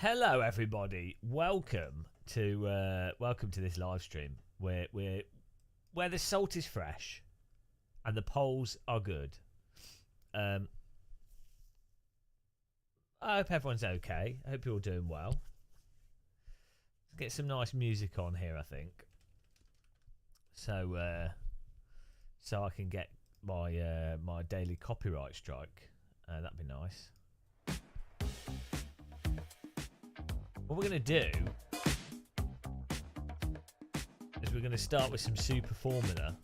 Hello, everybody. Welcome to this live stream where the salt is fresh and the polls are good. I hope everyone's okay. I hope you're all doing well. Let's get some nice music on here, I think, so I can get my my daily copyright strike. That'd be nice. What we're going to do is we're going to start with some Super Formula.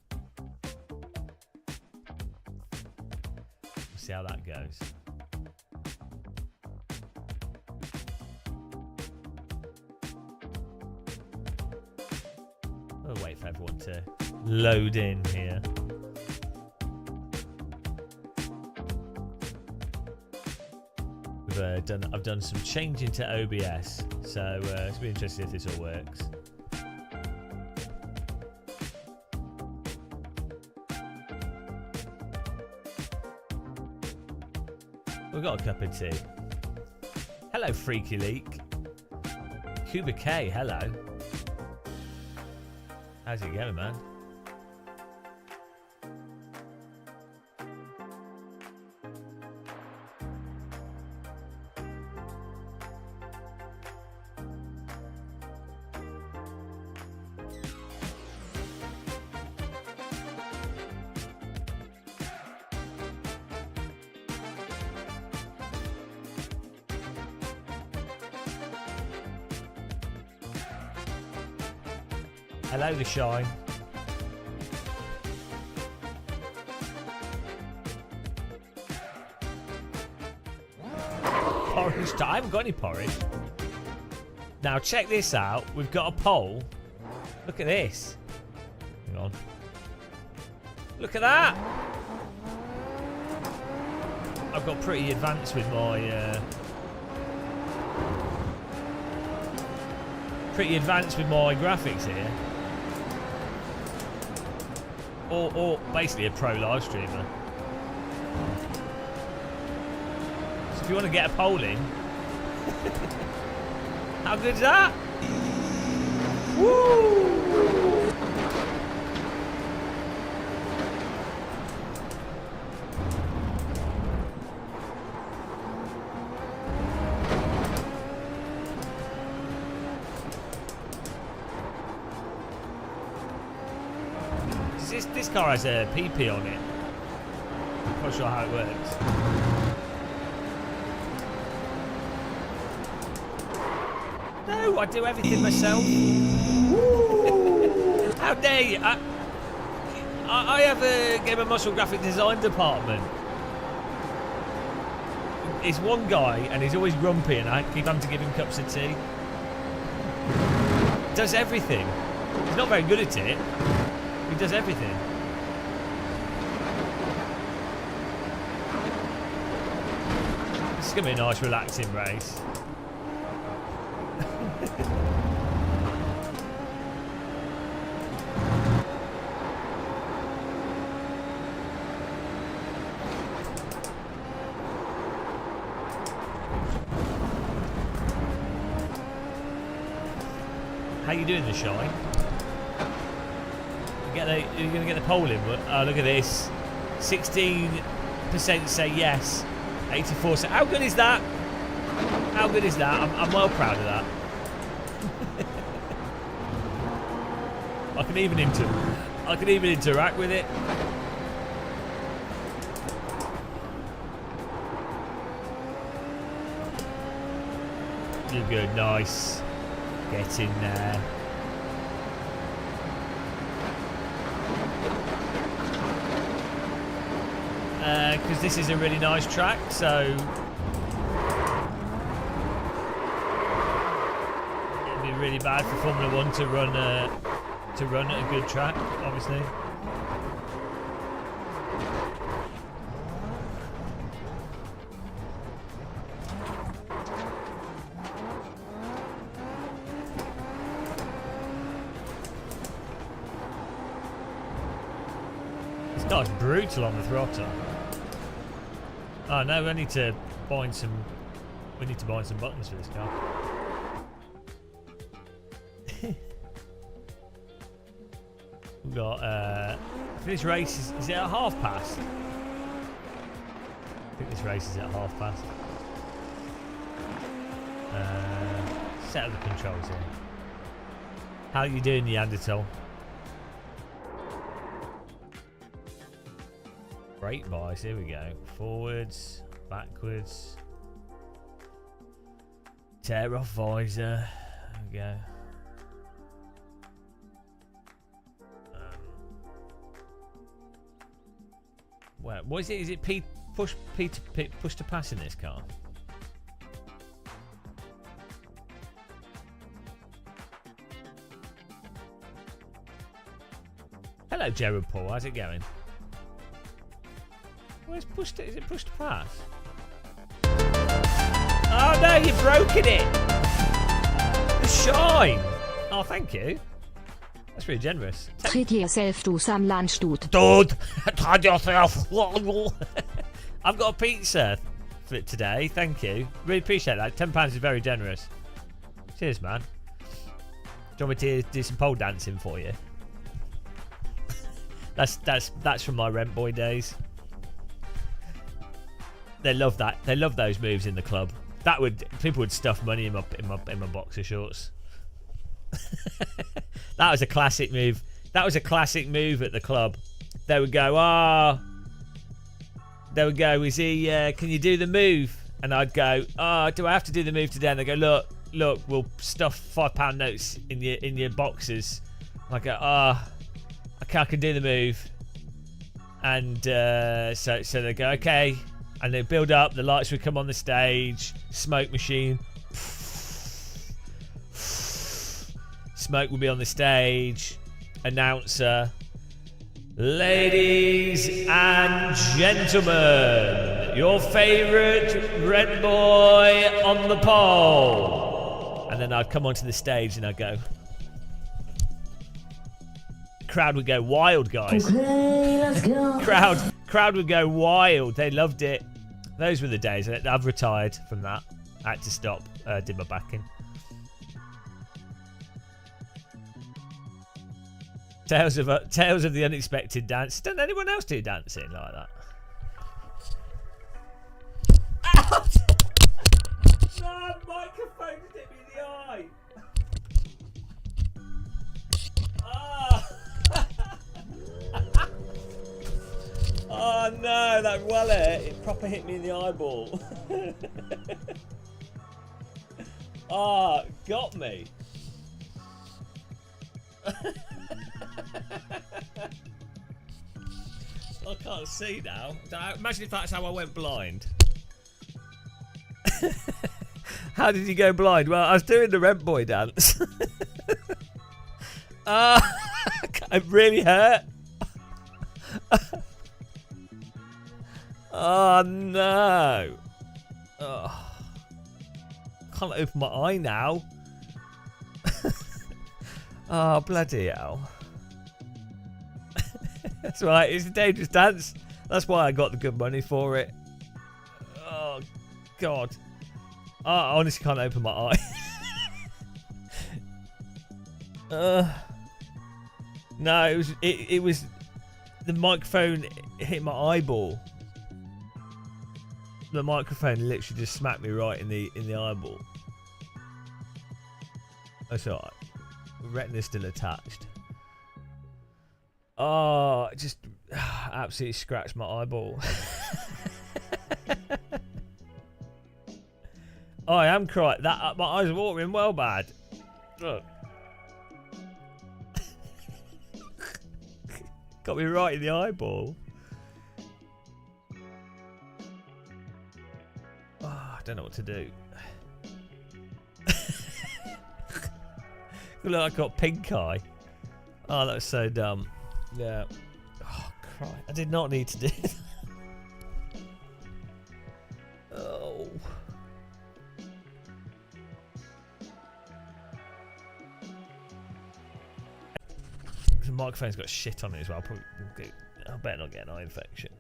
We'll see how that goes. We'll wait for everyone to load in here. I've done some changing to OBS, so it's be interesting if this all works. We've got a cup of tea. Hello, Freaky Leak. Cuba K, hello. How's it going, man? Hello, The Shine. Porridge time. I haven't got any porridge. Now, check this out. We've got a poll. Look at this. Hang on. Look at that. I've got pretty advanced with my... graphics here. Or basically a pro live streamer. So if you want to get a poll in, how good's that? Woo! This car has a PP on it. I'm not sure how it works. No, I do everything myself. How dare you? I have a Game of Muscle graphic design department. It's one guy and he's always grumpy and I keep having to give him cups of tea. Does everything. He's not very good at it. He does everything. This is going to be a nice relaxing race. How you doing, The Shine? You're going to get the poll in. Oh, look at this. 16% say yes. 84 say... How good is that? How good is that? I'm well proud of that. I can even interact with it. You're good. Nice. Get in there. Because this is a really nice track, so it'd be really bad for Formula One to run at a good track, obviously. This car's brutal on the throttle. Oh no, we need to find some We need to buy some buttons for this car. We've got this race is it at half past? I think this race is at half past. Set up the controls here. How are you doing, Neanderthal? Brake bias, here we go. Forwards, backwards. Tear off visor. There we go. What is it? Is it push to pass in this car? Hello, Gerald Paul. How's it going? Where's push to? Is it push to pass? Oh no, you've broken it. The shine. Oh, thank you. That's really generous. Treat yourself to some lunch, dude. Dude, treat yourself. I've got a pizza for it today. Thank you. Really appreciate that. £10 is very generous. Cheers, man. Do you want me to do some pole dancing for you? That's from my rent boy days. They love that. They love those moves in the club. People would stuff money in my boxer shorts. That was a classic move. That was a classic move at the club. They would go, They would go, is he? Can you do the move? And I'd go, do I have to do the move today? And they go, look, we'll stuff £5 notes in your boxes. I go, okay, I can do the move. And so they go, okay. And they build up. The lights would come on the stage. Smoke machine. Smoke will be on the stage. Announcer. Ladies and gentlemen, your favourite red boy on the pole. And then I'd come onto the stage and I'd go. Crowd would go wild, guys. Okay, let's go. Crowd would go wild. They loved it. Those were the days. I've retired from that. I had to stop. Did my backing. Tales of the unexpected dance. Doesn't anyone else do dancing like that? Ouch! No, microphone just hit me in the eye. Oh no, that wallet, it proper hit me in the eyeball. Got me. I can't see now. Imagine if that's how I went blind. How did you go blind? Well, I was doing the rent boy dance. It really hurt. Oh no. Can't open my eye now. Oh, bloody hell. That's right, it's a dangerous dance. That's why I got the good money for it. Oh, God. I honestly can't open my eye. No, it was the microphone hit my eyeball. The microphone literally just smacked me right in the eyeball. That's alright. Retina's still attached. Oh, it just absolutely scratched my eyeball. Oh, I am crying. My eyes are watering well bad. Look. Got me right in the eyeball. Oh, I don't know what to do. Look, I got pink eye. Oh, that was so dumb. Yeah. Oh, Christ. I did not need to do that. Oh. The microphone's got shit on it as well. I better not get an eye infection.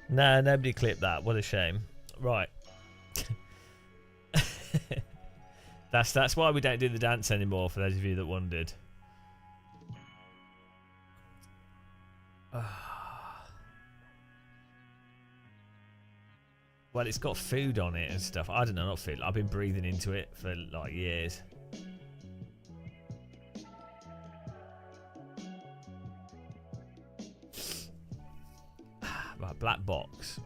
Nah, nobody clipped that. What a shame. Right. That's why we don't do the dance anymore, for those of you that wondered. Well, it's got food on it and stuff. I don't know, not food. I've been breathing into it for like years. Right, black box.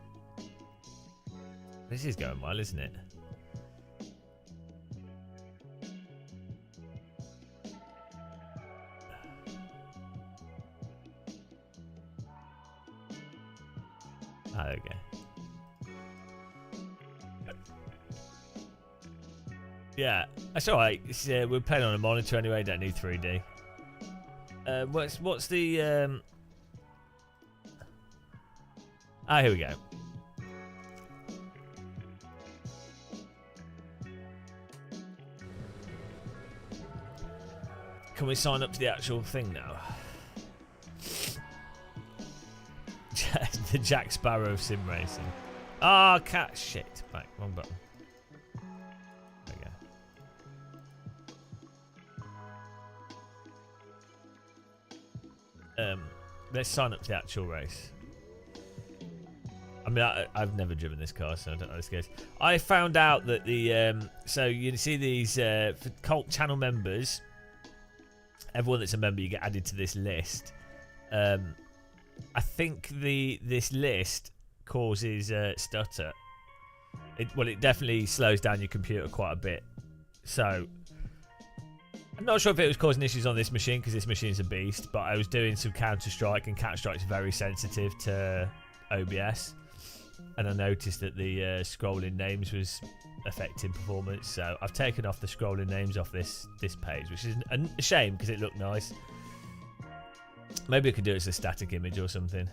This is going well, isn't it? Ah, there we go. Yeah, that's alright. We're playing on a monitor anyway, don't need 3D. What's the Ah, here we go. Can we sign up to the actual thing now? The Jack Sparrow of SimRacing. Ah, cat shit. Right, wrong button. There we go. Let's sign up to the actual race. I mean, I've never driven this car, so I don't know how this goes. I found out that the so you see these for cult channel members. Everyone that's a member, you get added to this list. I think this list causes stutter. It definitely slows down your computer quite a bit. So I'm not sure if it was causing issues on this machine, because this machine's a beast. But I was doing some Counter-Strike, and Counter-Strike's very sensitive to OBS, and I noticed that the scrolling names was affecting performance. So I've taken off the scrolling names off this page, which is a shame because it looked nice. Maybe I could do it as a static image or something.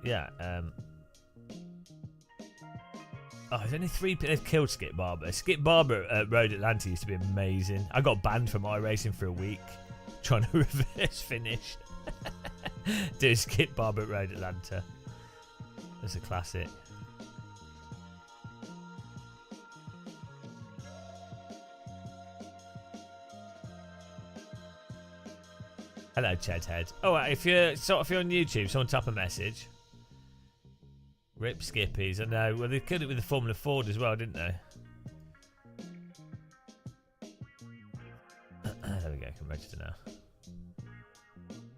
Yeah. Oh, there's only 3 people. They've killed Skip Barber. Skip Barber at Road Atlanta used to be amazing. I got banned from iRacing for a week trying to reverse finish. Do Skip Barber at Road Atlanta. That's a classic. Hello, Chedhead. Oh, if you're on YouTube, someone type a message. Rip Skippies. I know. Well, they could it with the Formula Ford as well, didn't they? There we go. I can register now.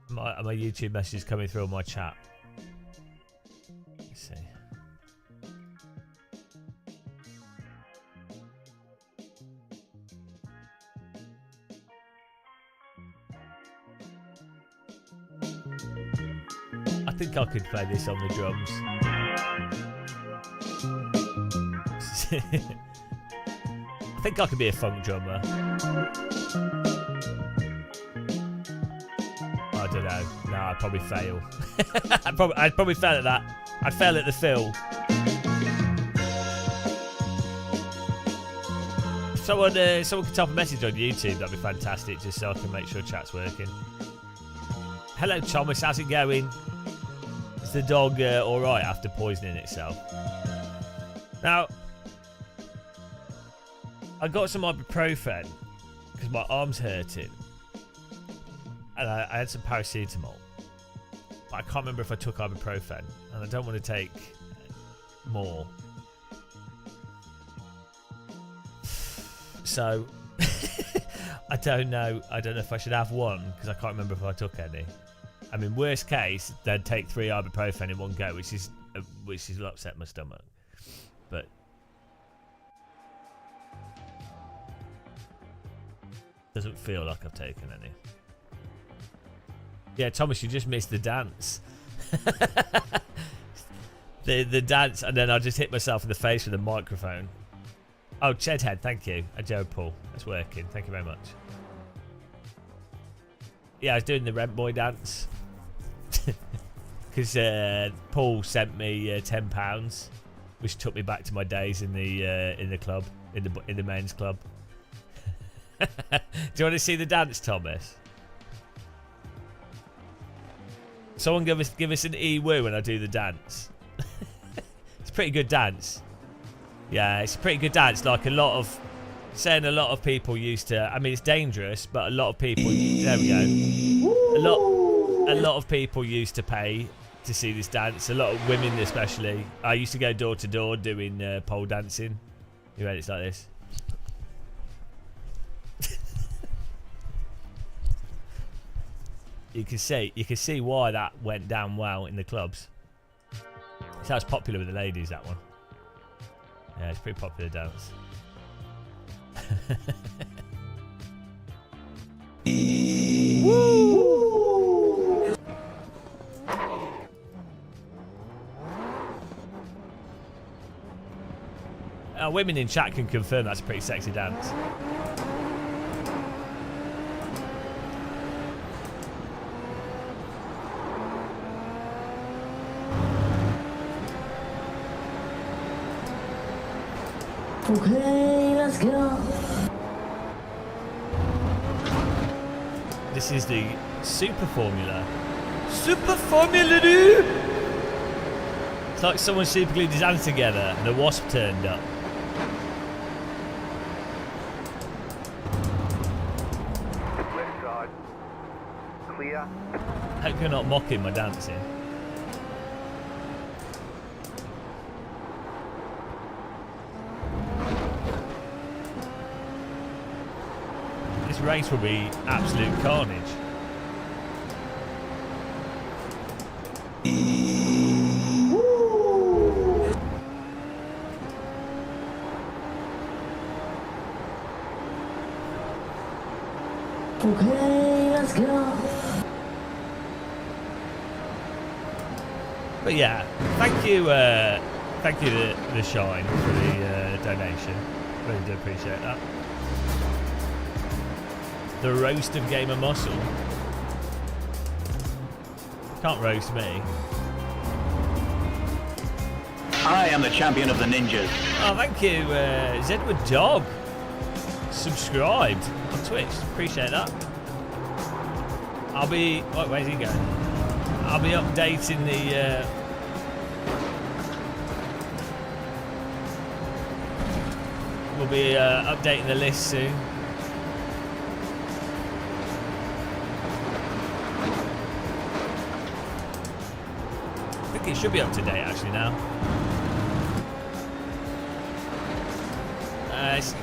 My YouTube messages coming through on my chat. Let's see. I think I could play this on the drums. I think I could be a funk drummer. I don't know. No, I'd probably fail. I'd probably fail at that. I'd fail at the fill. Someone could type a message on YouTube. That'd be fantastic, just so I can make sure chat's working. Hello, Thomas. How's it going? Is the dog all right after poisoning itself? Now, I got some ibuprofen because my arm's hurting, and I had some paracetamol, but I can't remember if I took ibuprofen, and I don't want to take more. So I don't know if I should have one, because I can't remember if I took any. I mean, worst case, they'd take 3 ibuprofen in one go, which is upset my stomach. But doesn't feel like I've taken any. Yeah, Thomas, you just missed the dance. the dance, and then I just hit myself in the face with a microphone. Oh, Chedhead, thank you. And Joe Paul, that's working. Thank you very much. Yeah, I was doing the rent boy dance because Paul sent me £10, which took me back to my days in the club, in the men's club. Do you want to see the dance, Thomas? Someone give us an E-woo when I do the dance. It's a pretty good dance. Yeah, it's a pretty good dance. Like a lot of people used to. I mean, it's dangerous, but a lot of people. There we go. A lot of people used to pay to see this dance. A lot of women, especially. I used to go door to door doing pole dancing. You ready? It's like this. You can see why that went down well in the clubs. So it's popular with the ladies, that one. Yeah, it's a pretty popular dance. Woo! Women in chat can confirm that's a pretty sexy dance. Okay, let's go. This is the Super Formula. Super Formula, dude! It's like someone super glued his hands together and a wasp turned up. Left side. Clear. Hope you're not mocking my dancing. This race will be absolute carnage. Okay, let's go. But yeah, thank you to the Shine for the donation. Really do appreciate that. The roast of Gamer Muscle. Can't roast me. I am the champion of the ninjas. Oh, thank you, Zedward Dog. Subscribed on Twitch. Appreciate that. I'll be. Oh, where's he going? I'll be updating the. We'll be updating the list soon. I think it should be up to date actually now. It's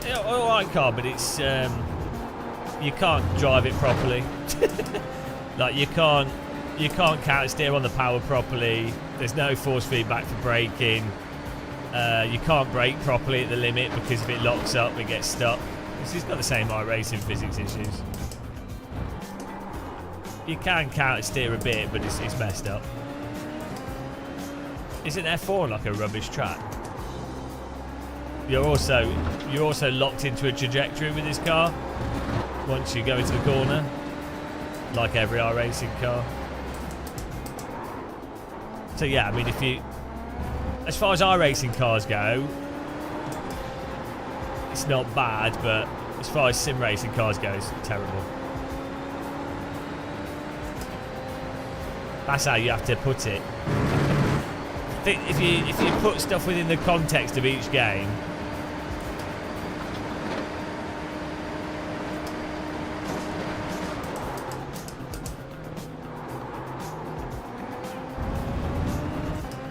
an alright car, but it's you can't drive it properly. Like you can't counter steer on the power properly. There's no force feedback for braking. You can't brake properly at the limit because if it locks up, it gets stuck. It's got the same iRacing physics issues. You can counter steer a bit, but it's messed up. Isn't F4 like a rubbish track? You're also locked into a trajectory with this car once you go into the corner, like every iRacing car. So yeah, I mean, if you, as far as iRacing cars go, it's not bad, but as far as sim racing cars go, it's terrible. That's how you have to put it. I think if you put stuff within the context of each game,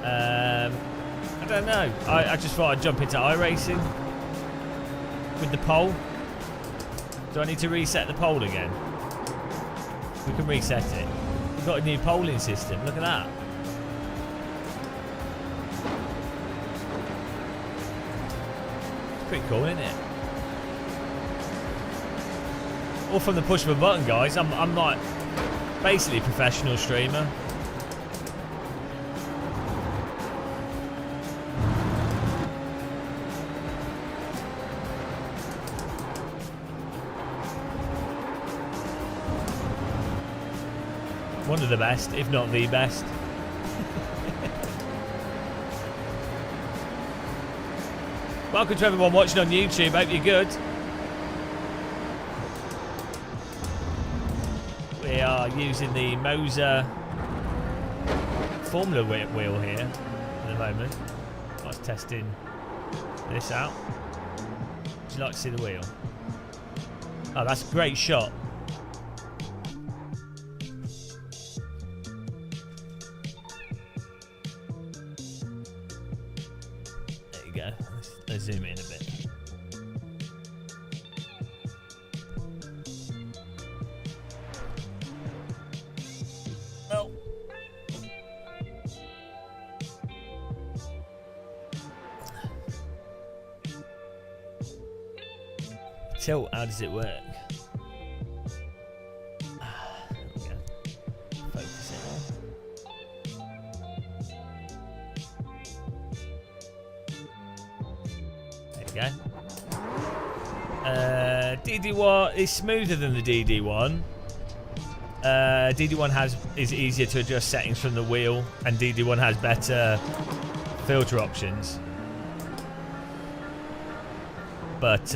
I don't know. I just thought I'd jump into iRacing with the pole. Do I need to reset the pole again? We can reset it. We've got a new polling system. Look at that. It's pretty cool, isn't it? All from the push of a button, guys. I'm like basically a professional streamer. One of the best, if not the best. Welcome to everyone watching on YouTube. Hope you're good. We are using the Moza Formula wheel here at the moment. I was testing this out. Would you like to see the wheel? Oh, that's a great shot. There you go. Let's zoom in a bit. Oh. Tilt, how does it work? There we go. Focus it on. There we go. DD1 is smoother than the DD1. DD1 is easier to adjust settings from the wheel, and DD1 has better filter options. But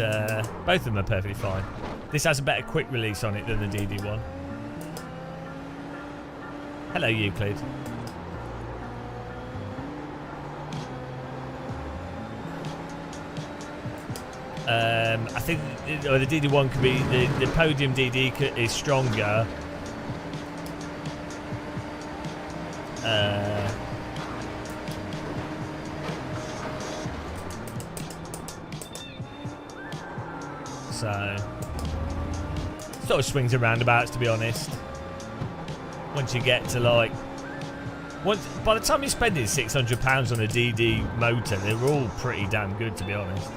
both of them are perfectly fine. This has a better quick release on it than the DD1. Hello, Euclid. I think the DD1 could be the podium DD is stronger. So sort of swings and roundabouts, to be honest. Once you get to like, by the time you're spending £600 on a DD motor, they're all pretty damn good, to be honest.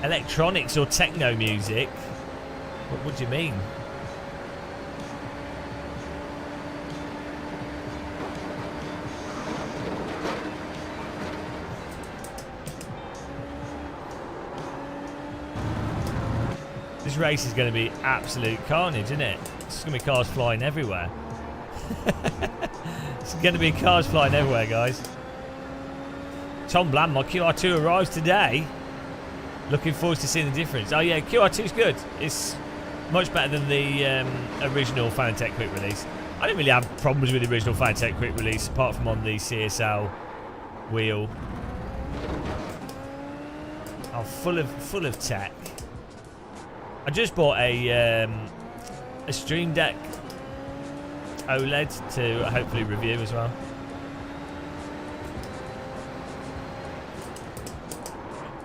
Electronics or techno music? What do you mean? This race is going to be absolute carnage, isn't it? It's going to be cars flying everywhere. It's going to be cars flying everywhere, guys. Tom Bland, my QR2 arrives today. Looking forward to seeing the difference. Oh yeah, QR2 is good. It's much better than the original Fanatec quick release. I didn't really have problems with the original Fanatec quick release, apart from on the CSL wheel. Oh, full of tech. I just bought a Stream Deck OLED to hopefully review as well.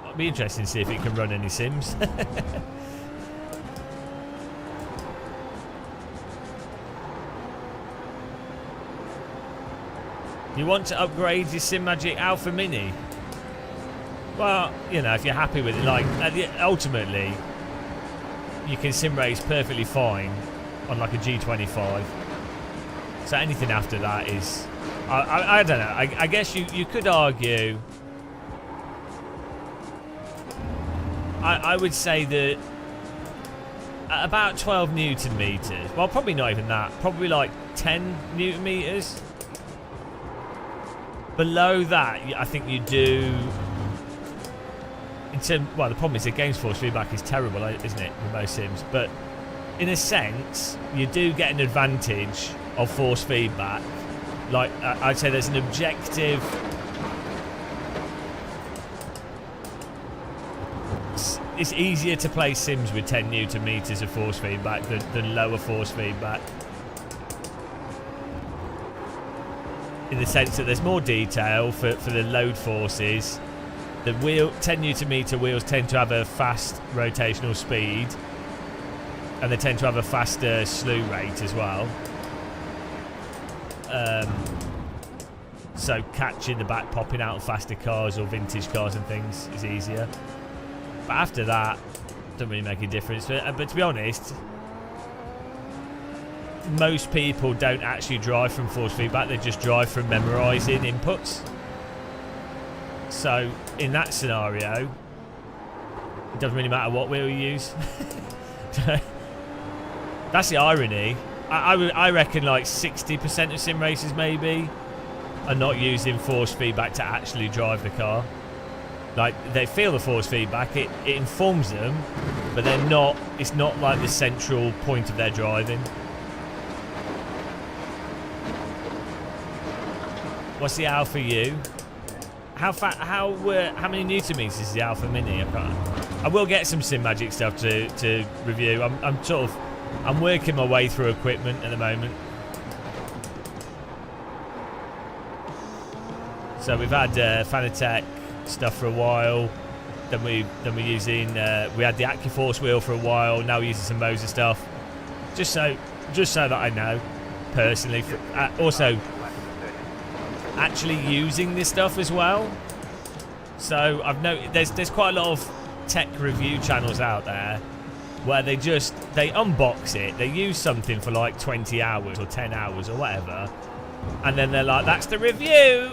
It'll be interesting to see if it can run any sims. You want to upgrade your SimMagic Alpha Mini? Well, you know, if you're happy with it, like ultimately, you can sim race perfectly fine on like a G25. So anything after that is, I don't know. I guess you could argue. I would say that at about 12 Newton meters. Well, probably not even that. Probably like 10 Newton meters. Below that, I think you do. Well, the problem is the game's force feedback is terrible, isn't it, with most sims? But in a sense, you do get an advantage of force feedback. Like, I'd say there's an objective. It's easier to play sims with 10 Newton meters of force feedback than lower force feedback. In the sense that there's more detail for the load forces. The wheel, 10 Newton meter wheels tend to have a fast rotational speed, and they tend to have a faster slew rate as well. So catching the back popping out of faster cars or vintage cars and things is easier. But after that, doesn't really make a difference. But to be honest, most people don't actually drive from force feedback. They just drive from memorising inputs. So in that scenario, it doesn't really matter what wheel you use. That's the irony. I reckon like 60% of sim racers maybe are not using force feedback to actually drive the car. Like, they feel the force feedback, it informs them, but they're not. It's not like the central point of their driving. What's the Alpha U? How many Newton meters is the Alpha Mini? I will get some Sim Magic stuff to review. I'm working my way through equipment at the moment. So we've had Fanatec stuff for a while. Then we're using we had the AccuForce wheel for a while. Now we're using some Moza stuff. Just so that I know personally. Also, actually using this stuff as well. So I've noticed there's quite a lot of tech review channels out there where they unbox it. They use something for like 20 hours or 10 hours or whatever, and then they're like, "That's the review."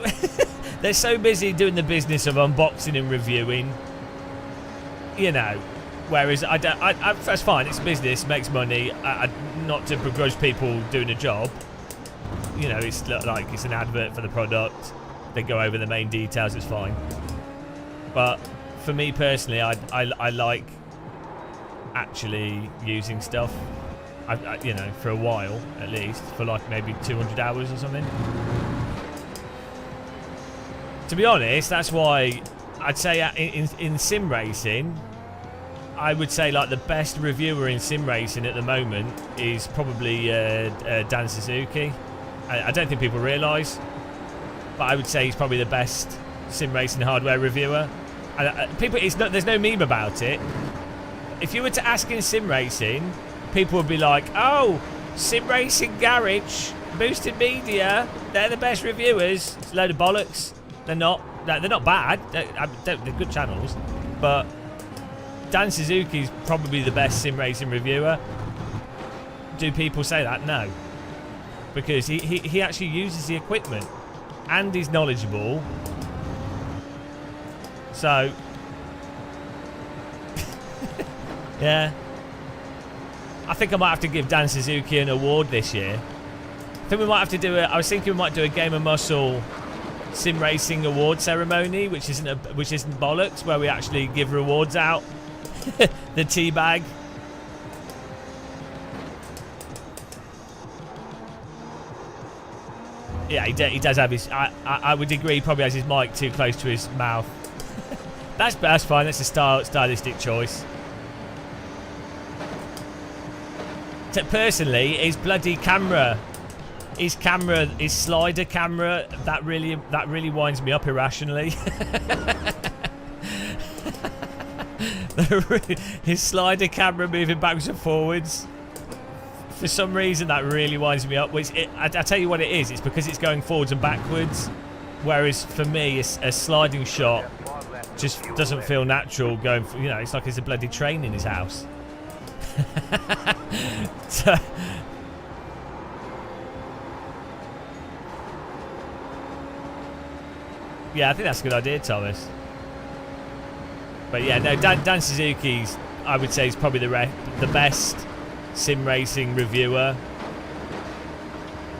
They're so busy doing the business of unboxing and reviewing, you know. Whereas that's fine. It's business, makes money. Not to begrudge people doing a job. You know, it's like it's an advert for the product. They go over the main details. It's fine. But for me personally, I like actually using stuff. You know, for a while at least, for like maybe 200 hours or something. To be honest, that's why I'd say in sim racing, I would say like the best reviewer in sim racing at the moment is probably Dan Suzuki. I don't think people realise, but I would say he's probably the best sim racing hardware reviewer. And there's no meme about it. If you were to ask in sim racing, people would be like, "Oh, Sim Racing Garage, Boosted Media, they're the best reviewers." It's a load of bollocks. They're not. They're not bad. They're good channels, but Dan Suzuki's probably the best sim racing reviewer. Do people say that? No, because he actually uses the equipment and he's knowledgeable. So yeah, I think I might have to give Dan Suzuki an award this year. I think we might have to do I was thinking we might do a Game of Muscle sim racing award ceremony, which isn't bollocks, where we actually give rewards out. The tea bag. Yeah, he does have his. I would agree. He probably has his mic too close to his mouth. That's fine. That's a stylistic choice. Personally, his bloody camera. His slider camera, that really winds me up irrationally. His slider camera moving backwards and forwards. For some reason, that really winds me up. I tell you what it is. It's because it's going forwards and backwards. Whereas for me, a sliding shot just doesn't feel natural going. You know, it's like there's a bloody train in his house. So, yeah, I think that's a good idea, Thomas. But yeah, no, Dan Suzuki's, I would say, is probably the best sim racing reviewer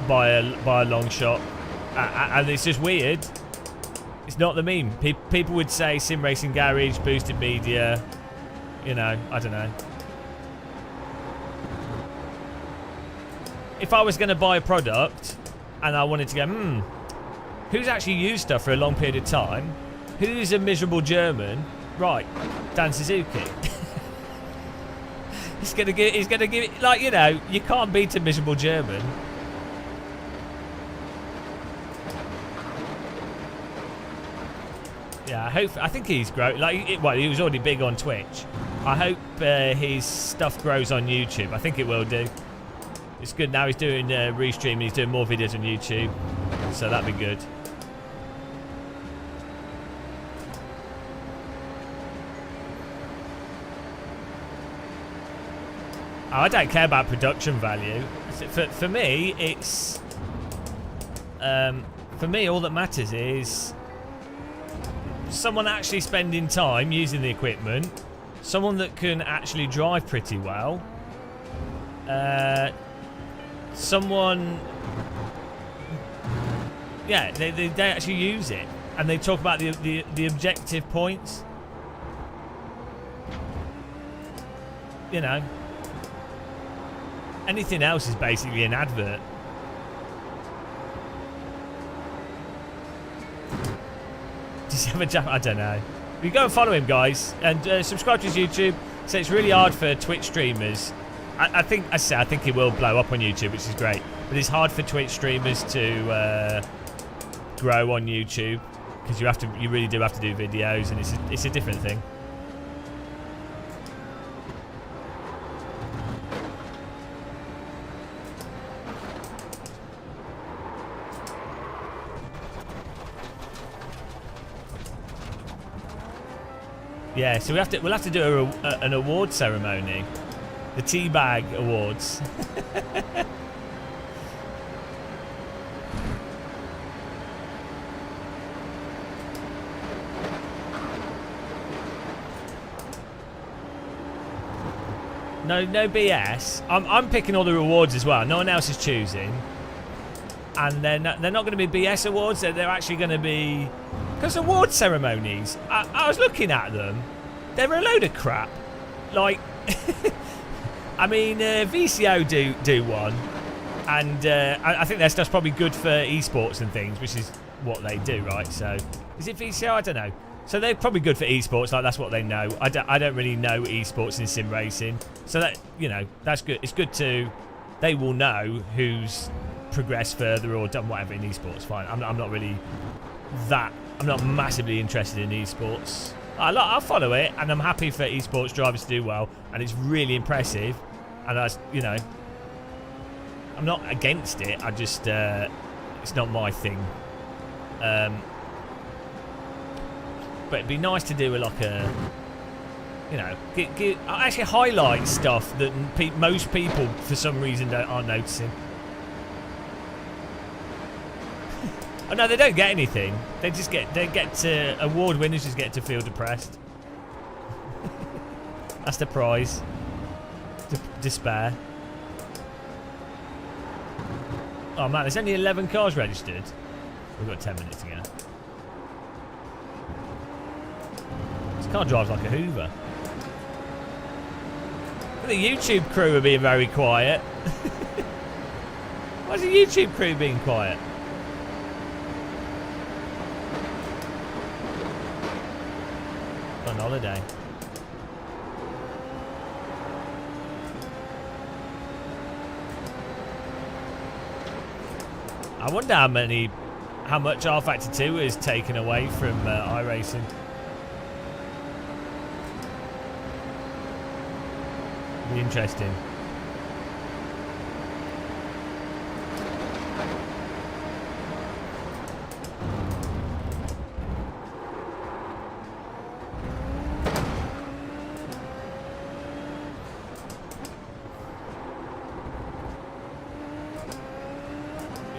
by a long shot. And it's just weird. It's not the meme. People would say Sim Racing Garage, Boosted Media. You know, I don't know. If I was going to buy a product and I wanted to go, who's actually used stuff for a long period of time? Who's a miserable German? Right, Dan Suzuki. He's gonna give it, like, you know, you can't beat a miserable German. Yeah, I think he's grown. Like, he was already big on Twitch. I hope his stuff grows on YouTube. I think it will do. It's good now. He's doing restreaming. He's doing more videos on YouTube, so that'd be good. I don't care about production value. For me, it's for me, all that matters is someone actually spending time using the equipment, someone that can actually drive pretty well, someone, yeah, they actually use it and they talk about the objective points. You know. Anything else is basically an advert. Does he have a jump? I don't know. You go and follow him, guys, and subscribe to his YouTube. So it's really hard for Twitch streamers. I think he will blow up on YouTube, which is great. But it's hard for Twitch streamers to grow on YouTube because you really do have to do videos, and it's a different thing. Yeah, so we'll have to do an award ceremony, the Teabag Awards. No BS. I'm picking all the rewards as well. No one else is choosing, and they're not going to be BS awards. They're actually going to be. Because award ceremonies, I was looking at them, they're a load of crap. Like, I mean, VCO do one, and I think their stuff's probably good for esports and things, which is what they do, right? So, is it VCO? I don't know. So they're probably good for esports, like that's what they know. I don't really know esports in sim racing, so that, you know, that's good. It's good to, they will know who's progressed further or done whatever in esports. Fine, I'm not really that. I'm not massively interested in esports. I'll follow it, and I'm happy for esports drivers to do well, and it's really impressive. And you know, I'm not against it. I just, it's not my thing. But it'd be nice to do like a, you know, actually highlight stuff that most people for some reason aren't noticing. Oh no, they don't get anything. They get to, award winners just get to feel depressed. That's the prize. Despair. Oh man, there's only 11 cars registered. We've got 10 minutes to go. This car drives like a Hoover. The YouTube crew are being very quiet. Why is the YouTube crew being quiet? On holiday. I wonder how much R Factor 2 is taken away from iRacing. Be interesting.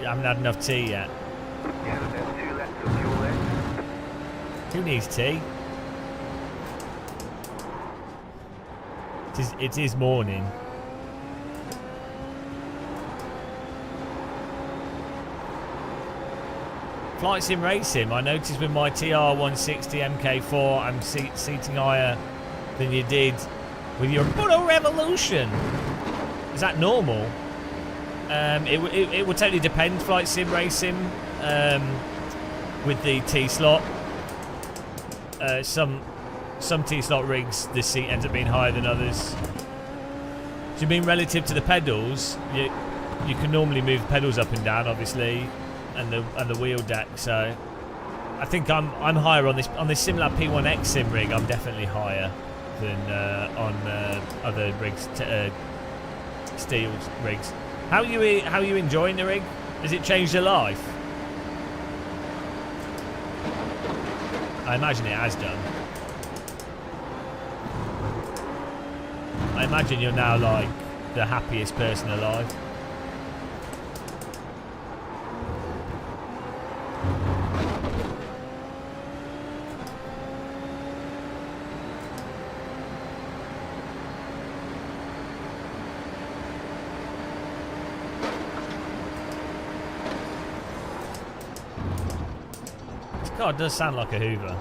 I haven't had enough tea yet. Yeah, there's 2 left of fuel left. Who needs tea? It is morning. Flight Sim Racing, I noticed with my TR160 MK4 I'm seating higher than you did with your Moto Revolution. Is that normal? It would totally depend, Flight Sim Racing, with the T-slot. Some T-slot rigs, the seat ends up being higher than others. Do you mean relative to the pedals? You can normally move the pedals up and down, obviously, and the wheel deck. So I think I'm higher on this SimLab P1X sim rig. I'm definitely higher than on other rigs, steel rigs. How are you enjoying the rig? Has it changed your life? I imagine it has done. I imagine you're now like the happiest person alive. This car does sound like a Hoover.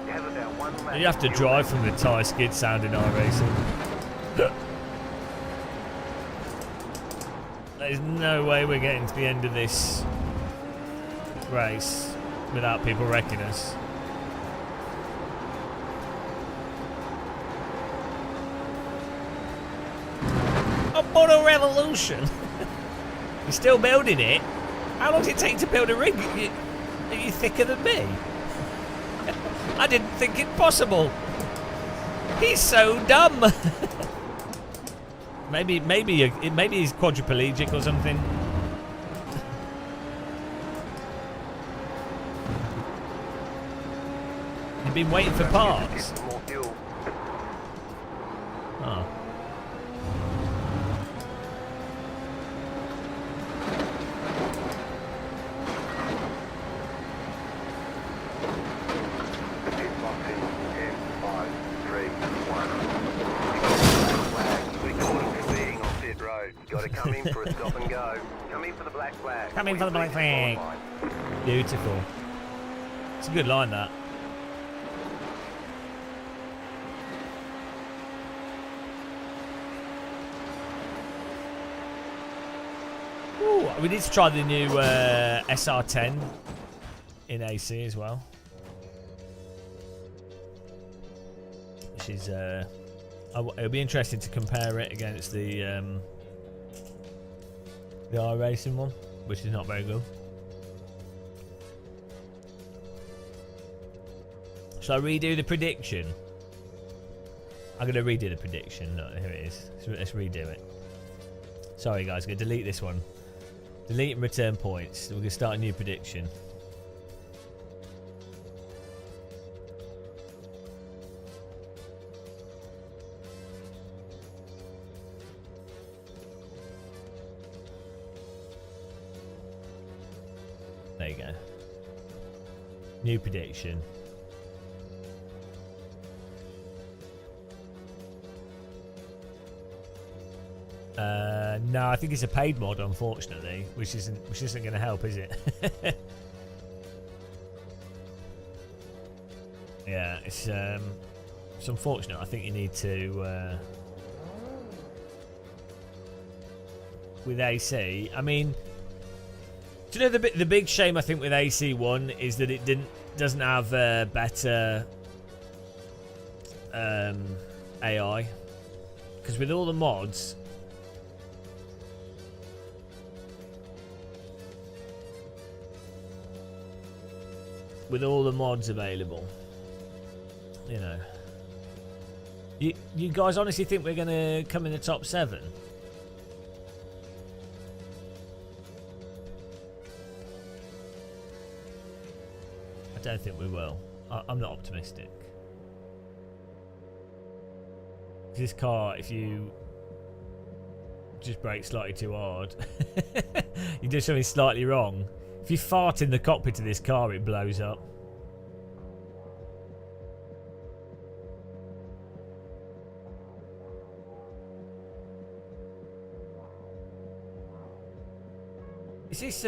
You have about 1 left. You have to drive from the tyre skid sound in iRacing. There's no way we're getting to the end of this race without people wrecking us. A motor revolution. You're still building it? How long does it take to build a rig? Are you thicker than me? I didn't think it possible. He's so dumb. maybe he's quadriplegic or something. You've been waiting for parts. Oh. Come in for a stop and go. Come in for the black flag. Come in for the black flag. Beautiful. It's a good line, that. Ooh, we need to try the new SR10 in AC as well. Which is, it'll be interesting to compare it against the iRacing one, which is not very good. Shall I redo the prediction? I'm going to redo the prediction. No, here it is. Let's redo it. Sorry guys, I'm going to delete this one. Delete and return points. We're going to start a new prediction. There you go. New prediction. No, I think it's a paid mod, unfortunately, which isn't going to help, is it? Yeah, it's unfortunate. I think you need to with AC. I mean, do you know the big shame I think with AC1 is that it doesn't have better AI, because with all the mods. With all the mods available, you know, you guys honestly think we're gonna come in the top 7? I don't think we will. I'm not optimistic. This car, if you just brake slightly too hard, you do something slightly wrong. If you fart in the cockpit of this car, it blows up. Is this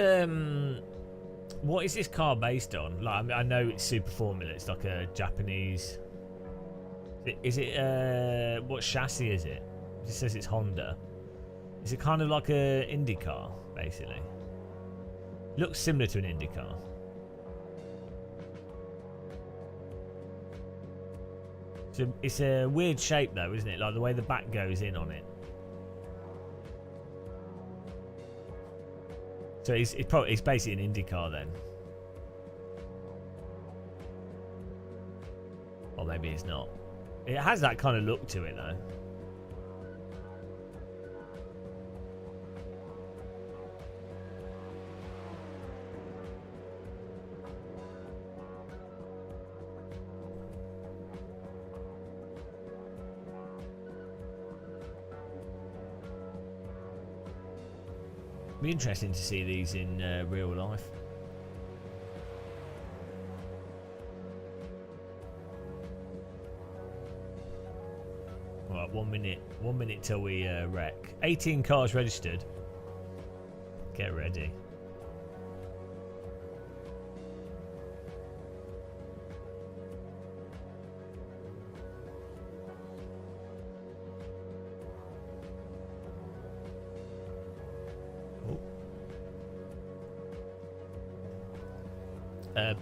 what is this car based on? Like, I mean, I know it's Super Formula. It's like a Japanese. Is it what chassis is it? It says it's Honda. Is it kind of like a Indy car, basically? Looks similar to an Indy car. So it's a weird shape though, isn't it? Like the way the back goes in on it. So it's basically an Indy car then. Or maybe it's not. It has that kind of look to it though. Be interesting to see these in real life. Right, 1 minute. 1 minute till we wreck. 18 cars registered. Get ready.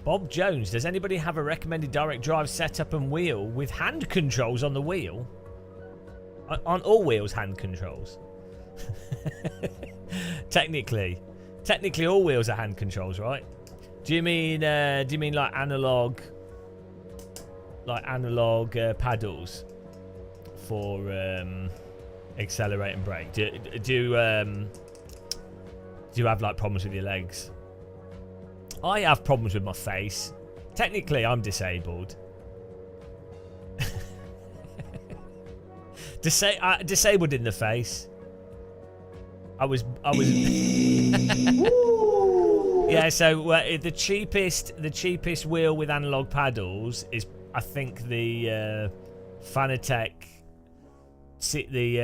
Bob Jones, does anybody have a recommended direct drive setup and wheel with hand controls on the wheel? On all wheels, hand controls. Technically all wheels are hand controls, right? Do you mean like analog paddles for accelerate and brake? Do you have like problems with your legs? I have problems with my face. Technically, I'm disabled. Disabled in the face. I was. Yeah. So the cheapest wheel with analog paddles is, I think, the Fanatec. The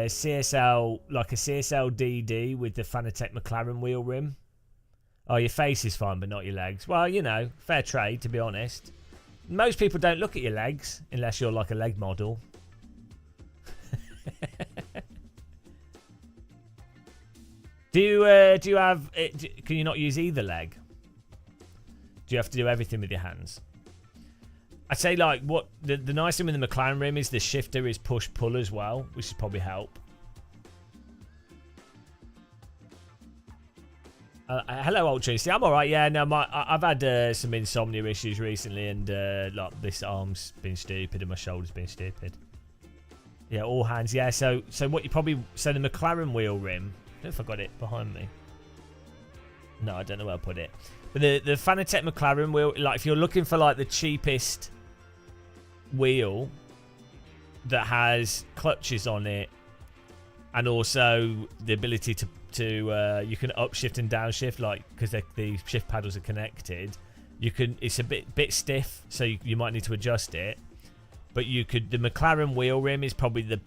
CSL, like a CSL DD with the Fanatec McLaren wheel rim. Oh, your face is fine, but not your legs. Well, you know, fair trade, to be honest. Most people don't look at your legs unless you're like a leg model. Do you have? Can you not use either leg? Do you have to do everything with your hands? I'd say like what the nice thing with the McLaren rim is the shifter is push pull as well, which should probably help. Hello, Ultra. See, I'm all right. Yeah, no, I've had some insomnia issues recently, and like this arm's been stupid and my shoulder's been stupid. Yeah, all hands. Yeah, so what you probably the McLaren wheel rim. I don't know if I got it behind me. No, I don't know where I put it. But the Fanatec McLaren wheel, like if you're looking for like the cheapest wheel that has clutches on it, and also the ability to you can upshift and downshift, like because the shift paddles are connected. You can. It's a bit stiff, so you might need to adjust it. But you could. The McLaren wheel rim is probably the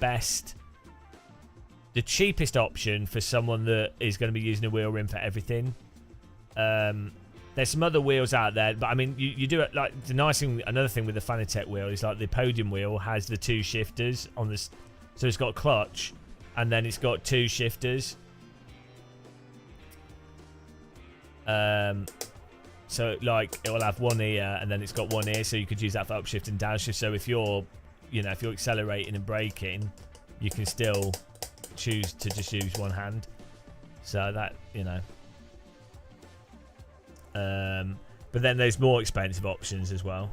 cheapest option for someone that is going to be using a wheel rim for everything. There's some other wheels out there, but I mean, you do it like the nice thing. Another thing with the Fanatec wheel is like the podium wheel has the two shifters on this, so it's got clutch, and then it's got two shifters. So like it will have one ear, and then it's got one ear, so you could use that for upshift and downshift. So if you're accelerating and braking, you can still choose to just use one hand. So that but then there's more expensive options as well.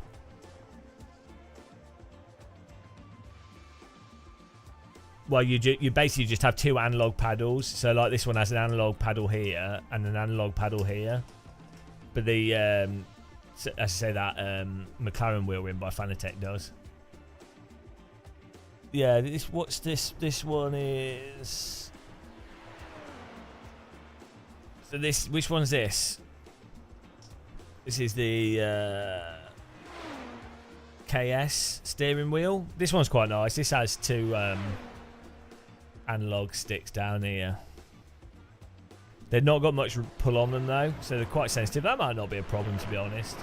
Well, you basically just have two analog paddles. So like this one has an analog paddle here and an analog paddle here. But the as I say that McLaren wheel rim by Fanatec does. Yeah, what's this? This one is. So this, which one's this? This is the KS steering wheel. This one's quite nice. This has two analog sticks down here. They've not got much pull on them though, so they're quite sensitive. That might not be a problem, to be honest.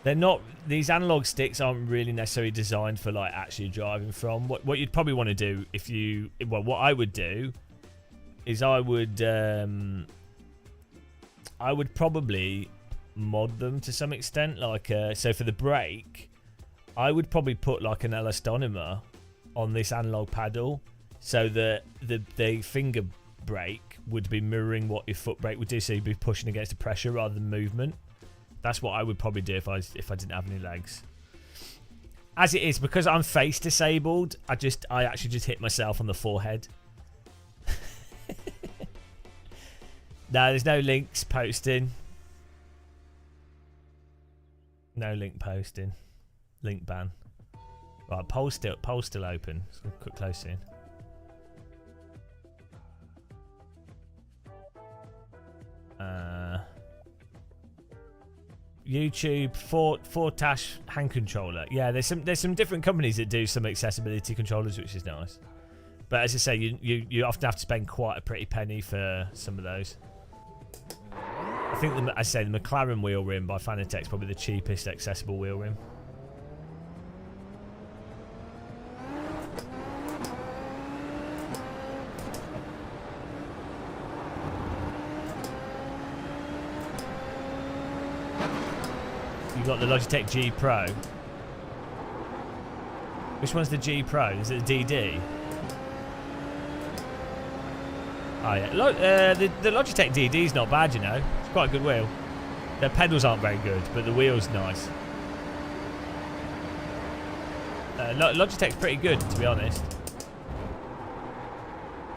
They're not. These analog sticks aren't really necessarily designed for like actually driving from. What you'd probably want to do if you, well, what I would do is I would probably mod them to some extent. Like so for the brake, I would probably put like an elastomer on this analog paddle, so that the finger brake would be mirroring what your foot brake would do. So you'd be pushing against the pressure rather than movement. That's what I would probably do if I didn't have any legs. As it is, because I'm face disabled, I actually just hit myself on the forehead. No, there's no links posting. No link posting. Link ban. Right, poll's still open. Let's go quick close in. YouTube Fortash hand controller. Yeah, there's some different companies that do some accessibility controllers, which is nice. But as I say, you often have to spend quite a pretty penny for some of those. I think the McLaren wheel rim by Fanatec is probably the cheapest accessible wheel rim. You got the Logitech G Pro. Which one's the G Pro? Is it the DD? Oh yeah, the Logitech DD is not bad, you know. It's quite a good wheel. The pedals aren't very good, but the wheel's nice. Logitech's pretty good, to be honest.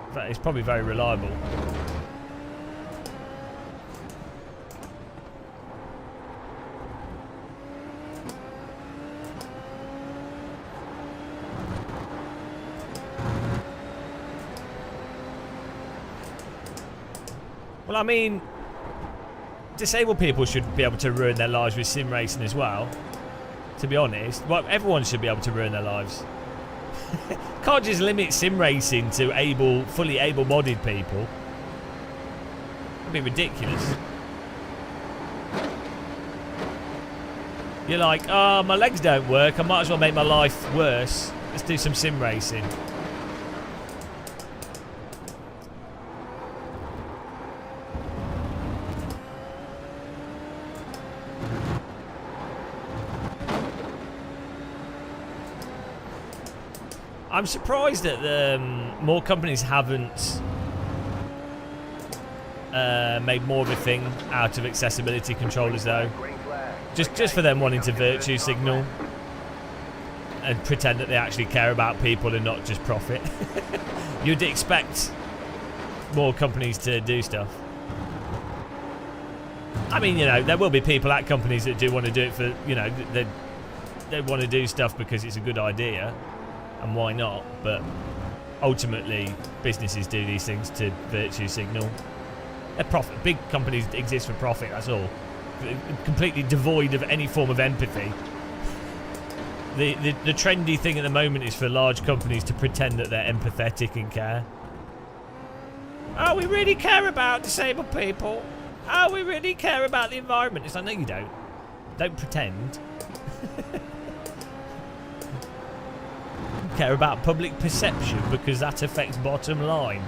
In fact, it's probably very reliable. Well, I mean, disabled people should be able to ruin their lives with sim racing as well. To be honest, well, everyone should be able to ruin their lives. Can't just limit sim racing to fully able-bodied people. It'd be ridiculous. You're like, oh, my legs don't work. I might as well make my life worse. Let's do some sim racing. I'm surprised that more companies haven't made more of a thing out of accessibility controllers, though. Just for them wanting to virtue signal and pretend that they actually care about people and not just profit. You'd expect more companies to do stuff. I mean, you know, there will be people at companies that do want to do it for, you know, they want to do stuff because it's a good idea. And why not? But ultimately, businesses do these things to virtue signal. They're profit. Big companies exist for profit. That's all. Completely devoid of any form of empathy. The trendy thing at the moment is for large companies to pretend that they're empathetic and care. Oh, we really care about disabled people. Oh, we really care about the environment. It's like, no, you don't. Don't pretend. Care about public perception because that affects bottom line.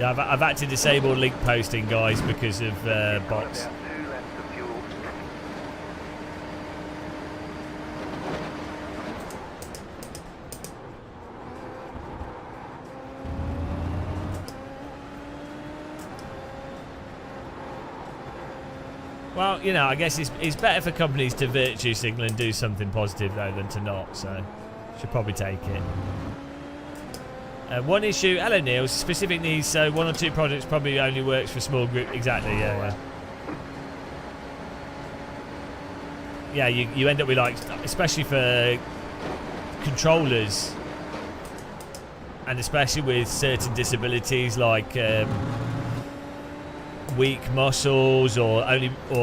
Yeah, I've had to disable link posting, guys, because of bots. Well, you know, I guess it's better for companies to virtue signal and do something positive, though, than to not, so should probably take it. One issue, hello Neil, specific needs, so 1 or 2 products probably only works for small group. Exactly, yeah. Yeah, you end up with, like, especially for controllers, and especially with certain disabilities like weak muscles or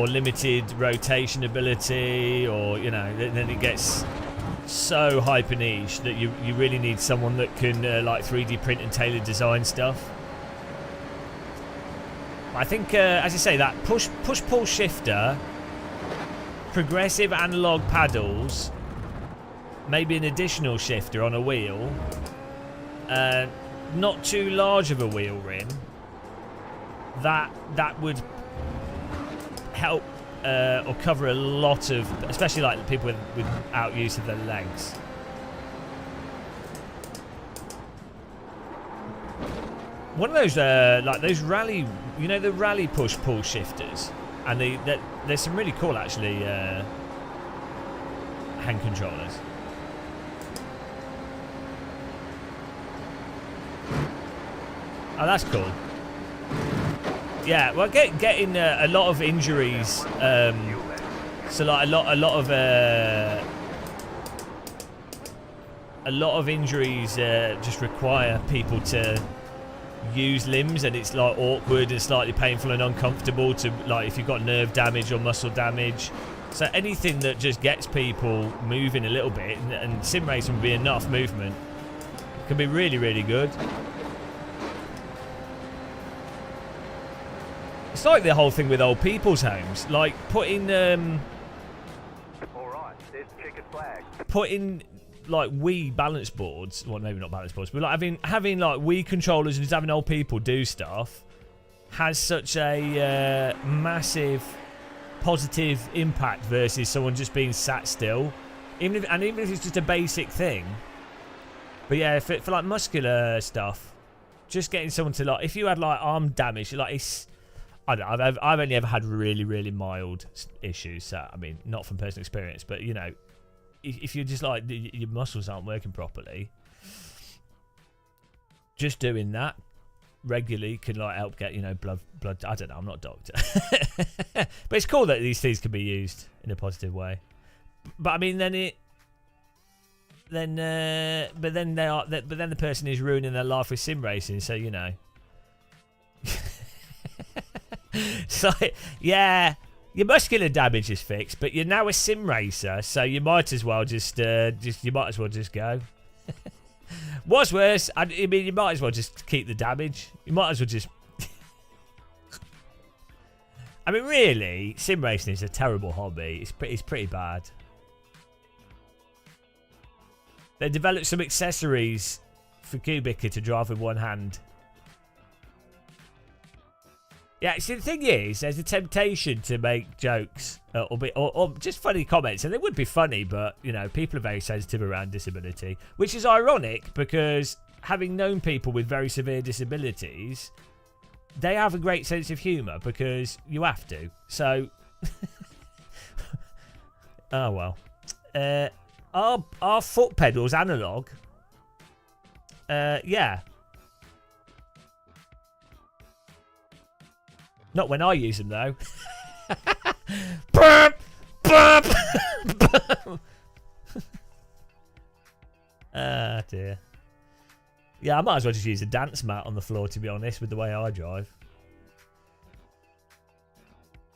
limited rotation ability, or, you know, then it gets so hyper niche that you really need someone that can like 3D print and tailor design stuff. I think as I say, that push pull shifter, progressive analog paddles, maybe an additional shifter on a wheel, not too large of a wheel rim, that would help or cover a lot of, especially like people without use of their legs. One of those like those rally, you know, the rally push pull shifters, and there's some really cool actually hand controllers. Oh, that's cool. Yeah, well, getting a lot of injuries. So like a lot of injuries just require people to use limbs, and it's like awkward and slightly painful and uncomfortable to, like, if you've got nerve damage or muscle damage. So anything that just gets people moving a little bit, and sim racing would be enough movement, can be really, really good. It's like the whole thing with old people's homes, like putting Alright, there's checkered flag. putting like Wii balance boards. Well, maybe not balance boards, but like having like Wii controllers and just having old people do stuff has such a massive positive impact versus someone just being sat still, even if it's just a basic thing. But yeah, for like muscular stuff, just getting someone to like, if you had like arm damage, like it's, I don't know, I've only ever had really mild issues. So I mean, not from personal experience, but you know, if you're just like your muscles aren't working properly, just doing that regularly can like help get, you know, blood. I don't know, I'm not a doctor, but it's cool that these things can be used in a positive way. But I mean, then the person is ruining their life with sim racing. So you know, so yeah, your muscular damage is fixed, but you're now a sim racer, so you might as well just go. What's worse? I mean, you might as well just keep the damage. You might as well just. I mean, really, sim racing is a terrible hobby. It's pretty bad. They developed some accessories for Kubica to drive with one hand. Yeah, see, the thing is, there's a temptation to make jokes or just funny comments, and they would be funny, but you know, people are very sensitive around disability, which is ironic because having known people with very severe disabilities, they have a great sense of humour because you have to. So, oh well, our foot pedals analog. Yeah. Not when I use them, though. Burp! Burp! Burp! Ah, dear. Yeah, I might as well just use a dance mat on the floor, to be honest, with the way I drive.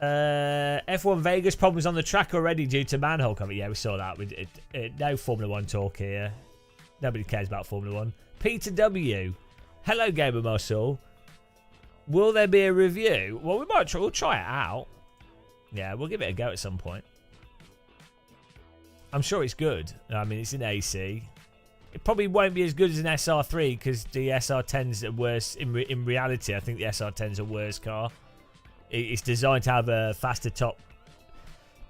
F1 Vegas problems on the track already due to manhole cover. Yeah, we saw that. No Formula 1 talk here. Nobody cares about Formula 1. Peter W. Hello, Gamer Muscle. Will there be a review? Well, we'll try it out. Yeah, we'll give it a go at some point. I'm sure it's good. I mean, it's in AC. It probably won't be as good as an SR3 because the SR10's are worse. In reality, I think the SR10's a worse car. It's designed to have a faster top,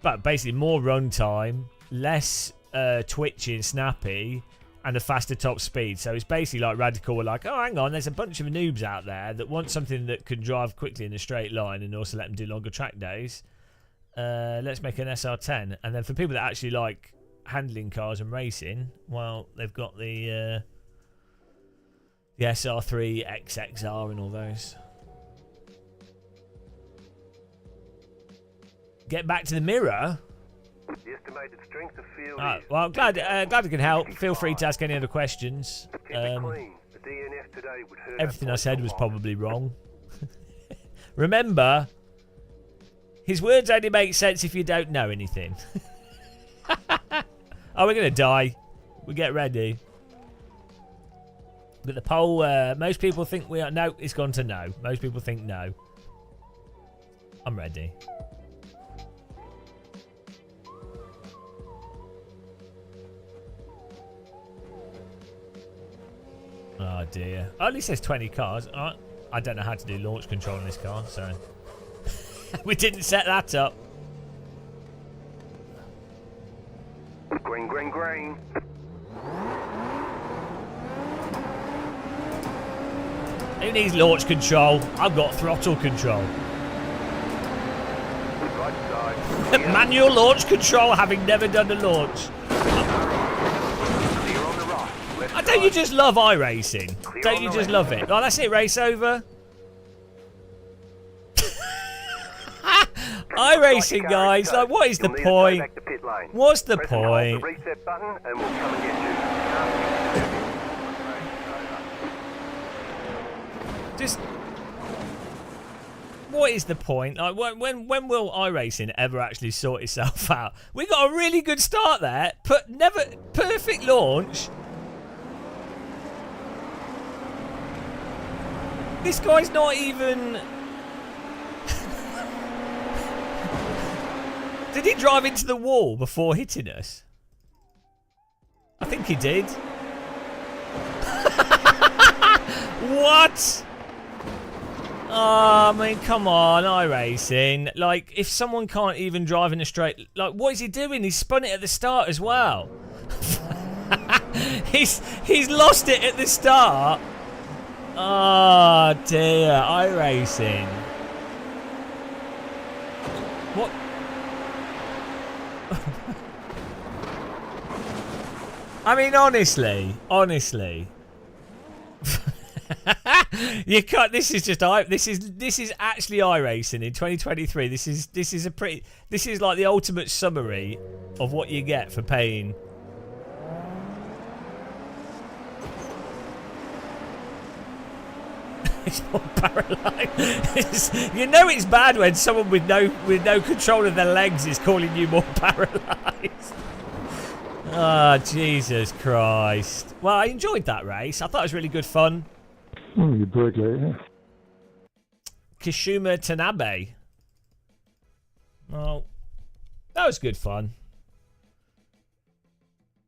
but basically more run time, less twitchy and snappy, and a faster top speed. So it's basically like Radical were like, oh, hang on, there's a bunch of noobs out there that want something that can drive quickly in a straight line and also let them do longer track days. Let's make an SR10. And then for people that actually like handling cars and racing, well, they've got the SR3, XXR and all those. Get back to the mirror. The estimated strength of field is... Well, glad I can help. Feel free to ask any other questions. Keep it clean. The DNF today would hurt Everything I said was probably wrong. Remember, his words only make sense if you don't know anything. Oh, we're going to die. We get ready. But the poll, most people think we are... No, it's gone to no. Most people think no. I'm ready. Oh dear. Oh, at least there's 20 cars. I don't know how to do launch control in this car, so we didn't set that up. Green, green, green. Who needs launch control? I've got throttle control. Right side. Manual launch control, having never done a launch. Clear on the right. Left Don't you side. just love iRacing? Don't you just love it? Oh, that's it, race over. iRacing, guys. Like, what is the You'll need to go point? back to pit lane. What's the Press and hold the point? reset button and we'll come and get you. Just what is the point? Like, when will iRacing ever actually sort itself out? We got a really good start there, but never perfect launch. This guy's not even. Did he drive into the wall before hitting us? I think he did. What? Oh, I mean, come on, iRacing. Like, if someone can't even drive in a straight... Like, what is he doing? He spun it at the start as well. He's lost it at the start. Oh, dear. iRacing. What? I mean, honestly. You can't. This is actually iRacing in 2023. This is like the ultimate summary of what you get for paying. It's more paralysed. You know it's bad when someone with no control of their legs is calling you more paralysed. Oh, Jesus Christ. Well, I enjoyed that race. I thought it was really good fun. Oh, you broke late, yeah. Kishuma Tanabe. Well, that was good fun.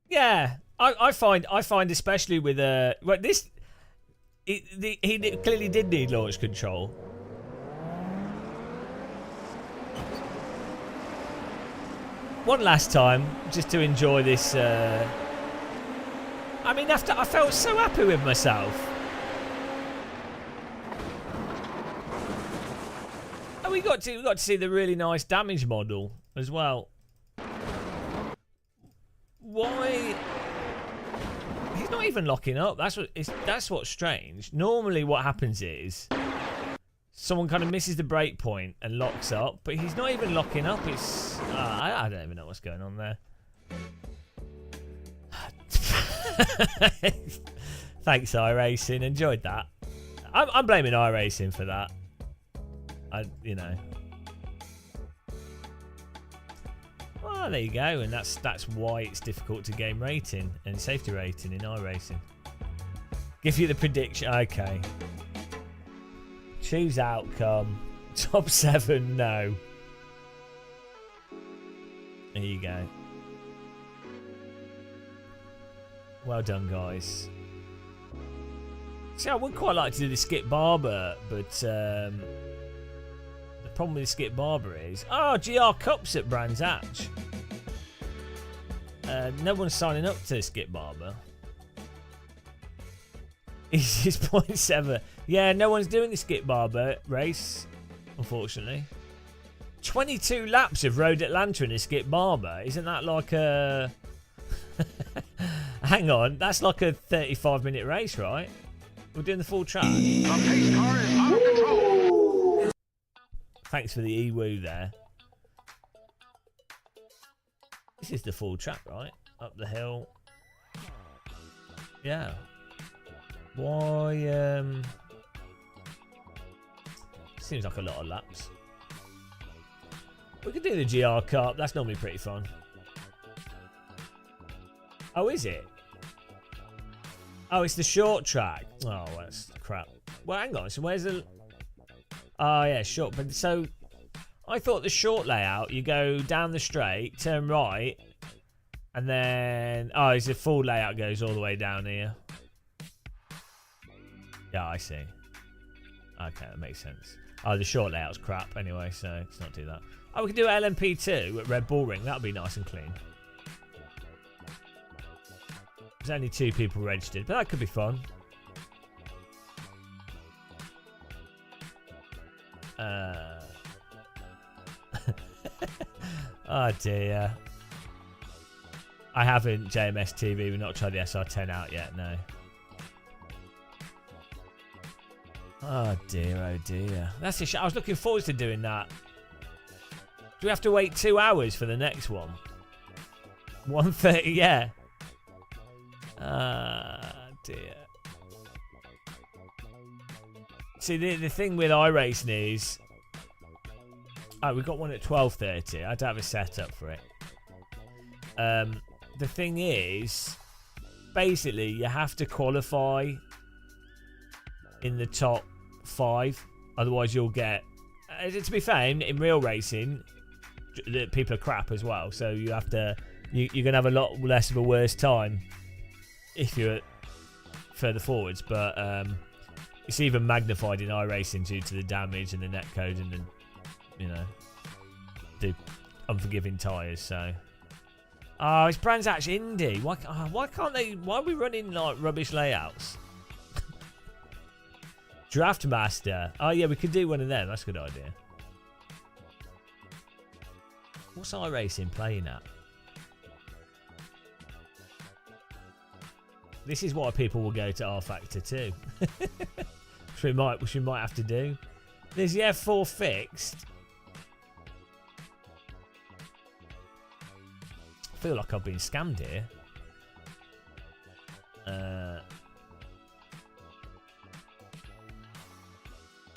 Yeah, I find especially with well, this, he clearly did need launch control. One last time, just to enjoy this. I mean, after I felt so happy with myself. And we got to see the really nice damage model as well. Why? He's not even locking up. That's what's strange. Normally, what happens is someone kind of misses the break point and locks up, but he's not even locking up. It's I don't even know what's going on there. Thanks, iRacing. Enjoyed that. I'm blaming iRacing for that. You know. Well, there you go, and that's why it's difficult to game rating and safety rating in iRacing. Give you the prediction. Okay. Choose outcome. Top 7, no. There you go. Well done, guys. See, I would quite like to do the Skip Barber, but the problem with the Skip Barber is... Oh, GR Cups at Brands Hatch. No one's signing up to Skip Barber. He's 0.7. Yeah, no one's doing the Skip Barber race, unfortunately. 22 laps of Road Atlanta in a Skip Barber. Isn't that like a... Hang on, that's like a 35-minute race, right? We're doing the full track. The pace car is out of control. Thanks for the e-woo there. This is the full track, right? Up the hill. Yeah. Why, seems like a lot of laps. We could do the GR Cup. That's normally pretty fun. Oh, is it? Oh, it's the short track. Oh, that's crap. Well, hang on. So where's the... Oh, yeah, short. But so I thought the short layout, you go down the straight, turn right, and then... Oh, it's the full layout goes all the way down here. Yeah, I see. Okay, that makes sense. Oh, the short layout's crap anyway, so let's not do that. Oh, we can do LMP2 at Red Bull Ring. That'll be nice and clean. There's only 2 people registered, but that could be fun. Oh dear. I haven't JMS TV. We've not tried the SR10 out yet, no. Oh dear, oh dear. That's a I was looking forward to doing that. Do we have to wait 2 hours for the next one? 1:30, yeah. Dear. See, the thing with iRacing is... Oh, we've got one at 12:30. I don't have a setup for it. The thing is... Basically, you have to qualify in the top 5. Otherwise, you'll get... To be fair, in real racing, the people are crap as well. So you have to, you're gonna have a lot less of a worse time if you're further forwards. But it's even magnified in iRacing due to the damage and the netcode and the unforgiving tyres. So, it's Brands Hatch Indy. Why can't they? Why are we running like rubbish layouts? Draft Master. Oh yeah, we could do one of them. That's a good idea. What's iRacing playing at? This is why people will go to R Factor 2. which we might have to do. There's the F4 fixed. I feel like I've been scammed here.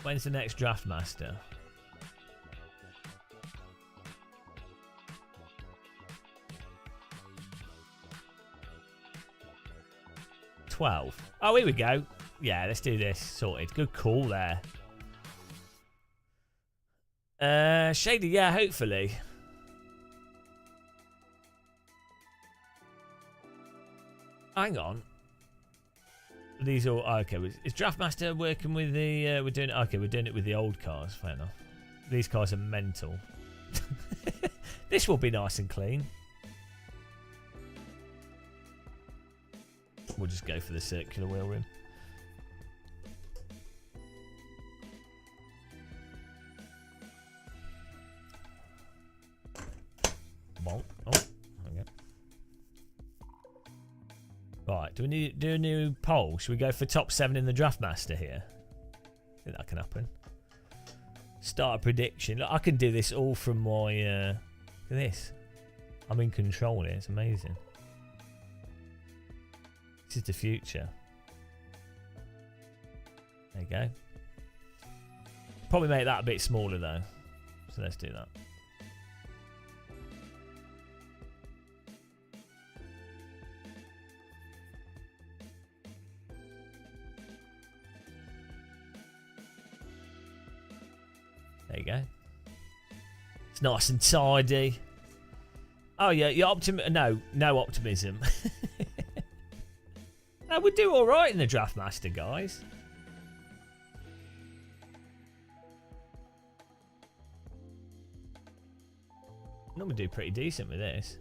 When's the next Draft Master? $12. Oh, here we go. Yeah, let's do this. Sorted. Good call there. Shady, yeah, hopefully. Hang on. These all okay. Is Draftmaster working with the? We're doing it with the old cars. Fair enough. These cars are mental. This will be nice and clean. We'll just go for the circular wheel rim. Bonk. Oh, okay. Right, do we need to do a new poll? Should we go for top 7 in the Draftmaster here? I think that can happen. Start a prediction. Look, I can do this all from my... look at this. I'm in control here. It's amazing. This is the future. There you go. Probably make that a bit smaller though. So let's do that. There you go. It's nice and tidy. Oh yeah, your no optimism. No, we do all right in the Draftmaster, guys. Normally do pretty decent with this.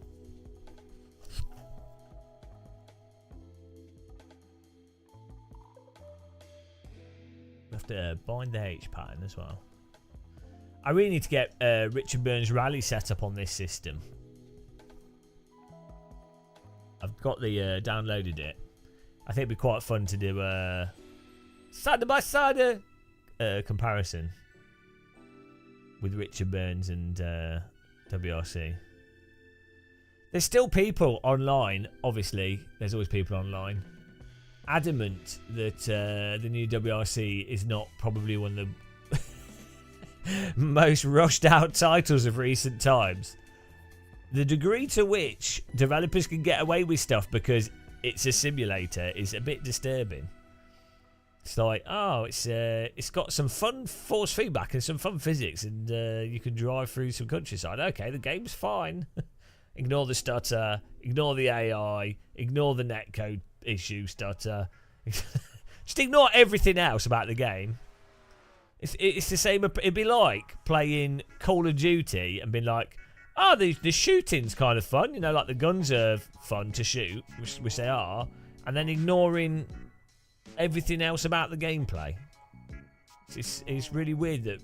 We have to bind the H pattern as well. I really need to get Richard Burns Rally set up on this system. I've got the downloaded it. I think it'd be quite fun to do a side by side comparison with Richard Burns and WRC. There's still people online, obviously, there's always people online, adamant that the new WRC is not probably one of the most rushed out titles of recent times. The degree to which developers can get away with stuff because it's a simulator is a bit disturbing. It's like, oh, it's got some fun force feedback and some fun physics, and you can drive through some countryside. Okay, the game's fine. Ignore the stutter, ignore the AI, ignore the netcode issue stutter. Just ignore everything else about the game. It's the same. It'd be like playing Call of Duty and being like, oh, the shooting's kind of fun. You know, like the guns are fun to shoot, which they are, and then ignoring everything else about the gameplay. It's really weird that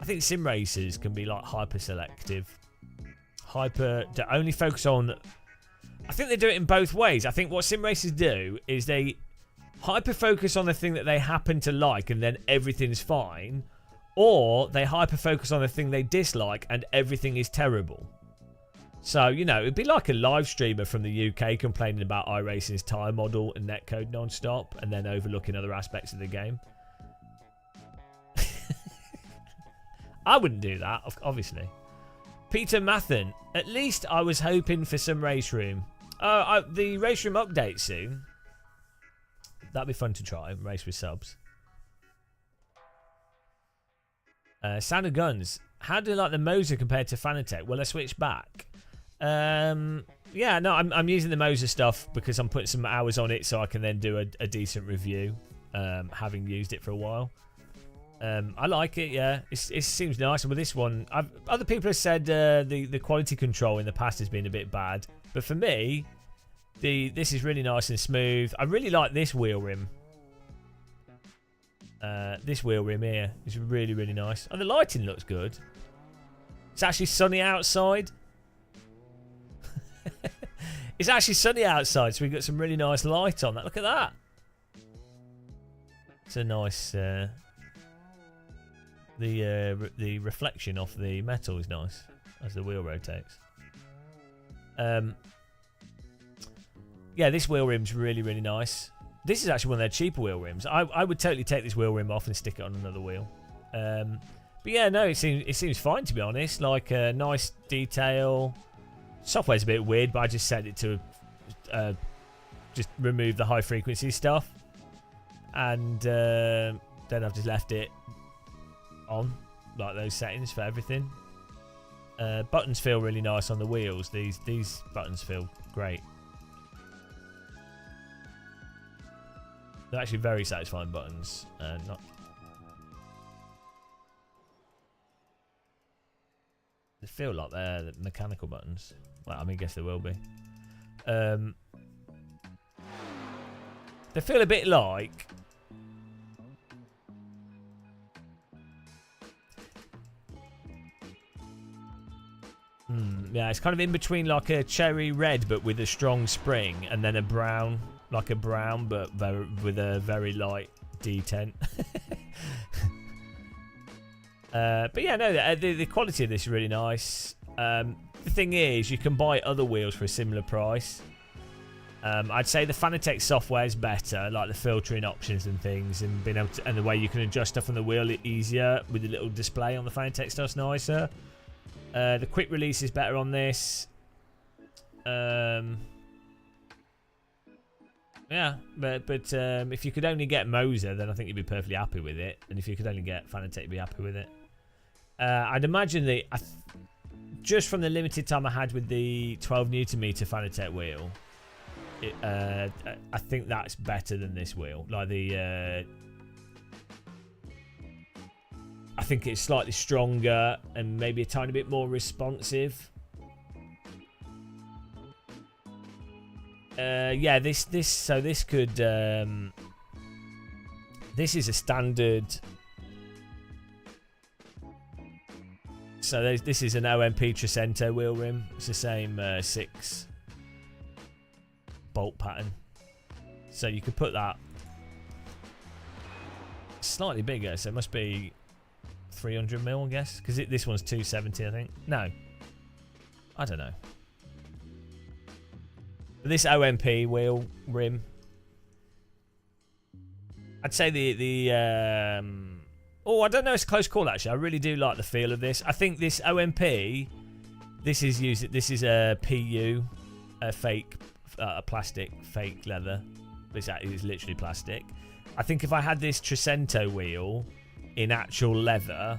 I think sim racers can be like hyper selective, to only focus on. I think they do it in both ways. I think what sim racers do is they hyper focus on the thing that they happen to like, and then everything's fine, or they hyper focus on the thing they dislike, and everything is terrible. So, you know, it'd be like a live streamer from the UK complaining about iRacing's tyre model and netcode non-stop, and then overlooking other aspects of the game. I wouldn't do that, obviously. Peter Mathen, at least I was hoping for some race room. The race room update soon. That'd be fun to try, race with subs. Sound of Guns. how do you like the Moza compared to Fanatec? Will I switch back? Yeah, no, I'm using the Moza stuff because I'm putting some hours on it so I can then do a decent review, having used it for a while. I like it, yeah. It seems nice. And with this one, other people have said the quality control in the past has been a bit bad. But for me, this is really nice and smooth. I really like this wheel rim. This wheel rim here is really, really nice. And the lighting looks good. It's actually sunny outside. It's actually sunny outside, so we've got some really nice light on that. Look at that. It's a nice... the reflection off the metal is nice as the wheel rotates. Yeah, this wheel rim's really, really nice. This is actually one of their cheaper wheel rims. I would totally take this wheel rim off and stick it on another wheel. But yeah, no, it seems fine, to be honest. Like a nice detail. Software's a bit weird, but I just set it to just remove the high frequency stuff, and then I've just left it on, like those settings for everything. Buttons feel really nice on the wheels. These buttons feel great. They're actually very satisfying buttons. Not. They feel like they're the mechanical buttons. Well, I mean, I guess they will be. They feel a bit like... yeah, it's kind of in between like a cherry red, but with a strong spring, and then a brown, like a brown, but with a very light detent. But yeah, no, the quality of this is really nice. The thing is, you can buy other wheels for a similar price. I'd say the Fanatec software is better, like the filtering options and things, and being able to, and the way you can adjust stuff on the wheel easier with the little display on the Fanatec stuff's nicer. The quick release is better on this. Yeah, but if you could only get Moza, then I think you'd be perfectly happy with it. And if you could only get Fanatec, you'd be happy with it. I'd imagine just from the limited time I had with the 12 Nm Fanatec wheel, I think that's better than this wheel. Like I think it's slightly stronger and maybe a tiny bit more responsive. Yeah, this could this is a standard. So this is an OMP Trecento wheel rim. It's the same 6 bolt pattern. So you could put that slightly bigger. So it must be 300mm, I guess, because this one's 270, I think. No, I don't know. But this OMP wheel rim, I'd say oh, I don't know. It's a close call, actually. I really do like the feel of this. I think this OMP, this is a PU, a fake, a plastic fake leather. It's literally plastic. I think if I had this Trecento wheel in actual leather,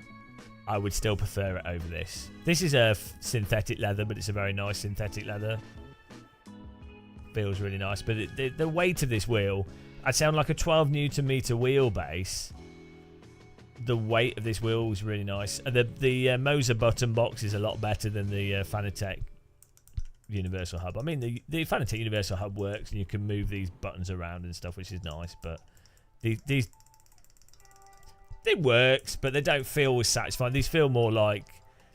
I would still prefer it over this. This is a synthetic leather, but it's a very nice synthetic leather. Feels really nice, but the weight of this wheel, I'd say on like a 12 Nm wheelbase, the weight of this wheel was really nice. And the Moza button box is a lot better than the Fanatec Universal Hub. I mean, the Fanatec Universal Hub works, and you can move these buttons around and stuff, which is nice. But these it works, but they don't feel as satisfying. These feel more like,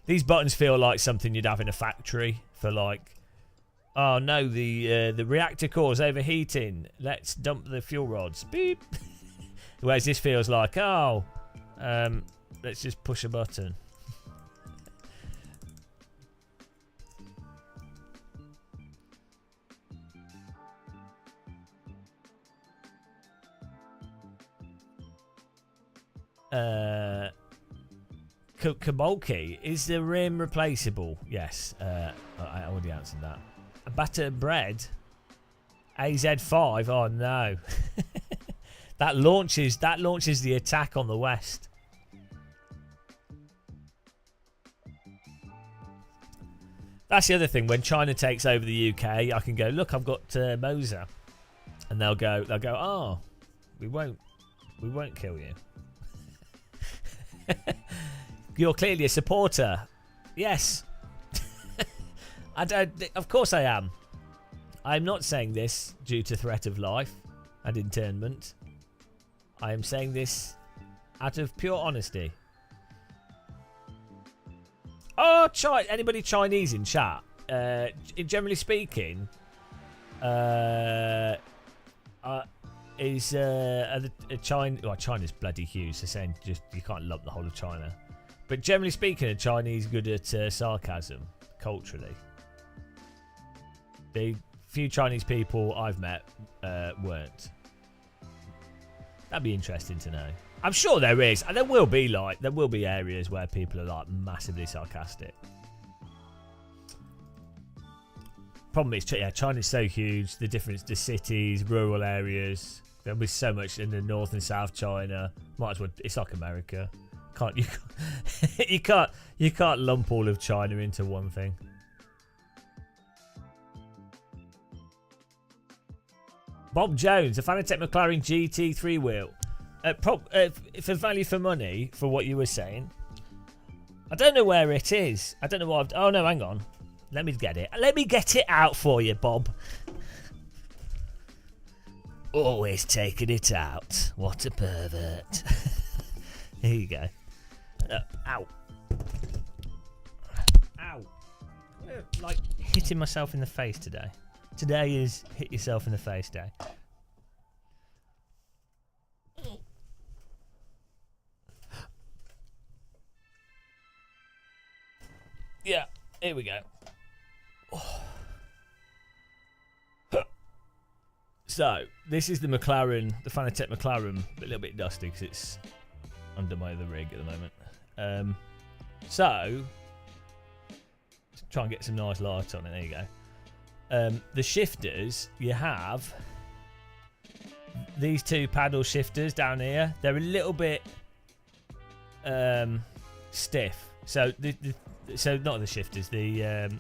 these buttons feel like something you'd have in a factory for like, oh no, the reactor core's overheating. Let's dump the fuel rods. Beep. Whereas this feels like, oh, let's just push a button. Kabolki, is the rim replaceable? Yes, I already answered that. A batter bread, AZ5. Oh no, that launches the attack on the west. That's the other thing. When China takes over the UK, I can go, look, I've got Moza, and they'll go, oh, we won't kill you. You're clearly a supporter. Yes. Of course I am. I'm not saying this due to threat of life and internment. I am saying this out of pure honesty. Oh, anybody Chinese in chat? Generally speaking, is China? Well, China's bloody huge. So saying just you can't lump the whole of China. But generally speaking, are Chinese good at sarcasm culturally? The few Chinese people I've met weren't. That'd be interesting to know. I'm sure there is, and there will be areas where people are like massively sarcastic. Problem is, yeah, China's so huge. The difference, the cities, rural areas. There'll be so much in the North and South China. Might as well. It's like America. You can't lump all of China into one thing. Bob Jones, a Fanatec McLaren GT3 wheel. For value for money, for what you were saying. I don't know where it is. I don't know what oh no, hang on. Let me get it. Let me get it out for you, Bob. Always taking it out. What a pervert. Here you go. Ow. Ow. Like hitting myself in the face today. Today is hit yourself in the face day. Yeah, here we go. So, this is the McLaren, the Fanatec McLaren, a little bit dusty because it's under my other rig at the moment. So, let's try and get some nice light on it. There you go. The shifters, you have these two paddle shifters down here. They're a little bit stiff. So so not the shifters, the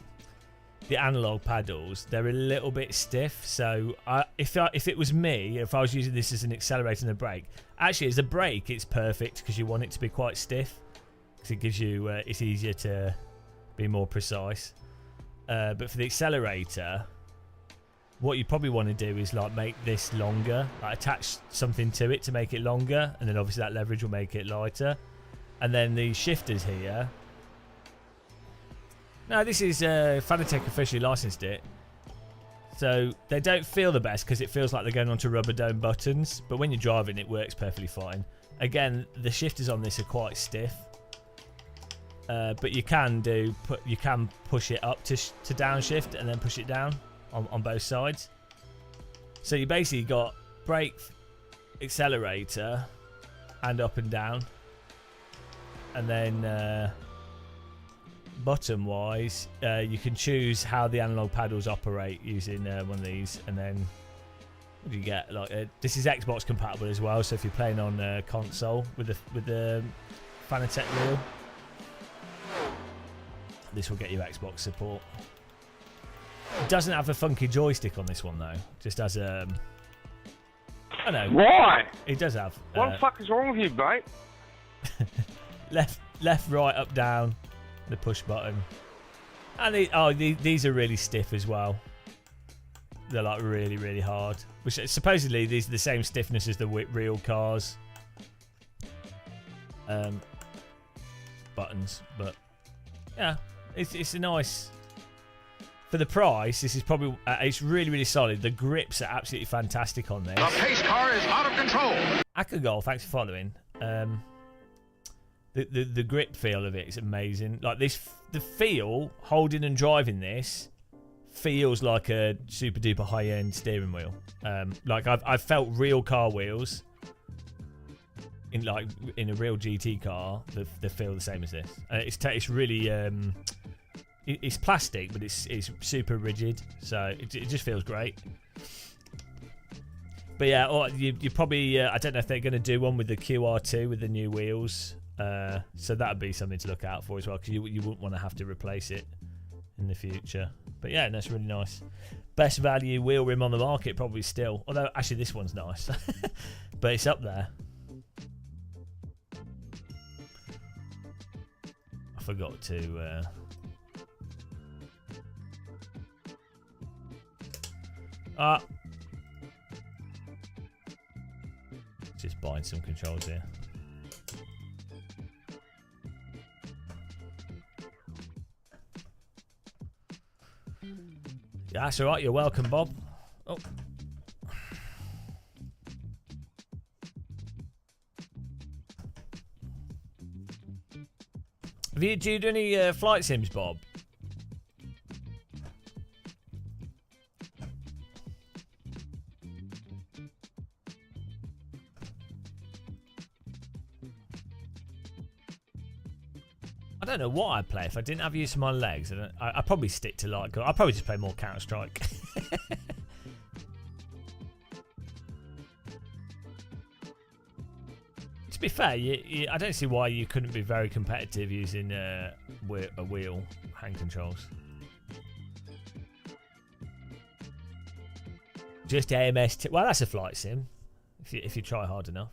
analog paddles. They're a little bit stiff. So if it was me, if I was using this as an accelerator and a brake, actually as a brake, it's perfect because you want it to be quite stiff because it gives you it's easier to be more precise. But for the accelerator, what you probably want to do is like make this longer, like attach something to it to make it longer, and then obviously that leverage will make it lighter. And then the shifters here. Now this is Fanatec officially licensed it, so they don't feel the best because it feels like they're going onto rubber dome buttons. But when you're driving, it works perfectly fine. Again, the shifters on this are quite stiff. But you can push it up to downshift and then push it down on both sides. So you basically got brake, accelerator, and up and down, and then button wise, you can choose how the analog paddles operate using one of these, and then what do you get? Like this is Xbox compatible as well. So if you're playing on console with the Fanatec wheel, this will get you Xbox support. It doesn't have a funky joystick on this one though. Just as a, I know. Why? It does have. What the fuck is wrong with you, mate? left, right, up, down, the push button, and these are really stiff as well. They're like really, really hard. Which supposedly these are the same stiffness as the real cars. Buttons, but yeah. It's a nice, for the price. This is probably it's really, really solid. The grips are absolutely fantastic on this. The pace car is out of control. Akagol, thanks for following. The grip feel of it is amazing. Like this, the feel holding and driving this feels like a super duper high end steering wheel. Like I've felt real car wheels in a real GT car that feel the same as this. It's really it's plastic, but it's super rigid, so it just feels great. But yeah, or you probably I don't know if they're going to do one with the QR2 with the new wheels, so that would be something to look out for as well, because you wouldn't want to have to replace it in the future. But yeah, that's really nice. Best value wheel rim on the market probably still. Although actually this one's nice, but it's up there. I forgot to. Just buying some controls here. Yeah, that's alright, you're welcome, Bob. Oh. Do you do any flight sims, Bob? I don't know what I'd play if I didn't have use of my legs. I'd probably stick to like. I'd probably just play more Counter Strike. To be fair, I don't see why you couldn't be very competitive using a wheel hand controls. Just AMS. Well, that's a flight sim. If you try hard enough.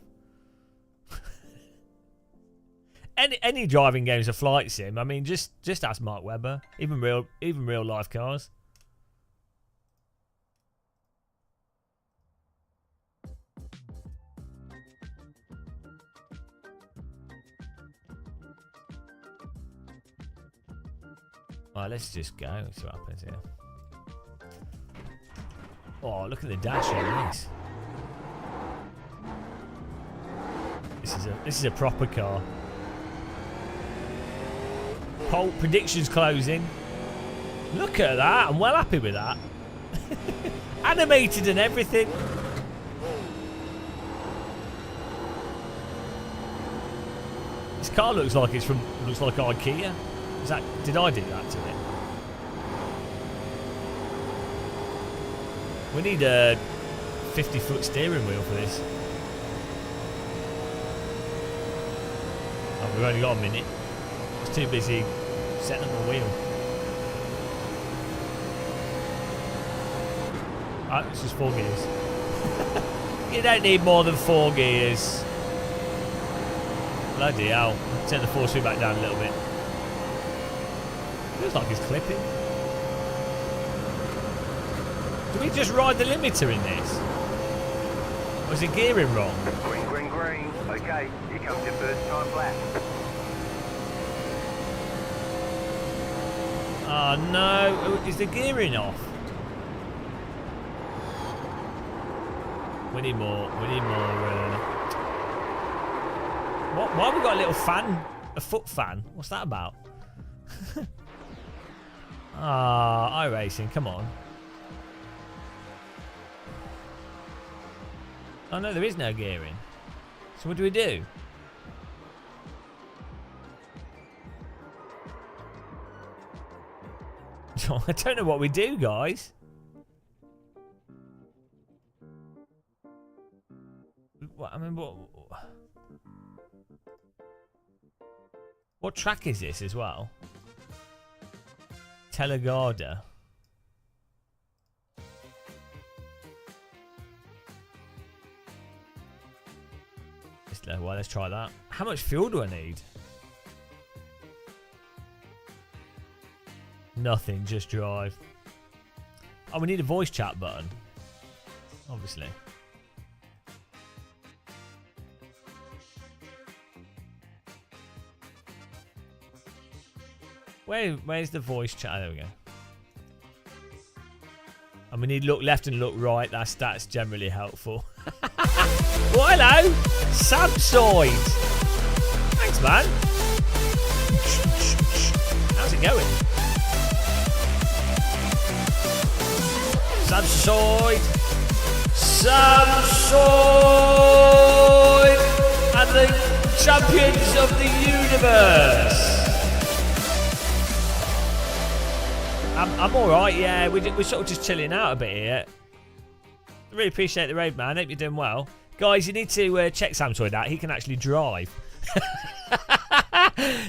Any driving game's a flight sim. I mean, just ask Mark Webber. Even real life cars. Alright, let's just go. See what happens here. Oh, look at the dash on this. This is a proper car. Pole predictions closing. Look at that. I'm well happy with that. Animated and everything. This car looks like IKEA. Did I do that to it? We need a 50-foot steering wheel for this. Oh, we've only got a minute. It's too busy setting up the wheel. Ah, it's just 4 gears. You don't need more than 4 gears. Bloody hell. Turn the force wheel back down a little bit. Feels like it's clipping. Do we just ride the limiter in this? Or is it gearing wrong? Green, green, green. Okay, here comes your first time lap. Oh no, is the gearing off? We need more, why have we got a little fan? A foot fan? What's that about? iRacing, come on. Oh no, there is no gearing. So what do we do? I don't know what we do, guys. What, I mean, what track is this as well? Telegarda. Well, let's try that. How much fuel do I need? Nothing, just drive. Oh, we need a voice chat button. Obviously. Where's the voice chat? There we go. And we need look left and look right. That's generally helpful. Well, hello, Samsoid. Thanks, man. How's it going? Samsoid. And the champions of the universe. I'm alright, yeah. We're sort of just chilling out a bit here. Really appreciate the raid, man. Hope you're doing well. Guys, you need to check Samsoid out. He can actually drive.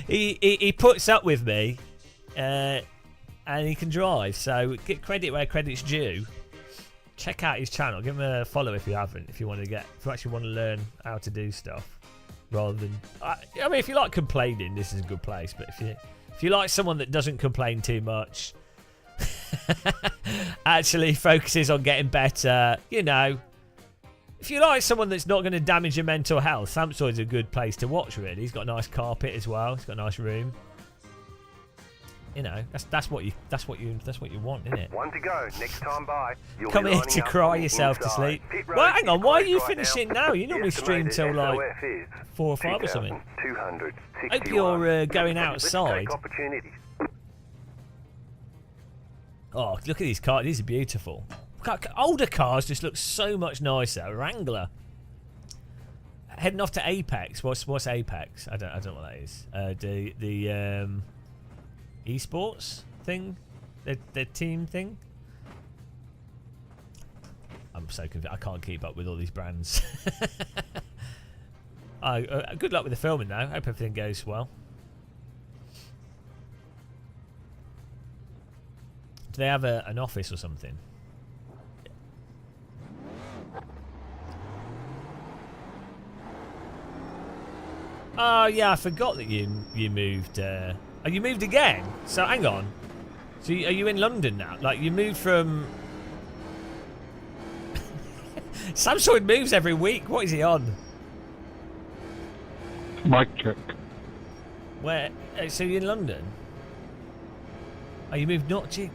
He puts up with me. And and he can drive. So get credit where credit's due. Check out his channel. Give him a follow if you haven't. If you actually want to learn how to do stuff, rather than I mean, if you like complaining, this is a good place. But if you like someone that doesn't complain too much, actually focuses on getting better, you know. If you like someone that's not going to damage your mental health, Samsoid's a good place to watch. Really, he's got a nice carpet as well. He's got a nice room. You know, that's what you want, isn't it? One to go. Next time by. You'll Come be here lining to up cry on the yourself to inside. sleep. Pit road Well, hang on. is Why are you closed right finishing now. now? You normally stream till like 4 or 5 or something. 261. Hope you're going outside. Let's take opportunities. Oh, look at these cars. These are beautiful. Older cars just look so much nicer. Wrangler. Heading off to Apex. What's Apex? I don't know what that is. The esports thing, the team thing. I'm so confused. I can't keep up with all these brands. Good luck with the filming though. Hope everything goes well. Do they have an office or something? Oh yeah, I forgot that you moved. Oh, you moved again. So hang on. So are you in London now? Like you moved from? Samsung moves every week. What is he on? Mic check. Where? So you're in London? Oh, you moved not to.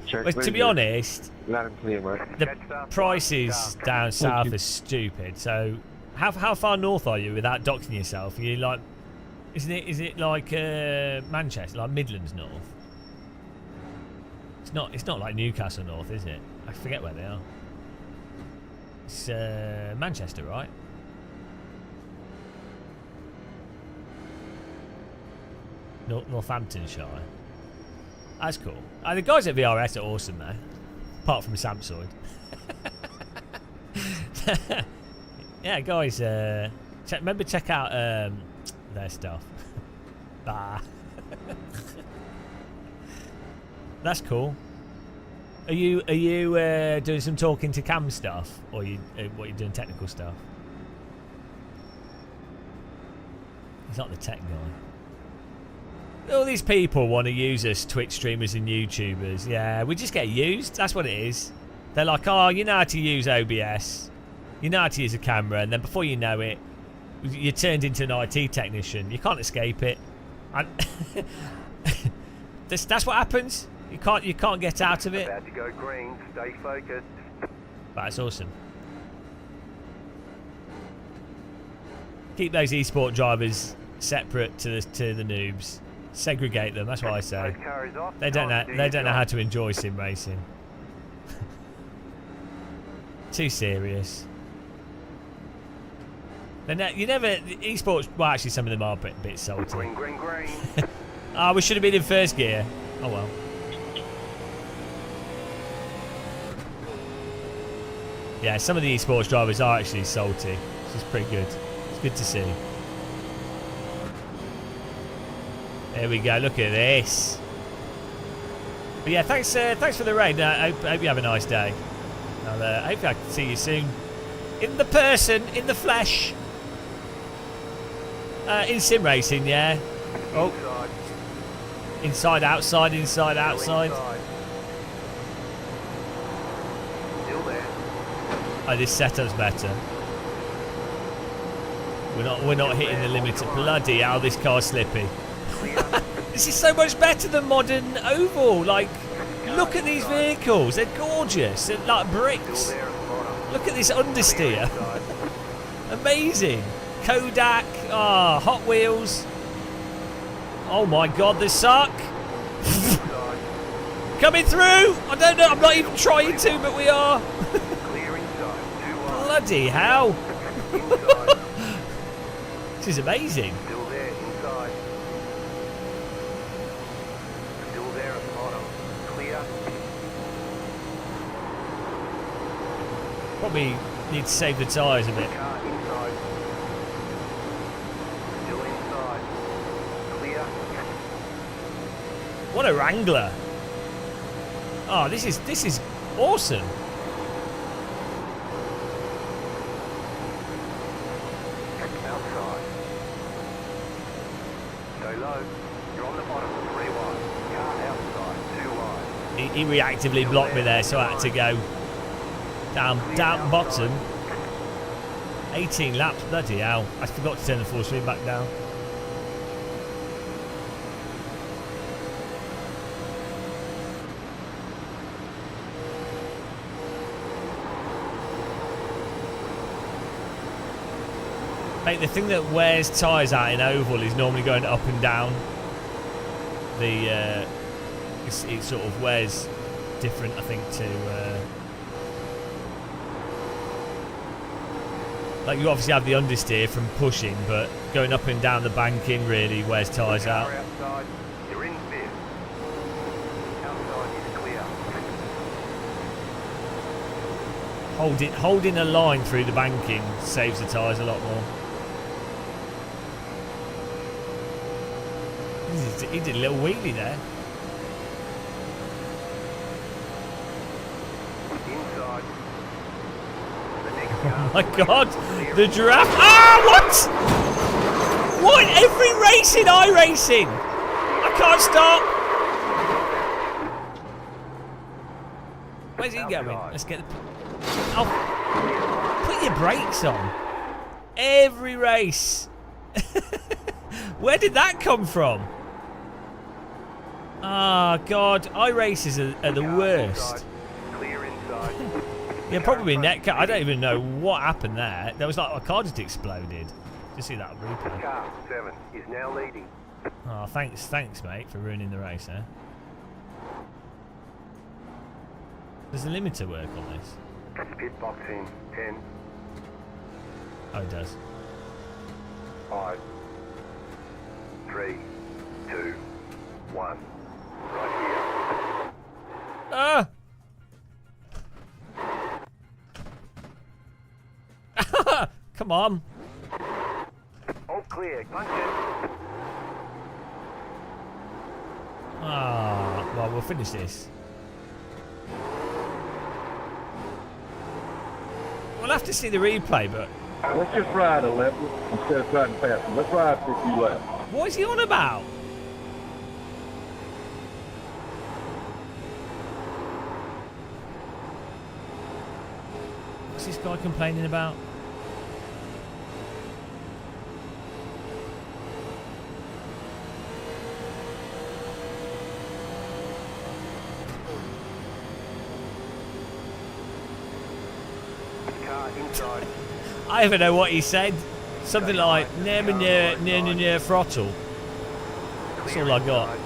Check. Well, to be honest, Loud and clear, mate. the prices down south are stupid. So, how far north are you without doxing yourself? Are you like, is it like Manchester, like Midlands north? It's not like Newcastle north, is it? I forget where they are. It's Manchester, right? Northamptonshire. That's cool. The guys at VRS are awesome, though. Apart from Samsoid. Yeah, guys. Remember, check out their stuff. Bah. That's cool. Are you doing some talking to cam stuff, or what you doing technical stuff? He's not the tech guy. All these people want to use us, Twitch streamers and YouTubers. Yeah, we just get used. That's what it is. They're like, oh, you know how to use OBS. You know how to use a camera. And then before you know it, you're turned into an IT technician. You can't escape it. And that's what happens. You can't get out of it. About to go green. Stay focused. That's awesome. Keep those esport drivers separate to the noobs. Segregate them. That's what I say. They don't know how to enjoy sim racing. Too serious. Esports. Well, actually, some of them are a bit salty. Green. Ah, we should have been in first gear. Oh well. Yeah, some of the esports drivers are actually salty. This is pretty good. It's good to see. There we go. Look at this. But yeah, thanks for the raid. I hope you have a nice day. Hopefully I can see you soon. In the person, in the flesh. In sim racing, yeah. Oh. Inside, outside, inside, outside. Still there. Oh, this setup's better. We're not hitting the limit. Bloody hell, this car's slippy. This is so much better than modern oval. Like, look at these vehicles. They're gorgeous. They're like bricks. Look at this understeer. Amazing. Kodak. Hot Wheels. Oh my God, they suck. Coming through. I don't know. I'm not even trying to, but we are. Bloody hell. This is amazing. Still there inside. Still there at the bottom. Clear. Probably need to save the tyres a bit. Car inside. Still inside. Clear. What a Wrangler. Oh, this is awesome. Outside. Stay low. You're on the bottom. 3 wide. Car outside. 2 wide. He reactively blocked me there, so I had to go down bottom. 18 laps, bloody hell. I forgot to turn the full speed back down. Mate, the thing that wears tyres out in oval is normally going up and down. It sort of wears different, I think, to... like you obviously have the understeer from pushing, but going up and down the banking really wears tyres out. Car outside. You're in fifth. Outside is clear. Holding a line through the banking saves the tyres a lot more. He did a little wheelie there. Inside. The next Oh car. my god, the giraffe. Ah, what? What? Every race in iRacing. I can't stop. Where's he going? Let's get the... Oh, put your brakes on. Every race. Where did that come from? Ah, God, iRaces are the worst. Clear inside. Yeah, probably netcar. I don't even know what happened there. There was like a car just exploded. Just see that replay. Car 7 is now leading. Oh, thanks, mate, for ruining the race there. Does the limiter work on this? Pit box in 10, Oh, it does. 5, 3, 2, 1. Right Ah! Come on. here. All clear. Punch it. Ah, well, we'll finish this. We'll have to see the replay, but Let's just ride a lap instead of riding fast. Let's ride for a few laps. what is he on about? What's this guy complaining about? Car inside. I don't know what he said. Something like near throttle. That's all I got.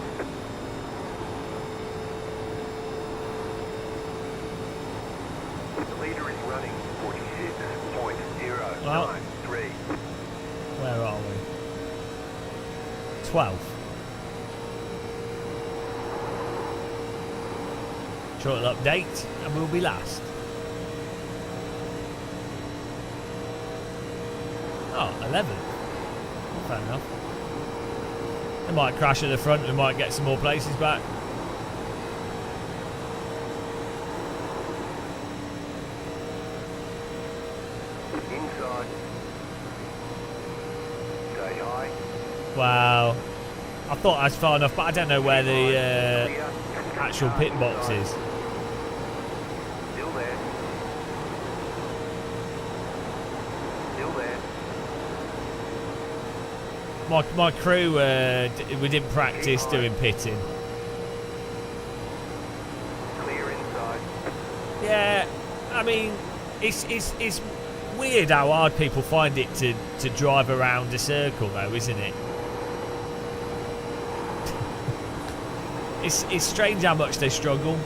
The leader is running 46.093. Well. Where are we? 12. Short update, and we'll be last. Oh, 11. Fair enough. They might crash at the front, we might get some more places back. Inside. Stay high. Wow. I thought I was far enough, but I don't know where the Clear. actual Car pit box inside. is. Still there. Still there. My crew, we didn't practice doing pitting. Clear inside. Yeah, I mean, it's weird how hard people find it to drive around a circle, though, isn't it? It's strange how much they struggle.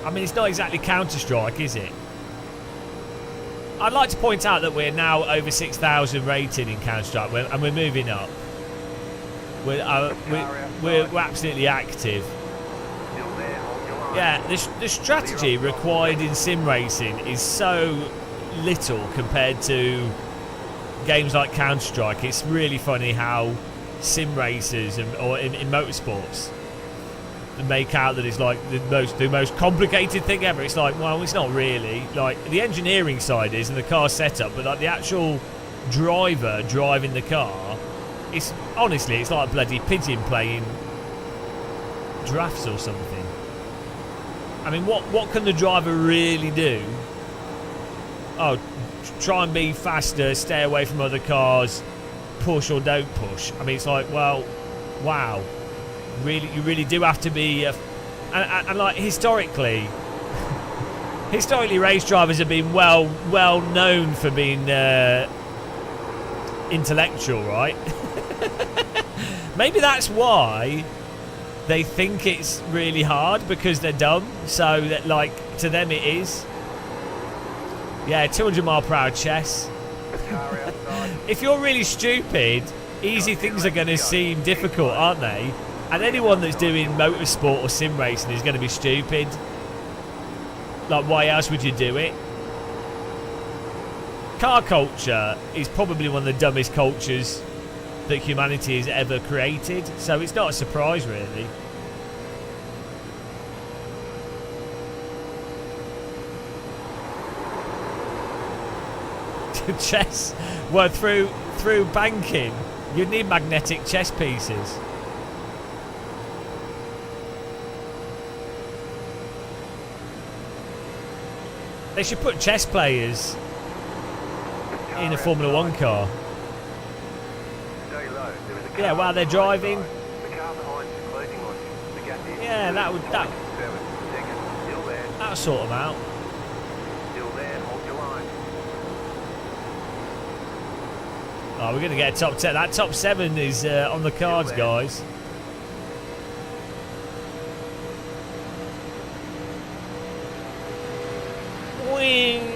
I mean, it's not exactly Counter-Strike, is it? I'd like to point out that we're now over 6,000 rated in Counter-Strike, and we're moving up. We're absolutely active. Still there. Hold your line. Yeah, the strategy required in sim racing is so little compared to games like Counter-Strike. It's really funny how sim racers or in motorsports make out that it's like the most complicated thing ever. It's like, well, it's not really. Like, the engineering side is and the car setup, but like the actual driver driving the car, it's honestly, it's like a bloody pigeon playing drafts or something. I mean, what can the driver really do? Oh, try and be faster, stay away from other cars, push or don't push. I mean, it's like, well, wow. Really, you really do have to be, and like historically, race drivers have been well known for being intellectual, right? Maybe that's why they think it's really hard, because they're dumb. So that, like, to them it is. Yeah, 200 mile per hour chess. If you're really stupid, easy things are going to seem difficult, aren't they? And anyone that's doing motorsport or sim racing is going to be stupid. Like, why else would you do it? Car culture is probably one of the dumbest cultures that humanity has ever created. So it's not a surprise, really. Chess. Well, through banking, you'd need magnetic chess pieces. They should put chess players in a Formula 1 car. Yeah, while they're driving. Yeah, that would sort them out. Oh, we're going to get a top 10. That top 7 is on the cards, guys. Wing.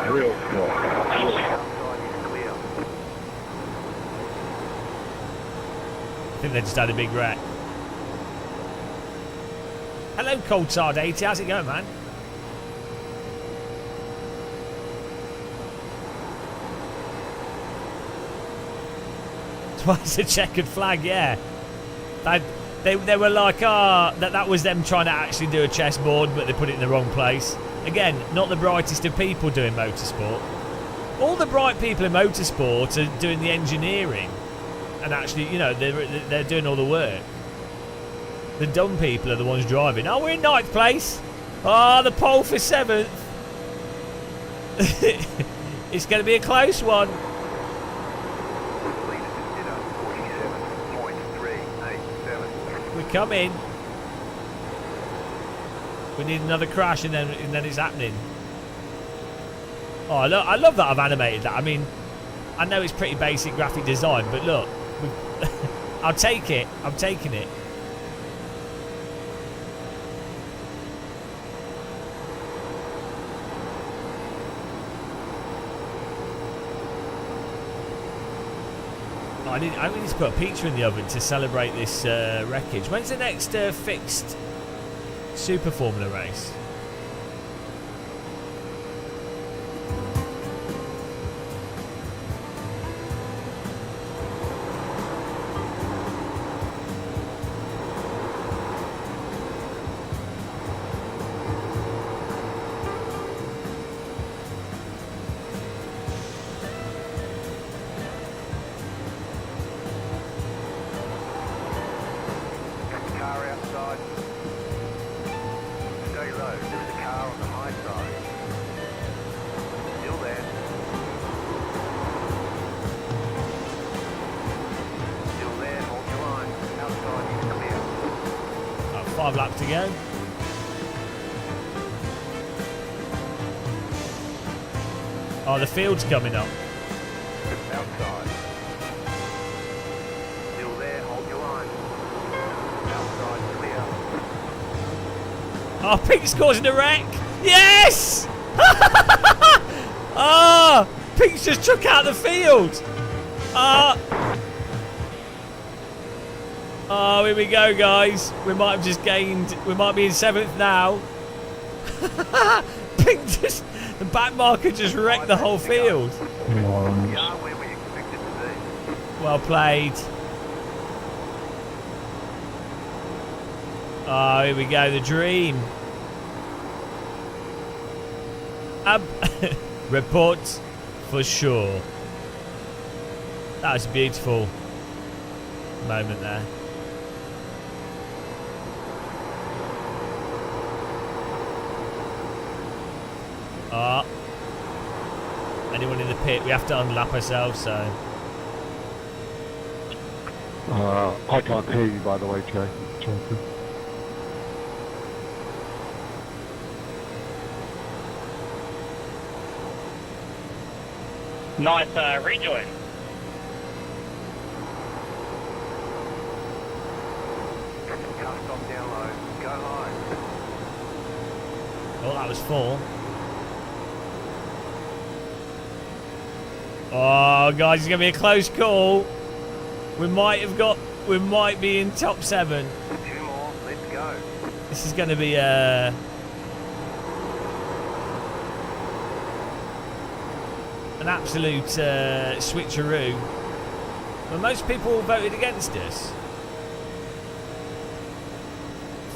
Real small. I think they just had a big wreck. Hello, Cold Sard 80. How's it going, man? Twice a checkered flag, yeah. They were like, that was them trying to actually do a chessboard, but they put it in the wrong place. Again, not the brightest of people doing motorsport. All the bright people in motorsport are doing the engineering, and actually, you know, they're doing all the work. The dumb people are the ones driving. Oh, we're in 9th place. Oh, the pole for 7th. It's going to be a close one. We're coming. We need another crash, and then it's happening. Oh, I love that I've animated that. I mean, I know it's pretty basic graphic design, but look, I'll take it. I'm taking it. I need to put a pizza in the oven to celebrate this wreckage. When's the next fixed Super Formula race? Lap to go. Oh, the field's coming up. Outside. Still there, hold your line. Outside, clear. Oh, Pink's causing a wreck. Yes! Oh, Pink's just took out the field. Oh, here we go, guys. We might have just gained. We might be in 7th now. Pink just. The back marker just wrecked the whole field. Well played. Oh, here we go, the dream. Report for sure. That was a beautiful moment there. Oh. Anyone in the pit, we have to unlap ourselves, so. I can't hear you, by the way, Jay. Nice rejoin. Car stop down low. Go high. Oh, that was full. Oh, guys, it's going to be a close call. We might be in top 7. 2 more. Let's go. This is going to be an absolute switcheroo. But most people voted against us.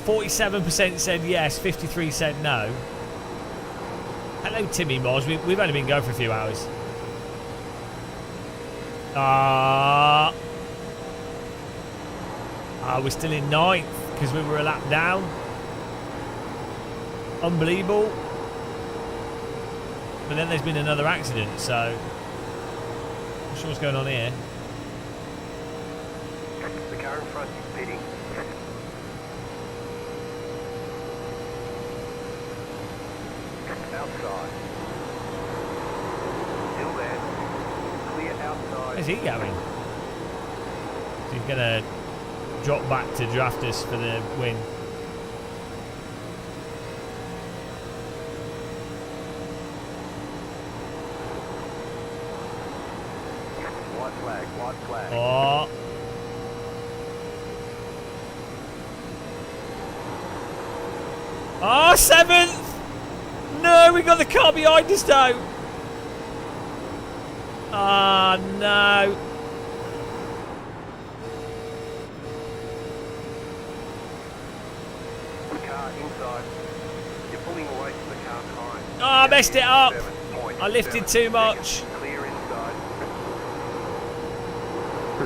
47% said yes, 53% said no. Hello, Timmy Moz. We've only been going for a few hours. We're still in 9th because we were a lap down. Unbelievable. But then there's been another accident, so I'm not sure what's going on here. The car in front is pitting. Outside. Still there. Clear outside. Where's he going? Is he going to drop back to draft us for the win? White flag, white flag. Oh. Oh, 7th! No, we got the car behind us though. Ah, no. Car inside. You're pulling away from the car behind. Oh, I messed it up. 7.7 I lifted too much. Clear inside.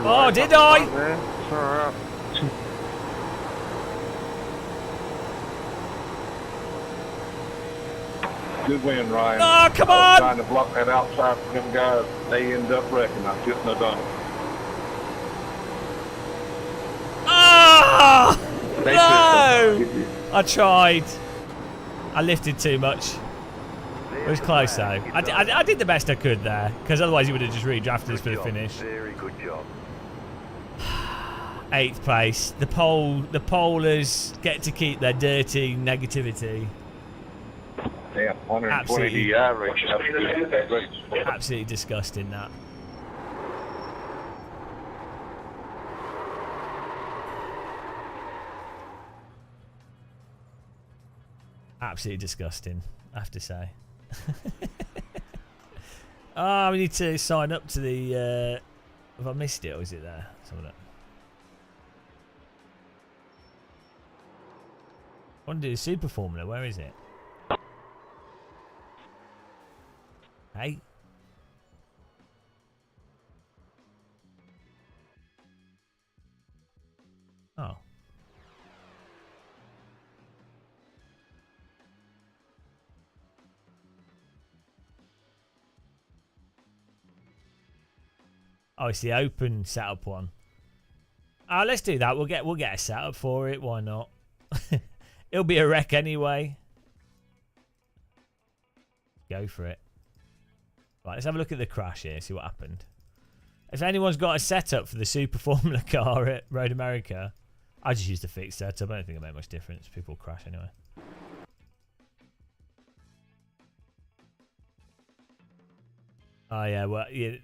Oh, did I? It's alright. Good win, Ryan. Oh, come I was on! trying to block that outside for them guys. They ended up wrecking. I shouldn't have done it. Ah! They No! I tried. I lifted too much. It was close though. I did the best I could there, because otherwise he would have just redrafted us for the finish. Very good job. 8th place. The pollers get to keep their dirty negativity. Yeah, 120 Absolutely. DI average. Absolutely disgusting, that. Absolutely disgusting, I have to say. We need to sign up to the... have I missed it, or is it there? Let's have a look. I want to do the Super Formula. Where is it? Hey. Oh. Oh, it's the open setup one. Let's do that. We'll get a setup for it. Why not? It'll be a wreck anyway. Go for it. Right, let's have a look at the crash here, see what happened. If anyone's got a setup for the Super Formula car at Road America, I just used a fixed setup. I don't think it made much difference. People crash anyway. Oh yeah, well, yeah,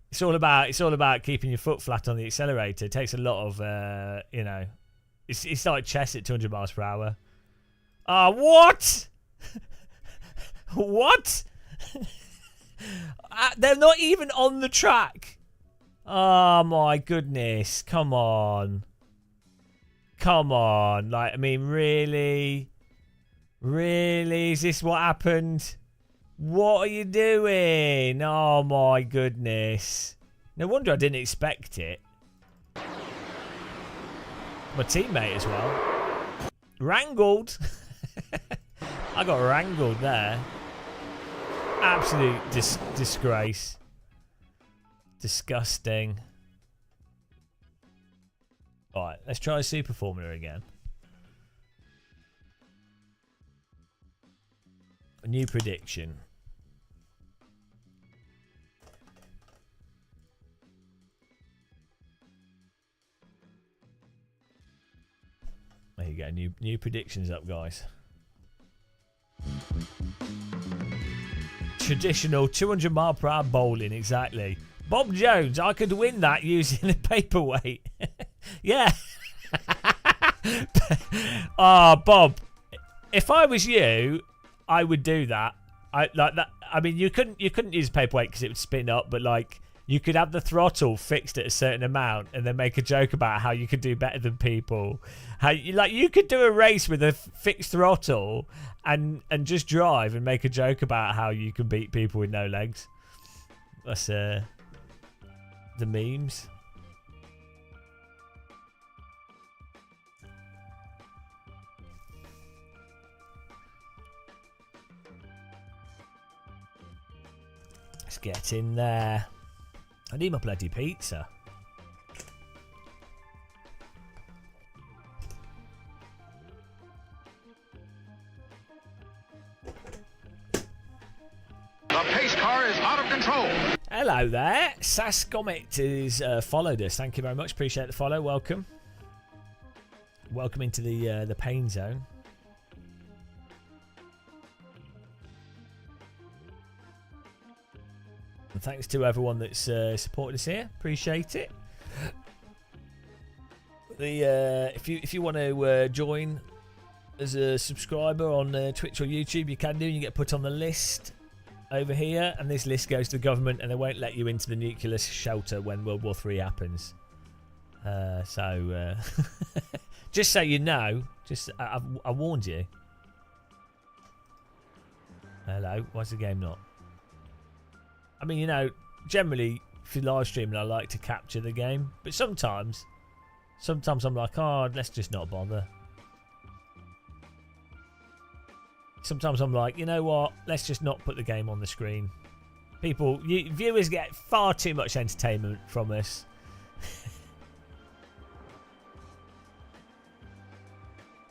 it's all about keeping your foot flat on the accelerator. It takes a lot of, you know, it's like chess at 200 miles per hour. What? What? They're not even on the track. Oh my goodness! Come on. Come on. Like, I mean, really? Really? Is this what happened? What are you doing? Oh, my goodness. No wonder I didn't expect it. My teammate as well. Wrangled. I got wrangled there. Absolute disgrace. Disgusting. Alright, let's try Super Formula again. A new prediction. There you go, new predictions up, guys. Traditional 200 mile per hour bowling, exactly. Bob Jones, I could win that using a paperweight. Yeah. Bob, if I was you, I would do that. I like that. I mean, you couldn't use paperweight because it would spin up, but like you could have the throttle fixed at a certain amount and then make a joke about how you could do better than people. How you could do a race with a fixed throttle and just drive and make a joke about how you can beat people with no legs. That's the memes. Let's get in there. I need my bloody pizza. The pace car is out of control. Hello there. Sascomet has followed us. Thank you very much. Appreciate the follow. Welcome. Welcome into the pain zone. And thanks to everyone that's supported us here. Appreciate it. If you want to join as a subscriber on Twitch or YouTube, you can do. You get put on the list over here, and this list goes to the government, and they won't let you into the nuclear shelter when World War III happens. Just so you know, I warned you. Hello, why's the game not? I mean, you know, generally, if you're live streaming, I like to capture the game. But sometimes I'm like, oh, let's just not bother. Sometimes I'm like, you know what? Let's just not put the game on the screen. Viewers get far too much entertainment from us.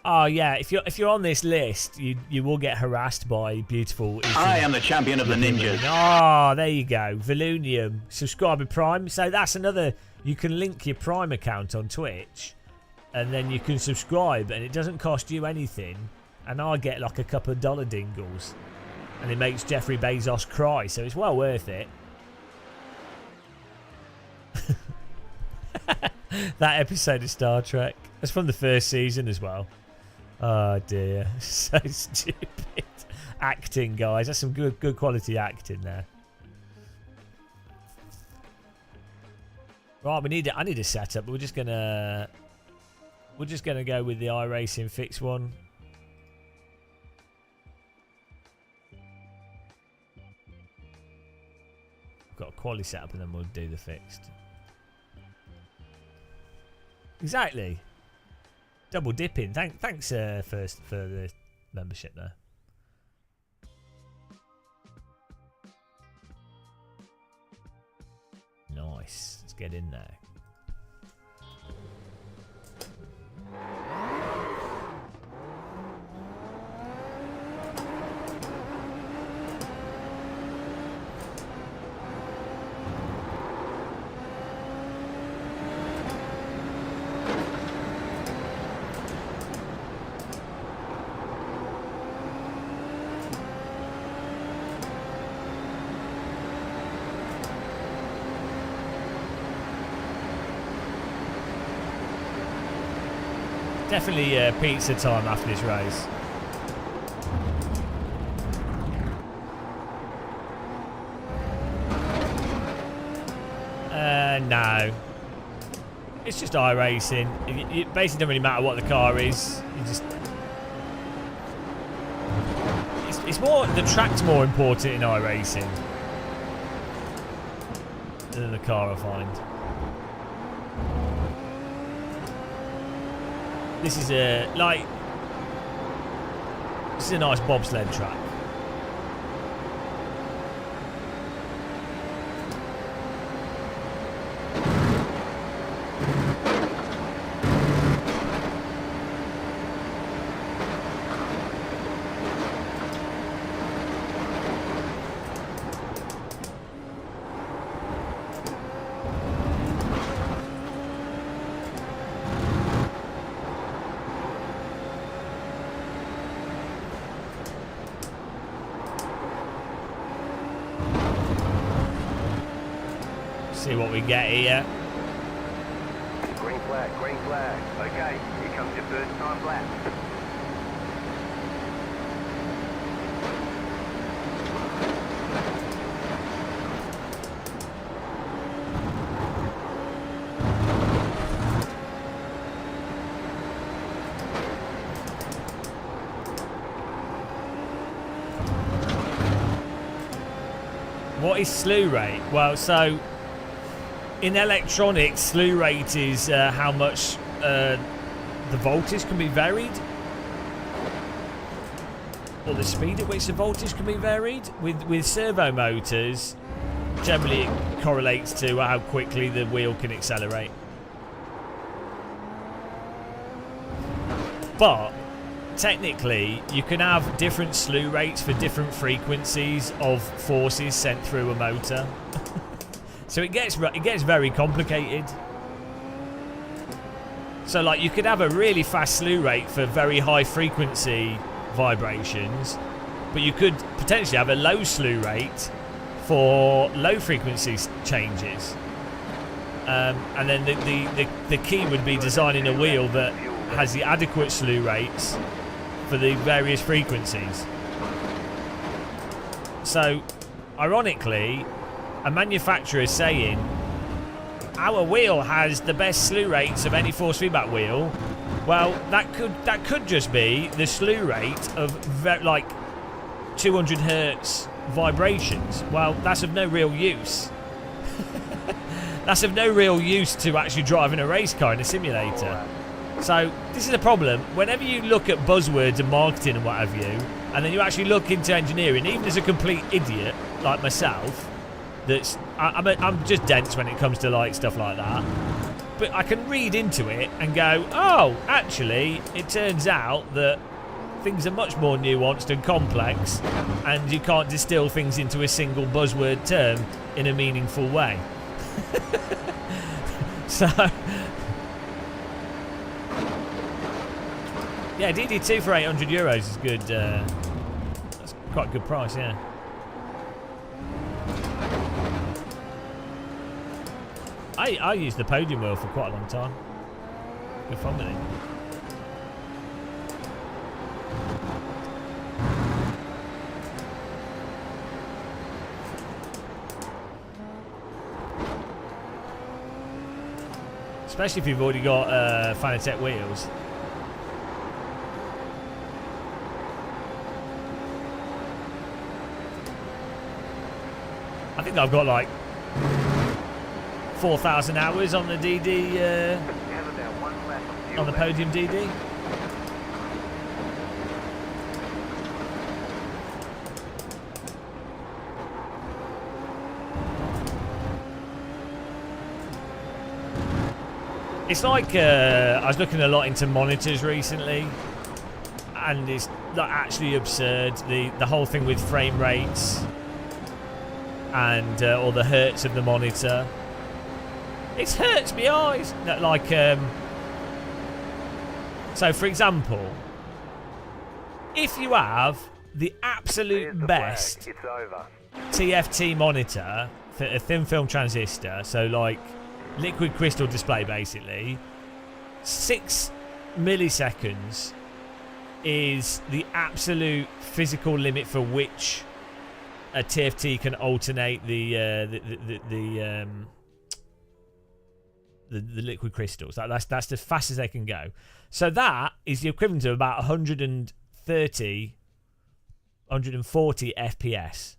Oh yeah, if you're on this list, you will get harassed by beautiful. I am the champion of the ninjas. Oh, there you go, Volunium, subscriber Prime. So that's another. You can link your Prime account on Twitch, and then you can subscribe, and it doesn't cost you anything. And I get like a couple of dollar dingles, and it makes Jeffrey Bezos cry. So it's well worth it. That episode of Star Trek. That's from the first season as well. Oh dear, so stupid. Acting, guys. That's some good quality acting there. Right, I need a setup. We're just gonna go with the iRacing fixed one. Got a quality setup, and then we'll do the fixed. Exactly. Double dipping. Thanks first for the membership there. Nice. Let's get in there. Definitely pizza time after this race. No. It's just iRacing. It basically doesn't really matter what the car is. You just... It's more... The track's more important in iRacing than the car, I find. This is a... Like... This is a nice bobsled track. See what we get here. Green flag, green flag. Okay, here comes your first time lap. What is slew rate? Well, so in electronics, slew rate is how much the voltage can be varied, or the speed at which the voltage can be varied. With servo motors, generally it correlates to how quickly the wheel can accelerate. But technically, you can have different slew rates for different frequencies of forces sent through a motor. So it gets very complicated. So like you could have a really fast slew rate for very high frequency vibrations, but you could potentially have a low slew rate for low frequency changes. And then the key would be designing a wheel that has the adequate slew rates for the various frequencies. So ironically, a manufacturer is saying our wheel has the best slew rates of any force feedback wheel. Well, that could just be the slew rate of like 200 hertz vibrations. Well, that's of no real use. That's of no real use to actually driving a race car in a simulator. So this is a problem. Whenever you look at buzzwords and marketing and what have you, and then you actually look into engineering, even as a complete idiot like myself, I'm just dense when it comes to like stuff like that, but I can read into it and go, oh, actually, it turns out that things are much more nuanced and complex, and you can't distill things into a single buzzword term in a meaningful way. So, yeah, DD2 for €800 is good. That's quite a good price, yeah. I used the podium wheel for quite a long time. Good fun with it. Especially if you've already got Fanatec wheels. I think I've got like 4,000 hours on the DD, on the podium DD. It's like I was looking a lot into monitors recently, and it's not actually absurd. The whole thing with frame rates and or the hertz of the monitor. It hurts my eyes. Like, so for example, if you have the absolute best TFT monitor for a thin film transistor, so like liquid crystal display basically, 6 milliseconds is the absolute physical limit for which a TFT can alternate the the liquid crystals. That's as fast as they can go. So that is the equivalent of about 140 FPS.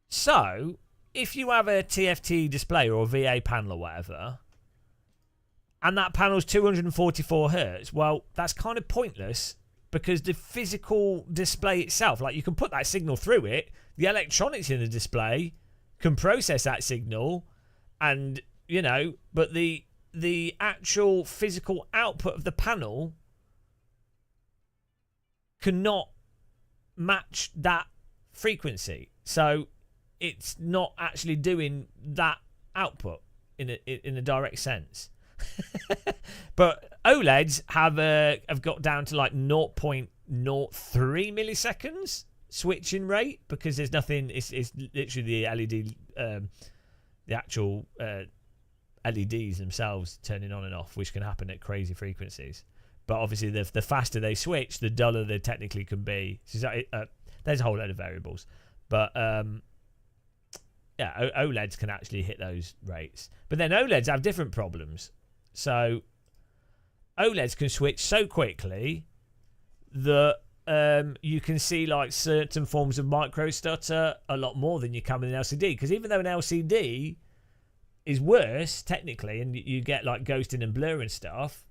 So if you have a TFT display or a VA panel or whatever, and that panel's 244 hertz, well, that's kind of pointless because the physical display itself, like you can put that signal through it, the electronics in the display can process that signal, and but the actual physical output of the panel cannot match that frequency. So it's not actually doing that output in a direct sense. But OLEDs have got down to like 0.03 milliseconds switching rate because there's nothing. It's literally the LED, the actual LEDs themselves turning on and off, which can happen at crazy frequencies. But obviously, the faster they switch, the duller they technically can be. So there's a whole load of variables, but OLEDs can actually hit those rates. But then OLEDs have different problems. So OLEDs can switch so quickly that you can see like certain forms of micro stutter a lot more than you can with an LCD. Because even though an LCD is worse technically, and you get like ghosting and blur and stuff,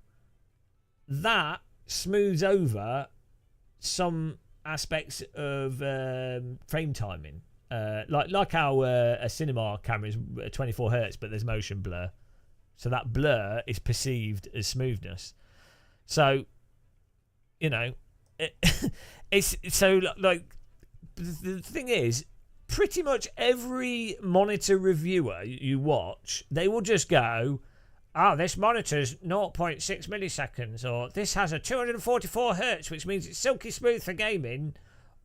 that smooths over some aspects of frame timing. Like how a cinema camera is 24 hertz, but there's motion blur. So that blur is perceived as smoothness. So, it's so like the thing is, pretty much every monitor reviewer you watch, they will just go, this monitor's 0.6 milliseconds, or this has a 244 hertz, which means it's silky smooth for gaming,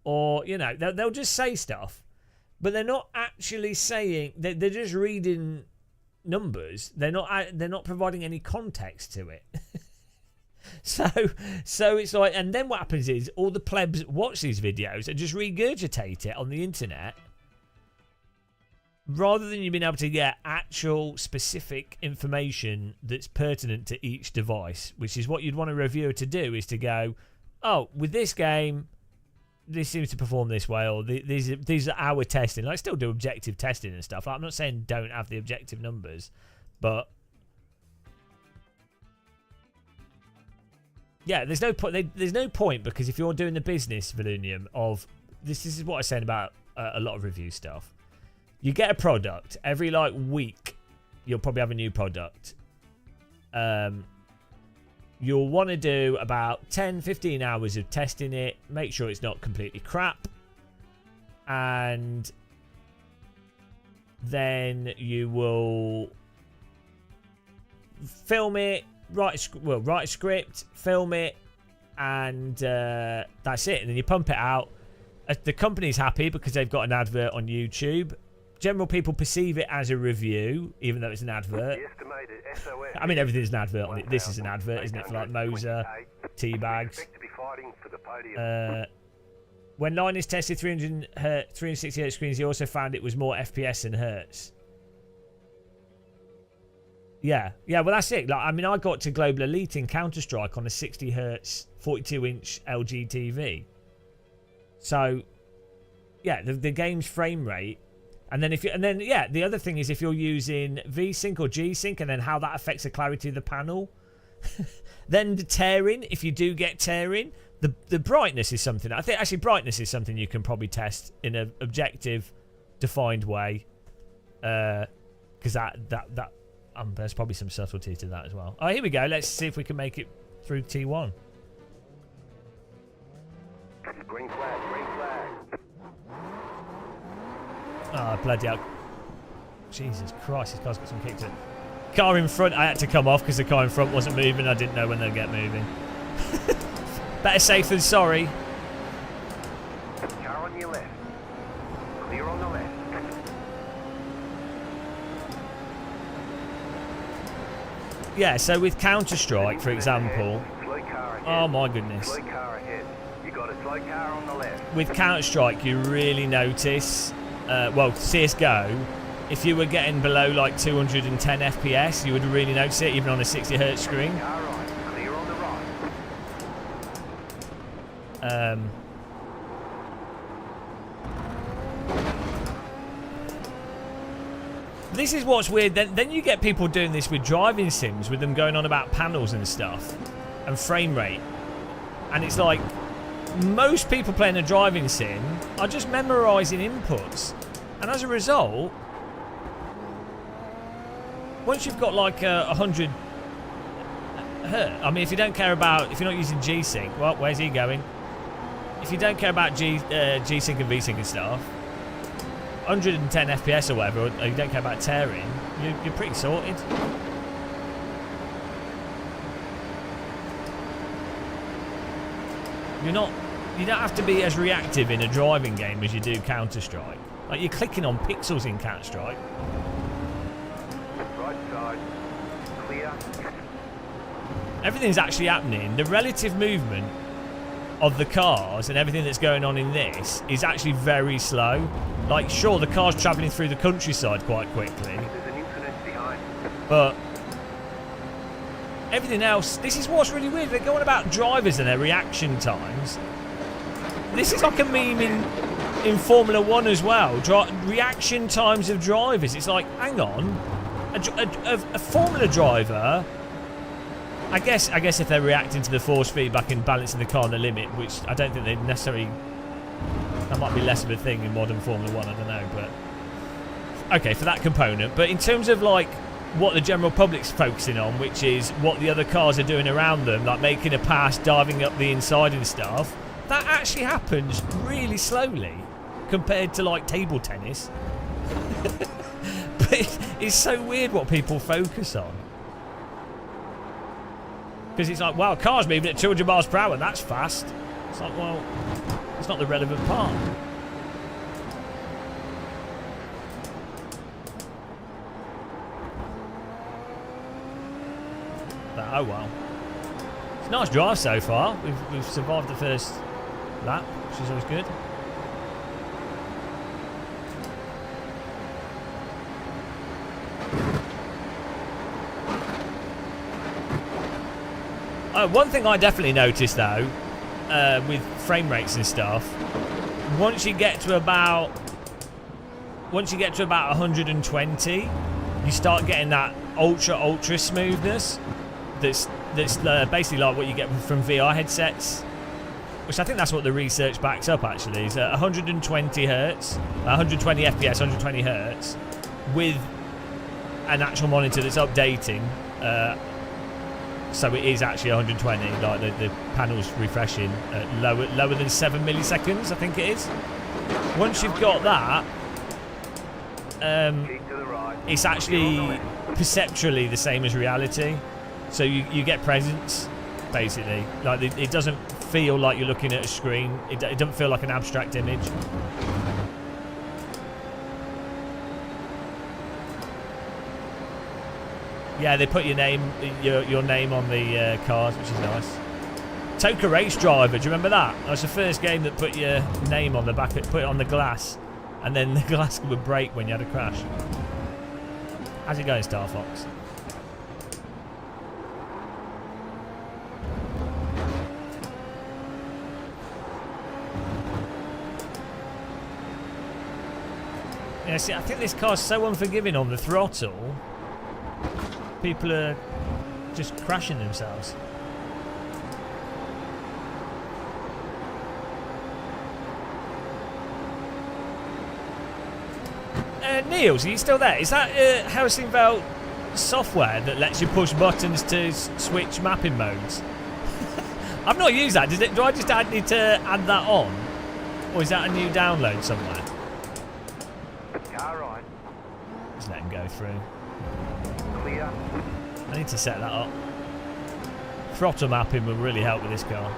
or they'll just say stuff, but they're not actually saying. They're just reading numbers. They're not providing any context to it. so it's like, and then what happens is all the plebs watch these videos and just regurgitate it on the internet, rather than you being able to get actual specific information that's pertinent to each device, which is what you'd want a reviewer to do, is to go, with this game, this seems to perform this way, or these are our testing. I still do objective testing and stuff. I'm not saying don't have the objective numbers, but yeah, there's no point. There's no point, because if you're doing the business, Volunium, of this is what I was saying about a lot of review stuff. You get a product every like week. You'll probably have a new product. You'll want to do about 10-15 hours of testing it, make sure it's not completely crap, and then you will film it, write a script, film it, and that's it. And then you pump it out. The company's happy because they've got an advert on YouTube. General people perceive it as a review, even though it's an advert. I mean, everything's an advert on it. This is an advert, isn't it? For like Moza, Teabags. When Linus tested 360 Hz screens, he also found it was more FPS than Hertz. Yeah, well, that's it. Like, I mean, I got to Global Elite in Counter-Strike on a 60 Hz 42-inch LG TV. So, yeah, the game's frame rate. And then the other thing is if you're using V-Sync or G-Sync, and then how that affects the clarity of the panel. Then the tearing, if you do get tearing, the brightness is something. I think actually brightness is something you can probably test in an objective, defined way, because there's probably some subtlety to that as well. Oh, here we go. Let's see if we can make it through T1. Green flag, green flag. Oh, bloody hell. Jesus Christ, this car's got some kick to it. Car in front, I had to come off because the car in front wasn't moving. I didn't know when they'd get moving. Better safe than sorry. Car on your left. Clear on the left. Yeah, so with Counter-Strike, for example. Oh my goodness. Slow car ahead. You got a slow car on the left. With Counter-Strike, you really notice, CSGO, if you were getting below like 210 FPS, you would really notice it, even on a 60 Hz screen. Car right, clear on the right. This is what's weird. Then you get people doing this with driving sims, with them going on about panels and stuff, and frame rate. And it's like, most people playing a driving sim are just memorising inputs. And as a result, once you've got like 100 Hz, I mean, if you don't care about, if you're not using G-Sync, well, where's he going? If you don't care about G-Sync and V-Sync and stuff, 110 FPS or whatever, or you don't care about tearing, you're pretty sorted. You don't have to be as reactive in a driving game as you do Counter-Strike. Like, you're clicking on pixels in Counter-Strike. Right side, clear. Everything's actually happening. The relative movement of the cars and everything that's going on in this is actually very slow. Like, sure, the car's travelling through the countryside quite quickly, There's an incident behind. but everything else, this is what's really weird. They're going about drivers and their reaction times. This is like a meme in Formula 1 as well. Reaction times of drivers. It's like, hang on, a Formula driver, I guess if they're reacting to the force feedback and balancing the car on the limit, which I don't think they necessarily, that might be less of a thing in modern Formula 1, I don't know, but okay, for that component. But in terms of like what the general public's focusing on, which is what the other cars are doing around them, like making a pass, diving up the inside and stuff, that actually happens really slowly compared to like table tennis. But it's so weird what people focus on. Because it's like, wow, car's moving at 200 miles per hour, that's fast. It's like, well, it's not the relevant part. But, oh well. It's a nice drive so far. We've survived the first lap, which is always good. One thing I definitely noticed though, with frame rates and stuff, once you get to about 120, you start getting that ultra smoothness. That's basically like what you get from VR headsets, which I think that's what the research backs up actually. Is 120 hertz, 120 FPS, 120 hertz, with an actual monitor that's updating. So it is actually 120, like the panel's refreshing at lower than 7 milliseconds, I think it is. Once you've got that, it's actually perceptually the same as reality. So you get presence, basically. Like it doesn't feel like you're looking at a screen. It doesn't feel like an abstract image. Yeah, they put your name on the cars, which is nice. Toka Race Driver, do you remember that? That was the first game that put your name on the back, put it on the glass, and then the glass would break when you had a crash. How's it going, Star Fox? Yeah, see, I think this car's so unforgiving on the throttle. People are just crashing themselves. Niels, are you still there? Is that Helsingveld software that lets you push buttons to switch mapping modes? I've not used that. Do I just need to add that on? Or is that a new download somewhere? Car right, Just let him go through. clear. I need to set that up. Throttle mapping will really help with this car.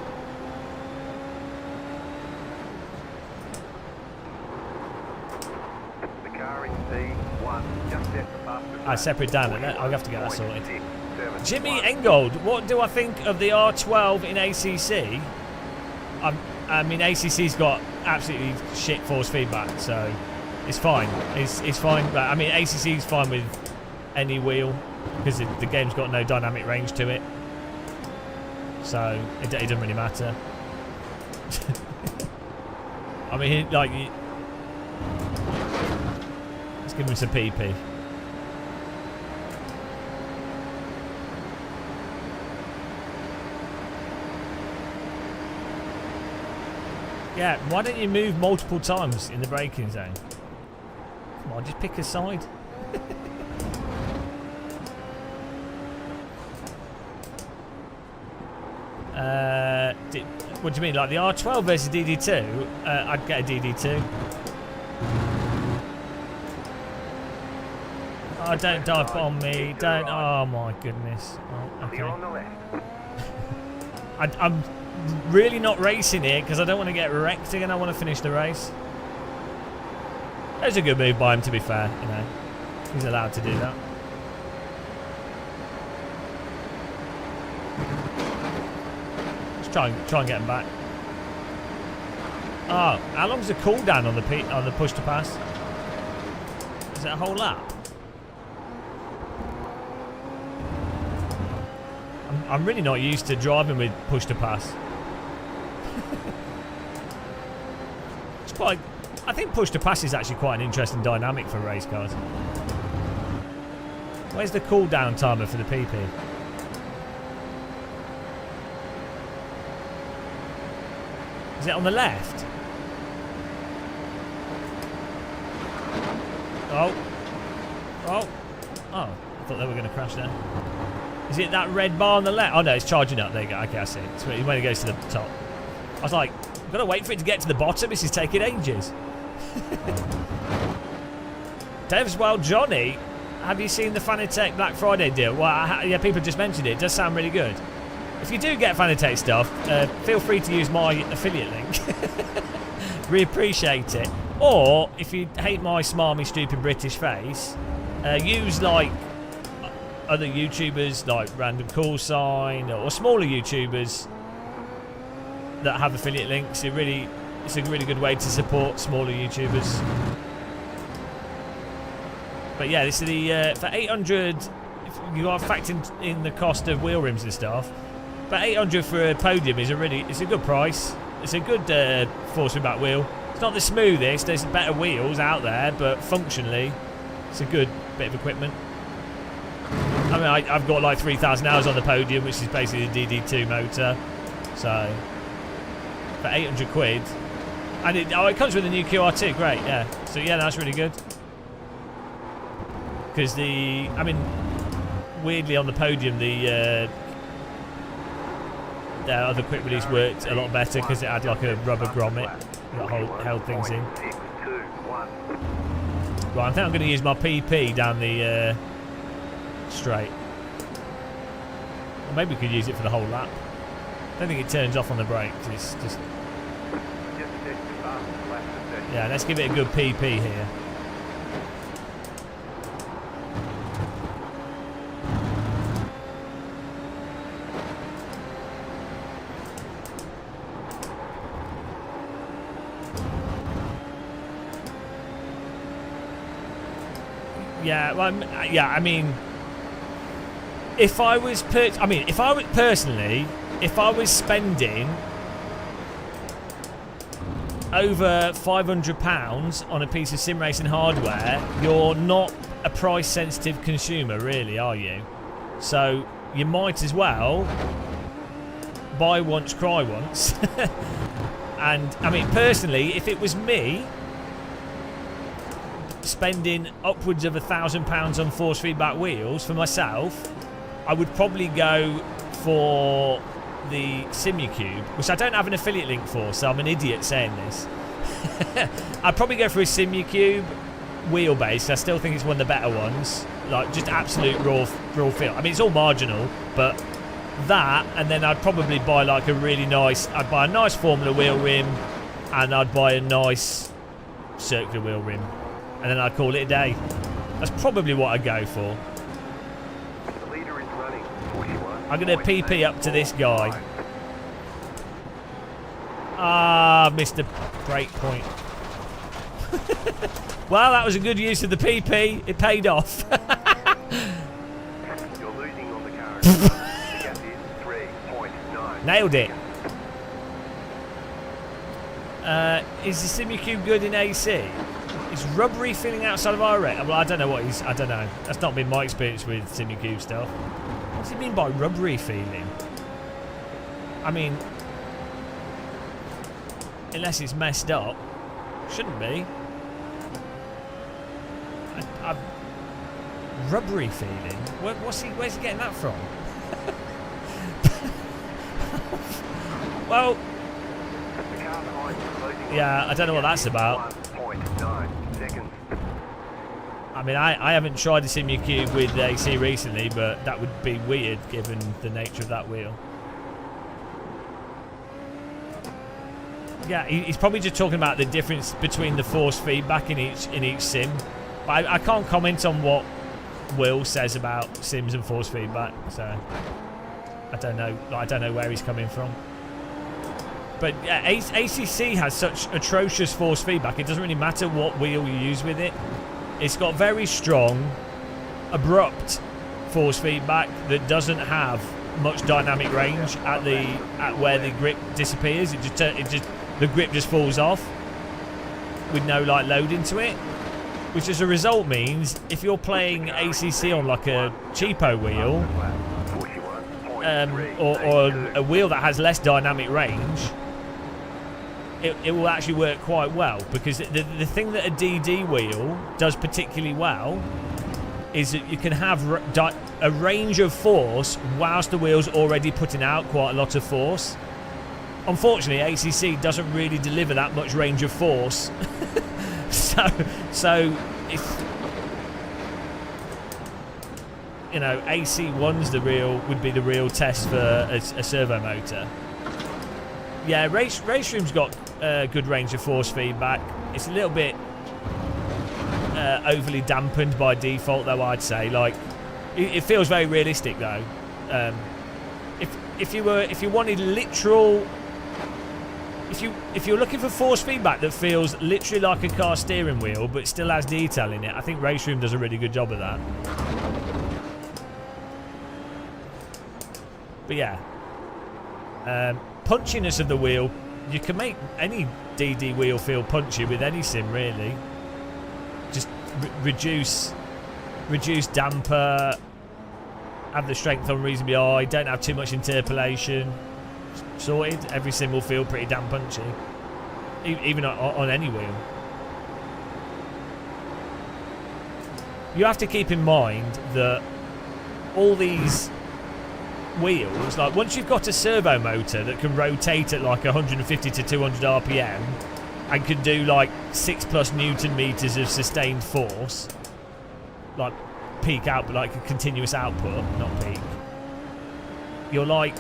The car in C1, just set the fastest. I separate down it. I'll have to get that sorted. 671. Jimmy Engold, what do I think of the R12 in ACC? I mean, ACC's got absolutely shit force feedback, so It's fine. It's fine. I mean, ACC is fine with any wheel because the game's got no dynamic range to it, so it doesn't really matter. I mean, like, let's give him some PP. Yeah, why don't you move multiple times in the braking zone? Come on, just pick a side. What do you mean, like the R12 versus DD2? I'd get a DD2. Oh, don't dive bomb me. Don't. Oh my goodness. Oh, okay. Clear on the left. I'm really not racing here because I don't want to get wrecked again. I want to finish the race. That was a good move by him, to be fair. You know, he's allowed to do that. Let's try and get him back. Oh, how long's the cooldown on the push to pass? Is it a whole lap? I'm really not used to driving with push to pass. It's quite. I think push to pass is actually quite an interesting dynamic for race cars. Where's the cooldown timer for the PP? Is it on the left? Oh. Oh. Oh. I thought they were going to crash there. Is it that red bar on the left? Oh no, it's charging up. There you go. Okay, I see it. It's when it goes to the top. I was like, I've got to wait for it to get to the bottom. This is taking ages. Devs, well, Johnny, have you seen the Fanatec Black Friday deal? Well, yeah, people just mentioned it. It does sound really good. If you do get Fanatec stuff, feel free to use my affiliate link. We appreciate it. Or, if you hate my smarmy, stupid British face, use, like, other YouTubers like Random Call Sign or smaller YouTubers that have affiliate links. It's a really good way to support smaller YouTubers. But yeah, this is the for 800. If you are factoring in the cost of wheel rims and stuff, but 800 for a podium is it's a good price. It's a good force feedback wheel. It's not the smoothest. There's better wheels out there, but functionally, it's a good bit of equipment. I mean, I've got like 3,000 hours on the podium, which is basically the DD2 motor. So, for 800 quid. And it comes with a new QR2, great, yeah. So, yeah, that's really good. Because I mean, weirdly on the podium, the other quick release worked a lot better because it had like a rubber grommet that held things in. Right, I think I'm going to use my PP down the straight. Or maybe we could use it for the whole lap. I don't think it turns off on the brakes. It's just. Yeah, let's give it a good PP here. Yeah, well, yeah, I mean, if I was spending over £500 on a piece of SimRacing hardware, you're not a price-sensitive consumer, really, are you? So you might as well buy once, cry once. And I mean, personally, if it was me spending upwards of £1,000 on force feedback wheels for myself, I would probably go for the SimuCube, which I don't have an affiliate link for, so I'm an idiot saying this. I'd probably go for a SimuCube wheelbase. I still think it's one of the better ones, like just absolute raw feel. I mean, it's all marginal, but that, and then I'd probably buy like I'd buy a nice Formula wheel rim, and I'd buy a nice circular wheel rim, and then I'd call it a day. That's probably what I'd go for. The leader is running 41. I'm going to PP up to this guy. Ah, missed the break point. Well, that was a good use of the PP. It paid off. You're losing on the car. The gap is 3.9. Nailed it. Is the SimRacing good in AC? Is rubbery feeling outside of R8? Well, I don't know what he's... I don't know. That's not been my experience with SimRacing stuff. What does he mean by rubbery feeling? I mean... Unless it's messed up. Shouldn't be. Rubbery feeling? Where's he getting that from? Well... The car behind you closing. Yeah, I don't know what that's about. 1.9 seconds. I mean, I haven't tried the SimRacing with AC recently, but that would be weird given the nature of that wheel. Yeah, he's probably just talking about the difference between the force feedback in each sim. But I can't comment on what Will says about sims and force feedback, so I don't know. I don't know where he's coming from. But yeah, ACC has such atrocious force feedback. It doesn't really matter what wheel you use with it. It's got very strong, abrupt force feedback that doesn't have much dynamic range at where the grip disappears. It just the grip just falls off with no like load into it, which as a result means if you're playing ACC on like a cheapo wheel or a wheel that has less dynamic range, it will actually work quite well, because the thing that a DD wheel does particularly well is that you can have a range of force whilst the wheel's already putting out quite a lot of force. Unfortunately, ACC doesn't really deliver that much range of force. so if you know, AC1's would be the real test for a servo motor. Yeah, race room's got good range of force feedback. It's a little bit overly dampened by default, though. I'd say, like, it feels very realistic, though. If you wanted literal, if you're looking for force feedback that feels literally like a car steering wheel but still has detail in it, I think Race Room does a really good job of that. But yeah, punchiness of the wheel, you can make any DD wheel feel punchy with any sim, really. Just reduce damper, have the strength on reasonably high, don't have too much interpolation. Sorted. Every sim will feel pretty damn punchy, even on any wheel. You have to keep in mind that all these wheels, like once you've got a servo motor that can rotate at like 150 to 200 RPM and can do like 6+ Newton meters of sustained force, like peak output, like a continuous output, not peak, you're like,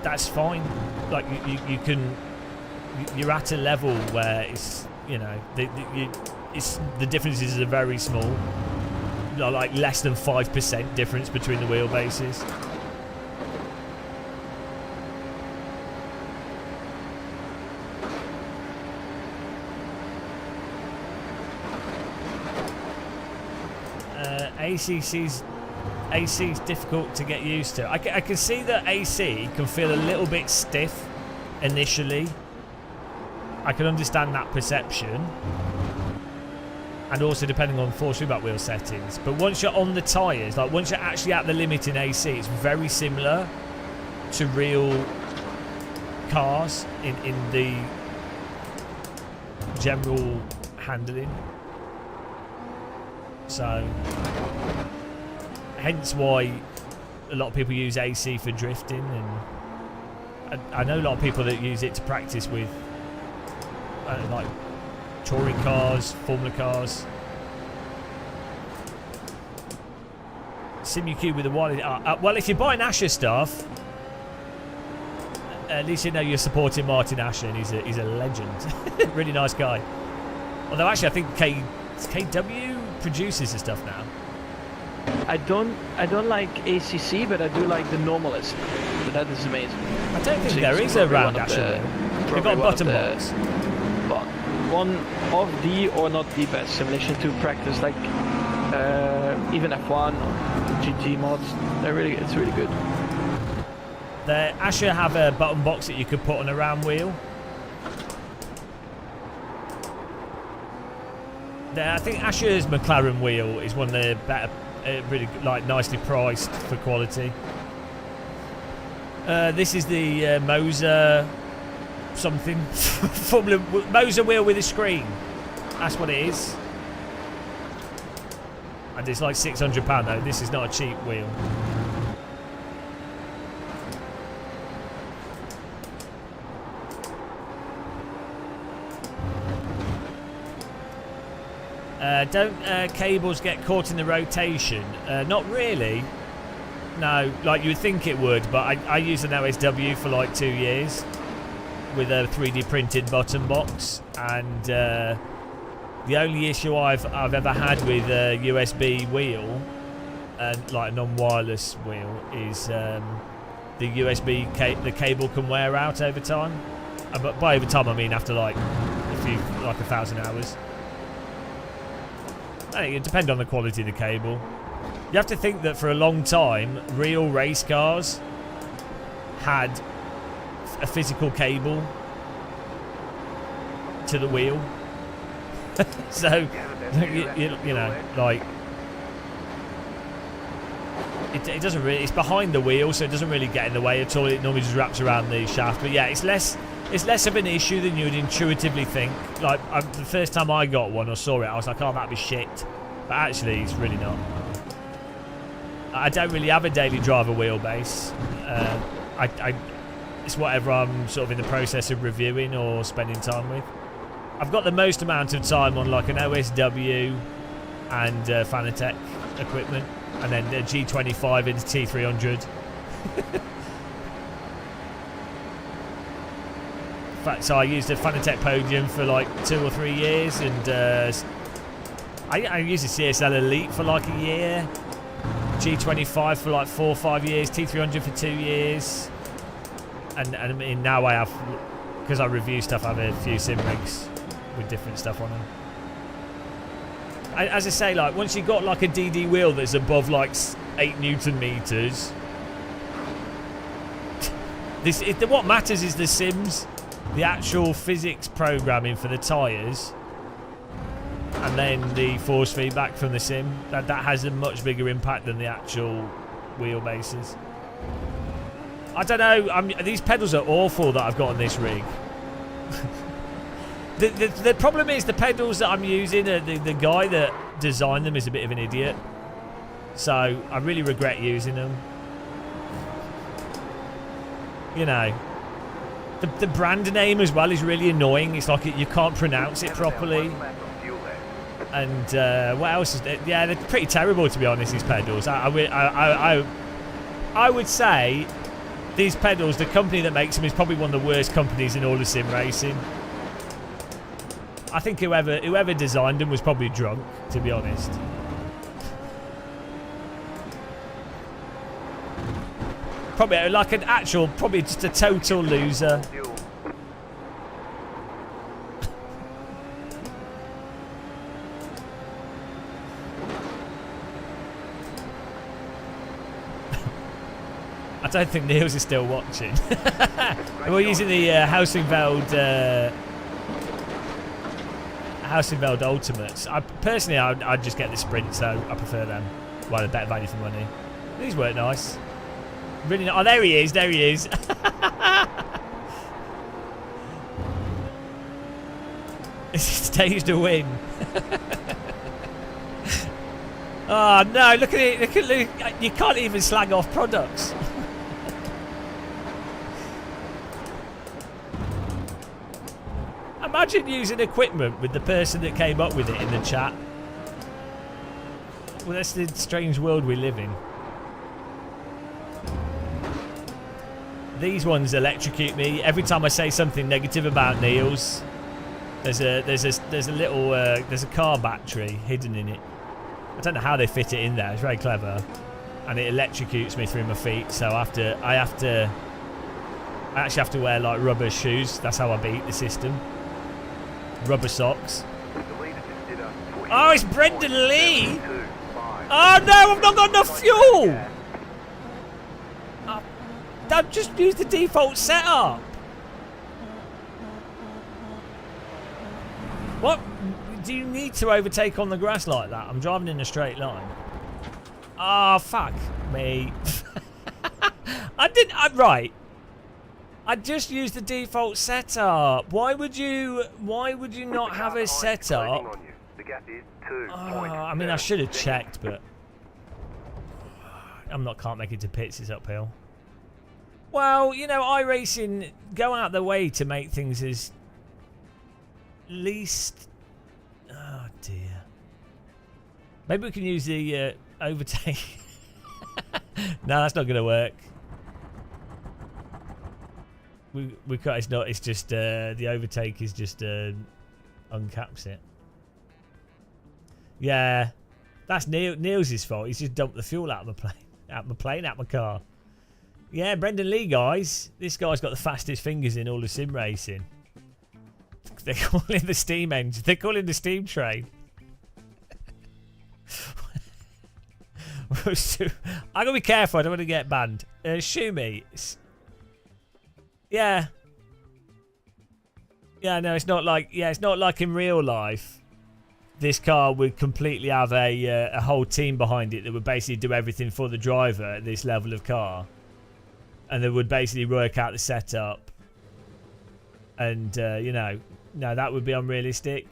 that's fine. Like you're at a level where it's, you know, the differences are very small, like less than 5% difference between the wheelbases. AC is difficult to get used to. I can see that AC can feel a little bit stiff initially. I can understand that perception, and also depending on force feedback wheel settings. But once you're on the tyres, like once you're actually at the limit in AC, it's very similar to real cars in the general handling. So hence why a lot of people use AC for drifting, and I know a lot of people that use it to practice with like touring cars, Formula cars. SimRacing with a wallet. Well, if you're buying Asher stuff, at least you know you're supporting Martin Asher, and he's a legend. Really nice guy. Although actually I think KW produces the stuff now. I don't like ACC, but I do like the Normalist. So that is amazing. I don't think there is a round Asher wheel. They've got a button box. one of the or not the best simulation to practice, like even F1 or GT mods. It's really good. The Asher have a button box that you could put on a ram wheel. I think Asher's McLaren wheel is one of the better, really like nicely priced for quality. This is the Moza something Moza wheel with a screen. That's what it is. And it's like £600 though. This is not a cheap wheel. Don't cables get caught in the rotation? Not really. No, like you would think it would, but I used an OSW for like 2 years with a 3D printed button box, and the only issue I've ever had with a USB wheel and like a non-wireless wheel is the USB the cable can wear out over time. But by over time I mean after like 1,000 hours. It depends on the quality of the cable. You have to think that for a long time, real race cars had a physical cable to the wheel. So, you know, like, it doesn't really, it's behind the wheel, so it doesn't really get in the way at all. It normally just wraps around the shaft. But yeah, it's less of an issue than you would intuitively think. Like, the first time I got one or saw it, I was like, oh, that'd be shit. But actually, it's really not. I don't really have a daily driver wheelbase. It's whatever I'm sort of in the process of reviewing or spending time with. I've got the most amount of time on like an OSW and Fanatec equipment, and then a G25 into T300. So I used a Fanatec Podium for like 2 or 3 years, and I used a CSL Elite for like a year, G25 for like 4 or 5 years, T300 for 2 years, and I mean now I have, because I review stuff, I have a few sim rigs with different stuff on them. As I say, like once you've got like a DD wheel that's above like 8 Newton meters, what matters is the sims. The actual physics programming for the tyres, and then the force feedback from the sim, that has a much bigger impact than the actual wheelbases. I don't know, these pedals are awful that I've got on this rig. The problem is the pedals that I'm using, the guy that designed them is a bit of an idiot, so I really regret using them. You know, the brand name as well is really annoying. It's like you can't pronounce it properly. And what else is there? Yeah, they're pretty terrible, to be honest, these pedals. I would say these pedals, the company that makes them is probably one of the worst companies in all of sim racing. I think whoever designed them was probably drunk, to be honest. Probably like an actual, probably just a total loser. I don't think Niels is still watching. We're using the Housenveld Ultimates. Personally, I'd just get the Sprint, so I prefer them. Well, they're better value for money. These work nice. Really not. Oh, there he is. There he is. Staged to win. Oh no! Look at it. Look at you can't even slag off products. Imagine using equipment with the person that came up with it in the chat. Well, that's the strange world we live in. These ones electrocute me every time I say something negative about Niels. There's a car battery hidden in it. I don't know how they fit it in there. It's very clever, and it electrocutes me through my feet. So I actually have to wear like rubber shoes. That's how I beat the system. Rubber socks. The leader just did a 40. Oh, it's Brendan Lee! Oh no, I've not got enough fuel! I've just used the default setup. What? Do you need to overtake on the grass like that? I'm driving in a straight line. Oh, fuck me. Right. I just used the default setup. Why would you not have a setup? The gap is 2. I mean, I should have checked, but can't make it to pits. It's uphill. Well, you know, iRacing go out their way to make things as least. Oh dear. Maybe we can use the overtake. No, that's not going to work. We can't. It's not. It's just the overtake is just uncaps it. Yeah, that's Niels' fault. He's just dumped the fuel out of my car. Yeah, Brendan Lee, guys. This guy's got the fastest fingers in all of sim racing. They call him the steam engine. They call him the steam train. I'm gonna be careful. I don't want to get banned. Shumi. Yeah. Yeah, no, it's not like in real life. This car would completely have a whole team behind it that would basically do everything for the driver at this level of car, and they would basically work out the setup. And you know, no, that would be unrealistic.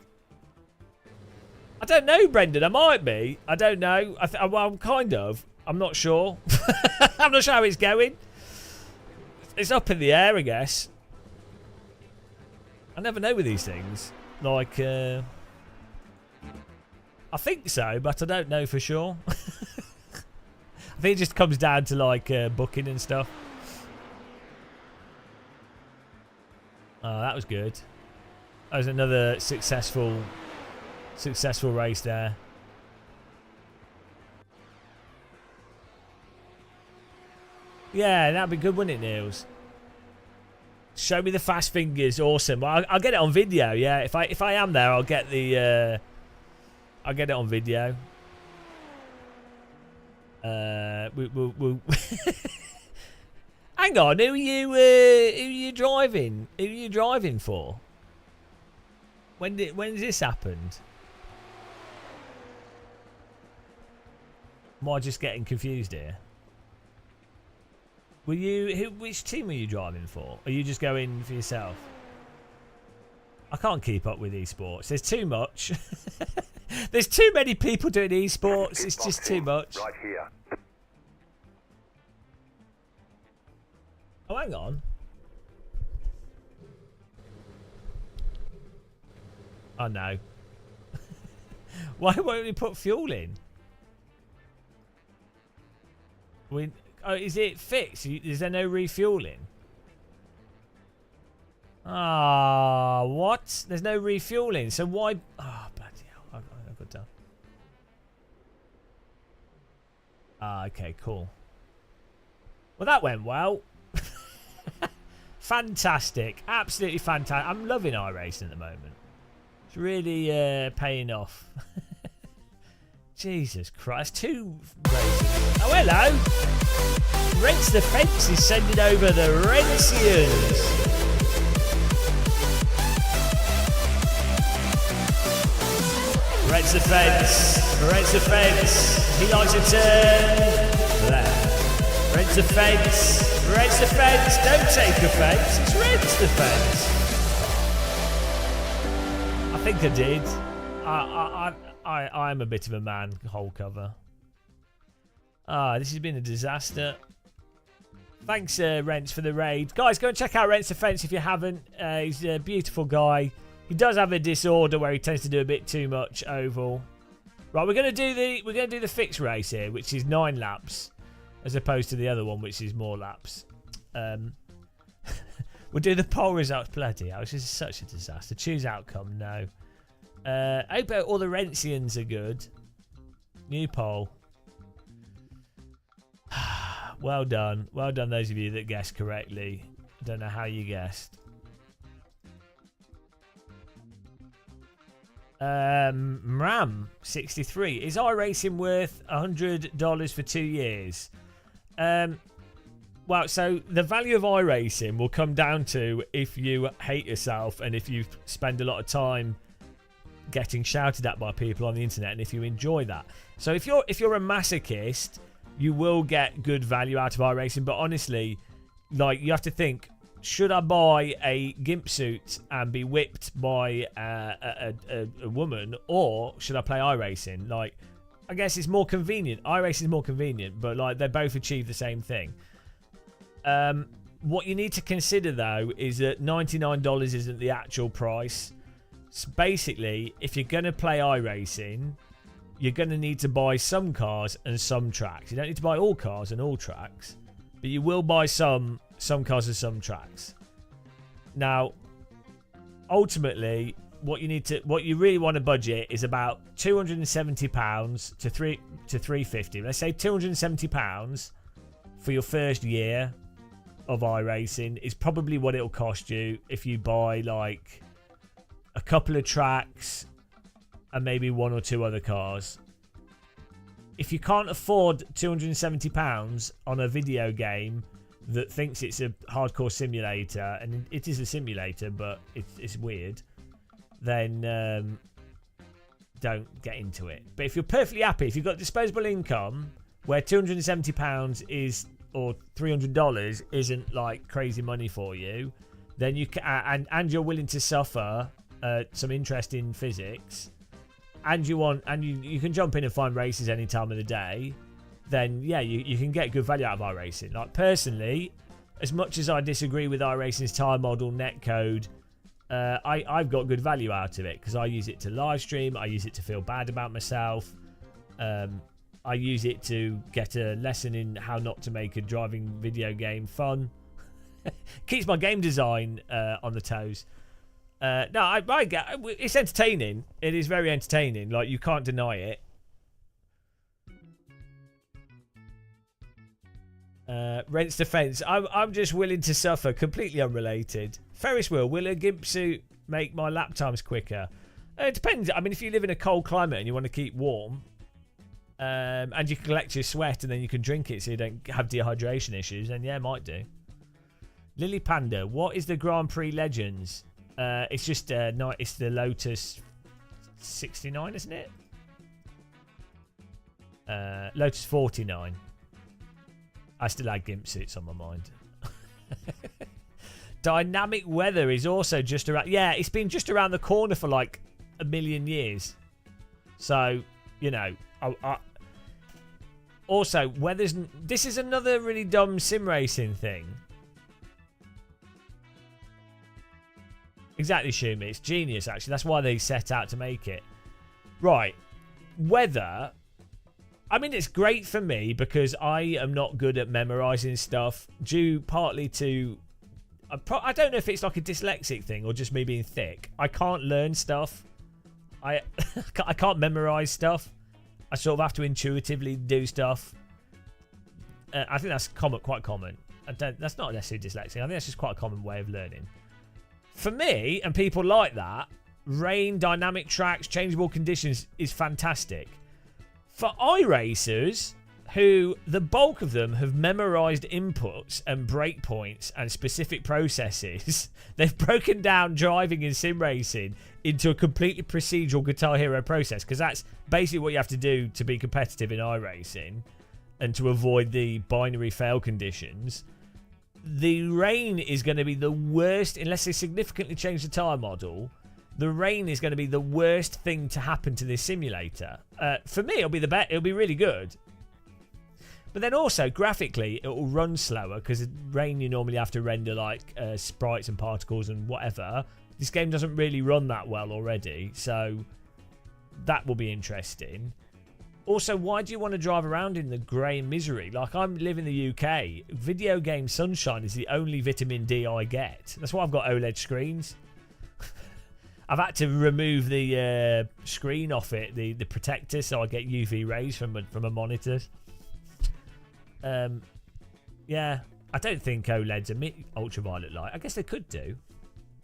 I don't know, Brendan. I might be. I don't know. Well, I'm kind of. I'm not sure. I'm not sure how it's going. It's up in the air, I guess. I never know with these things. Like, I think so, but I don't know for sure. I think it just comes down to like booking and stuff. Oh, that was good. That was another successful race there. Yeah, that'd be good, wouldn't it, Niels? Show me the fast fingers. Awesome. Well, I'll get it on video. Yeah, if I am there, I'll get the. I'll get it on video. We'll Hang on, who are you driving? Who are you driving for? When's this happened? Am I just getting confused here? Which team are you driving for? Are you just going for yourself? I can't keep up with esports. There's too much. There's too many people doing esports. It's just too much. Right here. Oh, hang on. Oh no. Why won't we put fuel in? Oh, is it fixed? Is there no refueling? Ah, what? There's no refueling. So why? Oh, bloody hell! I got done. Ah, okay, cool. Well, that went well. Fantastic, absolutely fantastic. I'm loving iRacing at the moment. It's really paying off. Jesus Christ, 2 races. Oh, hello. Rents the Fence is sending over the Rencians. Rents the Fence. Rents the Fence. He likes to turn left. Rents the Fence. Rents the Fence. Don't take offence. It's Rents the Fence. I think I did. I'm a bit of a man, whole cover. This has been a disaster. Thanks, Rents, for the raid. Guys, go and check out Rents the Fence if you haven't. He's a beautiful guy. He does have a disorder where he tends to do a bit too much oval. Right, we're gonna do the fixed race here, which is 9 laps, as opposed to the other one, which is more laps. We'll do the poll results. Bloody hell, this is such a disaster. Choose outcome, no. I hope all the Rencians are good. New poll. Well done. Well done, those of you that guessed correctly. I don't know how you guessed. Ram 63. Is iRacing worth $100 for 2 years? Well, so the value of iRacing will come down to if you hate yourself and if you spend a lot of time getting shouted at by people on the internet, and if you enjoy that. So if you're a masochist, you will get good value out of iRacing. But honestly, like, you have to think: should I buy a gimp suit and be whipped by a woman, or should I play iRacing? Like, I guess it's more convenient. iRacing is more convenient, but like, they both achieve the same thing. What you need to consider though is that $99 isn't the actual price. So basically, if you're going to play iRacing, you're going to need to buy some cars and some tracks. You don't need to buy all cars and all tracks, but you will buy some cars and some tracks. Now, ultimately, what you really want to budget is about £270 to £350. Let's say £270 for your first year of iRacing is probably what it'll cost you if you buy like a couple of tracks and maybe one or two other cars. If you can't afford £270 on a video game that thinks it's a hardcore simulator, and it is a simulator, but it's weird, then don't get into it. But if you're perfectly happy, if you've got disposable income where £270 is, or $300 isn't like crazy money for you, then you can, and you're willing to suffer some interest in physics, and you can jump in and find races any time of the day, then yeah, you can get good value out of iRacing. Like, personally, as much as I disagree with iRacing's time model netcode, I've got good value out of it because I use it to live stream, I use it to feel bad about myself, I use it to get a lesson in how not to make a driving video game fun. Keeps my game design on the toes. No, I get it's entertaining. It is very entertaining. Like, you can't deny it. Rents defense. I'm just willing to suffer. Completely unrelated. Ferris wheel. Will a gimp suit make my lap times quicker? It depends. I mean, if you live in a cold climate and you want to keep warm, and you can collect your sweat and then you can drink it so you don't have dehydration issues, then yeah, it might do. Lily Panda. What is the Grand Prix Legends? It's just it's the Lotus 69, isn't it? Lotus 49. I still had gimp suits on my mind. Dynamic weather is also just around. Yeah, it's been just around the corner for like a million years. So, you know, also, weather's. This is another really dumb sim racing thing. Exactly, Shumi. It's genius, actually. That's why they set out to make it. Right. Weather. I mean, it's great for me because I am not good at memorizing stuff, due partly to... I don't know if it's like a dyslexic thing or just me being thick. I can't learn stuff. I can't memorize stuff. I sort of have to intuitively do stuff. I think that's quite common. That's not necessarily dyslexic. I think that's just quite a common way of learning. For me, and people like that, rain, dynamic tracks, changeable conditions is fantastic. For iRacers, who the bulk of them have memorized inputs and breakpoints and specific processes, they've broken down driving in sim racing into a completely procedural Guitar Hero process, because that's basically what you have to do to be competitive in iRacing and to avoid the binary fail conditions. The rain is going to be the worst, unless they significantly change the tire model. The rain is going to be the worst thing to happen to this simulator. For me, it'll be really good. But then also, graphically, it will run slower, because rain, you normally have to render like sprites and particles and whatever. This game doesn't really run that well already, so that will be interesting. Also, why do you want to drive around in the grey misery? Like, I live in the UK. Video game sunshine is the only vitamin D I get. That's why I've got OLED screens. I've had to remove the screen off it, the protector, so I get UV rays from a monitor. Yeah, I don't think OLEDs emit ultraviolet light. I guess they could do.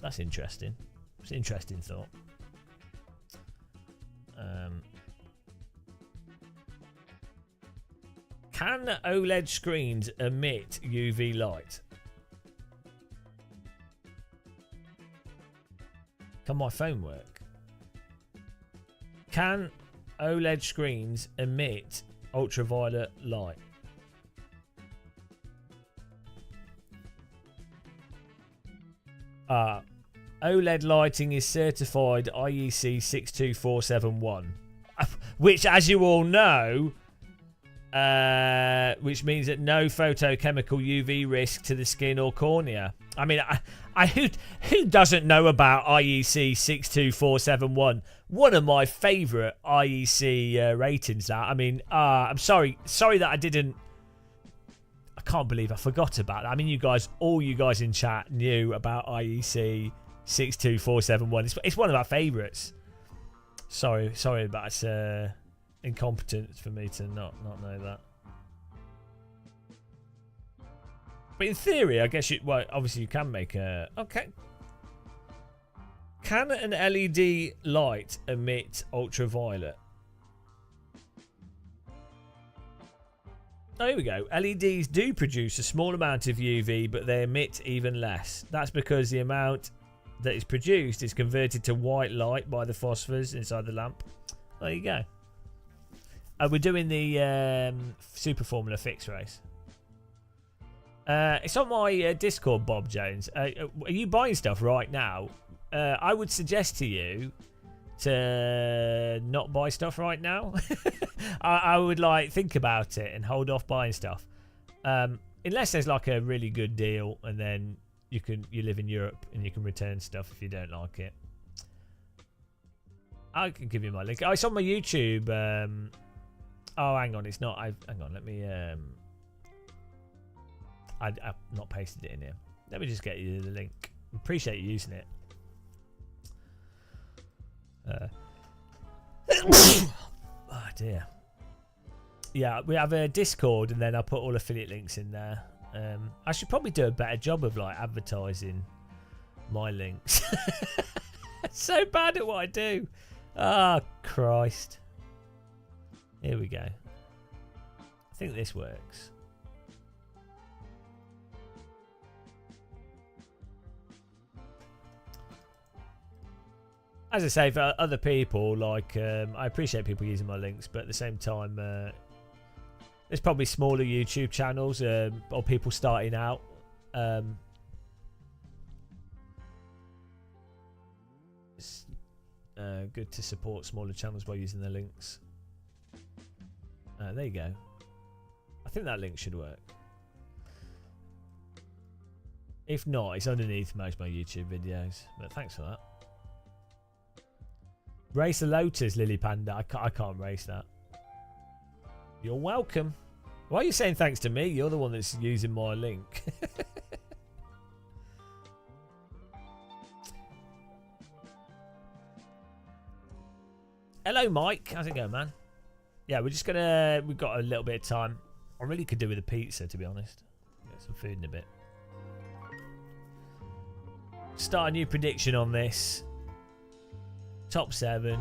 That's interesting. It's an interesting thought. Can OLED screens emit UV light? Can my phone work? Can OLED screens emit ultraviolet light? OLED lighting is certified IEC 62471, which, as you all know, which means that no photochemical UV risk to the skin or cornea. I mean, who doesn't know about IEC 62471? One of my favourite IEC ratings. That, I mean, I'm sorry that I didn't. I can't believe I forgot about that. I mean, all you guys in chat knew about IEC 62471. It's one of our favourites. Sorry, but it's incompetent for me to not know that. But in theory, I guess obviously you can make a... Okay. Can an LED light emit ultraviolet? Oh, here we go. LEDs do produce a small amount of UV, but they emit even less. That's because the amount that is produced is converted to white light by the phosphors inside the lamp. There you go. We're doing the Super Formula Fix race. It's on my Discord, Bob Jones. Are you buying stuff right now? I would suggest to you to not buy stuff right now. I would think about it and hold off buying stuff, unless there's like a really good deal, and then you live in Europe and you can return stuff if you don't like it. I can give you my link. Oh, it's on my YouTube. Oh, hang on, it's not. Hang on, let me. I've not pasted it in here. Let me just get you the link. Appreciate you using it. Oh dear. Yeah, we have a Discord, and then I put all affiliate links in there. I should probably do a better job of advertising my links. So bad at what I do. Oh Christ. Here we go. I think this works. As I say, for other people, I appreciate people using my links, but at the same time, there's probably smaller YouTube channels or people starting out. It's good to support smaller channels by using the links. There you go. I think that link should work. If not, it's underneath most of my YouTube videos. But thanks for that. Race the Lotus, Lily Panda. I can't race that. You're welcome. Why are you saying thanks to me? You're the one that's using my link. Hello, Mike. How's it going, man? Yeah, we've got a little bit of time. I really could do with a pizza, to be honest. Get some food in a bit. Start a new prediction on this. Top 7.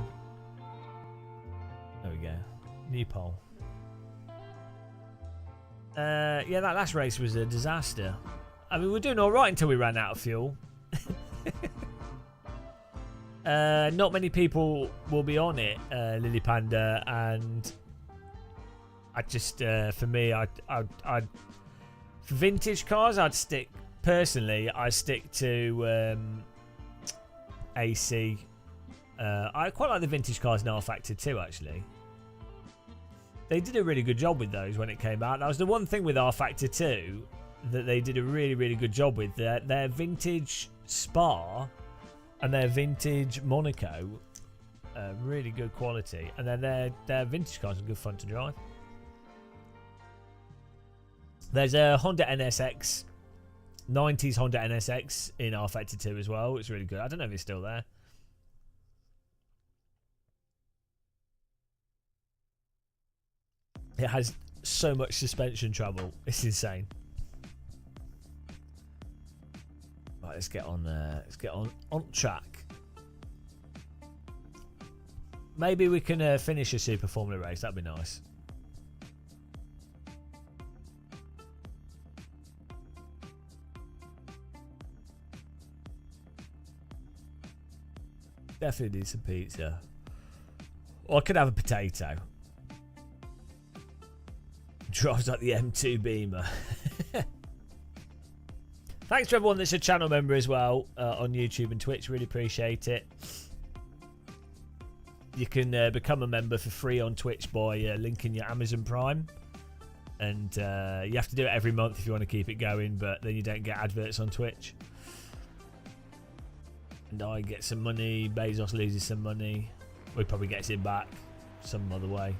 There we go. New poll. Yeah, that last race was a disaster. I mean, we're doing all right until we ran out of fuel. Not many people will be on it, Lily Panda, and I just, for me, I'd for vintage cars, I'd stick to AC. I quite like the vintage cars in R Factor 2, actually. They did a really good job with those when it came out. That was the one thing with R Factor 2 that they did a really, really good job with. Their vintage Spa and their vintage Monaco, really good quality. And then their vintage cars are good fun to drive. There's a Honda NSX, 90s Honda NSX in R Factor 2 as well. It's really good. I don't know if it's still there. It has so much suspension trouble. It's insane. Right, let's get on track. Maybe we can finish a Super Formula race. That'd be nice. Definitely need some pizza. Or I could have a potato. Drives like the M2 Beamer. Thanks to everyone that's a channel member as well on YouTube and Twitch. Really appreciate it. You can become a member for free on Twitch by linking your Amazon Prime. And you have to do it every month if you want to keep it going, but then you don't get adverts on Twitch. And I get some money. Bezos loses some money. We probably gets it back some other way.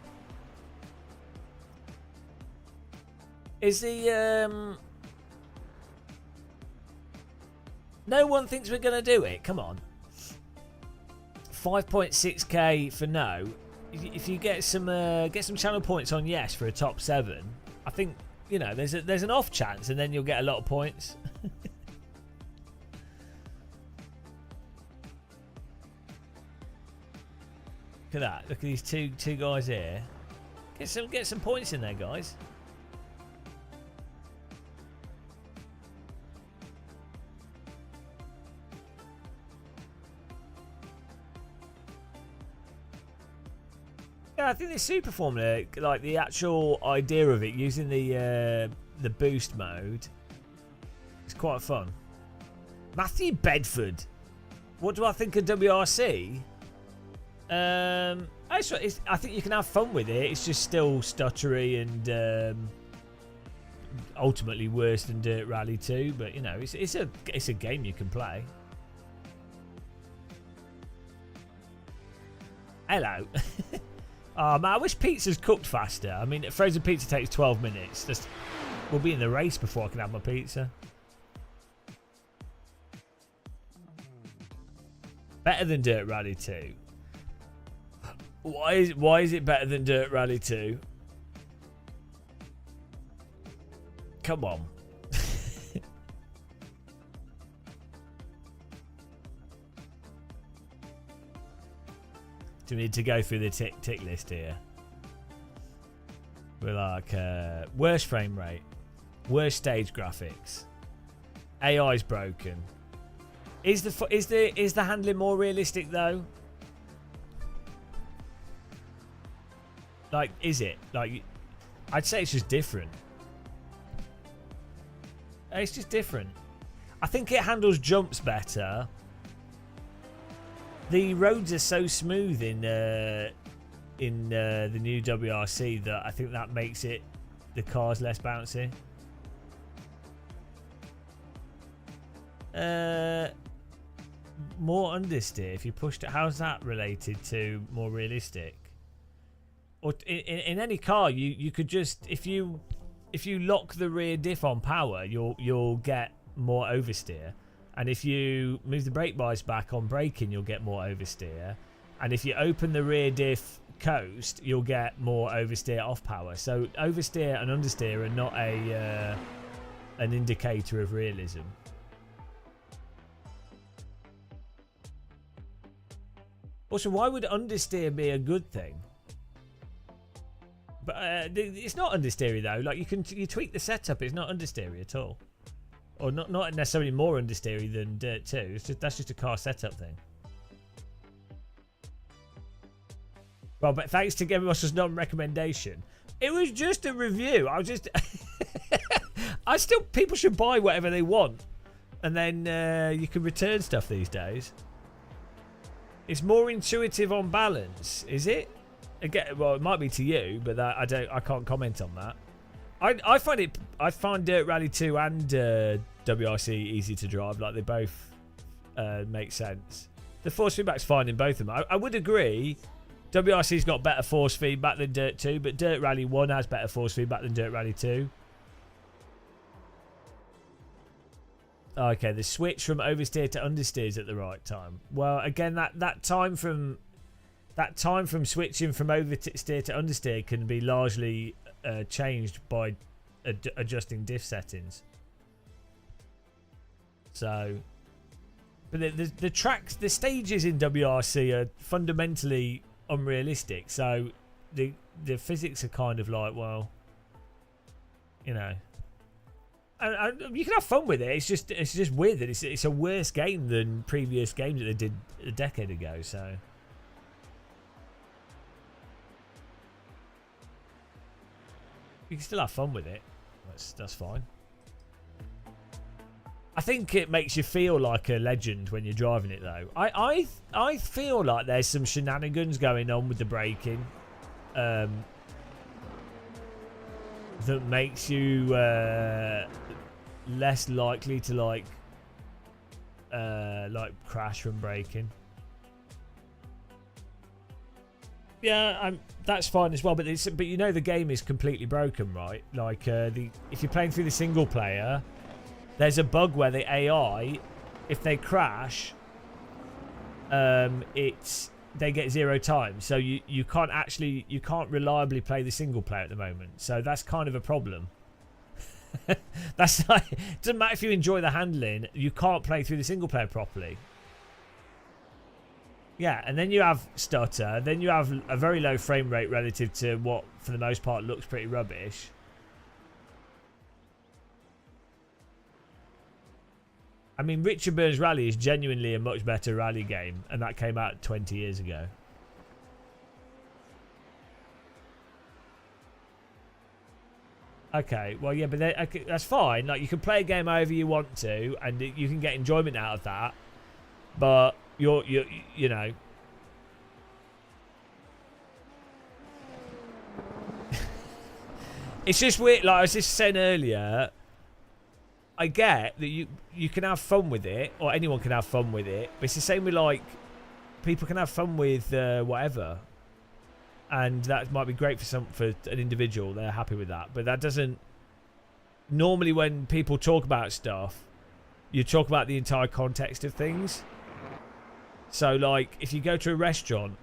Is the no one thinks we're gonna do it? Come on. 5.6k for no. If you get some channel points on yes for a top 7, I think, you know, there's an off chance, and then you'll get a lot of points. Look at that. Look at these two guys here. Get some points in there, guys. Yeah, I think this super formula, like the actual idea of it, using the boost mode, it's quite fun. Matthew Bedford. What do I think of WRC? I think you can have fun with it. It's just still stuttery and ultimately worse than Dirt Rally 2. But you know, it's a game you can play. Hello. Oh man, I wish pizza's cooked faster. I mean, frozen pizza takes 12 minutes. We'll be in the race before I can have my pizza. Better than Dirt Rally 2. Why is it better than Dirt Rally 2? Come on. Do we need to go through the tick list here? We're like worst frame rate, worst stage graphics, AI's broken. Is the handling more realistic though? Like, is it? Like, I'd say it's just different. It's just different. I think it handles jumps better. The roads are so smooth in the new WRC that I think that makes the cars less bouncy. More understeer if you pushed it. How's that related to more realistic? Or in any car, you could just if you lock the rear diff on power, you'll get more oversteer. And if you move the brake bias back on braking, you'll get more oversteer. And if you open the rear diff coast, you'll get more oversteer off power. So oversteer and understeer are not an indicator of realism. Also, why would understeer be a good thing? But it's not understeery though. Like you tweak the setup, it's not understeery at all. Or not necessarily more understeery than Dirt 2. That's just a car setup thing. Well, but thanks to Game Master's non-recommendation. It was just a review. People should buy whatever they want. And then you can return stuff these days. It's more intuitive on balance, is it? Again, well, it might be to you, but I can't comment on that. I find Dirt Rally 2 and WRC easy to drive. Like, they both make sense. The force feedback's fine in both of them. I would agree WRC's got better force feedback than Dirt 2, but Dirt Rally 1 has better force feedback than Dirt Rally 2. Okay, the switch from oversteer to understeer is at the right time. Well, again, that time from switching from oversteer to understeer can be largely changed by adjusting diff settings. So, but the stages in WRC are fundamentally unrealistic. So the physics are kind of like, well, you know, And you can have fun with it. It's just weird that it's a worse game than previous games that they did a decade ago. So you can still have fun with it. That's fine. I think it makes you feel like a legend when you're driving it, though. I feel like there's some shenanigans going on with the braking that makes you less likely to like crash from braking. Yeah, that's fine as well. But you know the game is completely broken, right? Like if you're playing through the single player. There's a bug where the AI, if they crash, they get 0 time. So you can't reliably play the single player at the moment. So that's kind of a problem. That's like, it doesn't matter if you enjoy the handling, you can't play through the single player properly. Yeah, and then you have stutter. Then you have a very low frame rate relative to what, for the most part, looks pretty rubbish. I mean, Richard Burns Rally is genuinely a much better rally game, and that came out 20 years ago. Okay, well, yeah, but okay, that's fine. Like, you can play a game however you want to, and you can get enjoyment out of that. But you know, it's just weird. Like I was just saying earlier. I get that you can have fun with it, or anyone can have fun with it, but it's the same with, like, people can have fun with whatever, and that might be great for an individual. They're happy with that, but that doesn't. Normally, when people talk about stuff, you talk about the entire context of things. So, like, if you go to a restaurant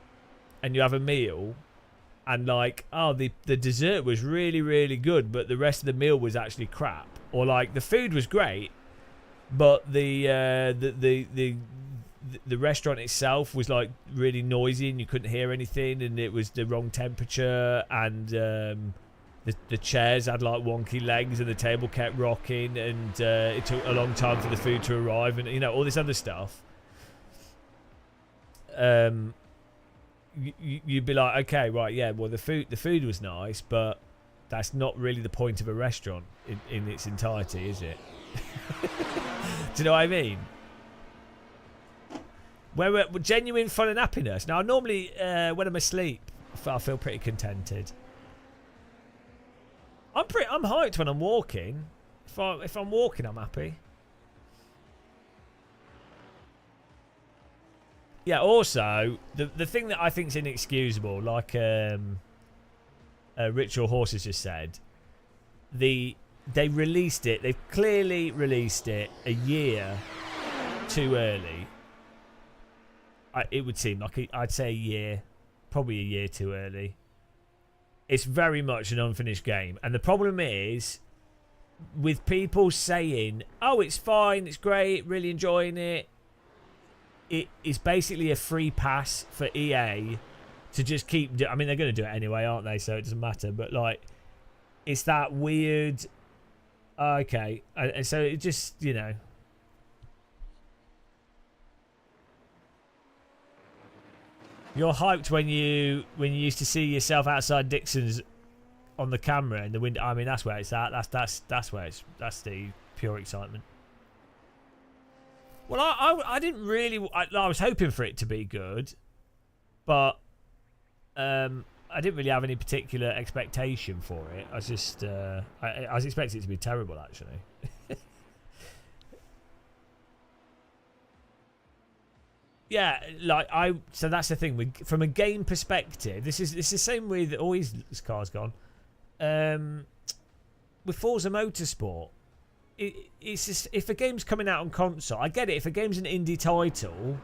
and you have a meal, and like, oh, the dessert was really, really good, but the rest of the meal was actually crap. Or like the food was great, but the restaurant itself was like really noisy and you couldn't hear anything, and it was the wrong temperature, and the chairs had like wonky legs, and the table kept rocking, and it took a long time for the food to arrive, and all this other stuff. You'd be like, okay, right, yeah, well the food was nice, but that's not really the point of a restaurant in its entirety, is it? Do you know what I mean? Where we're genuine fun and happiness. Now, normally when I'm asleep, I feel pretty contented. I'm hyped when I'm walking. If I'm walking, I'm happy. Yeah. Also, the thing that I think is inexcusable, like Ritual Horses just said, they released it. They've clearly released it a year too early. It would seem like I'd say a year, probably a year too early. It's very much an unfinished game, and the problem is with people saying, "Oh, it's fine, it's great, really enjoying it." It is basically a free pass for EA to just keep. I mean, they're going to do it anyway, aren't they? So it doesn't matter. But like, it's that weird. Okay, and so it just you're hyped when you used to see yourself outside Dixon's on the camera in the window. I mean, that's where it's at. That's where that's the pure excitement. Well, I didn't really. I was hoping for it to be good, but I didn't really have any particular expectation for it. I was just I was expecting it to be terrible, actually. Yeah, like so that's the thing. From a game perspective, this is the same with always this car's gone. With Forza Motorsport, it's just, if a game's coming out on console, I get it. If a game's an indie title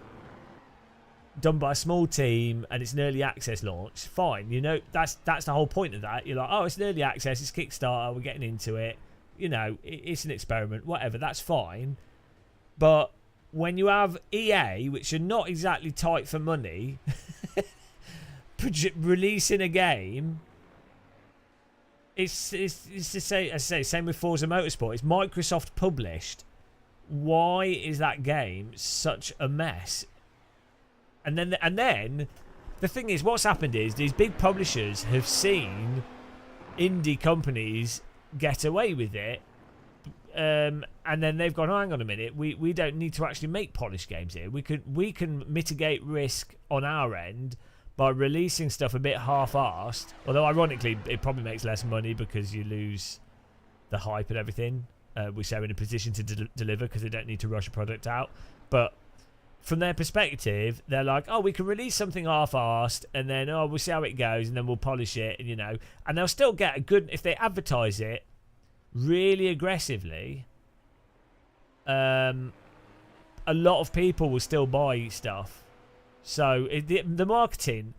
done by a small team and it's an early access launch, fine. That's the whole point of that. You're like, oh, it's an early access, it's Kickstarter, we're getting into it. It's an experiment, whatever. That's fine. But when you have EA, which are not exactly tight for money, releasing a game it's the same, as I say, same with Forza Motorsport. It's Microsoft published. Why is that game such a mess? And then the thing is, what's happened is these big publishers have seen indie companies get away with it, and then they've gone, oh, hang on a minute, we don't need to actually make polished games here. We can mitigate risk on our end by releasing stuff a bit half-arsed. Although ironically, it probably makes less money because you lose the hype and everything, which they're in a position to deliver because they don't need to rush a product out. But from their perspective, they're like, oh, we can release something half-arsed, and then, oh, we'll see how it goes, and then we'll polish it, and, you know. And they'll still get a good, if they advertise it really aggressively, a lot of people will still buy stuff. So, the marketing,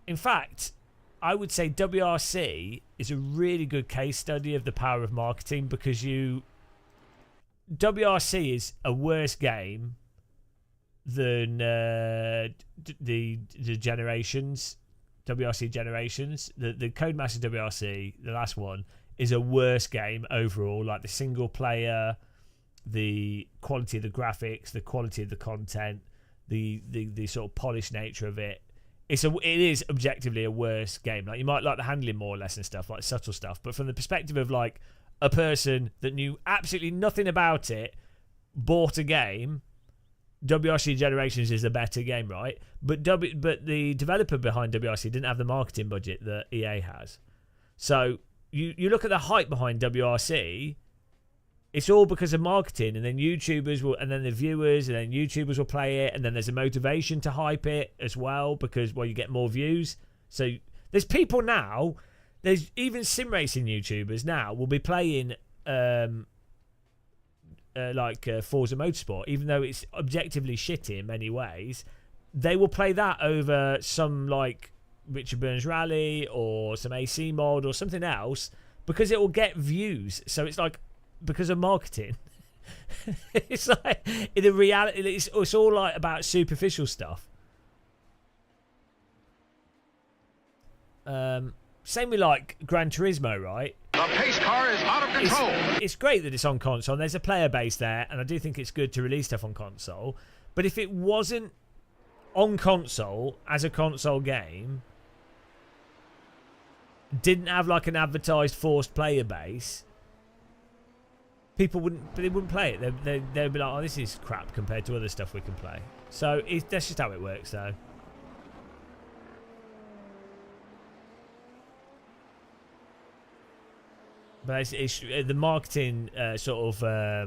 in fact, I would say WRC is a really good case study of the power of marketing, because WRC is a worse game than the Generations, WRC Generations. The Codemasters WRC, the last one, is a worse game overall. Like the single player, the quality of the graphics, the quality of the content, the sort of polished nature of it. It is objectively a worse game. Like, you might like the handling more or less and stuff, like subtle stuff, but from the perspective of like a person that knew absolutely nothing about it, bought a game, WRC Generations is a better game, right? But the developer behind WRC didn't have the marketing budget that EA has. So you look at the hype behind WRC, it's all because of marketing, and then YouTubers will, and then the viewers, and then YouTubers will play it, and then there's a motivation to hype it as well because, well, you get more views. So there's people now, there's even SimRacing YouTubers now will be playing Forza Motorsport, even though it's objectively shitty in many ways. They will play that over some like Richard Burns Rally or some AC mod or something else because it will get views. So it's like, because of marketing. It's like, in the reality, it's all like about superficial stuff. Same with like Gran Turismo, right? The pace car is out of control. It's great that it's on console, and there's a player base there, and I do think it's good to release stuff on console. But if it wasn't on console as a console game, didn't have like an advertised forced player base, people wouldn't play it. They'd be like, oh, this is crap compared to other stuff we can play. So that's just how it works, though. But it's the marketing sort of... I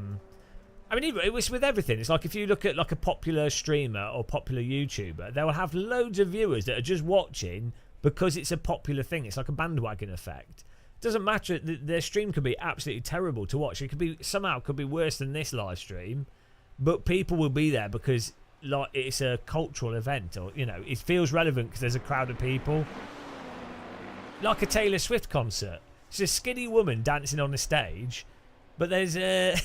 mean, it was with everything. It's like if you look at like a popular streamer or popular YouTuber, they will have loads of viewers that are just watching because it's a popular thing. It's like a bandwagon effect. It doesn't matter. Their stream could be absolutely terrible to watch. It could be worse than this live stream, but people will be there because like it's a cultural event, or you know, it feels relevant because there's a crowd of people. Like a Taylor Swift concert. It's a skinny woman dancing on the stage, but there's a...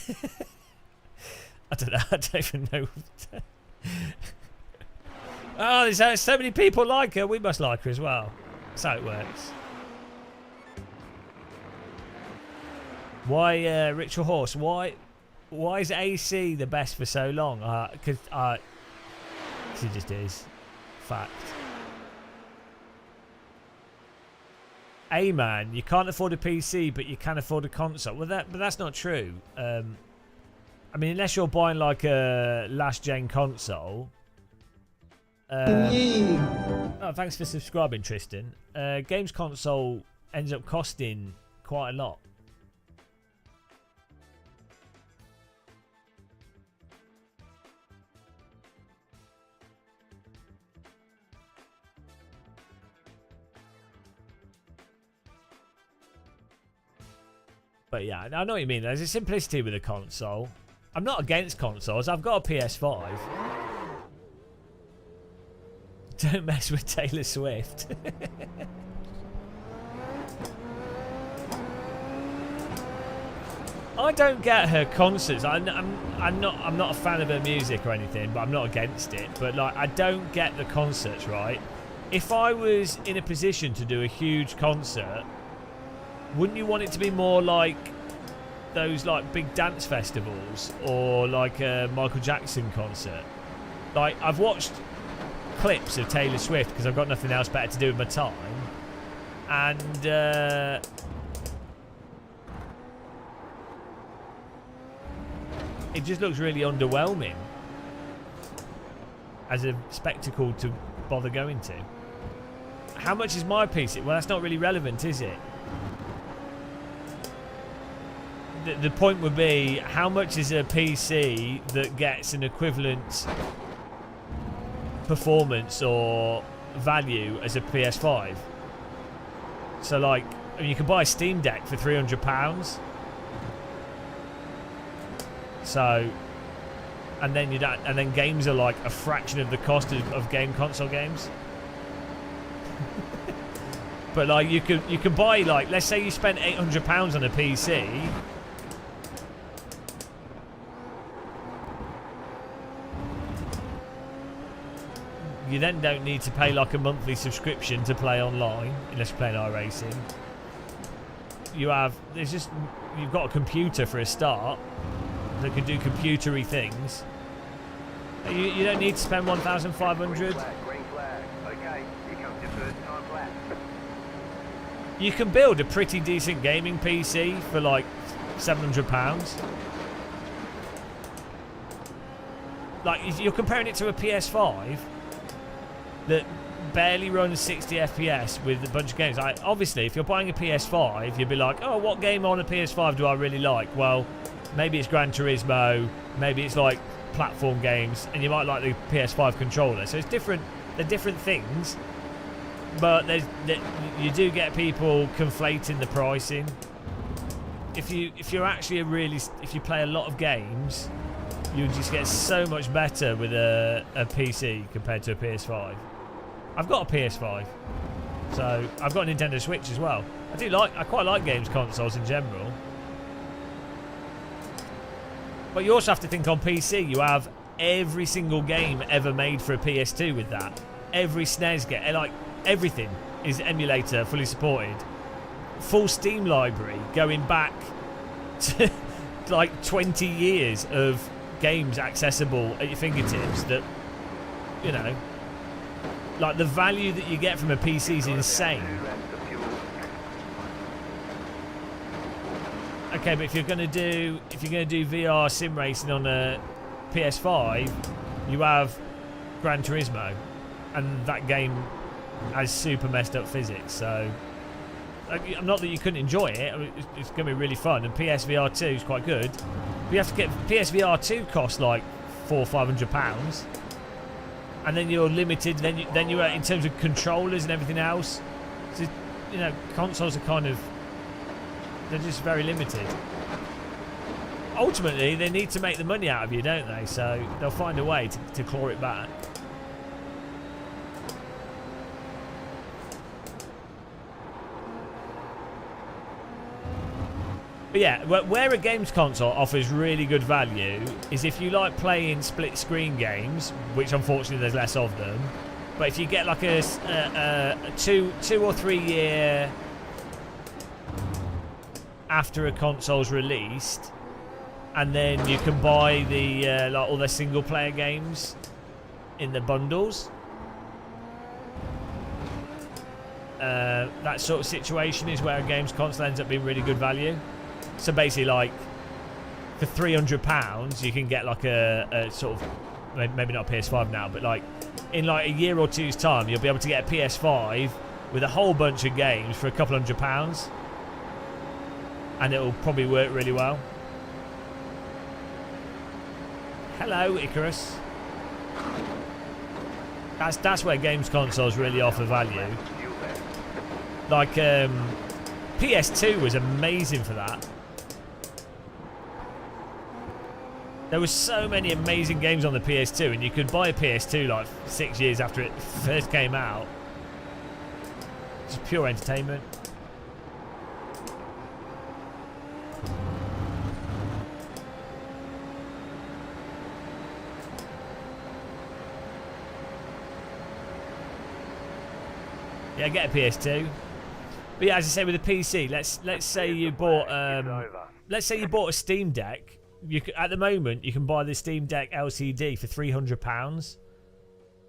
I don't know. I don't even know. Oh, there's so many people like her. We must like her as well. That's how it works. Why, Ritual Horse? Why is AC the best for so long? Because she just is. Fact. Hey man, you can't afford a PC, but you can afford a console. Well, but that's not true. I mean, unless you're buying like a last-gen console. Oh, thanks for subscribing, Tristan. Games console ends up costing quite a lot. But yeah, I know what you mean. There's a simplicity with a console. I'm not against consoles. I've got a PS5. Don't mess with Taylor Swift. I don't get her concerts. I'm not a fan of her music or anything, but I'm not against it. But like, I don't get the concerts, right? If I was in a position to do a huge concert, wouldn't you want it to be more like those like big dance festivals or like a Michael Jackson concert? Like, I've watched clips of Taylor Swift because I've got nothing else better to do with my time, and it just looks really underwhelming as a spectacle to bother going to. How much is my PC? Well, that's not really relevant, is it? The point would be, how much is a PC that gets an equivalent performance or value as a PS5? So, like, I mean, you can buy a Steam Deck for £300. So, and then games are like a fraction of the cost of game console games. But like, you can buy, like, let's say you spent £800 on a PC. You then don't need to pay like a monthly subscription to play online, unless you're playing iRacing. You've got a computer for a start that can do computery things. You don't need to spend 1,500. Green flag. Okay, here comes your first time lap. You can build a pretty decent gaming PC for like £700. Like, if you're comparing it to a PS5 that barely runs 60 FPS with a bunch of games. Obviously, if you're buying a PS5, you'd be like, oh, what game on a PS5 do I really like? Well, maybe it's Gran Turismo, maybe it's like platform games, and you might like the PS5 controller. So it's different. They're different things, but you do get people conflating the pricing. If you play a lot of games, you just get so much better with a PC compared to a PS5. I've got a PS5, so I've got a Nintendo Switch as well. I quite like games consoles in general. But you also have to think, on PC, you have every single game ever made for a PS2 with that. Every SNES game, like, everything is emulator fully supported. Full Steam library going back to like 20 years of games accessible at your fingertips that, you know, like, the value that you get from a PC is insane. Okay, but if you're gonna do VR sim racing on a PS5, you have Gran Turismo, and that game has super messed up physics. So, not that you couldn't enjoy it. I mean, it's gonna be really fun, and PSVR 2 is quite good. But you have to get PSVR 2 costs like £400 or £500, and then you're limited. Then you are, in terms of controllers and everything else. So, you know, consoles are kind of, they're just very limited. Ultimately, they need to make the money out of you, don't they? So they'll find a way to claw it back. But yeah, where a games console offers really good value is if you like playing split-screen games, which unfortunately there's less of them. But if you get like a 2 or 3 year after a console's released, and then you can buy the like all their single player games in the bundles. That sort of situation is where a games console ends up being really good value. So basically, like, for £300 you can get like a sort of, maybe not a PS5 now, but like in like a year or two's time you'll be able to get a PS5 with a whole bunch of games for a couple £100, and it'll probably work really well. Hello, Icarus. That's where games consoles really offer value. Like, PS2 was amazing for that. There were so many amazing games on the PS2, and you could buy a PS2 like 6 years after it first came out. Just pure entertainment. Yeah, get a PS2. But yeah, as I say, with a PC, let's say you bought a Steam Deck. At the moment, you can buy the Steam Deck LCD for £300.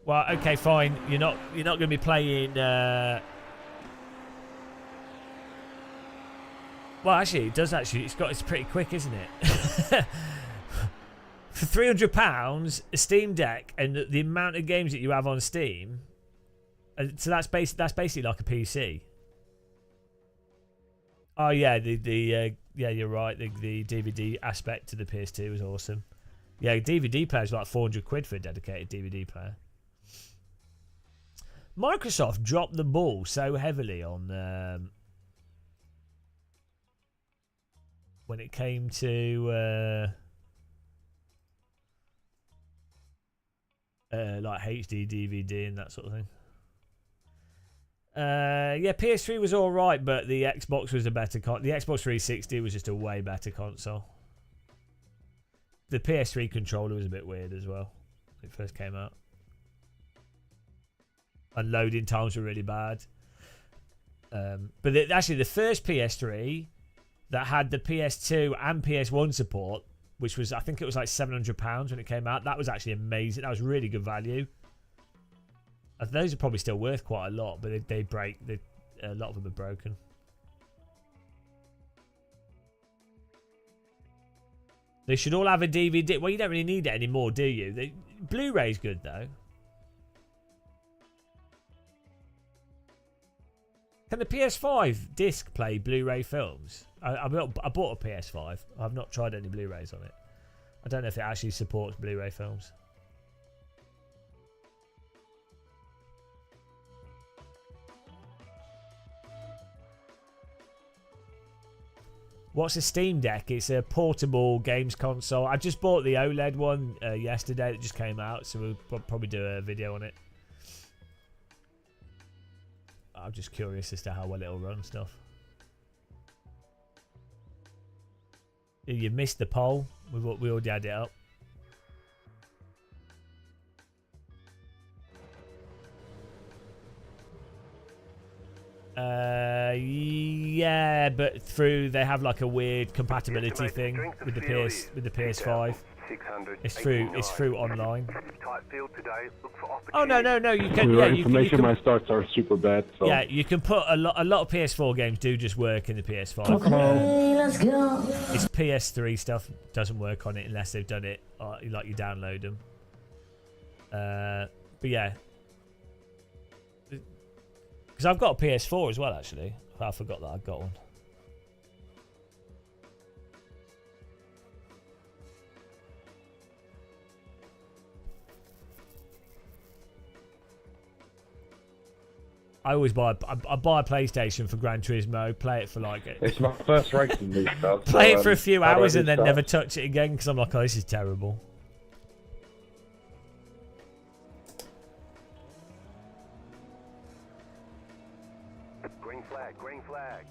Well, okay, fine. You're not going to be playing. Well, actually, it does. Actually, it's pretty quick, isn't it? For £300, a Steam Deck, and the amount of games that you have on Steam, so that's basically like a PC. Oh yeah, yeah, you're right. The DVD aspect to the PS2 was awesome. Yeah, DVD player is like £400 for a dedicated DVD player. Microsoft dropped the ball so heavily on when it came to like HD DVD and that sort of thing. Yeah, PS3 was all right, but the Xbox was a better the Xbox 360 was just a way better console. The PS3 controller was a bit weird as well when it first came out. And loading times were really bad. But actually, the first PS3 that had the PS2 and PS1 support, which was, I think it was like £700 when it came out, that was actually amazing. That was really good value. Those are probably still worth quite a lot, but they break. A lot of them are broken. They should all have a DVD. Well, you don't really need it anymore, do you? Blu-ray's good though. Can the PS5 disc play Blu-ray films? I bought a PS5. I've not tried any Blu-rays on it. I don't know if it actually supports Blu-ray films. What's a Steam Deck? It's a portable games console. I just bought the OLED one yesterday. It just came out, so we'll probably do a video on it. I'm just curious as to how well it'll run stuff. You missed the poll. We already had it up. Yeah, but they have like a weird compatibility thing with the PS5. It's through online. Oh no, you can. Yeah, information my starts are super bad. So. Yeah, you can put a lot of PS4 games do just work in the PS5. Okay, let's go. It's PS3 stuff doesn't work on it unless they've done it like you download them. But yeah. Because I've got a PS4 as well, actually. I forgot that I've got one. I always buy a PlayStation for Gran Turismo, play it for like... It's my first race in these stuff. Play it for a few hours and then never touch it again because I'm like, oh, this is terrible. Green flag.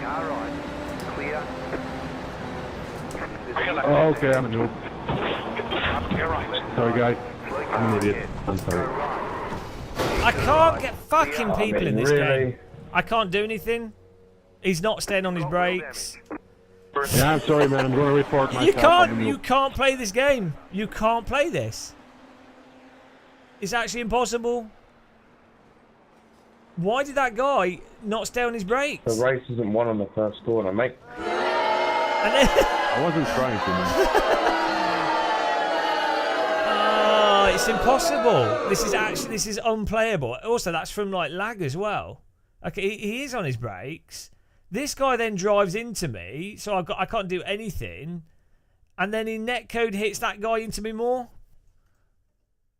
Car right. Clear. Oh, okay, I'm a noob. Sorry, guys. I'm an idiot. I'm sorry. I can't get fucking people in this game. I can't do anything. He's not staying on his brakes. Yeah, I'm sorry, man. I'm going to report myself. You can't play this game. You can't play this. It's actually impossible. Why did that guy not stay on his brakes? The race isn't won on the first corner, mate. And then I wasn't trying to, man. Oh, it's impossible. This is unplayable. Also, that's from like lag as well. Okay, he is on his brakes. This guy then drives into me, so I can't do anything. And then in netcode hits that guy into me more.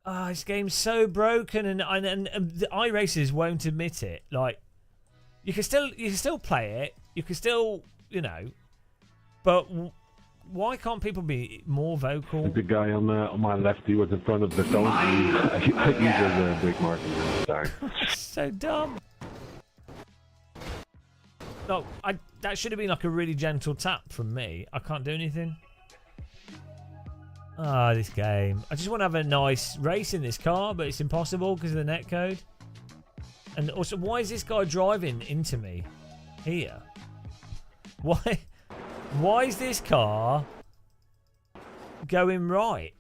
Oh, this game's so broken, and the iRacers won't admit it. Like, you can still play it, you can still, but why can't people be more vocal? The guy on my left, he was in front of the zone. He was a big mark. Sorry. So dumb. No, that should have been like a really gentle tap from me. I can't do anything. Ah, this game. I just want to have a nice race in this car, but it's impossible because of the netcode. And also, why is this guy driving into me here? Why is this car going right?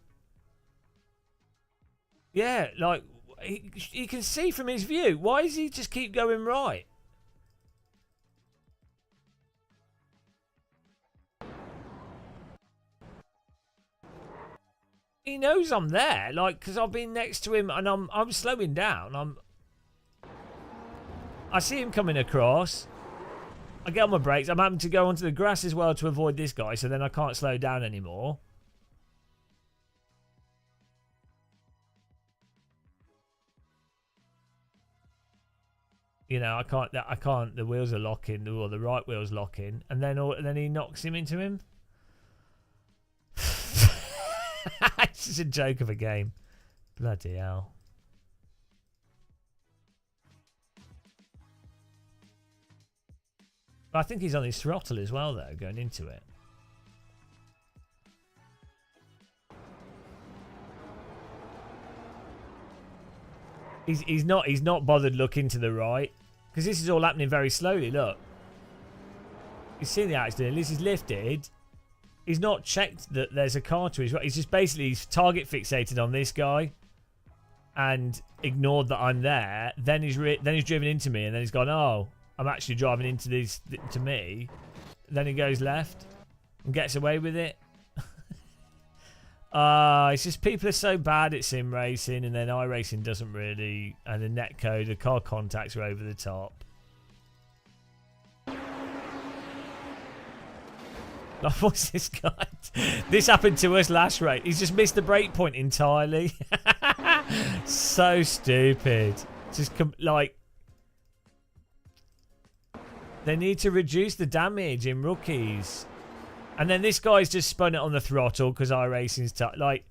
Yeah, like, you can see from his view. Why does he just keep going right? He knows I'm there, like, because I've been next to him and I'm slowing down. I see him coming across. I get on my brakes. I'm having to go onto the grass as well to avoid this guy, so then I can't slow down anymore. You know, I can't. The wheels are locking, or the right wheel's locking, and then he knocks him into him. It's just a joke of a game. Bloody hell. But I think he's on his throttle as well, though, going into it. He's not bothered looking to the right, because this is all happening very slowly. Look, he's seen the accident. At least he's lifted. He's not checked that there's a car to his right. He's just basically he's target fixated on this guy, and ignored that I'm there. Then he's driven into me, and then he's gone, oh, I'm actually driving into me. Then he goes left and gets away with it. It's just people are so bad at sim racing, and then iRacing doesn't really, and the netcode, the car contacts are over the top. What's this guy? This happened to us last race. He's just missed the break point entirely. So stupid. Just like, they need to reduce the damage in rookies. And then this guy's just spun it on the throttle because iRacing's like,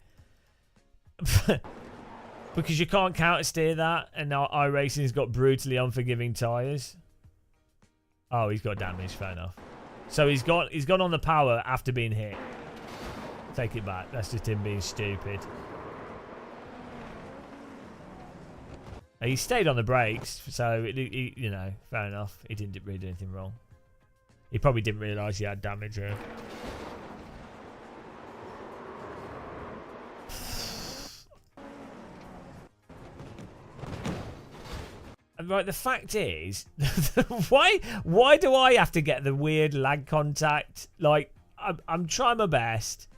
because you can't counter steer that, and now iRacing's got brutally unforgiving tyres. Oh, he's got damage. Fair enough. So he's gone on the power after being hit. Take it back. That's just him being stupid. He stayed on the brakes, so he, you know, fair enough. He didn't really do anything wrong. He probably didn't realise he had damage here. Right, the fact is, why do I have to get the weird lag contact? Like, I'm trying my best,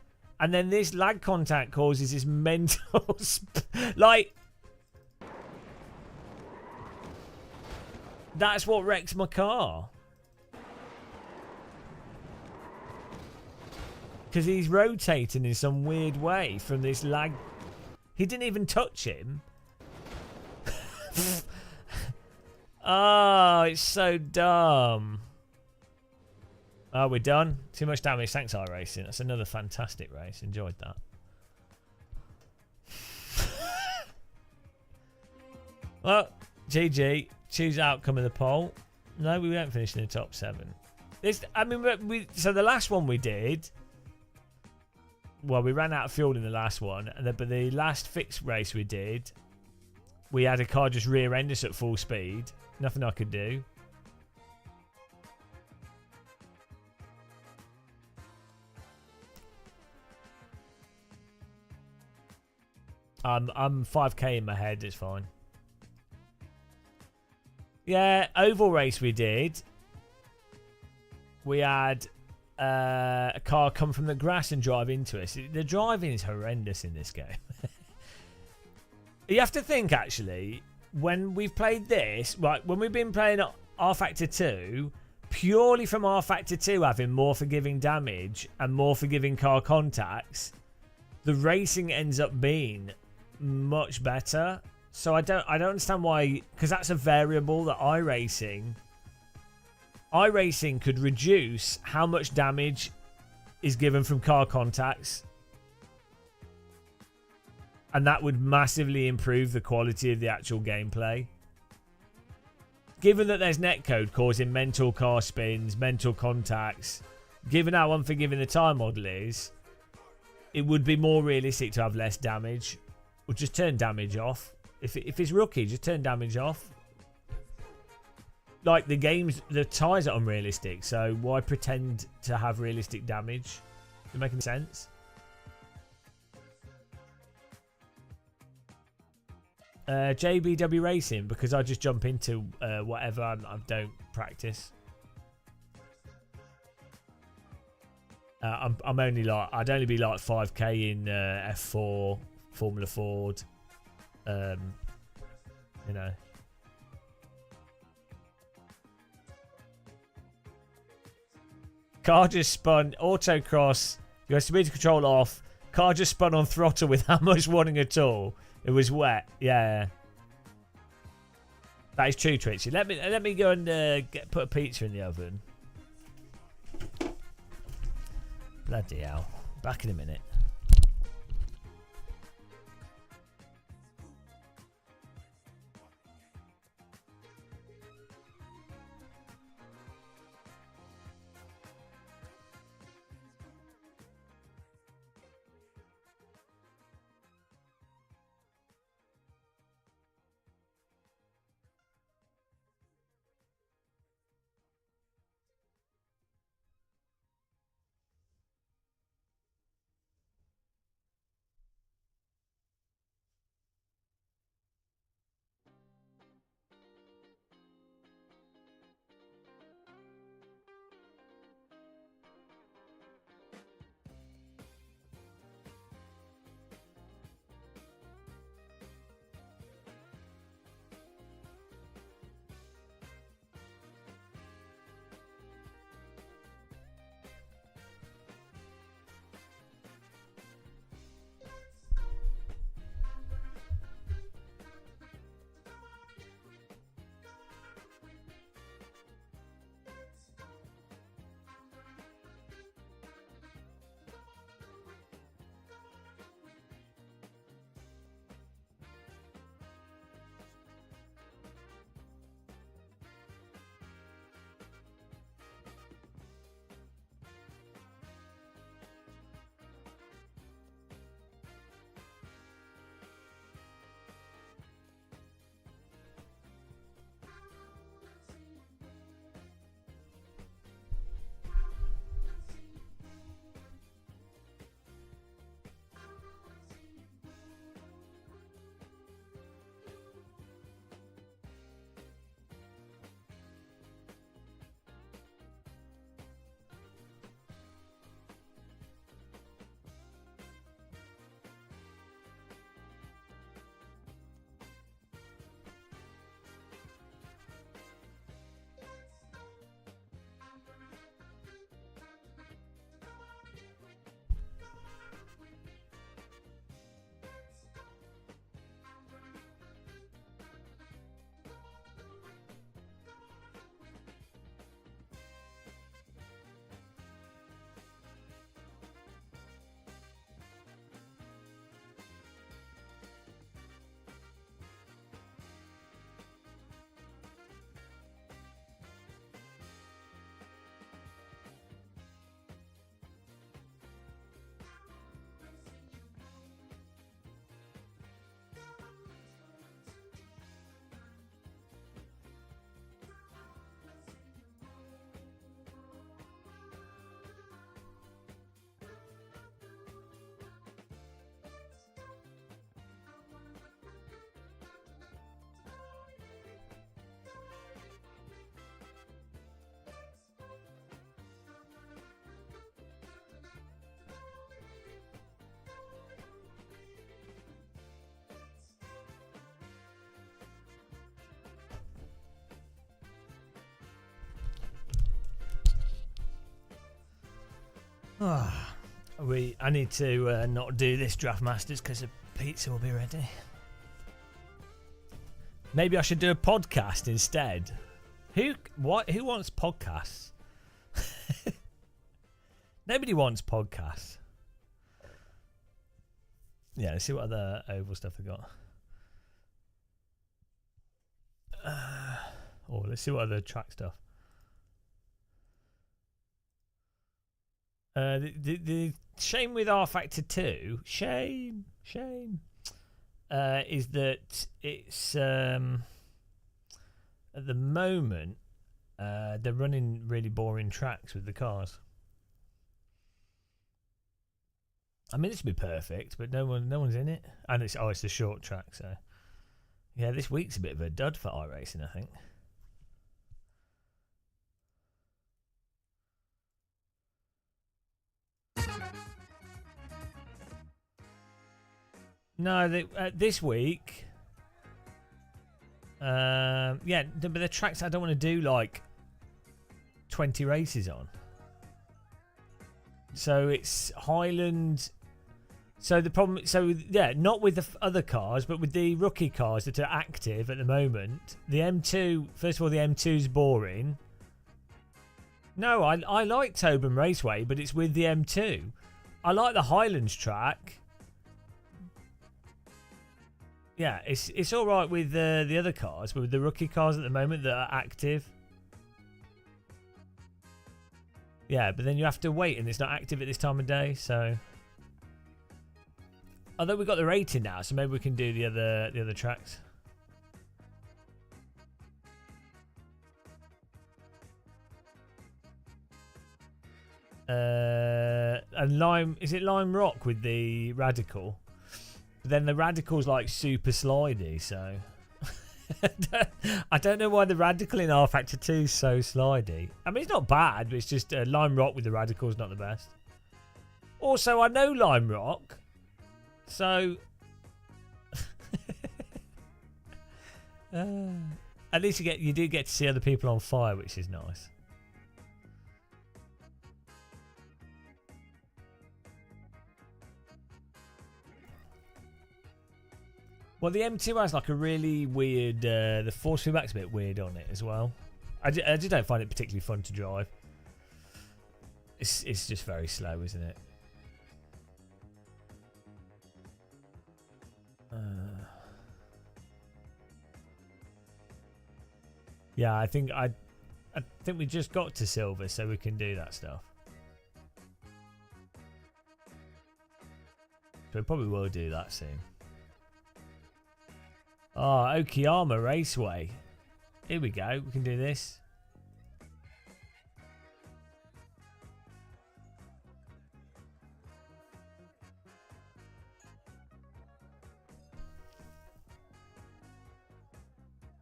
and then this lag contact causes this mental... like, that's what wrecks my car. Because he's rotating in some weird way from this lag. He didn't even touch him. Oh, it's so dumb. Oh, we're done. Too much damage. Thanks, iRacing. That's another fantastic race. Enjoyed that. Well, GG. Choose outcome of the poll. No, we won't finish in the top 7. So the last one we did... Well, we ran out of fuel in the last one. But the last fixed race we did... We had a car just rear-end us at full speed. Nothing I could do. I'm 5k in my head. It's fine. Yeah, oval race we did. We had a car come from the grass and drive into us. The driving is horrendous in this game. You have to think, actually, when we've played this, right, when we've been playing R Factor 2, purely from R Factor 2 having more forgiving damage and more forgiving car contacts, the racing ends up being much better. So I don't understand why, because that's a variable that iRacing could reduce how much damage is given from car contacts. And that would massively improve the quality of the actual gameplay. Given that there's netcode causing mental car spins, mental contacts, given how unforgiving the tire model is, it would be more realistic to have less damage. Or just turn damage off. If it's rookie, just turn damage off. Like the tyres are unrealistic, so why pretend to have realistic damage? Does it make any sense? JBW Racing, because I just jump into whatever I don't practice. I'm only like, I'd only be like 5k in F4, Formula Ford, you know. Car just spun, autocross, you got speed control off, car just spun on throttle with how much warning at all. It was wet, yeah. That is true, Twitchy. Let me go and put a pizza in the oven. Bloody hell. Back in a minute. I need to not do this Draft Masters because the pizza will be ready. Maybe I should do a podcast instead. Who wants podcasts? Nobody wants podcasts. Yeah, let's see what other oval stuff we got. Let's see what other track stuff. The shame with R Factor 2. Shame. Is that it's at the moment they're running really boring tracks with the cars. I mean, this would be perfect, but no one's in it, and it's a short track, so yeah, this week's a bit of a dud for iRacing, I think. No, this week. Yeah, but the tracks I don't want to do like 20 races on. So it's Highland. So the problem, not with the other cars, but with the rookie cars that are active at the moment. The M2, first of all, the M2's boring. No, I like Tobin Raceway, but it's with the M2. I like the Highlands track. Yeah, it's all right with the other cars, but with the rookie cars at the moment that are active. Yeah, but then you have to wait, and it's not active at this time of day, so. Although we've got the rating now, so maybe we can do the other tracks. And Lime Rock with the Radical? But then the Radical's like super slidey, so I don't know why the Radical in R Factor 2 is so slidey. I mean, it's not bad, but it's just Lime Rock with the Radical is not the best. Also, I know Lime Rock, so at least you do get to see other people on fire, which is nice. Well, the M2 has like a really weird, the force feedback's a bit weird on it as well. I just don't find it particularly fun to drive. It's just very slow, isn't it? Yeah, I think we just got to silver, so we can do that stuff. So we probably will do that soon. Oh, Okayama Raceway. Here we go. We can do this.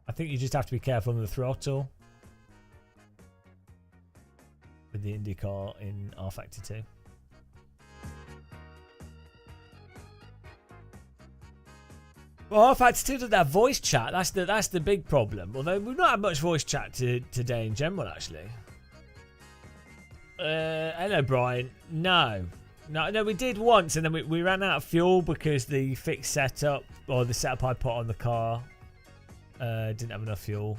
I think you just have to be careful on the throttle with the IndyCar in R Factor 2. Well, R Factor 2 doesn't have voice chat. That's the big problem. Although we've not had much voice chat today in general, actually. Hello, Brian. No, we did once, and then we ran out of fuel because the fixed setup, or the setup I put on the car, didn't have enough fuel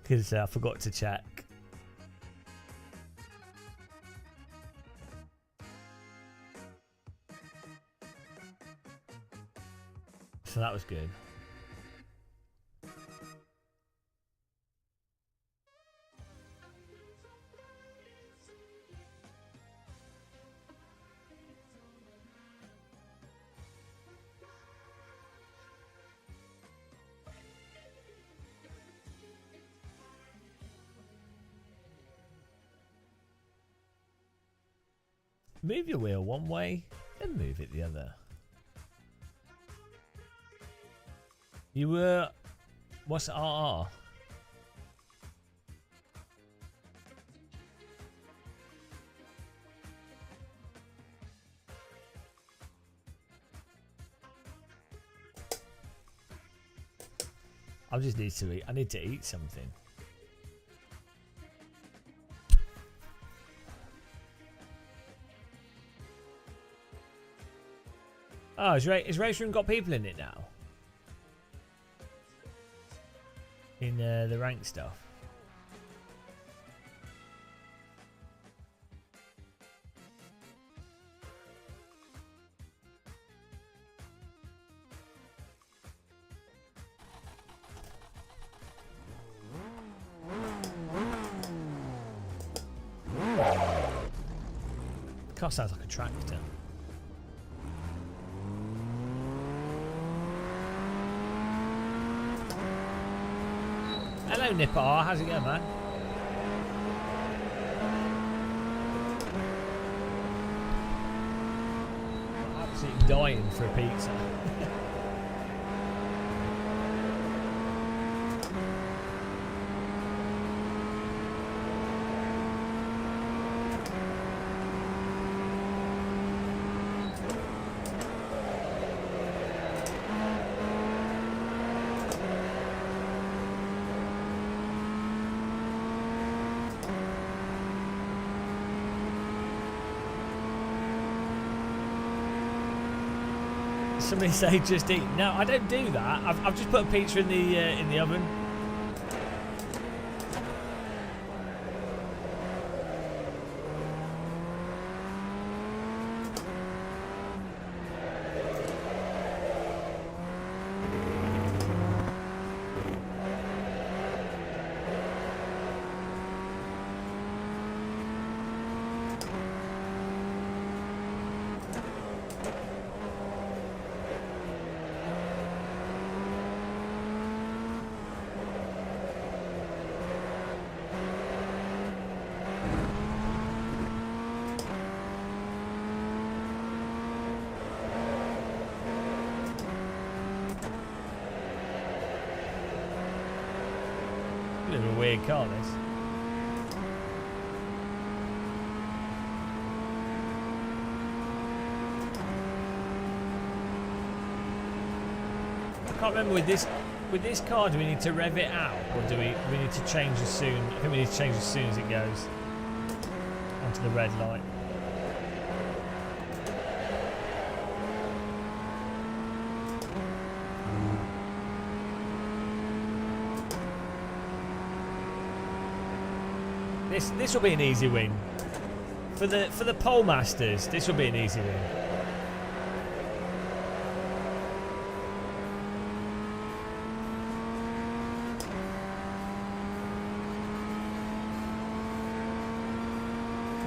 because I forgot to check. So that was good. Move your wheel one way, then move it the other. You were... What's RR? I just need to eat. I need to eat something. Oh, has Race Room got people in it now? In the rank stuff. car sounds like a tractor. Hello, Nipper. How's it going, man? I'm absolutely dying for a pizza. Somebody say just eat. No, I don't do that. I've just put a pizza in the oven. Bit of a weird car, this. I can't remember with this car. Do we need to rev it out, or do we need to change as soon? I think we need to change as soon as it goes onto the red light. This will be an easy win for the pole masters. This will be an easy win.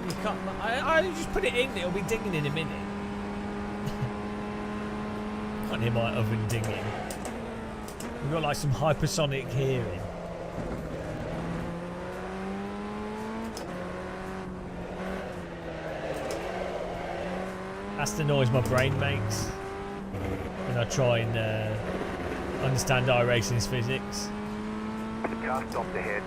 You can't. I just put it in. It'll be dinging in a minute. Can't hear my oven dinging. We've got like some hypersonic hearing. That's the noise my brain makes when I try and understand iRacing's physics. The car stopped ahead.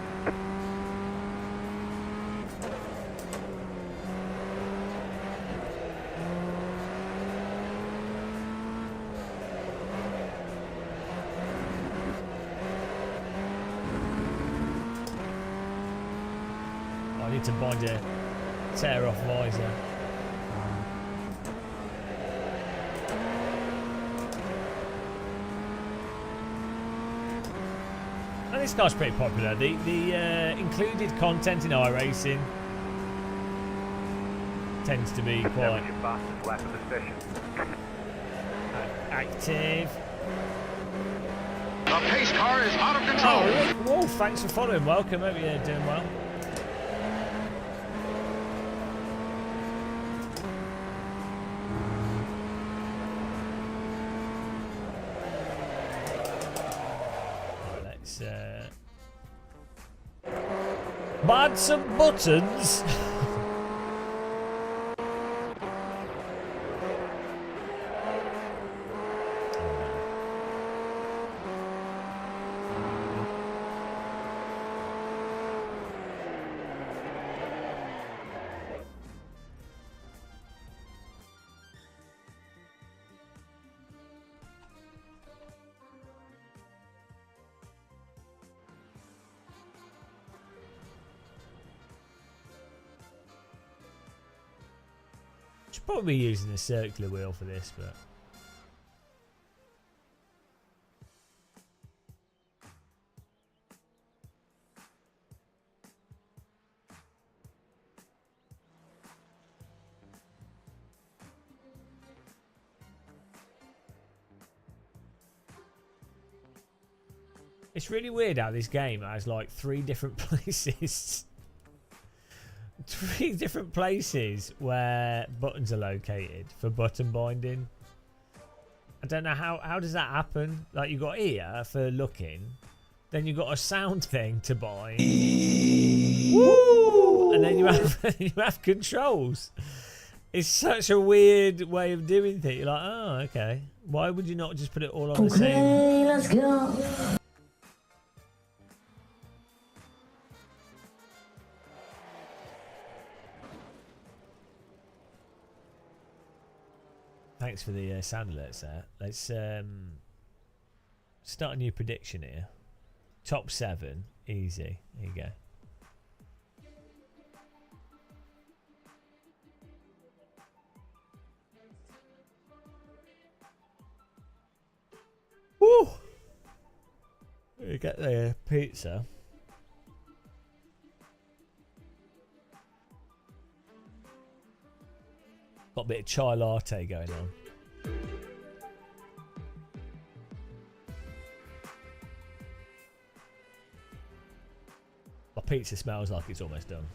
I need to bind a tear off visor. This car's pretty popular. The included content in iRacing tends to be quite Your fastest lap of the session. active. The pace car is out of control. Oh, Rick Wolf, thanks for following. Welcome. Hope you're doing well. Bad some buttons. Should probably be using a circular wheel for this, but it's really weird how this game has like 3 different places 3 different places where buttons are located for button binding. I don't know how does that happen. Like you got ear for looking, then you got a sound thing to bind. Woo! And then you have controls. It's such a weird way of doing things. You're like, oh, okay. Why would you not just put it all on the same? Okay, let's go. Thanks for the sound alerts there. Let's start a new prediction here. Top 7, easy. There you go. Woo! You get the pizza. Got a bit of chai latte going on. My pizza smells like it's almost done.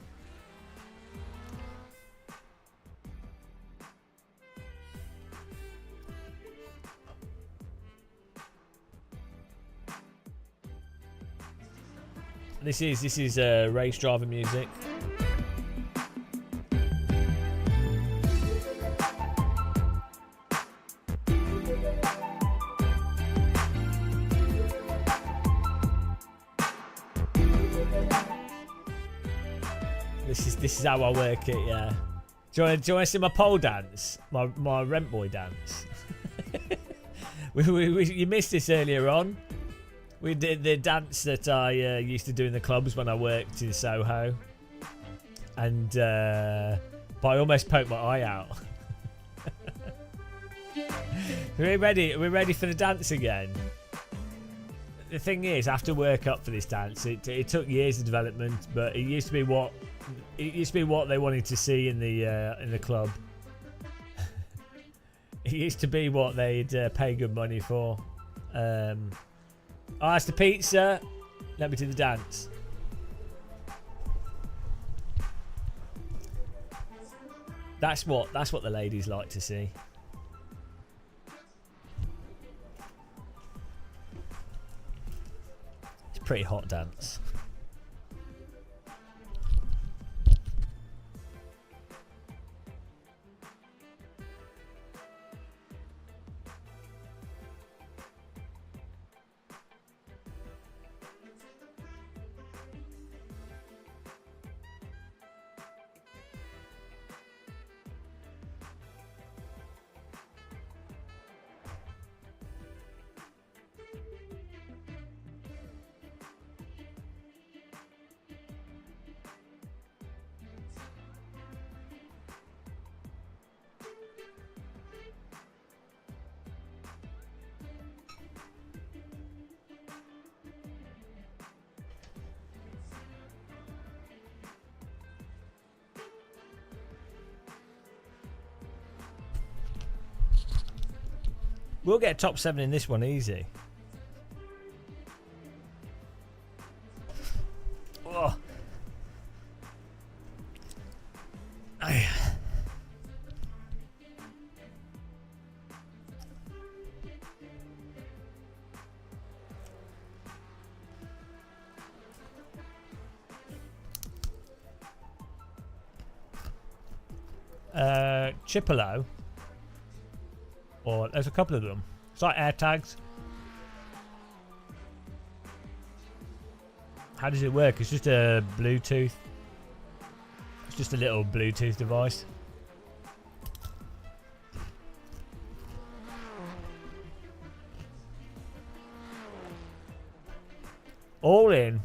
This is race driver music. This is how I work it, yeah. Do you want to see my pole dance? My rent boy dance? You missed this earlier on. We did the dance that I used to do in the clubs when I worked in Soho. And but I almost poked my eye out. We're ready for the dance again. The thing is, I have to work up for this dance. It took years of development, but it used to be what they wanted to see in the club. It used to be what they'd pay good money for. Oh, that's the pizza. Let me do the dance. That's what the ladies like to see. It's a pretty hot dance. We'll get a top 7 in this one easy. Oh. Chipolo. Or there's a couple of them. It's like air tags. How does it work? It's just a Bluetooth. It's just a little Bluetooth device. All in.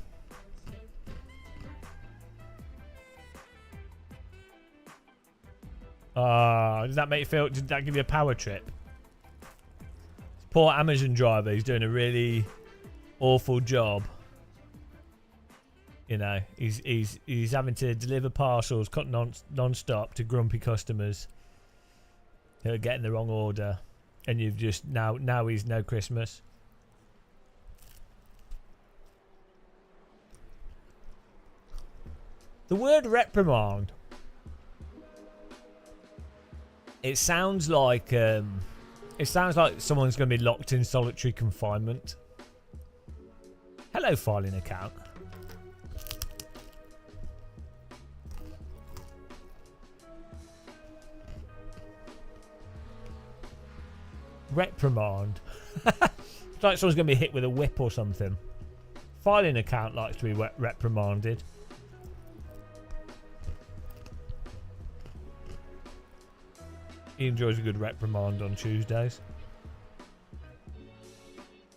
Does that make you feel? Did that give you a power trip? Poor Amazon driver, he's doing a really awful job. You know, he's having to deliver parcels cut non-stop to grumpy customers who are getting the wrong order, and you've just now he's no Christmas. The word reprimand It sounds like someone's going to be locked in solitary confinement. Hello, filing account. Reprimand. It's like someone's going to be hit with a whip or something. Filing account likes to be reprimanded. He enjoys a good reprimand on Tuesdays.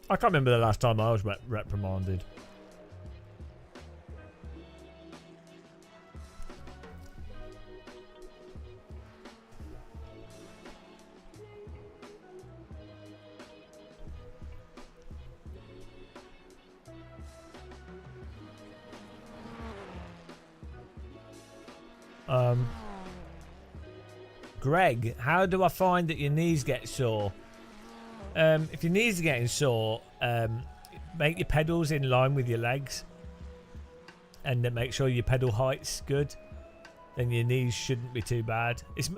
I can't remember the last time I was reprimanded. Greg, how do I find that your knees get sore? If your knees are getting sore, make your pedals in line with your legs, and then make sure your pedal height's good. Then your knees shouldn't be too bad. If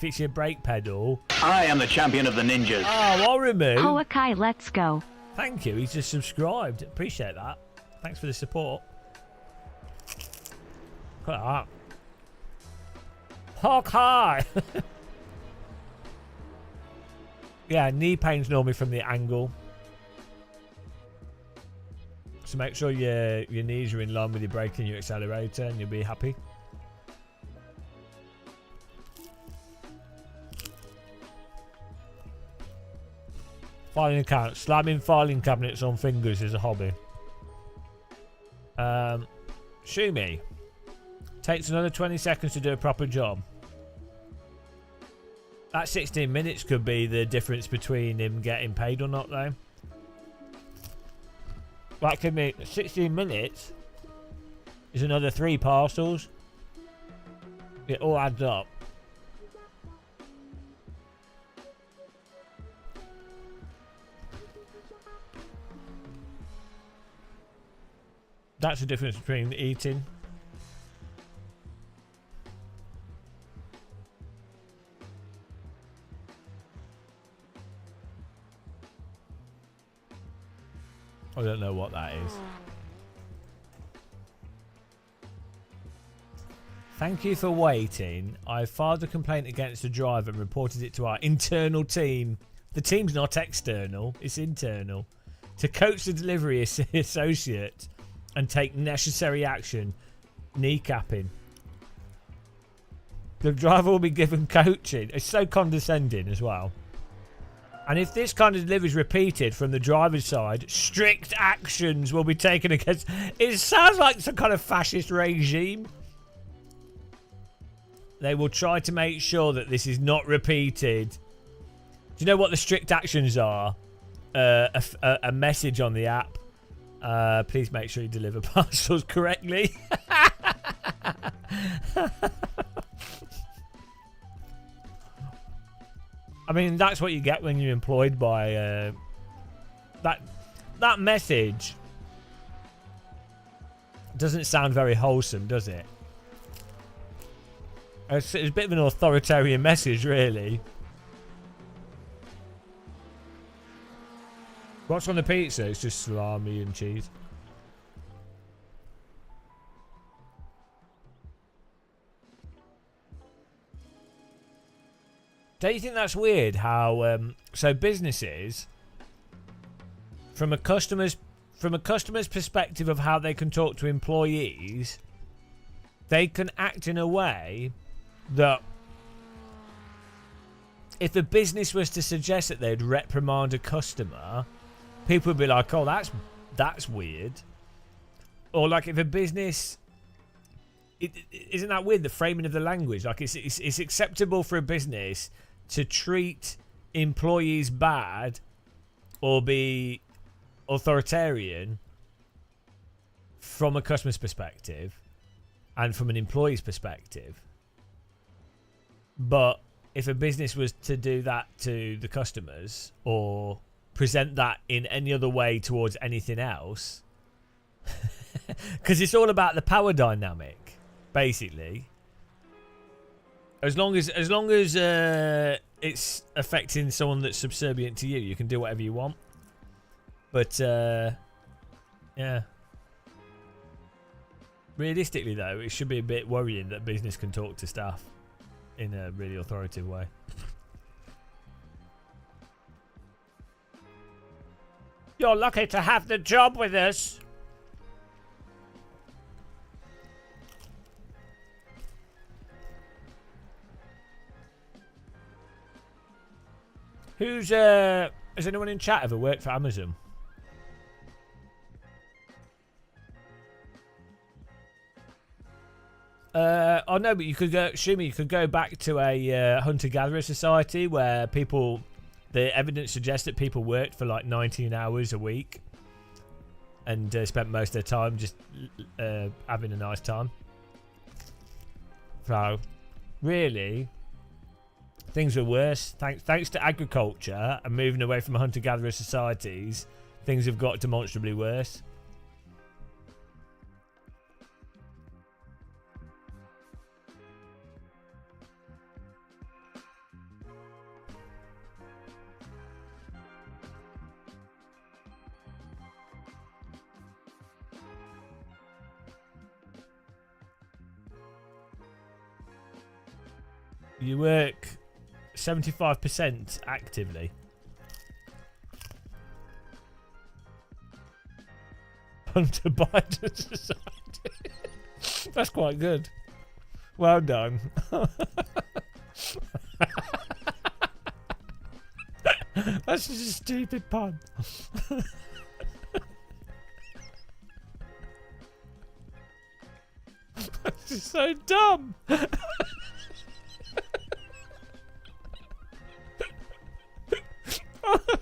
it's your brake pedal. I am the champion of the ninjas. Oh, Orimu. Hoakai, let's go. Thank you. He's just subscribed. Appreciate that. Thanks for the support. Look at that. Hawkeye! Yeah, knee pain's normally from the angle. So make sure your knees are in line with your brake and your accelerator, and you'll be happy. Filing account. Slamming filing cabinets on fingers is a hobby. Shumi. Takes another 20 seconds to do a proper job. That 16 minutes could be the difference between him getting paid or not, though. That could be 16 minutes is another 3 parcels. It all adds up. That's the difference between eating. I don't know what that is. Thank you for waiting. I filed a complaint against the driver and reported it to our internal team. The team's not external, it's internal. To coach the delivery associate and take necessary action. Kneecapping. The driver will be given coaching. It's so condescending as well. And if this kind of delivery is repeated from the driver's side, strict actions will be taken against... It sounds like some kind of fascist regime. They will try to make sure that this is not repeated. Do you know what the strict actions are? A message on the app. Please make sure you deliver parcels correctly. I mean, that's what you get when you're employed by that message. Doesn't sound very wholesome, does it? It's a bit of an authoritarian message, really. What's on the pizza? It's just salami and cheese. Don't you think that's weird how so businesses from a customer's perspective of how they can talk to employees, they can act in a way that if a business was to suggest that they'd reprimand a customer, people would be like, oh, that's weird. Or like if a business... Isn't that weird, the framing of the language? Like it's acceptable for a business to treat employees bad or be authoritarian from a customer's perspective and from an employee's perspective. But if a business was to do that to the customers or present that in any other way towards anything else, because it's all about the power dynamic, basically. As long as it's affecting someone that's subservient to you, you can do whatever you want. But yeah. Realistically, though, it should be a bit worrying that business can talk to staff in a really authoritative way. You're lucky to have the job with us. Who's has anyone in chat ever worked for Amazon? Oh no, but you could go. Shumi, you could go back to a hunter-gatherer society where people. The evidence suggests that people worked for like 19 hours a week, and spent most of their time just having a nice time. So, really, things were worse. Thanks to agriculture and moving away from hunter-gatherer societies, things have got demonstrably worse. You work 75% actively. Hunter Biden Society. That's quite good. Well done. That's just a stupid pun. That's just so dumb.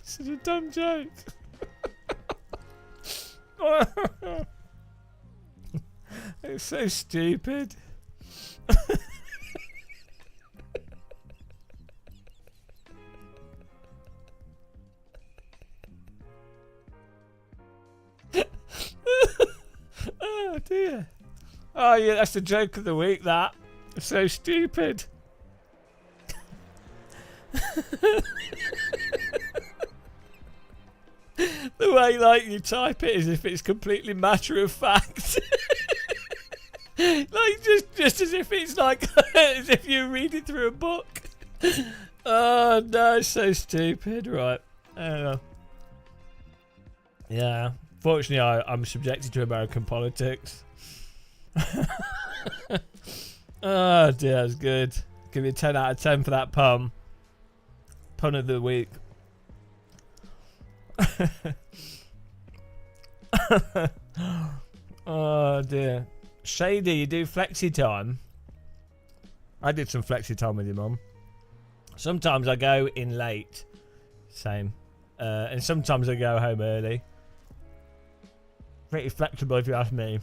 Such a dumb joke. It's so stupid. Oh dear. Oh yeah, that's the joke of the week, that. It's so stupid. The way like you type it as if it's completely matter of fact. Like just as if it's like as if you're reading through a book. Oh no, so stupid. Right. Yeah. Fortunately I'm subjected to American politics. Oh dear, that's good. Give me a 10 out of 10 for that pun. Pun of the week. Oh dear. Shady, you do flexi time? I did some flexi time with your mum. Sometimes I go in late. Same. And sometimes I go home early. Pretty flexible if you ask me.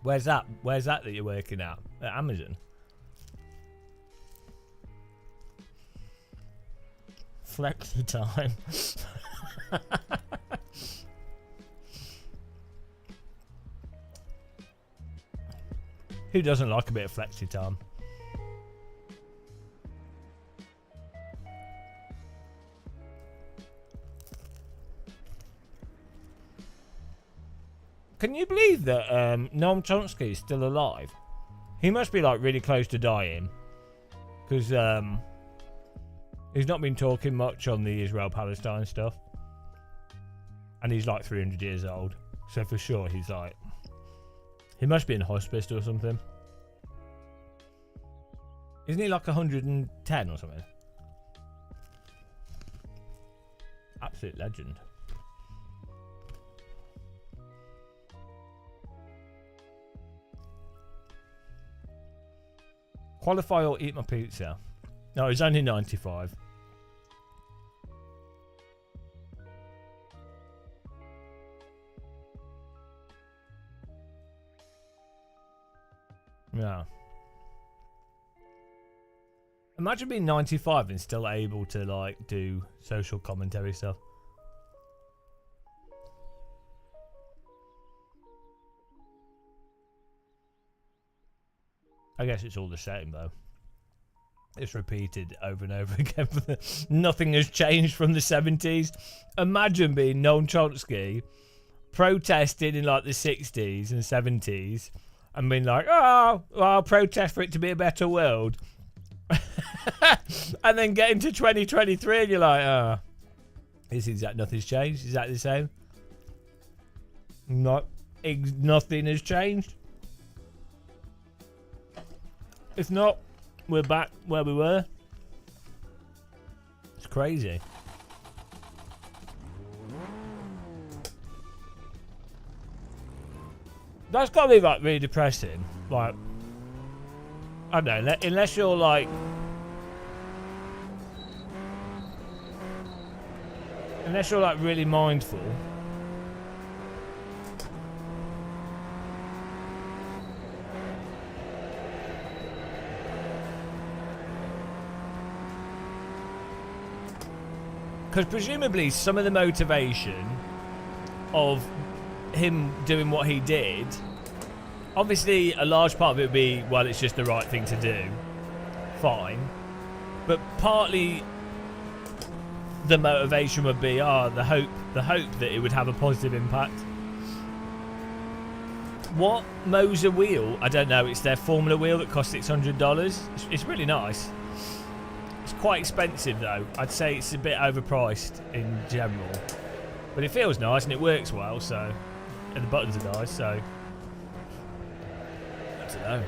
Where's that? Where's that you're working at? At Amazon? Flexi time. Who doesn't like a bit of flexi time? Can you believe that Noam Chomsky is still alive? He must be like really close to dying, because he's not been talking much on the Israel-Palestine stuff, and he's like 300 years old. So for sure he's like, he must be in hospice or something. Isn't he like 110 or something? Absolute legend. Qualify or eat my pizza. No, he's only 95. Yeah. Imagine being 95 and still able to like do social commentary stuff. I guess it's all the same though. It's repeated over and over again. Nothing has changed from the 70s. Imagine being Noam Chomsky protesting in like the 60s and 70s and being like, oh, well, I'll protest for it to be a better world. And then getting to 2023 and you're like, oh, nothing's changed. Is that the same? Nothing has changed. If not, we're back where we were. It's crazy. That's got to be like really depressing. Like, I don't know, unless you're like, really mindful. Because presumably some of the motivation of him doing what he did, obviously a large part of it would be, well, it's just the right thing to do. Fine. But partly the motivation would be, the hope that it would have a positive impact. What Moza wheel? I don't know. It's their Formula wheel that costs $600. It's really nice. It's quite expensive though. I'd say it's a bit overpriced in general, but it feels nice and it works well. So, and the buttons are nice. So, I don't know.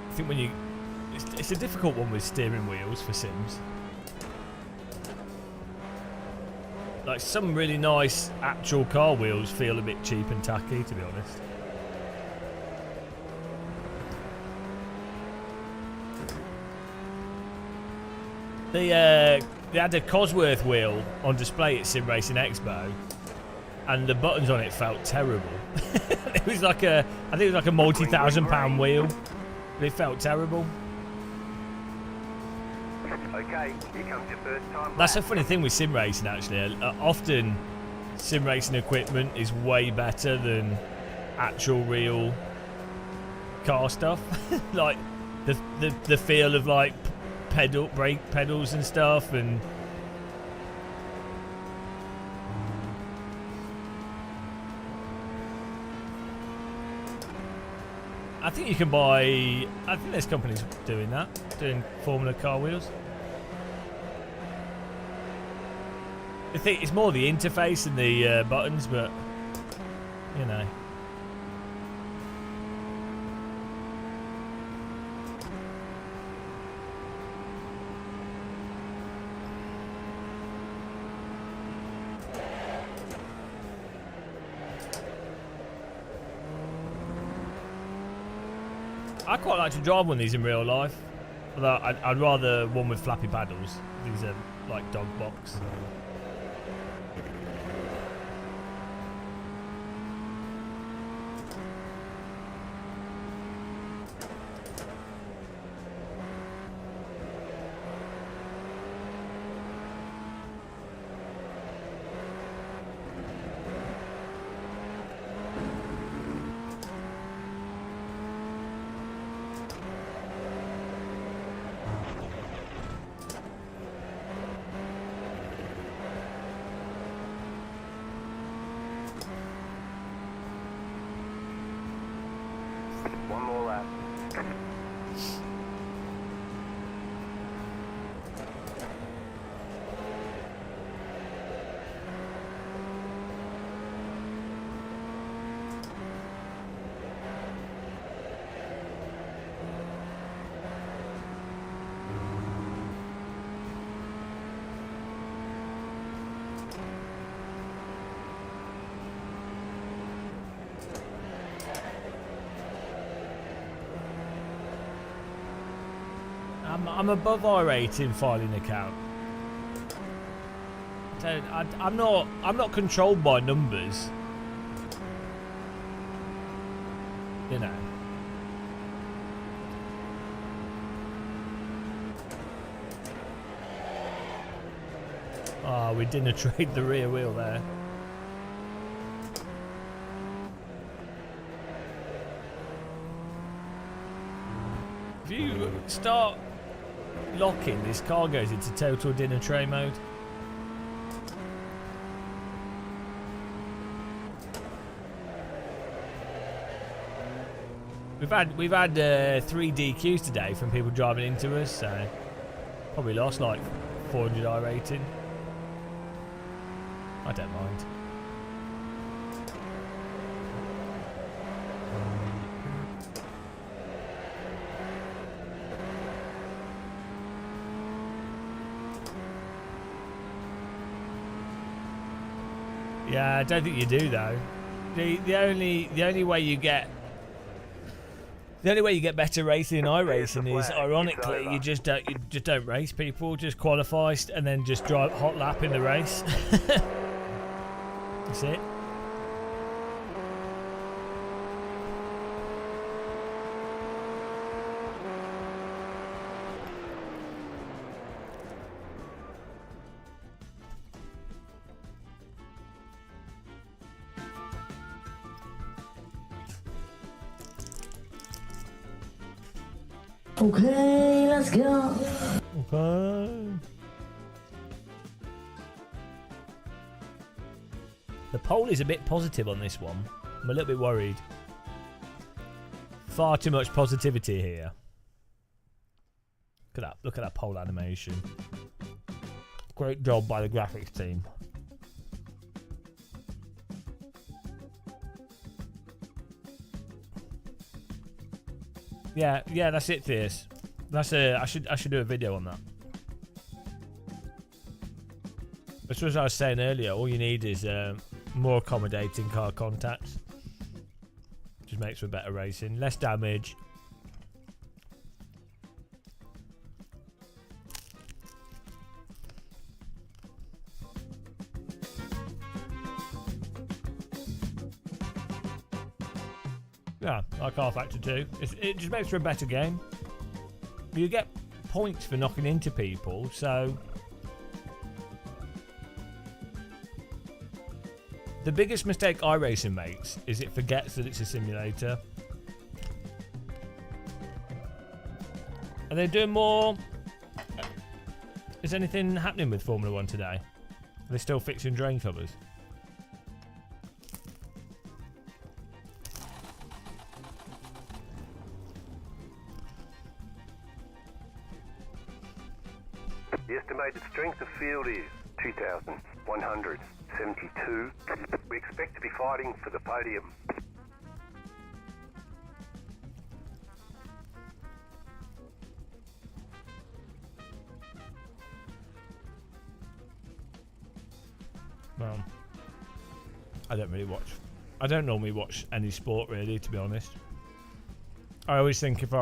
I think when it's a difficult one with steering wheels for Sims. Like some really nice actual car wheels feel a bit cheap and tacky, to be honest. They had a Cosworth wheel on display at SimRacing Expo, and the buttons on it felt terrible. It was like I think it was like a multi-thousand-pound wheel. But it felt terrible. Okay, here comes your first time. That's a funny thing with sim racing, actually. Often, sim racing equipment is way better than actual real car stuff. Like the feel of like brake pedals and stuff, and I think you can buy. I think there's companies doing that, doing Formula car wheels. I think it's more the interface and the buttons, but you know. I quite like to drive one of these in real life, although I'd rather one with flappy paddles. These are like dog box. One more lap. I'm above R8 in filing account. I'm not controlled by numbers. You know. Oh, we didn't trade the rear wheel there. If you start locking, this car goes into total dinner tray mode. We've had 3 DQs today from people driving into us, so probably lost like 400 I rating. I don't mind. Yeah, I don't think you do though. The only way you get better racing in iRacing is, ironically, you just don't race people, just qualify and then just drive hot lap in the race. That's it. Okay, let's go. Okay. The poll is a bit positive on this one. I'm a little bit worried. Far too much positivity here. Look at that. Look at that poll animation. Great job by the graphics team. Yeah, that's it, Theus. I should do a video on that. That's what I was saying earlier. All you need is more accommodating car contacts. Just makes for better racing, less damage. Yeah, like R12 2. It just makes for a better game. You get points for knocking into people, so the biggest mistake iRacing makes is it forgets that it's a simulator. Are they doing more? Is anything happening with Formula 1 today? Are they still fixing drain covers? The estimated strength of field is 2,172. We expect to be fighting for the podium. Well, I don't normally watch any sport really, to be honest. I always think if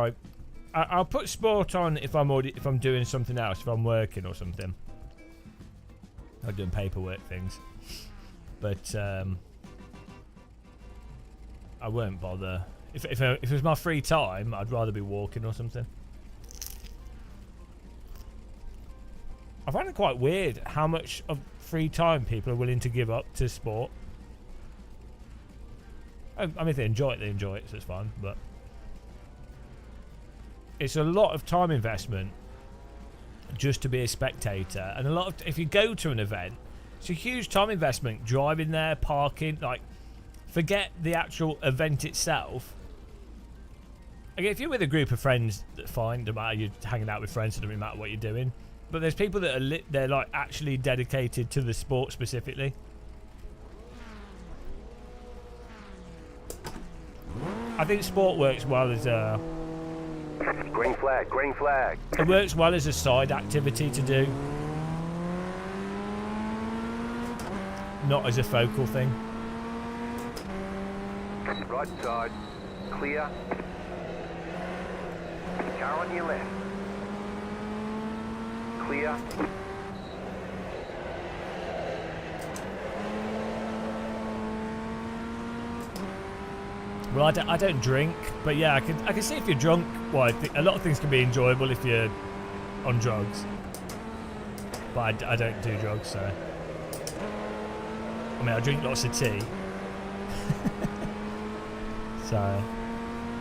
I'll put sport on if I'm doing something else, if I'm working or something. I'm doing paperwork things, but I won't bother. If it was my free time, I'd rather be walking or something. I find it quite weird how much of free time people are willing to give up to sport. I mean, if they enjoy it, so it's fine, but it's a lot of time investment just to be a spectator, and if you go to an event, it's a huge time investment driving there, parking, like, forget the actual event itself. Again, if you're with a group of friends, that's fine, no matter, you're hanging out with friends, so it doesn't matter what you're doing. But there's people that are they're like actually dedicated to the sport specifically. I think sport works well as a Green flag, green flag. It works well as a side activity to do, not as a focal thing. Right side, clear. Car on your left. Clear. Well, I don't drink, but yeah, I can see if you're drunk. Well, a lot of things can be enjoyable if you're on drugs, but I don't do drugs, so I mean, I drink lots of tea. So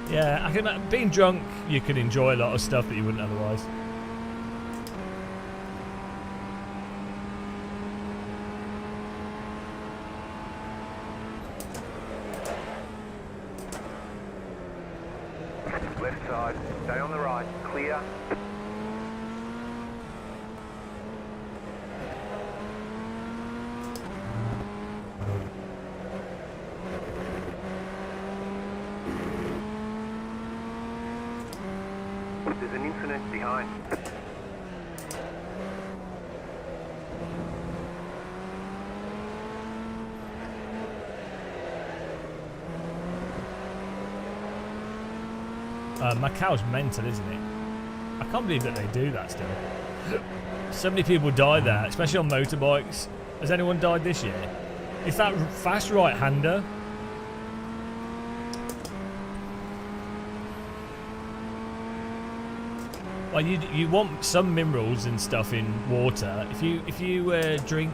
Yeah, I can. Being drunk, you can enjoy a lot of stuff that you wouldn't otherwise. Left side, stay on the right, clear. There's an incident behind. Macau's mental, isn't it? I can't believe that they do that still. So many people die there, especially on motorbikes. Has anyone died this year? It's that fast right-hander. Well, you want some minerals and stuff in water. If you drink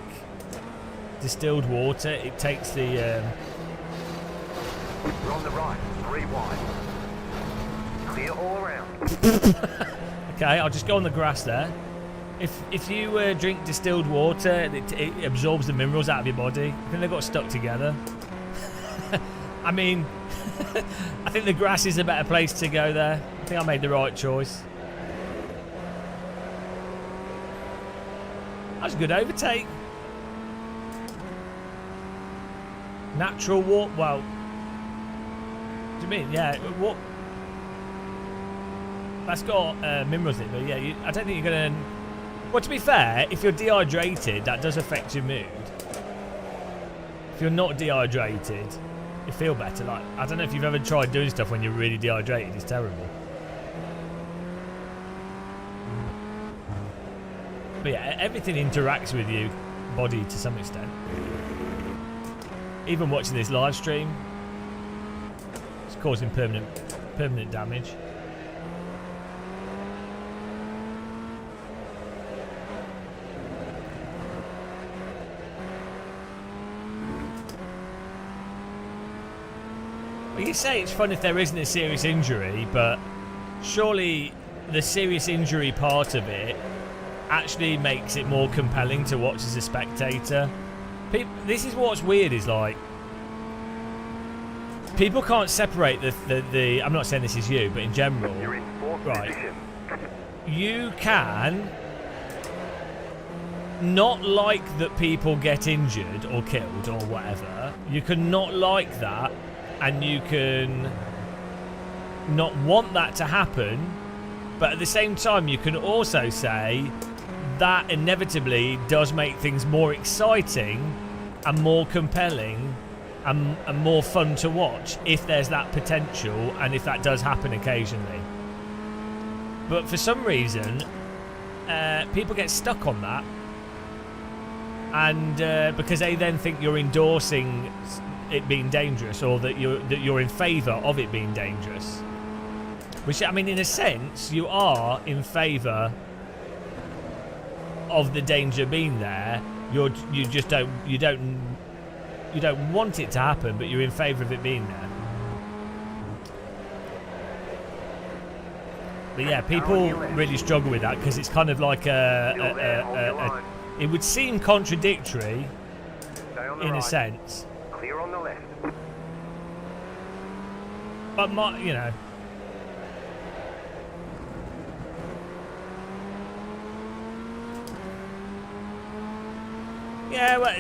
distilled water, it takes the. We're on the right, 3 wide. Clear all around. Okay, I'll just go on the grass there. If you drink distilled water, it absorbs the minerals out of your body. I think they got stuck together. I mean, I think the grass is a better place to go there. I think I made the right choice. That's a good overtake. Natural water. Well, what do you mean? Yeah, what? That's got minerals in it, but yeah, I don't think you're gonna. Well, to be fair, if you're dehydrated, that does affect your mood. If you're not dehydrated, you feel better. Like, I don't know if you've ever tried doing stuff when you're really dehydrated. It's terrible. But yeah, everything interacts with your body to some extent. Even watching this live stream, it's causing permanent damage. Well, you say it's fun if there isn't a serious injury, but surely the serious injury part of it actually makes it more compelling to watch as a spectator. This is what's weird, is like people can't separate the I'm not saying this is you, but in general, You're in 4th right, position. you can not like that people get injured or killed or whatever. You can not like that, and you can not want that to happen, but at the same time you can also say that inevitably does make things more exciting and more compelling and more fun to watch if there's that potential and if that does happen occasionally. But for some reason, people get stuck on that, and because they then think you're endorsing it being dangerous, or that you're in favour of it being dangerous. Which, I mean, in a sense, you are in favour of the danger being there. You don't want it to happen, but you're in favour of it being there. But yeah, people really struggle with that because it's kind of like it would seem contradictory in a sense. Clear on the left. But you know. Yeah, well,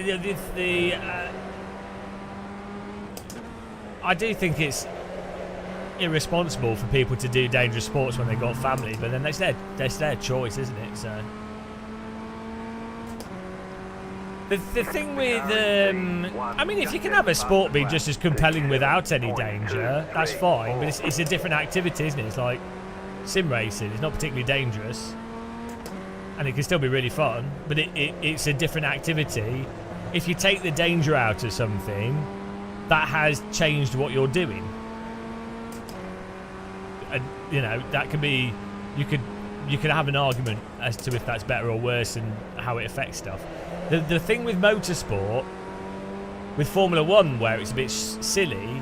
I do think it's irresponsible for people to do dangerous sports when they've got family, but then that's their choice, isn't it? So the thing with I mean, if you can have a sport be just as compelling without any danger, that's fine. But it's a different activity, isn't it? It's like sim racing. It's not particularly dangerous, and it can still be really fun, but it's a different activity. If you take the danger out of something, that has changed what you're doing. And, you know, that could be... You could have an argument as to if that's better or worse and how it affects stuff. The thing with motorsport, with Formula 1, where it's a bit silly,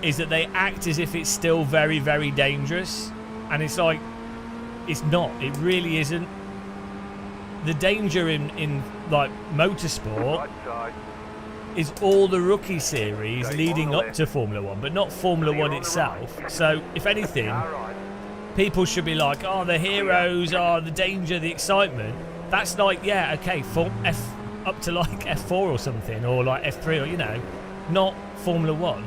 is that they act as if it's still very, very dangerous. And it's like, it's not. It really isn't. The danger in like motorsport Right side. is all the rookie series leading up to Formula 1, but not Formula 1 itself. So, if anything, Car right. people should be like, oh, the heroes, oh, the danger, the excitement. That's like, yeah, okay, up to like F4 or something, or like F3, or, you know, not Formula 1.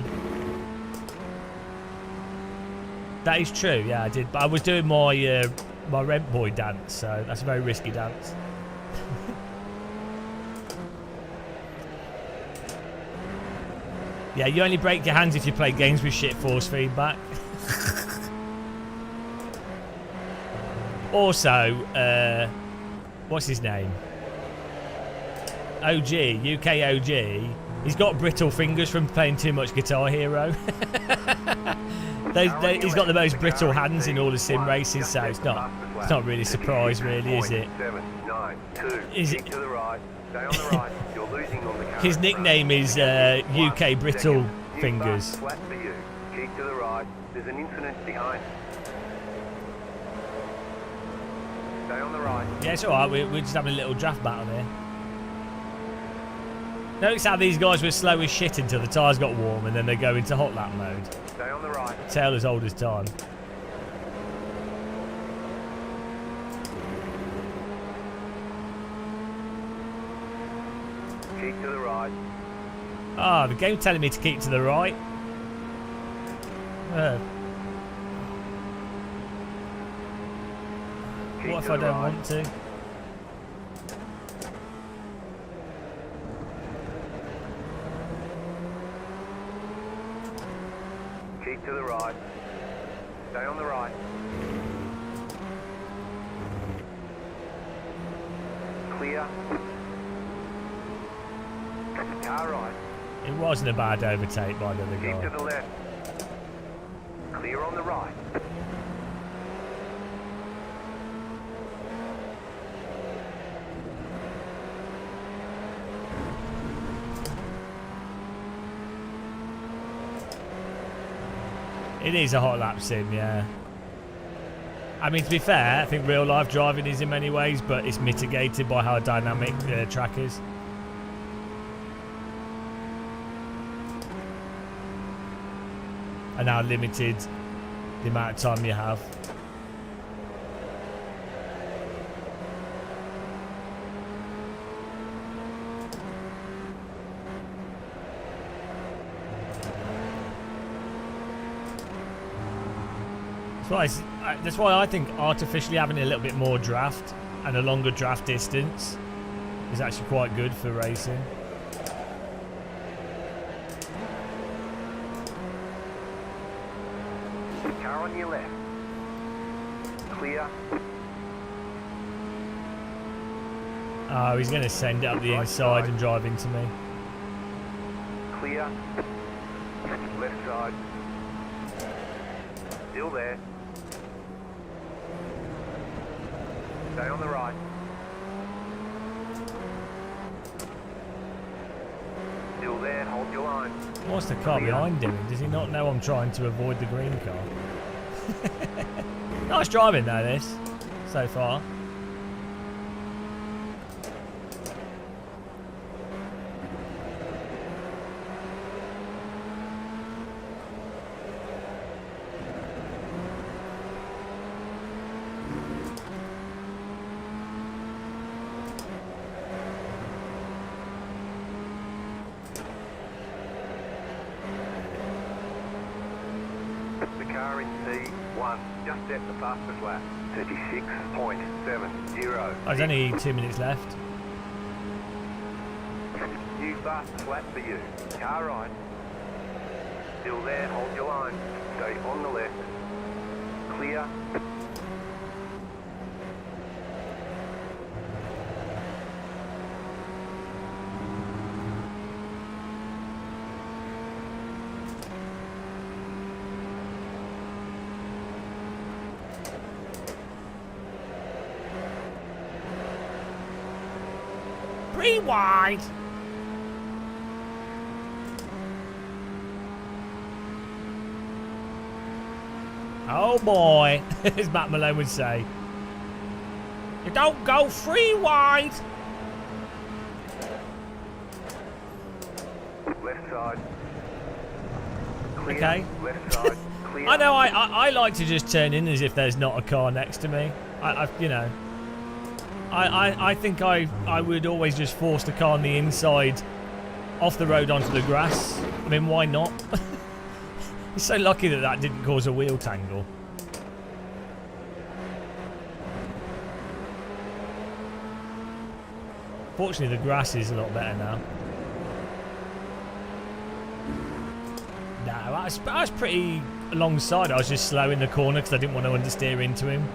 That is true, yeah, I did. But I was doing my my rent boy dance, so that's a very risky dance. Yeah, you only break your hands if you play games with shit force feedback. Also, what's his name? OG, UK OG. He's got brittle fingers from playing too much Guitar Hero. He's got the most brittle hands in all the sim races, so it's not really a surprise, really, is it? 7, 9, 2. Is Keep it? to the right. Stay on the right. You're losing on the car. His nickname is UK Brittle Fingers. Flat for you. Keep to the right. There's an incident behind. Stay on the right. Yeah, it's alright, we're just having a little draft battle here. Notice how these guys were slow as shit until the tyres got warm and then they go into hot lap mode. Stay on the right. Tale as old as time. Keep to the right. Ah, the game's telling me to keep to the right. Keep What if to I the don't right. want to? Keep to the right. Stay on the right. Clear. Car right. It wasn't a bad overtake by the other Keep to guy. the left. Clear on the right. It is a hot lap sim, yeah. I mean, to be fair, I think real life driving is in many ways, but it's mitigated by how dynamic the track is. And how limited the amount of time you have. That's why I think artificially having a little bit more draft and a longer draft distance is actually quite good for racing. Car on your left. Clear. Oh, he's going to send it up the Right inside side. and drive into me. Clear. Left side. Still there. Stay on the right. Still there, hold your line. What's the car behind doing? Does he not know I'm trying to avoid the green car? Nice driving though, this, so far. The car in C1 just set the fastest lap. 36.70. Oh, there's only 2 minutes left. New fastest lap for you. Car right. Still there, hold your line. Stay on the left. Clear. Rewind! Oh boy, as Matt Malone would say. You don't go free wide. Left side. Clear. Okay. Left side. Clear. I know. I like to just turn in as if there's not a car next to me. You know. I think I would always just force the car on the inside, off the road onto the grass. I mean, why not? He's so lucky that that didn't cause a wheel tangle. Fortunately, the grass is a lot better now. No, I was pretty alongside. I was just slow in the corner because I didn't want to understeer into him.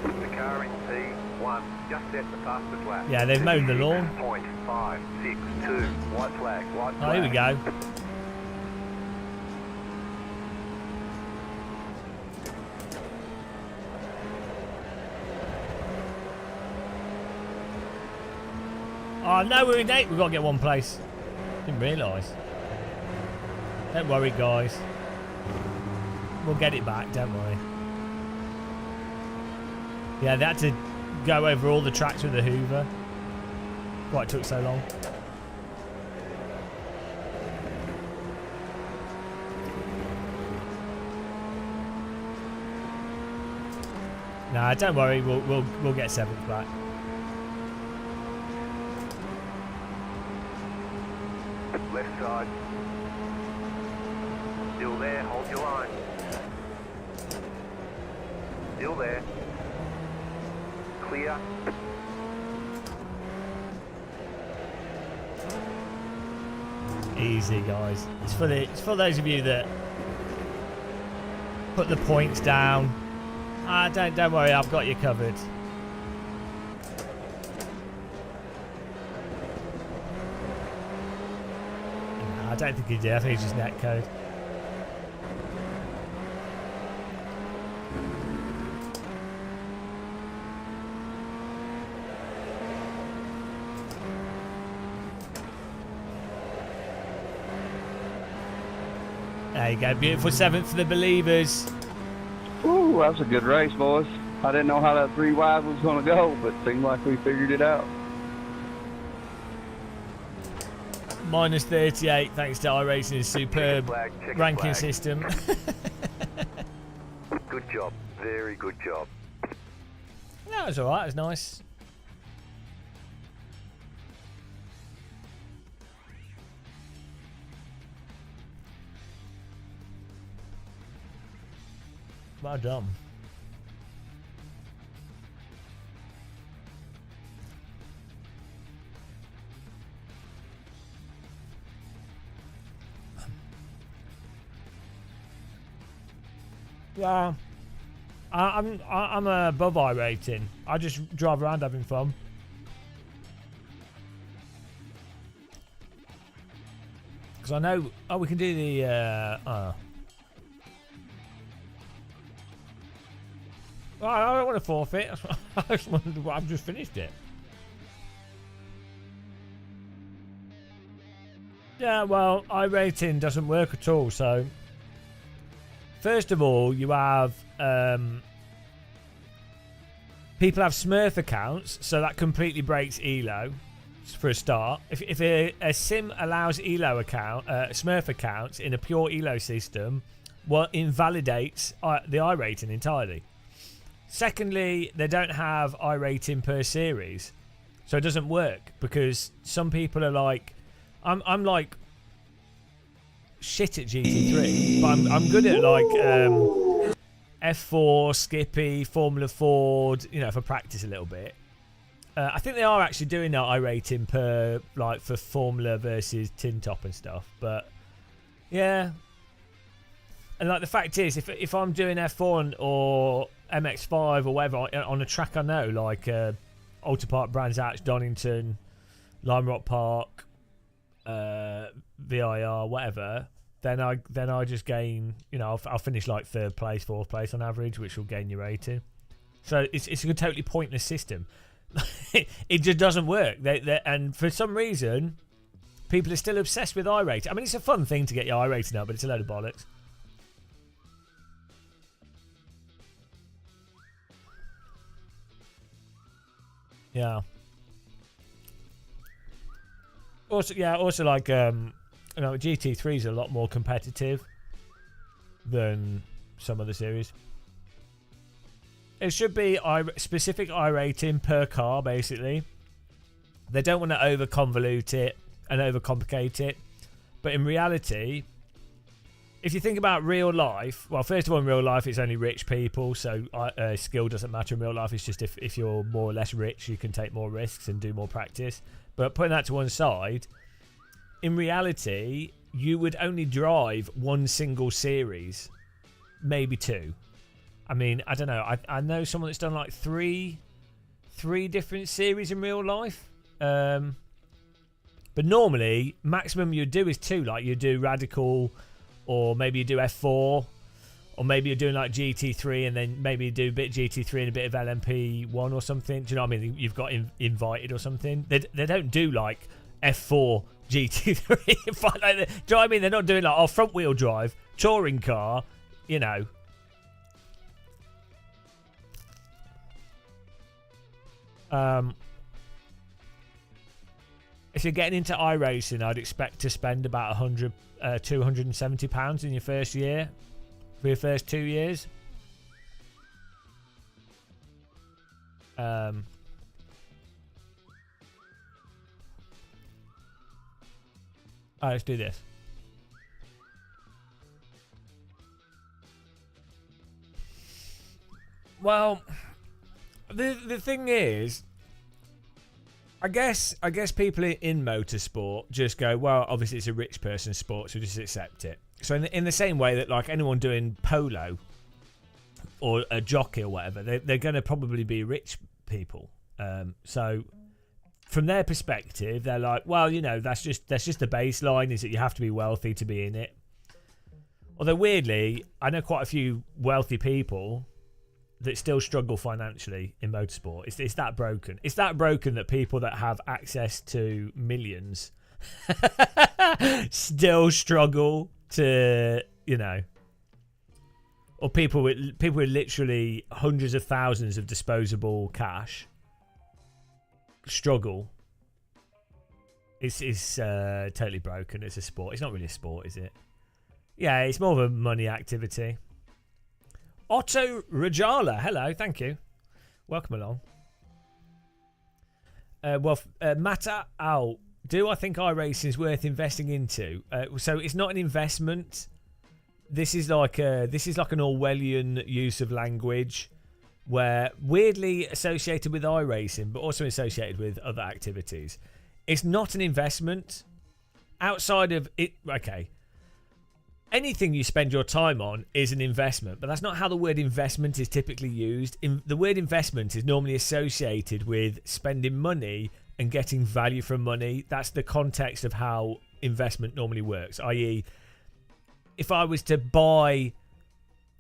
The car in P1 just set the fastest lap. Yeah, they've mown the lawn. 0.562. White flag. White flag. Oh, here we go. Oh no, we're in 8th. We've got to get one place. Didn't realise. Don't worry, guys. We'll get it back, don't worry. Yeah, they had to go over all the tracks with the Hoover. Why it took so long. Nah, don't worry. We'll get 7th back. Left side. Still there. Hold your line. Still there. Clear. Easy, guys. It's for those of you that put the points down. Don't worry. I've got you covered. I don't think he did. I think it's just netcode. There you go. Beautiful 7th for the believers. Ooh, that was a good race, boys. I didn't know how that 3 wide was going to go, but it seemed like we figured it out. Minus 38, thanks to iRacing's superb ranking system. Good job. Very good job. That was alright, it was nice. Well done. Yeah, I'm above I rating. I just drive around having fun. Because I know, we can do the I don't want to forfeit. I've just finished it. Yeah, well, iRating doesn't work at all. So, first of all, you have people have Smurf accounts, so that completely breaks ELO for a start. If a sim allows ELO Smurf accounts in a pure ELO system, well, invalidates the iRating entirely. Secondly, they don't have iRating per series, so it doesn't work because some people are like, I'm like shit at GT3, but I'm good at like F4, Skippy, Formula Ford, you know, for practice a little bit. I think they are actually doing that iRating per, like, for Formula versus Tin Top and stuff, but yeah. And like the fact is, if I'm doing F1 or MX5 or whatever on a track I know, like Alta Park, Brands Hatch, Donington, Lime Rock Park, VIR, whatever, then I just gain, you know, I'll finish like 3rd place, 4th place on average, which will gain your rating. So it's a totally pointless system. It just doesn't work. And for some reason, people are still obsessed with iRating. I mean, it's a fun thing to get your iRating up, but it's a load of bollocks. Yeah. Also like GT3 is a lot more competitive than some other series. It should be specific iRating per car, basically. They don't want to over convolute it and over complicate it, but in reality, if you think about real life, well, first of all, in real life, it's only rich people, so skill doesn't matter in real life. It's just if you're more or less rich, you can take more risks and do more practice. But putting that to one side, in reality, you would only drive one single series, maybe two. I mean, I don't know. I know someone that's done like three different series in real life. But normally, maximum you'd do is two. Like, you do Radical, or maybe you do F4, or maybe you're doing like GT3 and then maybe you do a bit GT3 and a bit of LMP1 or something. Do you know what I mean? You've got invited or something. They don't do like F4 GT3. Do you know what I mean? They're not doing like front wheel drive, touring car, you know. If you're getting into iRacing, I'd expect to spend about £270 in your first year, for your first 2 years. Let's do this. Well, the thing is, I guess people in motorsport just go, well, obviously it's a rich person's sport, so just accept it. So in the same way that like anyone doing polo or a jockey or whatever, they're going to probably be rich people. So from their perspective, they're like, well, you know, that's just the baseline, is that you have to be wealthy to be in it. Although weirdly, I know quite a few wealthy people that still struggle financially in motorsport. It's that broken. It's that broken that people that have access to millions still struggle to, you know, or people with literally hundreds of thousands of disposable cash struggle. It's totally broken. It's a sport. It's not really a sport, is it? Yeah, it's more of a money activity. Otto Rajala, hello, thank you. Welcome along. Mata Al, do I think iRacing is worth investing into? So it's not an investment. This is like an Orwellian use of language, where weirdly associated with iRacing, but also associated with other activities. It's not an investment. Outside of it, okay. Anything you spend your time on is an investment, but that's not how the word investment is typically used. The word investment is normally associated with spending money and getting value from money. That's the context of how investment normally works. I.e., if I was to buy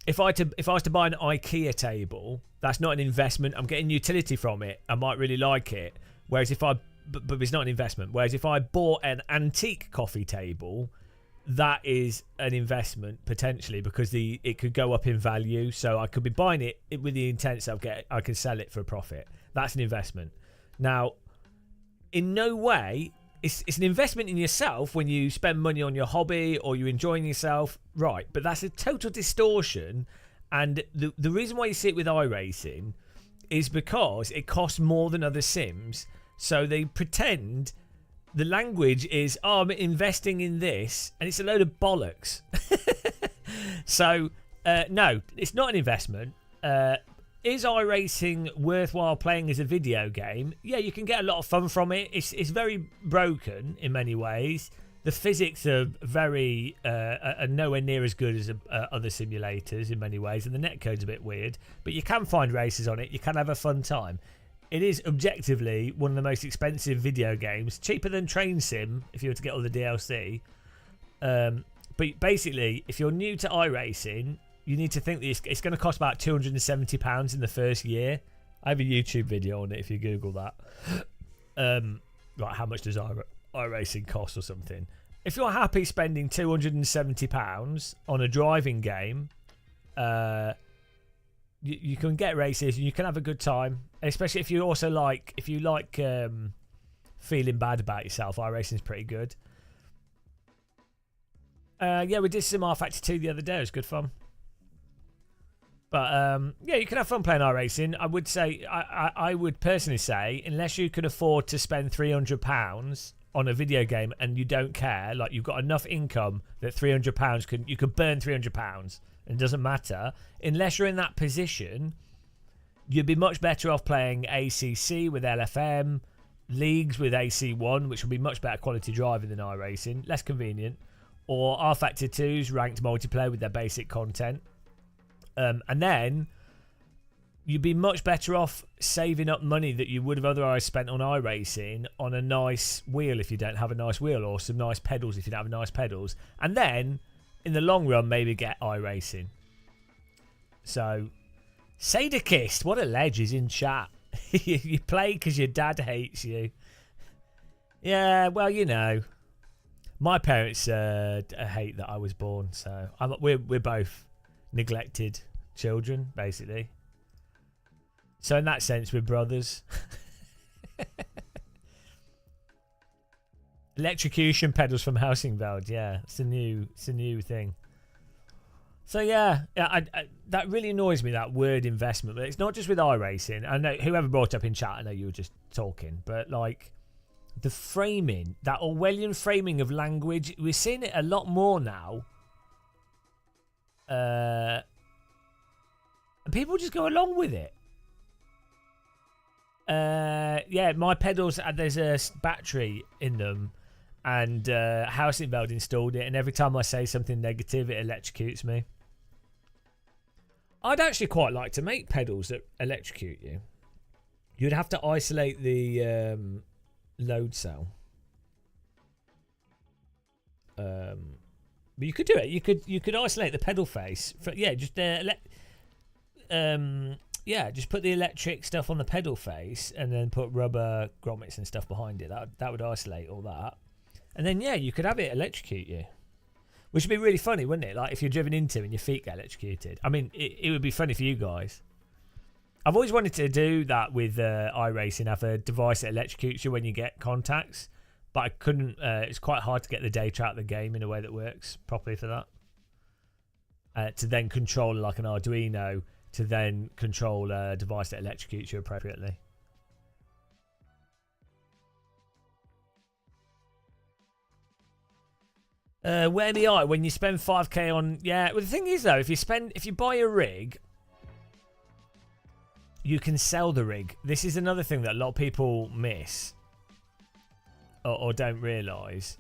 an IKEA table, that's not an investment. I'm getting utility from it. I might really like it. Whereas but it's not an investment. Whereas if I bought an antique coffee table, that is an investment potentially, because it could go up in value. So I could be buying it with the intent that I can sell it for a profit. That's an investment. Now, in no way, it's an investment in yourself when you spend money on your hobby or you're enjoying yourself, right? But that's a total distortion. And the reason why you see it with iRacing is because it costs more than other sims. So they pretend the language is, I'm investing in this, and it's a load of bollocks. So, no, it's not an investment. Is iRacing worthwhile playing as a video game? Yeah, you can get a lot of fun from it. It's very broken in many ways. The physics are are nowhere near as good as other simulators in many ways, and the netcode's a bit weird. But you can find races on it. You can have a fun time. It is objectively one of the most expensive video games, cheaper than Train Sim if you were to get all the DLC. But basically, if you're new to iRacing, you need to think that it's going to cost about £270 in the first year. I have a YouTube video on it if you Google that. Right, how much does iRacing costs or something. If you're happy spending £270 on a driving game, you can get races and you can have a good time. Especially if you also like, feeling bad about yourself, iRacing's pretty good. Yeah, we did some R-Factor 2 the other day. It was good fun. But yeah, you can have fun playing iRacing. I would say, I would personally say, unless you can afford to spend £300 on a video game and you don't care, like you've got enough income that £300 you could burn £300 and it doesn't matter. Unless you're in that position, you'd be much better off playing ACC with LFM, leagues with AC1, which will be much better quality driving than iRacing, less convenient, or R-Factor 2's ranked multiplayer with their basic content. And then you'd be much better off saving up money that you would have otherwise spent on iRacing on a nice wheel if you don't have a nice wheel, or some nice pedals if you don't have nice pedals. And then, in the long run, maybe get iRacing. So, Sadakist, what a ledge, is in chat. You play because your dad hates you. Yeah, well, you know. My parents hate that I was born, so we're both neglected children, basically. So in that sense, we're brothers. Electrocution pedals from Housingveld, yeah, it's a new thing. So yeah, that really annoys me, that word investment. But it's not just with iRacing. I know whoever brought up in chat, I know you were just talking, but like the framing, that Orwellian framing of language, we're seeing it a lot more now. And people just go along with it. Yeah, my pedals, there's a battery in them, and Housingveld installed it, and every time I say something negative, it electrocutes me. I'd actually quite like to make pedals that electrocute you. You'd have to isolate the load cell. But you could do it. You could isolate the pedal face. Just put the electric stuff on the pedal face and then put rubber grommets and stuff behind it. That would isolate all that. And then, yeah, you could have it electrocute you. Which would be really funny, wouldn't it? Like if you're driven into and your feet get electrocuted. I mean, it would be funny for you guys. I've always wanted to do that with iRacing, have a device that electrocutes you when you get contacts. But I couldn't, it's quite hard to get the data out of the game in a way that works properly for that. To then control like an Arduino, to then control a device that electrocutes you appropriately. Where the eye when you spend 5k on, yeah. Well, the thing is though, if you buy a rig, you can sell the rig. This is another thing that a lot of people miss or don't realise.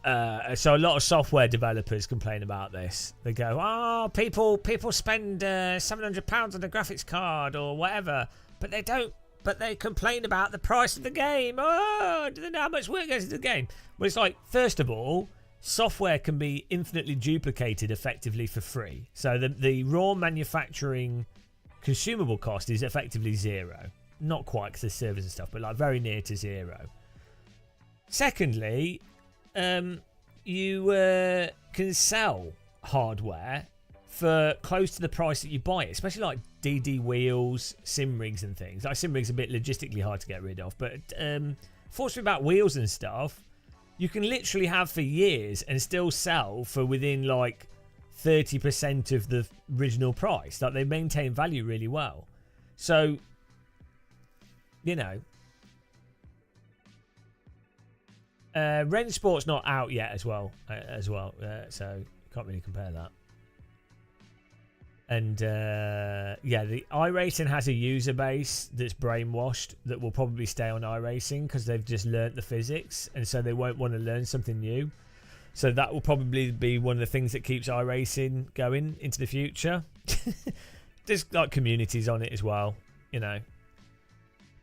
So a lot of software developers complain about this. They go, "Oh, people spend £700 on a graphics card or whatever, but they don't. But they complain about the price of the game. Oh, do they know how much work goes into the game?" Well, it's like, first of all, software can be infinitely duplicated effectively for free. So the raw manufacturing consumable cost is effectively zero. Not quite because there's servers and stuff, but like very near to zero. Secondly, you can sell hardware for close to the price that you buy it, especially like DD wheels, sim rigs and things. Like sim rigs are a bit logistically hard to get rid of, but fortunately about wheels and stuff, you can literally have for years and still sell for within like 30% of the original price. Like they maintain value really well. So, you know, Ren Sport's not out yet as well, so can't really compare that. And yeah, the iRacing has a user base that's brainwashed that will probably stay on iRacing because they've just learnt the physics, and so they won't want to learn something new. So that will probably be one of the things that keeps iRacing going into the future. There's like communities on it as well, you know.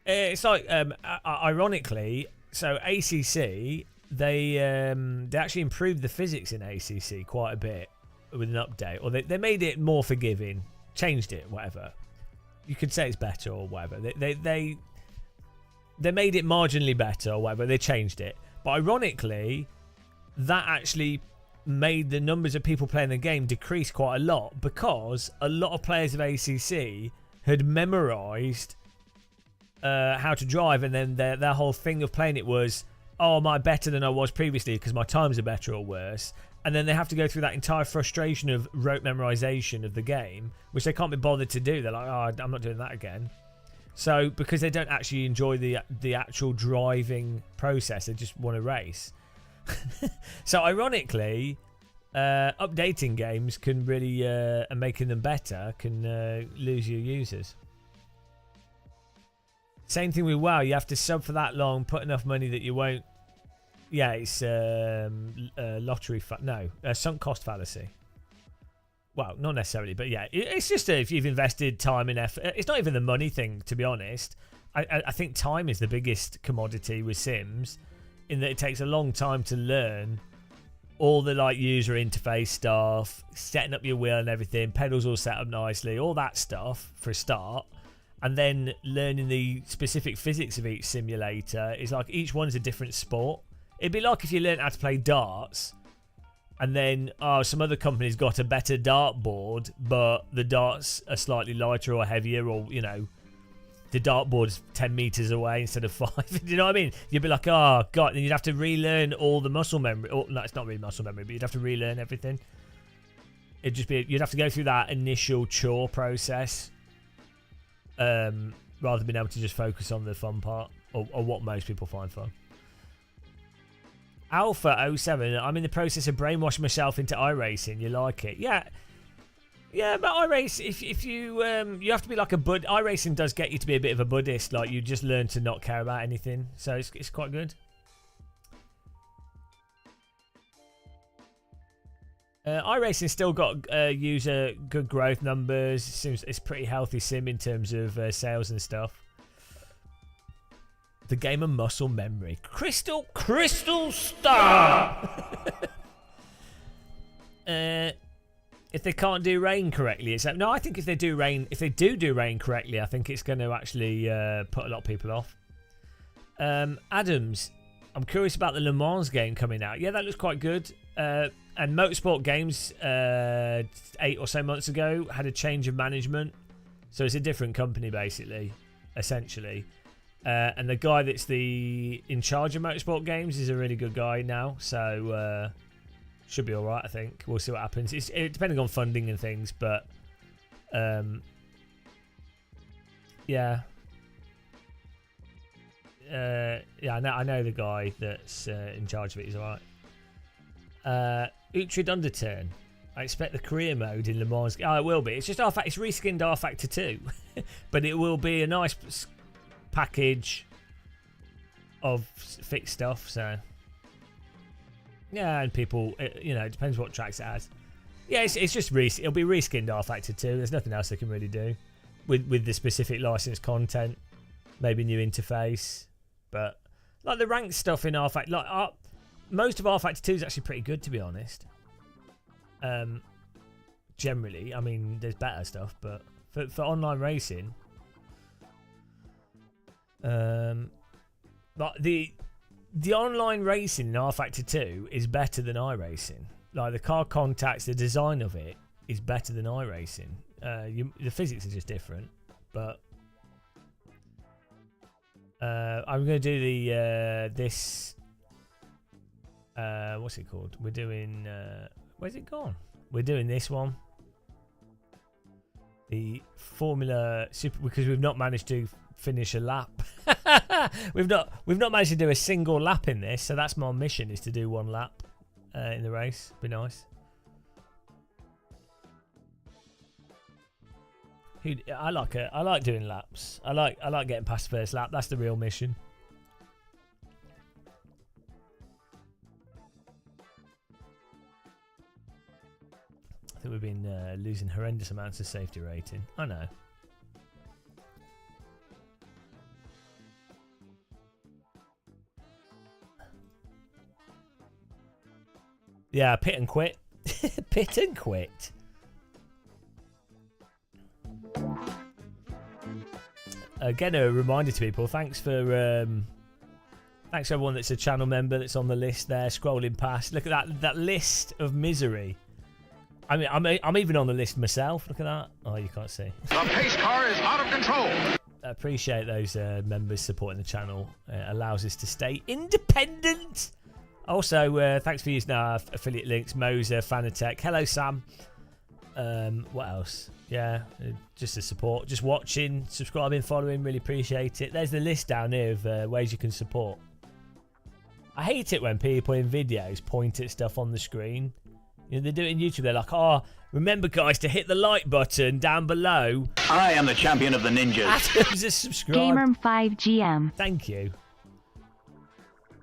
It's like ironically, so ACC they actually improved the physics in ACC quite a bit with an update, or they made it more forgiving, changed it, whatever. You could say it's better or whatever. they made it marginally better or whatever. They changed it. But ironically, that actually made the numbers of people playing the game decrease quite a lot because a lot of players of ACC had memorized how to drive, and then their whole thing of playing it was, oh, am I better than I was previously because my times are better or worse? And then they have to go through that entire frustration of rote memorization of the game, which they can't be bothered to do. They're like, oh, I'm not doing that again. So because they don't actually enjoy the actual driving process, they just want to race. So ironically, updating games can really and making them better can lose your users. Same thing with WoW. You have to sub for that long, put enough money that you won't. Yeah, it's lottery. Sunk cost fallacy. Well, not necessarily, but yeah, it's just if you've invested time and effort. It's not even the money thing, to be honest. I think time is the biggest commodity with Sims, in that it takes a long time to learn all the like user interface stuff, setting up your wheel and everything, pedals all set up nicely, all that stuff for a start. And then learning the specific physics of each simulator is like each one is a different sport. It'd be like if you learned how to play darts, and then some other company's got a better dartboard, but the darts are slightly lighter or heavier, or the dartboard's 10 meters away instead of 5. Do you know what I mean? You'd be like, oh god, then you'd have to relearn all the muscle memory. Oh, no, it's not really muscle memory, but you'd have to relearn everything. It'd just be, you'd have to go through that initial chore process, rather than being able to just focus on the fun part, or what most people find fun. Alpha 07, I'm in the process of brainwashing myself into iRacing. You like it? Yeah, but iRace, if you you have to be like a bud. iRacing does get you to be a bit of a Buddhist. Like, you just learn to not care about anything, so it's quite good. iRacing still got user good growth numbers. It seems it's pretty healthy sim in terms of sales and stuff. The game of muscle memory. Crystal Star! If they can't do rain correctly, it's no. I think if they do rain correctly, I think it's going to actually put a lot of people off. Adams, I'm curious about the Le Mans game coming out. Yeah, that looks quite good. And Motorsport Games 8 or so months ago had a change of management, so it's a different company basically, essentially. And the guy that's in charge of Motorsport Games is a really good guy now, so should be all right. I think we'll see what happens. It's depending on funding and things, but yeah. I know the guy that's in charge of it. He's all right. Uhtred Underturn. I expect the career mode in Le Mans. Oh, it will be. It's just it's reskinned R Factor 2, but it will be a nice package of fixed stuff. So yeah, and people, it depends what tracks it has. Yeah, it's just it'll be reskinned R Factor 2. There's nothing else they can really do with the specific licensed content. Maybe new interface, but like the ranked stuff in R Factor, most of R Factor 2 is actually pretty good, to be honest. Generally, I mean, there's better stuff, but for online racing, but the online racing in R Factor 2 is better than iRacing. Like the car contacts, the design of it is better than iRacing. The physics are just different, but I'm going to do this. What's it called? We're doing. Where's it gone? We're doing this one. The Formula Super, because we've not managed to finish a lap. we've not managed to do a single lap in this, so that's my mission, is to do one lap in the race. Be nice. I like it. I like doing laps. I like getting past the first lap. That's the real mission. I think we've been losing horrendous amounts of safety rating. I know. Yeah, pit and quit. Pit and quit. Again, a reminder to people, thanks for everyone that's a channel member that's on the list there, scrolling past. Look at that list of misery. I mean, I'm even on the list myself. Look at that. Oh, you can't see. The pace car is out of control. I appreciate those members supporting the channel. It allows us to stay independent. Also, thanks for using our affiliate links. Moza, Fanatech. Hello, Sam. What else? Yeah, just the support. Just watching, subscribing, following. Really appreciate it. There's the list down here of ways you can support. I hate it when people in videos point at stuff on the screen. You know, they do it in YouTube. They're like, oh, remember, guys, to hit the like button down below. I am the champion of the ninjas. Adam's a subscribe. Gamer5GM. Thank you.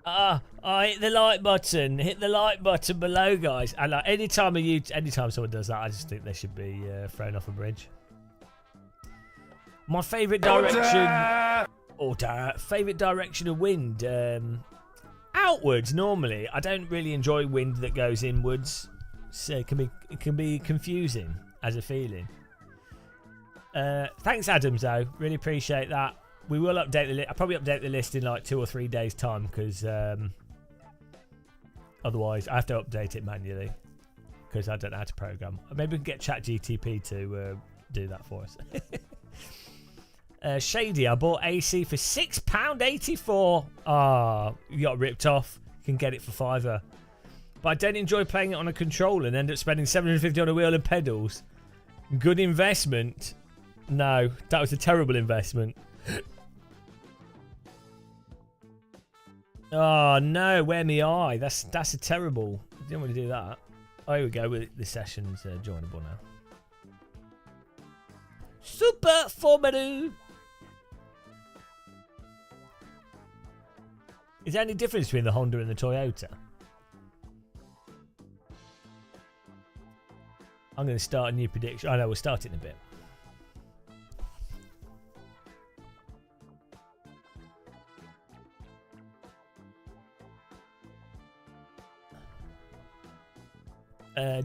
Hit the like button. Hit the like button below, guys. And like, anytime someone does that, I just think they should be thrown off a bridge. My favourite direction. Favourite direction of wind. Outwards normally. I don't really enjoy wind that goes inwards. So it can be confusing as a feeling. Thanks, Adams, though. Really appreciate that. We will update the list. I'll probably update the list in like 2 or 3 days' time because otherwise I have to update it manually because I don't know how to program. Maybe we can get ChatGTP to do that for us. Shady, I bought AC for £6.84. Ah, you got ripped off. You can get it for £5. But I don't enjoy playing it on a controller and end up spending £750 on a wheel and pedals. Good investment? No, that was a terrible investment. Oh no, where me eye? That's a terrible. I didn't want to do that. Oh, here we go. The session's joinable now. Super Formula. Is there any difference between the Honda and the Toyota? I'm going to start a new prediction. I know, we'll start it in a bit.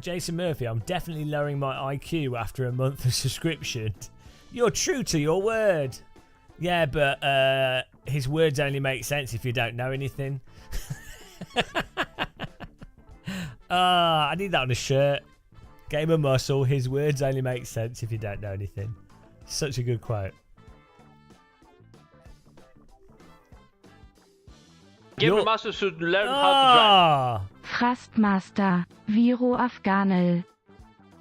Jason Murphy, I'm definitely lowering my IQ after a month of subscription. You're true to your word. Yeah, but his words only make sense if you don't know anything. I need that on a shirt. Gamer muscle, his words only make sense if you don't know anything. Such a good quote. Gamer muscle should learn how to drive. Thrustmaster, Viro Afghanel.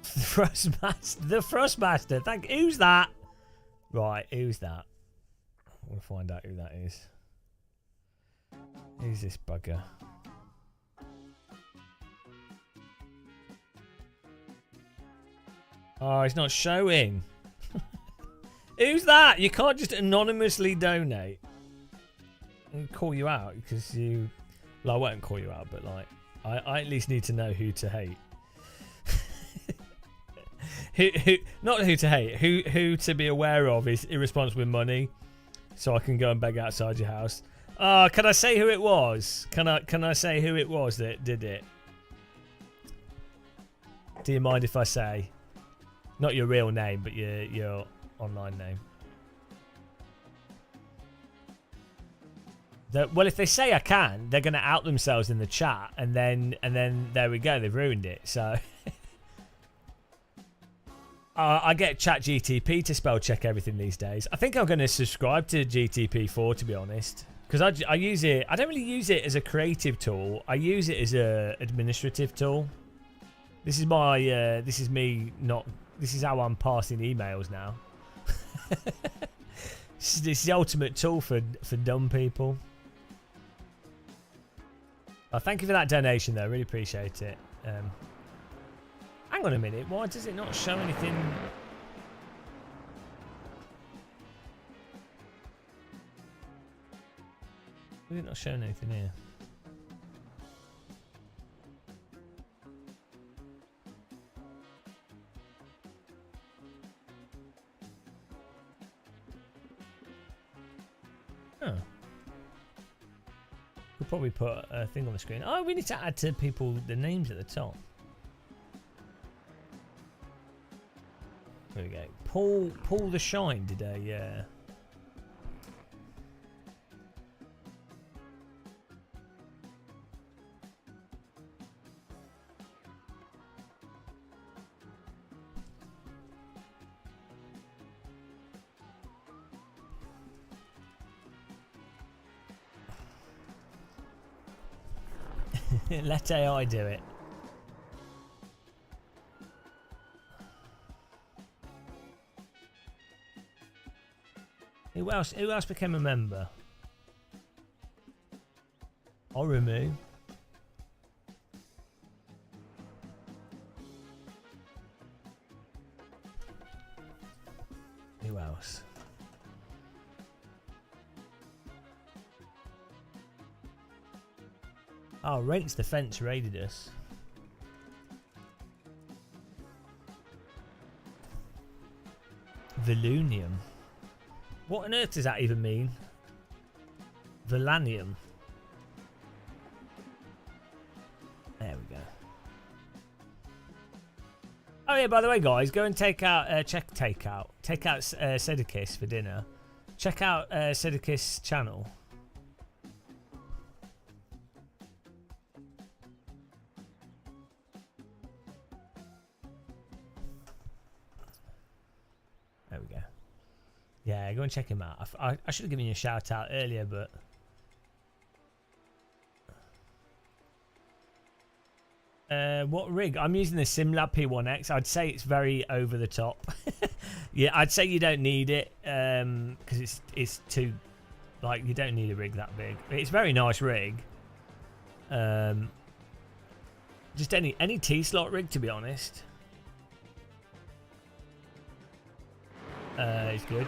The Thrustmaster. Thank you. Who's that? Right, who's that? We'll find out who that is. Who's this bugger? Oh, it's not showing. Who's that? You can't just anonymously donate. I'll call you out because you... Well, I won't call you out, but like... I at least need to know who to hate. Not who to hate. Who to be aware of is irresponsible with money, so I can go and beg outside your house. Can I say who it was? Can I say who it was that did it? Do you mind if I say? Not your real name, but your online name. Well, if they say I can, they're going to out themselves in the chat, and then there we go. They've ruined it. So I get ChatGTP to spell check everything these days. I think I'm going to subscribe to GTP4 to be honest, because I use it. I don't really use it as a creative tool. I use it as a administrative tool. This is my. This is me. Not. This is how I'm passing emails now. This is the ultimate tool for dumb people. Oh, thank you for that donation, though. Really appreciate it. Hang on a minute. Why does it not show anything? Why is it not showing anything here? Oh. We'll probably put a thing on the screen. Oh, we need to add to people the names at the top. There we go. Paul the Shine did a Let AI do it. Who else? Who else became a member? I'll remove. Who else? Oh, Rates Defense raided us. Velunium. What on earth does that even mean? Velanium. There we go. Oh yeah, by the way, guys, go and take out Sedekis for dinner. Check out Sedekis' channel. There we go. Yeah, go and check him out. I should have given you a shout out earlier, but what rig? I'm using the SimLab P1X. I'd say it's very over the top. Yeah, I'd say you don't need it because it's too, like, you don't need a rig that big. It's a very nice rig. Just any T-slot rig, to be honest. It's good.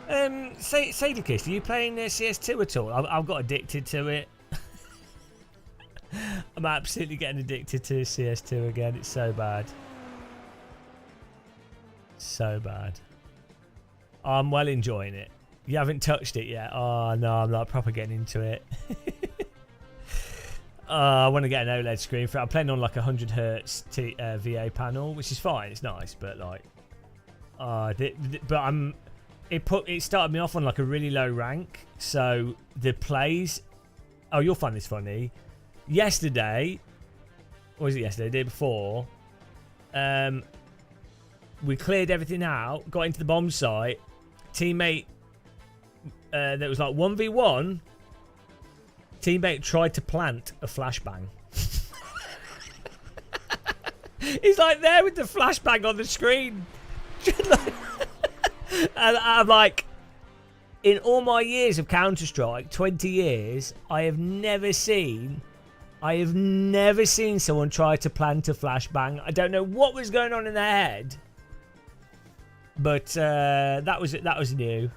Sadikist, are you playing CS2 at all? I've got addicted to it. I'm absolutely getting addicted to CS2 again. It's so bad. So bad. I'm well enjoying it. You haven't touched it yet? Oh no, I'm like proper getting into it. I want to get an OLED screen for it. I'm playing on like 100 Hz VA panel, which is fine. It's nice, but like, it started me off on like a really low rank. So the plays. Oh, you'll find this funny. Yesterday, or was it yesterday? The day before, we cleared everything out, got into the bomb site. Teammate, that was like 1v1. Teammate tried to plant a flashbang. He's like there with the flashbang on the screen. And I'm like, in all my years of Counter-Strike, 20 years, I have never seen someone try to plant a flashbang. I don't know what was going on in their head, but that was new.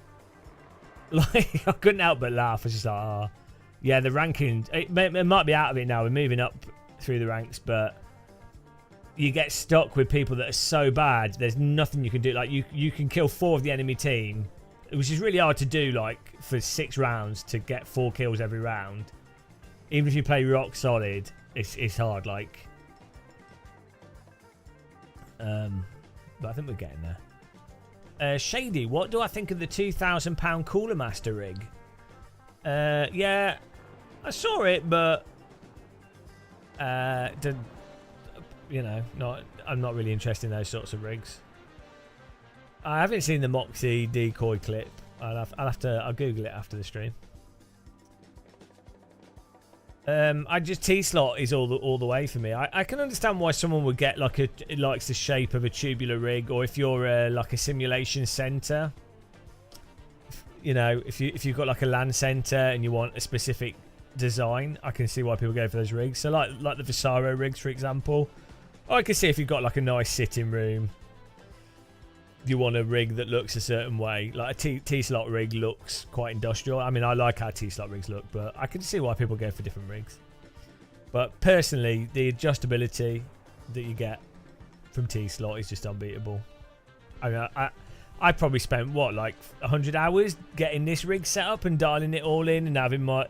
Like, I couldn't help but laugh. I was just like, oh, yeah, the ranking. It might be out of it now. We're moving up through the ranks, but you get stuck with people that are so bad. There's nothing you can do. Like, you can kill 4 of the enemy team, which is really hard to do. Like, for 6 rounds to get 4 kills every round. Even if you play rock solid, it's hard. Like, but I think we're getting there. Shady, what do I think of the £2,000 Cooler Master rig? Yeah, I saw it, but you know, I'm not really interested in those sorts of rigs. I haven't seen the Moxie decoy clip. I'll Google it after the stream. T-slot is all the way for me. I can understand why someone would get like it likes the shape of a tubular rig, or if you're like a simulation center. You know, if you've got like a LAN center and you want a specific design, I can see why people go for those rigs. So like the Visaro rigs, for example. I can see if you've got like a nice sitting room, you want a rig that looks a certain way. Like a T-slot rig looks quite industrial. I mean, I like how T-slot rigs look, but I can see why people go for different rigs. But personally, the adjustability that you get from T-slot is just unbeatable. I mean, I probably spent what, like 100 hours getting this rig set up and dialing it all in and having my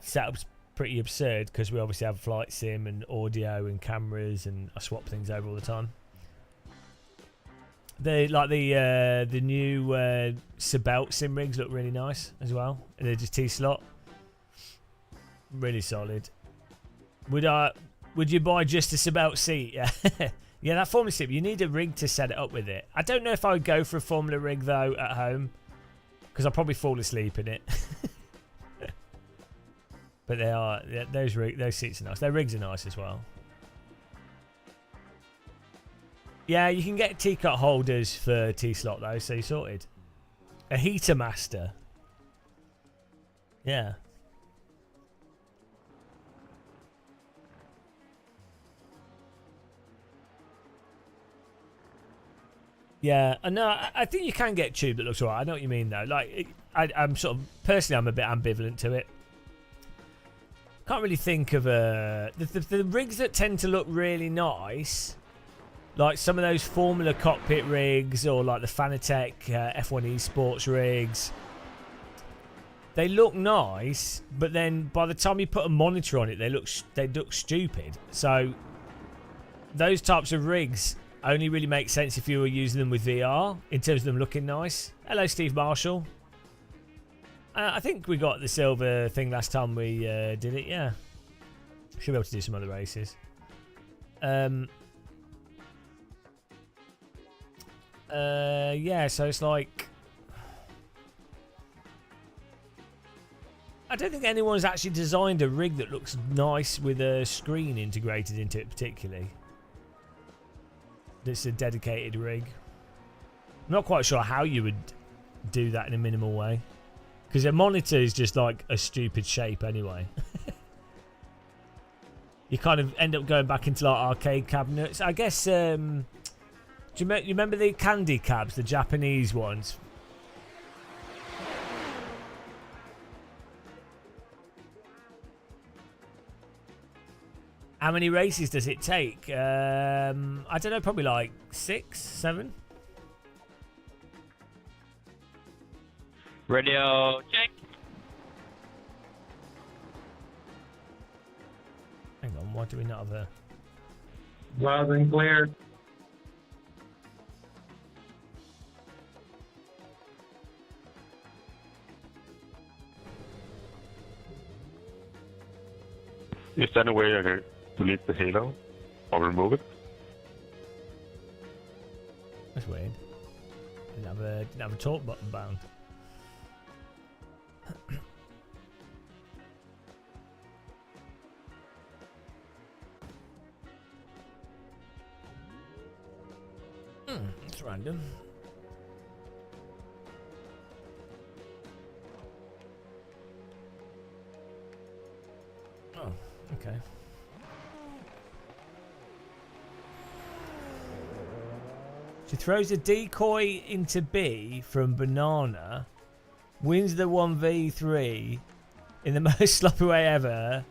setup's pretty absurd because we obviously have flight sim and audio and cameras, and I swap things over all the time. The new Sebelt sim rigs look really nice as well. They're just T-slot, really solid. Would you buy just a Sebelt seat? Yeah, yeah. That Formula sim, you need a rig to set it up with it. I don't know if I would go for a Formula rig though at home because I'll probably fall asleep in it. But they are those seats are nice. Their rigs are nice as well. Yeah, you can get T-cut holders for T-slot though, so you're sorted. A heater master. Yeah. Yeah, no, I think you can get tube that looks alright. I know what you mean though. Like, I'm sort of personally, I'm a bit ambivalent to it. Can't really think of the rigs that tend to look really nice, like some of those Formula cockpit rigs or like the Fanatec F1 Esports rigs. They look nice, but then by the time you put a monitor on it, they look stupid. So those types of rigs only really make sense if you were using them with VR in terms of them looking nice. Hello, Steve Marshall. I think we got the silver thing last time we did it. Yeah, should be able to do some other races. Yeah, so it's like I don't think anyone's actually designed a rig that looks nice with a screen integrated into it particularly. It's a dedicated rig. I'm not quite sure how you would do that in a minimal way, because a monitor is just like a stupid shape anyway. You kind of end up going back into like arcade cabinets. I guess, you remember the candy cabs, the Japanese ones? How many races does it take? I don't know, probably like 6, 7. Radio check. Hang on, why do we not have a... Loud and clear. Is there any way I can delete the halo or remove it? That's weird. Didn't have a talk button bound. It's random. Oh, okay. She throws a decoy into B from Banana, wins the 1v3 in the most sloppy way ever.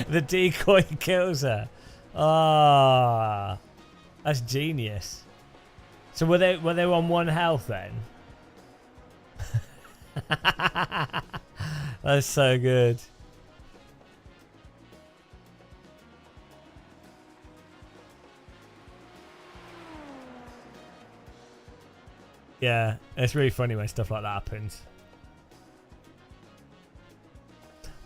The decoy kills her. Ah, that's genius. So were they on 1 health then? That's so good. Yeah, it's really funny when stuff like that happens.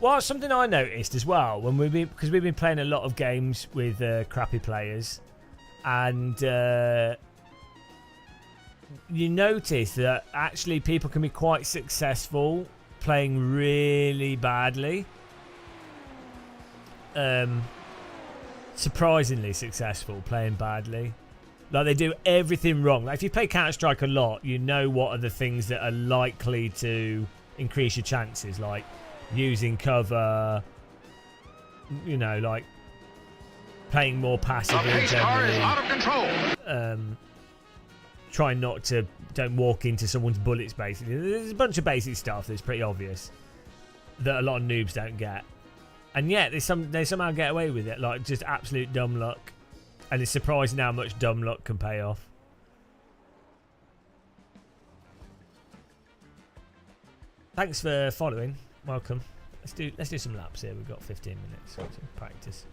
Well, something I noticed as well when because we've been playing a lot of games with crappy players, and you notice that actually people can be quite successful playing really badly. Surprisingly successful playing badly. Like, they do everything wrong. Like, if you play Counter-Strike a lot, you know what are the things that are likely to increase your chances, like using cover, you know, like playing more passively generally. Out of control. Trying not to don't walk into someone's bullets, basically. There's a bunch of basic stuff that's pretty obvious that a lot of noobs don't get, and yet they somehow get away with it, like just absolute dumb luck. And it's surprising how much dumb luck can pay off. Thanks for following. Welcome. Let's do some laps here. We've got 15 minutes. Some practice.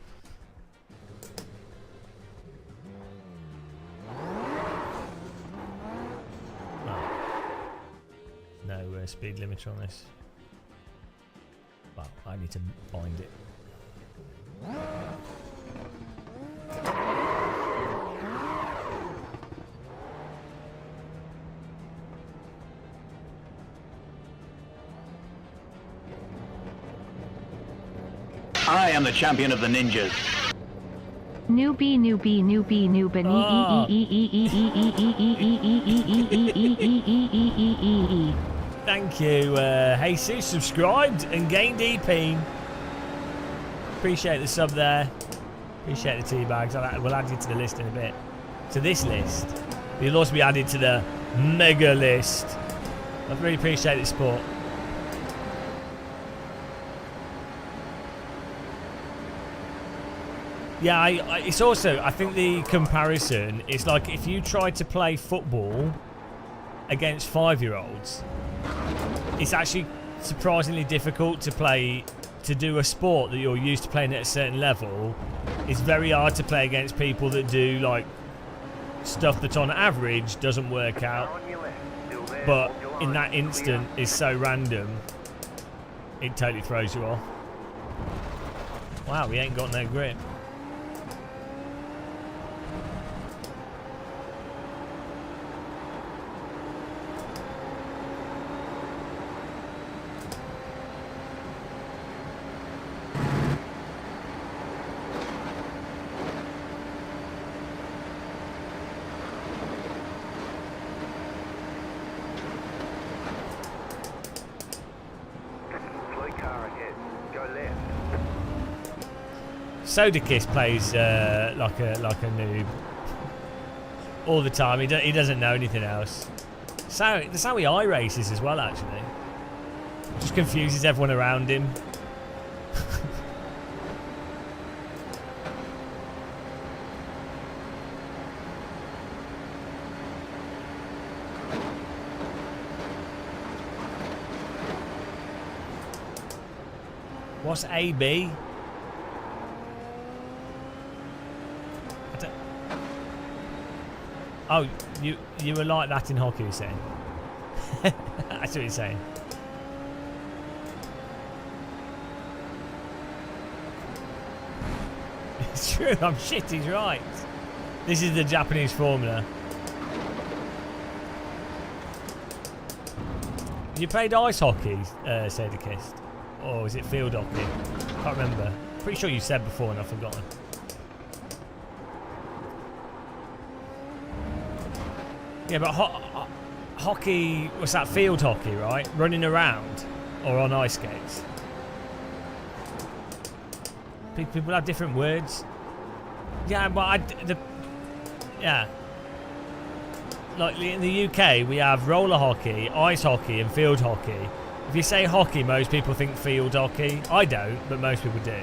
Oh. No speed limiter on this. Well, I need to find it. I am the champion of the ninjas. Newbie, newbie, newbie, newbie. Thank you, Jesus, subscribed and gained EP. Appreciate the sub there. Appreciate the tea bags. We'll add you to the list in a bit. To this list. You'll also be added to the mega list. I really appreciate the support. Yeah, it's also, I think the comparison is like if you try to play football against 5-year-olds, it's actually surprisingly difficult to do a sport that you're used to playing at a certain level. It's very hard to play against people that do like stuff that on average doesn't work out, but in that instant is so random, it totally throws you off. Wow, we ain't got no grip. Sodakiss plays like a noob all the time. He doesn't know anything else. So that's how he iRaces as well, actually. Just confuses everyone around him. What's AB? Oh, you were like that in hockey, you're saying? That's what you're saying. It's true, I'm shit, he's right. This is the Japanese formula. You played ice hockey, Sadakist? Or is it field hockey? Can't remember. Pretty sure you said before and I've forgotten. Yeah, but hockey, what's that, field hockey, right? Running around or on ice skates? People have different words. Yeah, but yeah. Like in the UK, we have roller hockey, ice hockey and field hockey. If you say hockey, most people think field hockey. I don't, but most people do.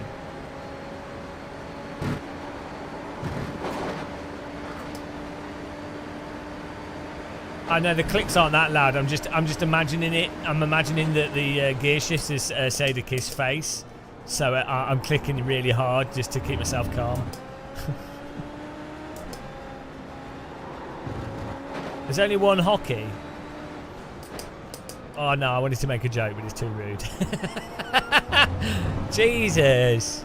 I know the clicks aren't that loud. I'm just imagining it. I'm imagining that the gear shift is Sadakist's face, so I'm clicking really hard just to keep myself calm. There's only one hockey. Oh no, I wanted to make a joke, but it's too rude. Jesus,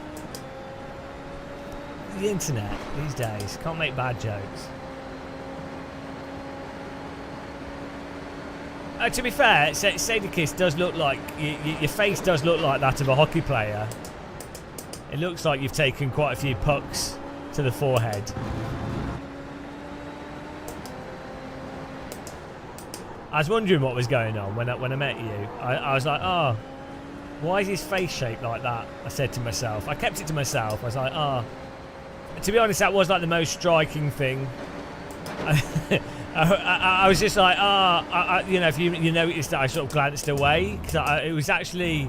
the internet these days can't make bad jokes. To be fair, Sadakist does look like your face does look like that of a hockey player. It looks like you've taken quite a few pucks to the forehead. I was wondering what was going on when I met you. I was like, oh, why is his face shaped like that? I said to myself. I kept it to myself. I was like, oh. To be honest, that was like the most striking thing. I was just like, you know, if you noticed that I sort of glanced away, because it was actually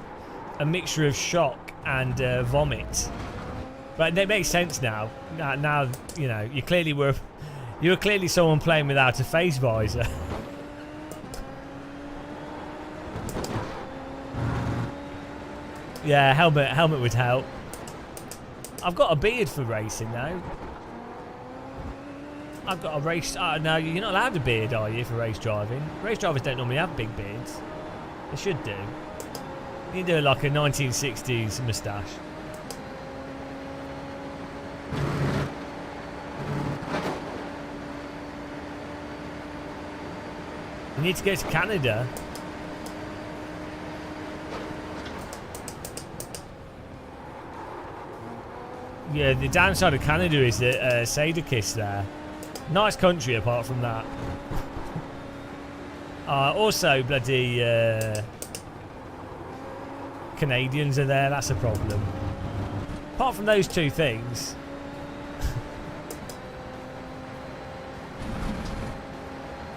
a mixture of shock and vomit. But it makes sense now. Now you know you were clearly someone playing without a face visor. Yeah, helmet would help. I've got a beard for racing now. I've got a race. No, you're not allowed a beard, are you, for race driving? Race drivers don't normally have big beards. They should do. You do like a 1960s moustache. You need to go to Canada. Yeah, the downside of Canada is that Sadakis there. Nice country apart from that. Also, bloody Canadians are there. That's a problem. Apart from those two things.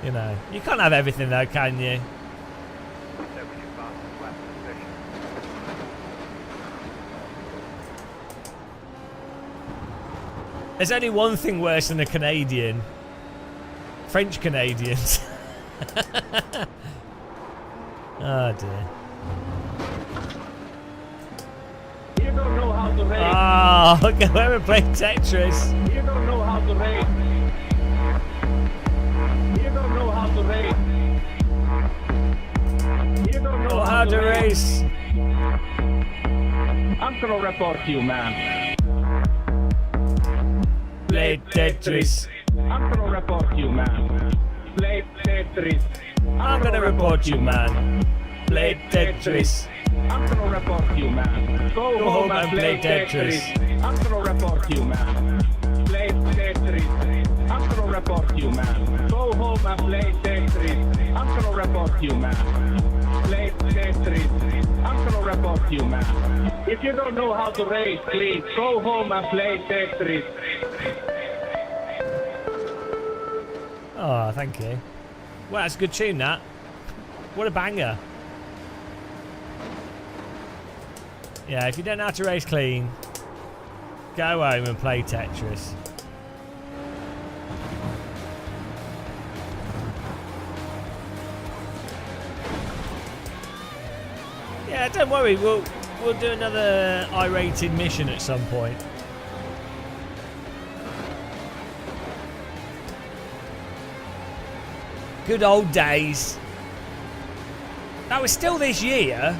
You know, you can't have everything though, can you? There's only one thing worse than a Canadian. French Canadians. Oh dear. You don't know how to race. Oh, go over and play Tetris. You don't know how to race. You don't know how to race. You don't know How to race. I'm gonna report you, man. Play Tetris. I'm gonna report you, man. Play Tetris. I'm gonna report you, man. Play Tetris. I'm gonna report you, man. Go home and play Tetris. I'm gonna report you, man. Play Tetris. I'm gonna report you, man. Go home and play Tetris. I'm gonna report you, man. Play Tetris. I'm gonna report you, man. If you don't know how to race, please go home and play Tetris. Oh, thank you. Well, that's a good tune, that. What a banger. Yeah, if you don't know how to race clean, go home and play Tetris. Yeah, don't worry, we'll do another I-rated mission at some point. Good old days. That was still this year.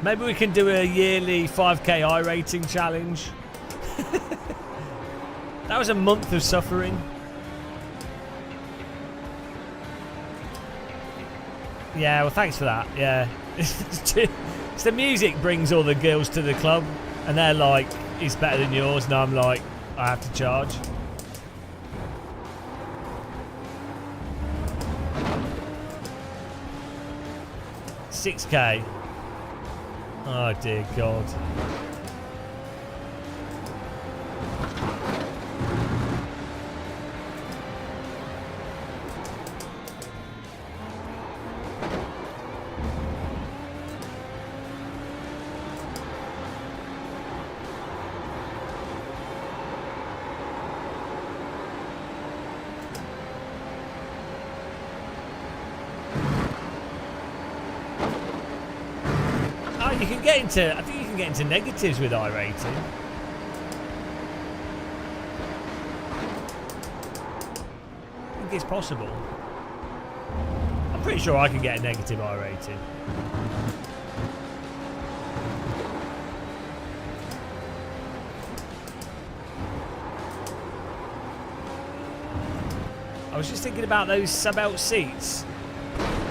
Maybe we can do a yearly 5k I rating challenge. That was a month of suffering. Yeah, well, thanks for that. Yeah. It's the music brings all the girls to the club, and they're like, it's better than yours, and I'm like, I have to charge. $6k. Oh dear God. You can get into, I think you can get into negatives with I-rating. I think it's possible. I'm pretty sure I can get a negative I-rating. I was just thinking about those sub-out seats.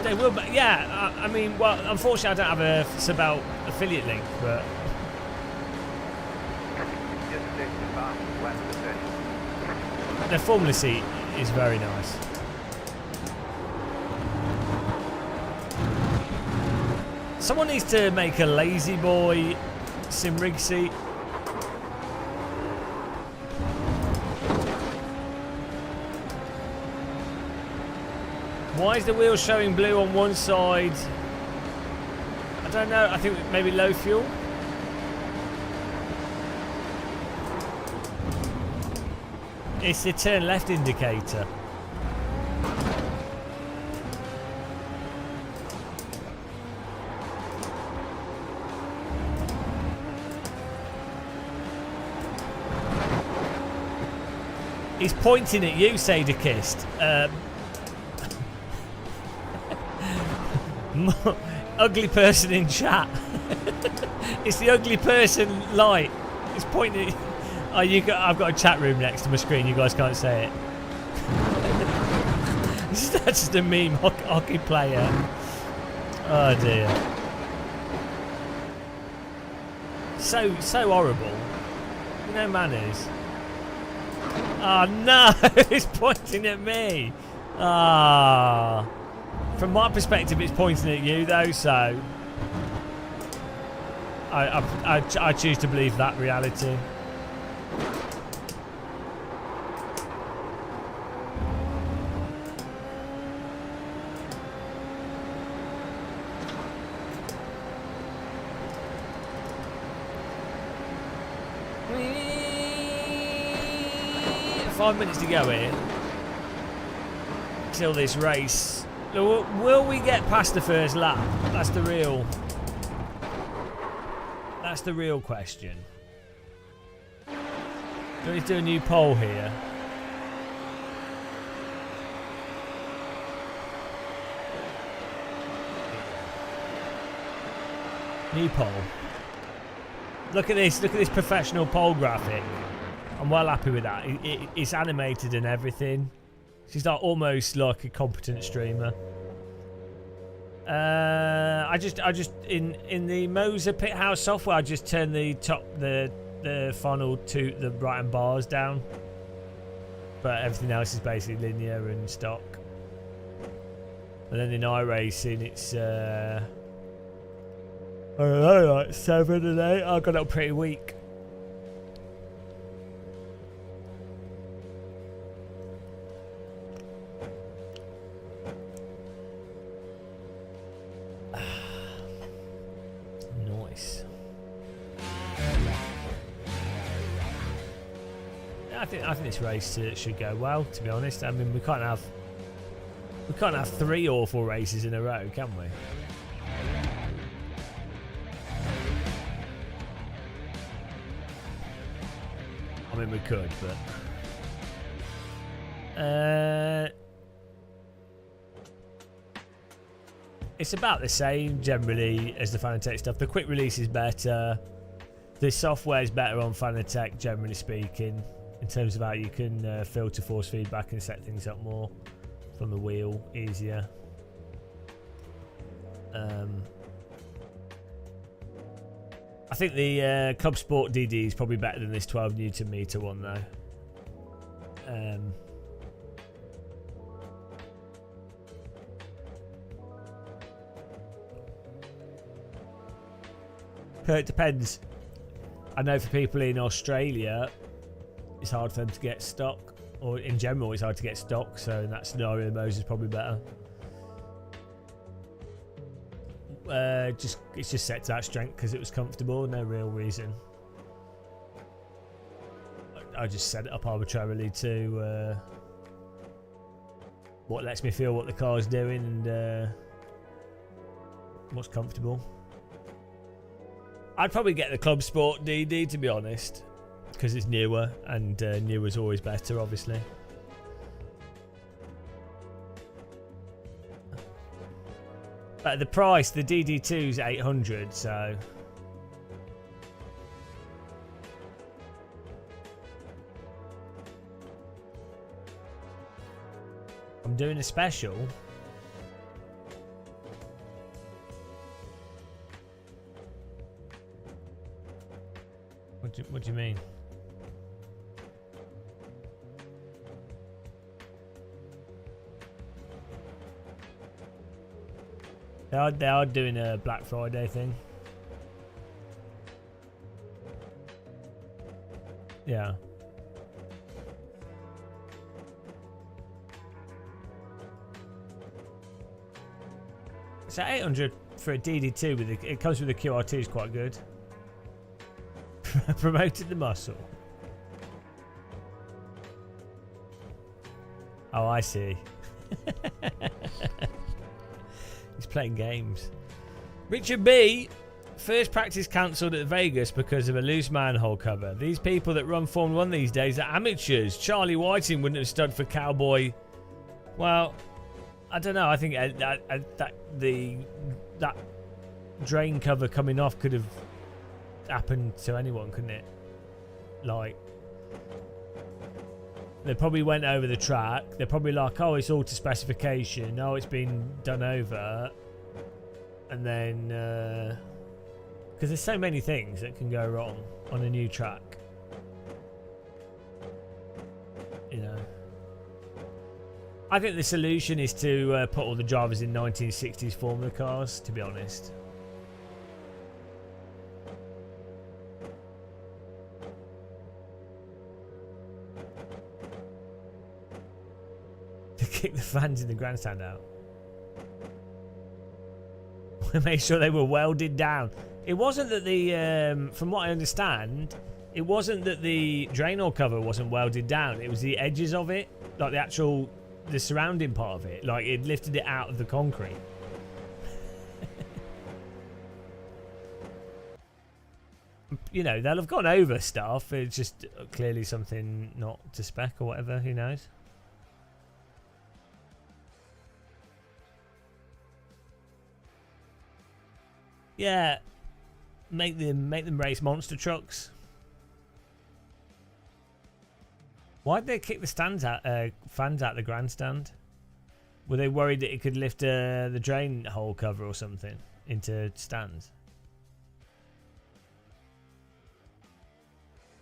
They will, but yeah, I mean, well, unfortunately I don't have a sub-out affiliate link, but... The Formula seat is very nice. Someone needs to make a lazy boy sim rig seat. Why is the wheel showing blue on one side? I don't know. I think maybe low fuel. It's the turn left indicator. He's pointing at you, Sadakist. Ugly person in chat. It's the ugly person light. It's pointing. Oh, I've got a chat room next to my screen. You guys can't say it. That's just a meme hockey player. Oh dear. So horrible. No manners. Oh no, it's pointing at me. Ah. From my perspective, it's pointing at you though, so I choose to believe that reality. Five minutes to go here till this race. Will we get past the first lap? That's the real question. Do we need to do a new poll here? New poll. Look at this professional poll graphic. I'm well happy with that. It's animated and everything. She's like almost like a competent streamer. I just in the Moza pit house software, I just turn the funnel to the right hand bars down, but everything else is basically linear and stock. And then in iRacing, it's I don't know, like 7 and 8. I got it up pretty weak. I think this race should go well, to be honest. I mean, we can't have 3 awful races in a row, can we? I mean, we could, but it's about the same generally as the Fanatec stuff. The quick release is better. The software is better on Fanatec, generally speaking, in terms of how you can filter force feedback and set things up more from the wheel, easier. I think the Club Sport DD is probably better than this 12 Newton meter one though. It depends. I know for people in Australia, it's hard for them to get stock, or in general it's hard to get stock, so in that scenario Moza is probably better. It's just set to that strength because it was comfortable, no real reason. I just set it up arbitrarily to what lets me feel what the car's doing and what's comfortable. I'd probably get the Club Sport DD, to be honest, because it's newer, and newer is always better, obviously. But the price, the DD2 is 800, so I'm doing a special. What do you mean? They are doing a Black Friday thing. Yeah. So 800 for a DD2 with it comes with a QRT is quite good. Promoted the muscle. Oh, I see. He's playing games. Richard B. First practice cancelled at Vegas because of a loose manhole cover. These people that run Formula 1 these days are amateurs. Charlie Whiting wouldn't have stood for Cowboy. Well, I don't know. I think that drain cover coming off could have happened to anyone, couldn't it? Like, They probably went over the track. They're probably like, oh, it's all to specification. Oh, it's been done over. And then, because there's so many things that can go wrong on a new track. You know. I think the solution is to put all the drivers in 1960s Formula cars, to be honest. To kick the fans in the grandstand out. Make sure they were welded down. It wasn't that the, from what I understand, it wasn't that the drain oil cover wasn't welded down. It was the edges of it, like the actual, the surrounding part of it. Like it lifted it out of the concrete. You know, they'll have gone over stuff. It's just clearly something not to spec or whatever. Who knows? Yeah, make them race monster trucks. Why'd they kick the fans out the grandstand? Were they worried that it could lift the drain hole cover or something into stands?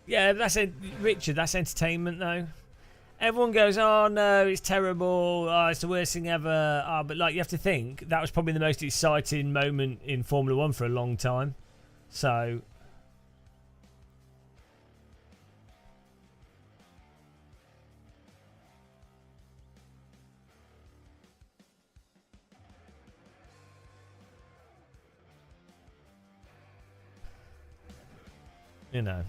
Yeah, that's it, Richard. That's entertainment, though. Everyone goes, "Oh no, it's terrible. Oh, it's the worst thing ever." Oh, but like, you have to think that was probably the most exciting moment in Formula One for a long time. So, you know.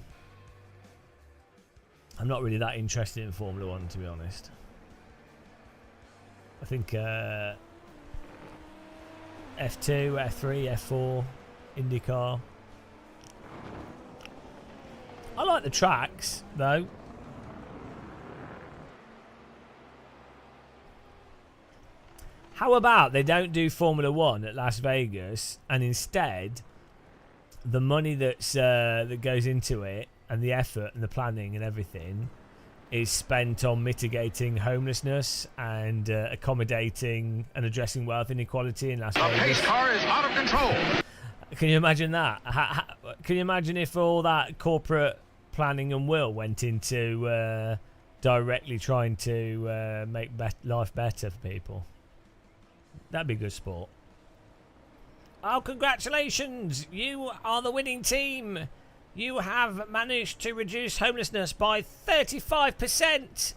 I'm not really that interested in Formula One, to be honest. I think F2, F3, F4, IndyCar. I like the tracks, though. How about they don't do Formula One at Las Vegas, and instead, the money that's that goes into it, and the effort and the planning and everything is spent on mitigating homelessness and accommodating and addressing wealth inequality in Las Vegas. The pace car is out of control. Can you imagine that? Can you imagine if all that corporate planning and will went into directly trying to make life better for people? That'd be good sport. Oh, congratulations! You are the winning team! You have managed to reduce homelessness by 35%.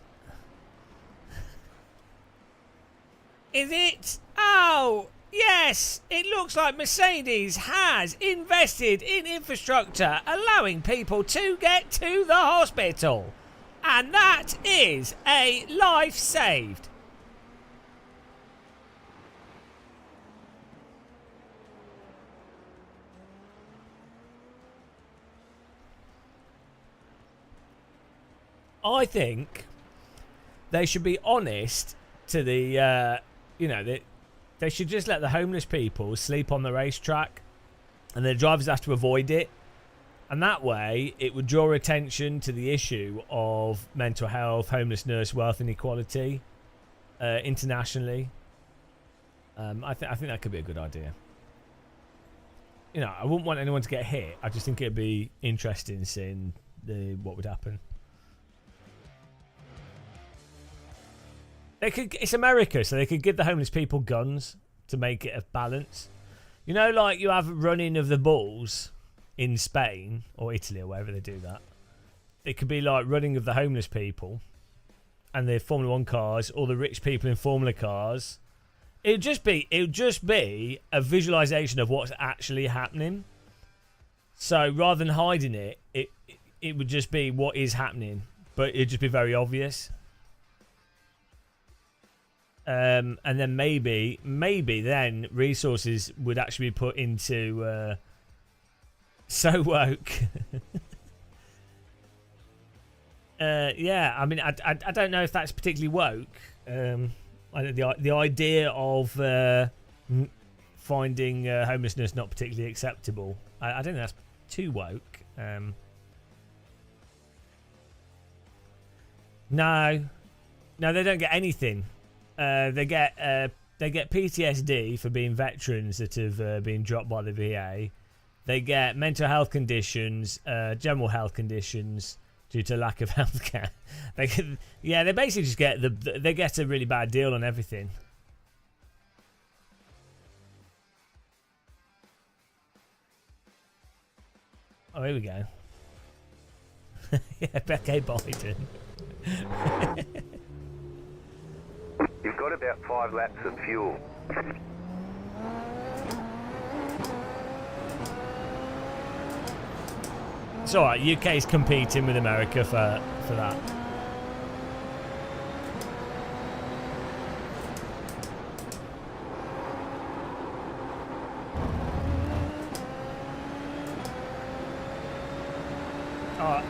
Is it? Oh, yes. It looks like Mercedes has invested in infrastructure, allowing people to get to the hospital. And that is a life saved. I think they should be honest to the, you know, they should just let the homeless people sleep on the racetrack and the drivers have to avoid it. And that way it would draw attention to the issue of mental health, homelessness, wealth inequality internationally. I think that could be a good idea. You know, I wouldn't want anyone to get hit. I just think it'd be interesting seeing what would happen. It's America, so they could give the homeless people guns to make it a balance. You know, like you have running of the bulls in Spain or Italy or wherever they do that. It could be like running of the homeless people and the Formula One cars, or the rich people in Formula cars. It would just be a visualization of what's actually happening. So rather than hiding it, it would just be what is happening, but it'd just be very obvious. And then maybe then resources would actually be put into so woke. Yeah, I mean, I don't know if that's particularly woke. The idea of finding homelessness not particularly acceptable. I don't think that's too woke. No, they don't get anything. They get PTSD for being veterans that have been dropped by the VA. They get mental health conditions, general health conditions due to lack of healthcare. They basically just get they get a really bad deal on everything. Oh, here we go. Yeah, okay, Biden. You've got about 5 laps of fuel. It's alright, UK's competing with America for that.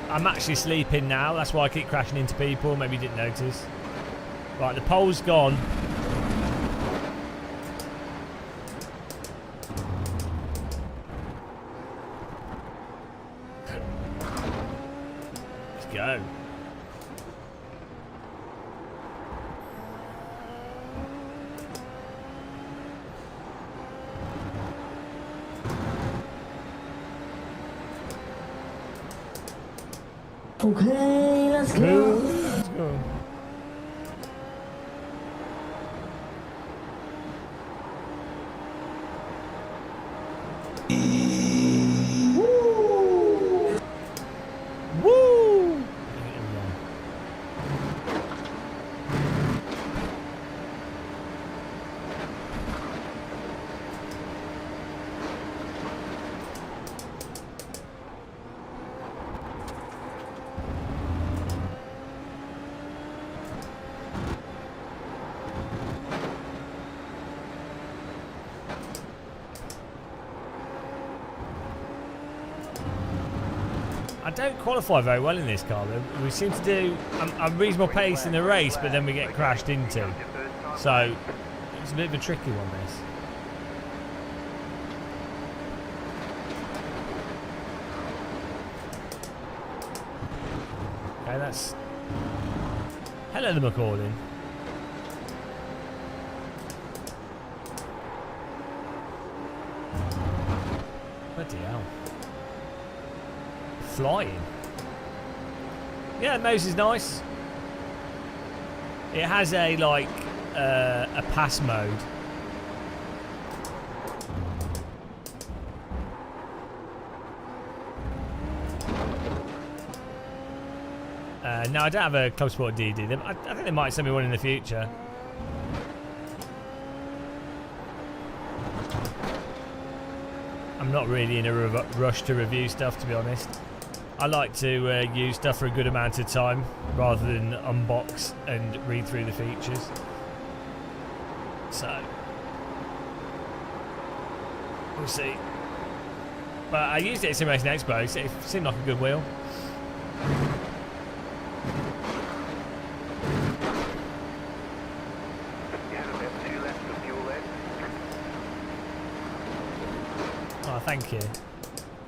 I'm actually sleeping now, that's why I keep crashing into people, maybe you didn't notice. Right, the pole's gone. Let's go. Okay, let's go. Let's go. Woo! I don't qualify very well in this car though. We seem to do a reasonable pace in the race, but then we get crashed into. So it's a bit of a tricky one, this. Okay, that's... Hello, the McCording. Bloody hell. Flying. Yeah, the Moza is nice. It has a like a pass mode. No, I don't have a Club Sport DD. I think they might send me one in the future. I'm not really in a rush to review stuff, to be honest. I like to use stuff for a good amount of time rather than unbox and read through the features. So we'll see. But I used it at SimRacing Expo. So it seemed like a good wheel. You have about 2 laps of fuel left. Oh, thank you.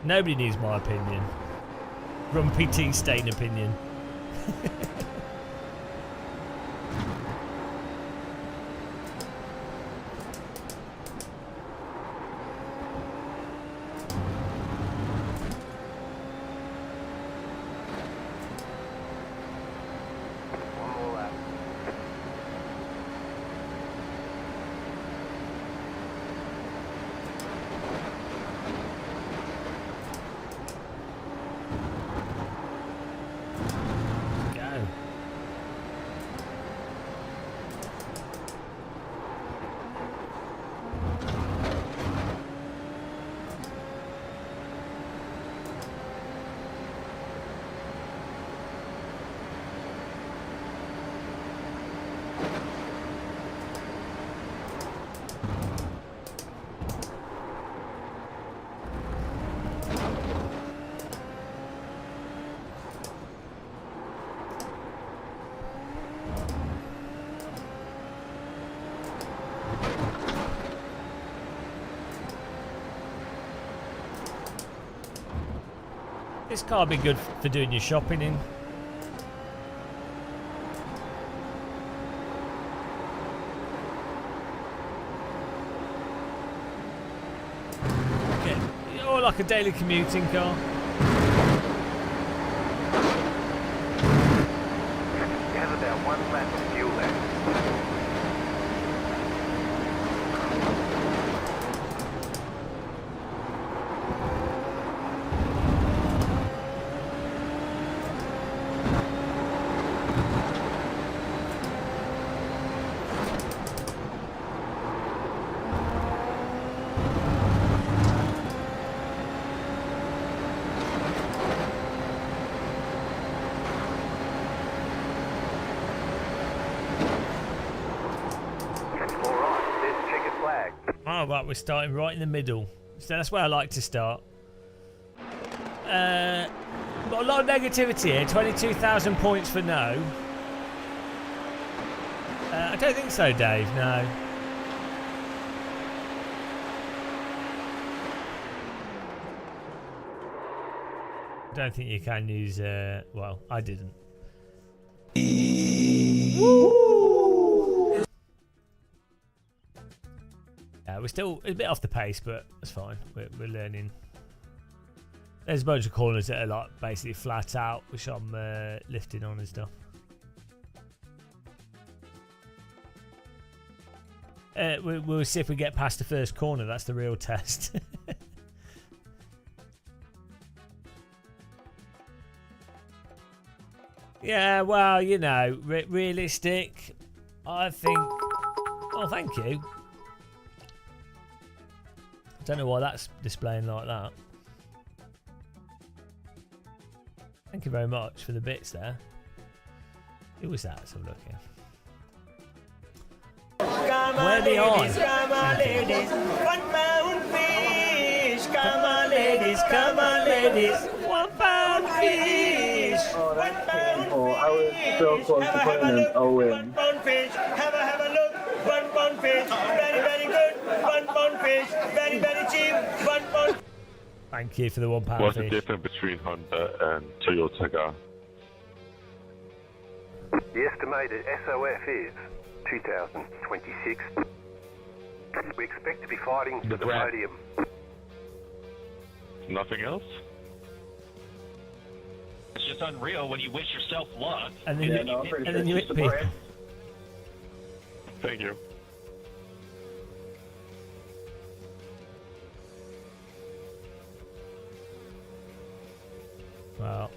Nobody needs my opinion. Grumpy tea stain opinion. One more lap. Go. This car would be good for doing your shopping in. like a daily commuting car. You have about 1 lap of fuel left. Oh, right, we're starting right in the middle. So that's where I like to start. Got a lot of negativity here. 22,000 points for no. I don't think so, Dave. No. I don't think you can use... well, I didn't. Woo! We're still a bit off the pace, but that's fine. We're learning. There's a bunch of corners that are like basically flat out, which I'm lifting on and stuff. We'll see if we get past the first corner. That's the real test. Yeah, well, you know, realistic. I think. Oh, thank you. Don't know why that's displaying like that. Thank you very much for the bits there. Who was that? Let's have a look here. Where are they on? Come on, ladies, 1 pound fish. Come on, ladies, come on, ladies, 1 pound fish. Oh, that's painful. I was so close to putting an O in. 1 pound fish. Have a look. 1 pound fish. Very, very good. 1 pound fish. Very, very cheap. 1 pound. Thank you for the £1 What's fish. the difference between Honda and Toyota car? The estimated SOF is 2026. We expect to be fighting for the podium. Nothing else? It's just unreal when you wish yourself luck. And then you hit people. Thank you. Well.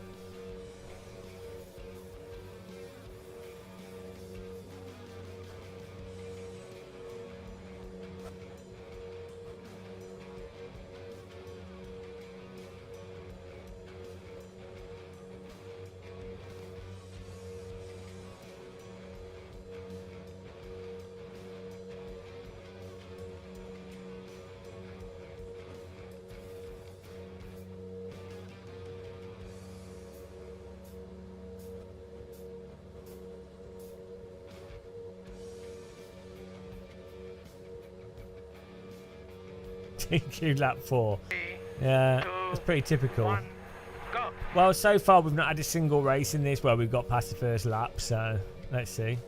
TQ lap 4. Yeah, that's pretty typical. Well, so far we've not had a single race in this where we've got past the first lap, so let's see.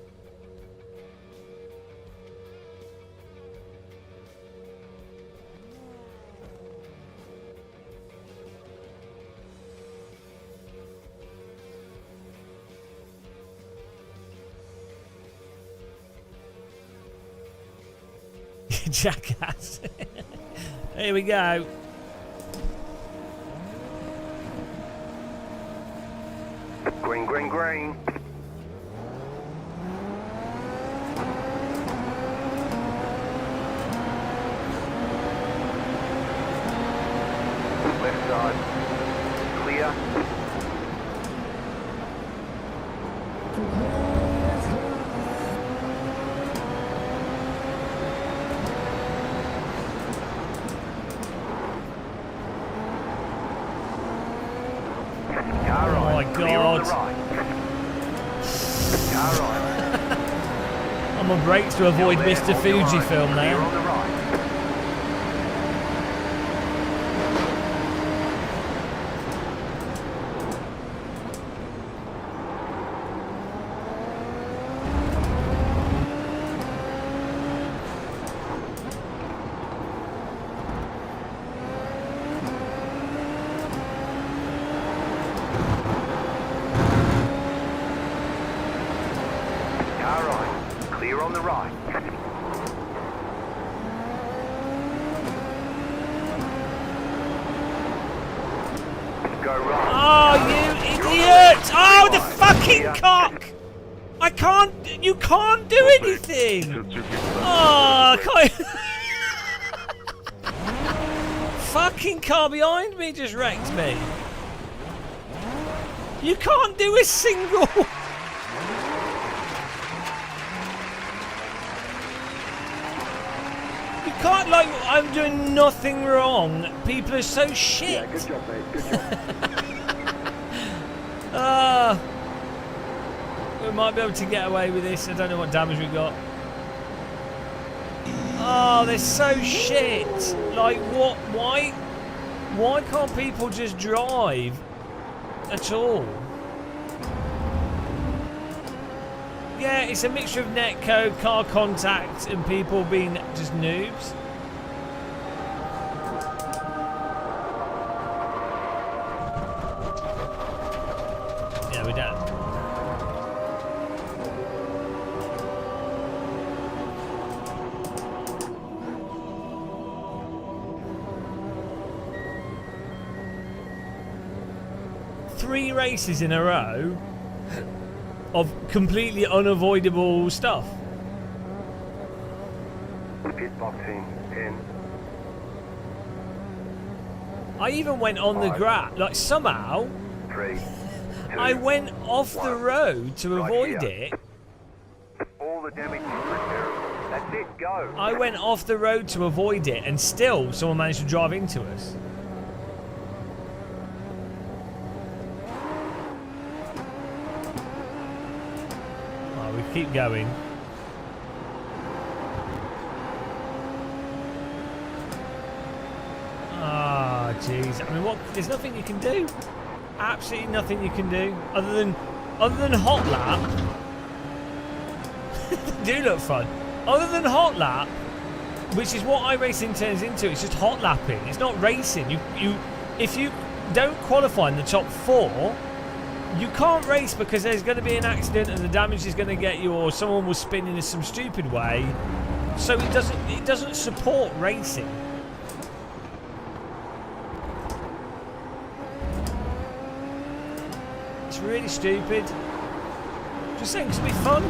Jackass. Here we go. Green, green, green. Left side. Clear. Oh my god. I'm on break to avoid Mr. Fujifilm now. fucking cock! I can't. You can't do anything. Oh, I can't. Fucking car behind me just wrecked me. You can't do a single. You can't, like, I'm doing nothing wrong. People are so shit. Yeah, good job, mate. Good job. We might be able to get away with this. I don't know what damage we got. Oh, they're so shit. Like, what? Why can't people just drive at all? Yeah, it's a mixture of netcode, car contact, and people being just noobs. Yeah, we don't. Three races in a row of completely unavoidable stuff. Pit box in 10. I even went on the grass, like somehow 3, 2, I went off the road to Right avoid here. it. All the damage is repairable. That's it, go. I went off the road to avoid it, and still someone managed to drive into us. Oh, we keep going. Ah, jeez. I mean, what? There's nothing you can do. Absolutely nothing you can do other than hot lap. They do look fun. Other than hot lap, which is what iRacing turns into. It's just hot lapping. It's not racing. If you don't qualify in the top 4, you can't race because there's going to be an accident and the damage is going to get you, or someone will spin in some stupid way. So it doesn't support racing. It's really stupid. Just saying, 'cause it'll be fun.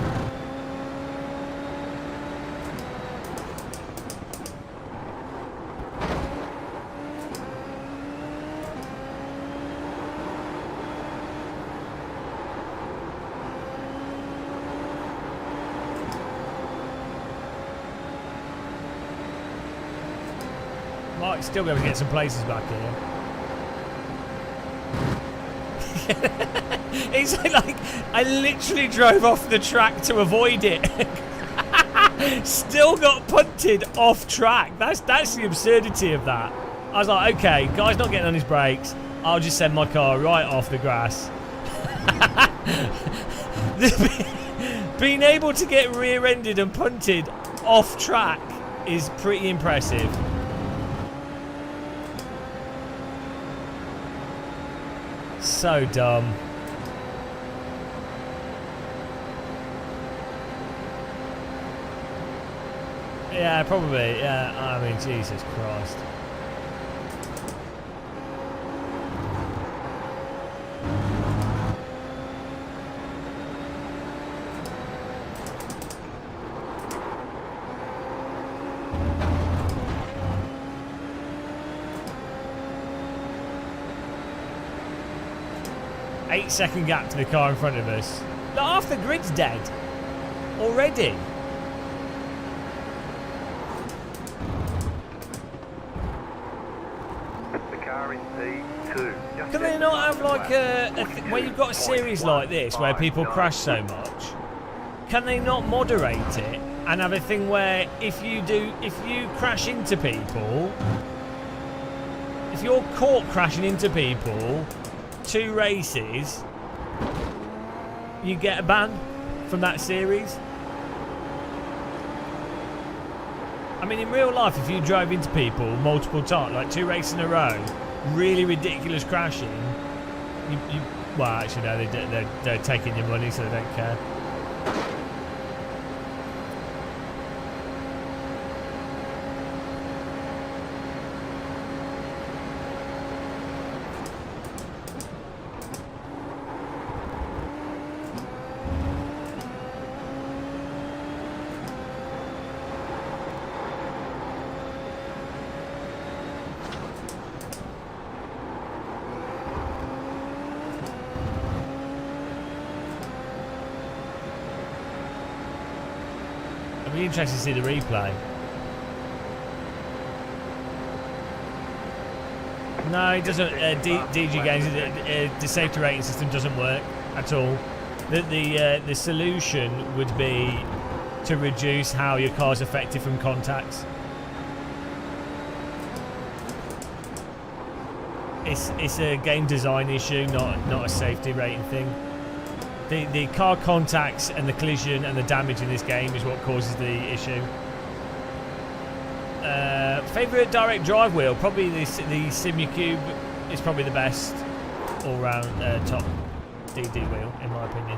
Might still be able to get some places back here. It's like I literally drove off the track to avoid it. Still got punted off track. That's the absurdity of that. I was like, okay, guy's not getting on his brakes. I'll just send my car right off the grass. Being able to get rear-ended and punted off track is pretty impressive. So dumb. Yeah, probably. Yeah, I mean, Jesus Christ. Eight-second gap to the car in front of us. Look, half the grid's dead already. The car in P2. Can they not have like where you've got a series like this where people crash so much? Can they not moderate it and have a thing where if you crash into people, if you're caught crashing into people 2 races, you get a ban from that series? I mean, in real life, if you drove into people multiple times, like 2 races in a row, really ridiculous crashing, well, actually, no, they're taking your money, so they don't care. Be interested to see the replay. No, it doesn't. DG Games, the safety rating system doesn't work at all. The solution would be to reduce how your car's affected from contacts. It's a game design issue, not a safety rating thing. The car contacts and the collision and the damage in this game is what causes the issue. Favourite direct drive wheel? Probably the SimRacing is probably the best all-round top DD wheel, in my opinion.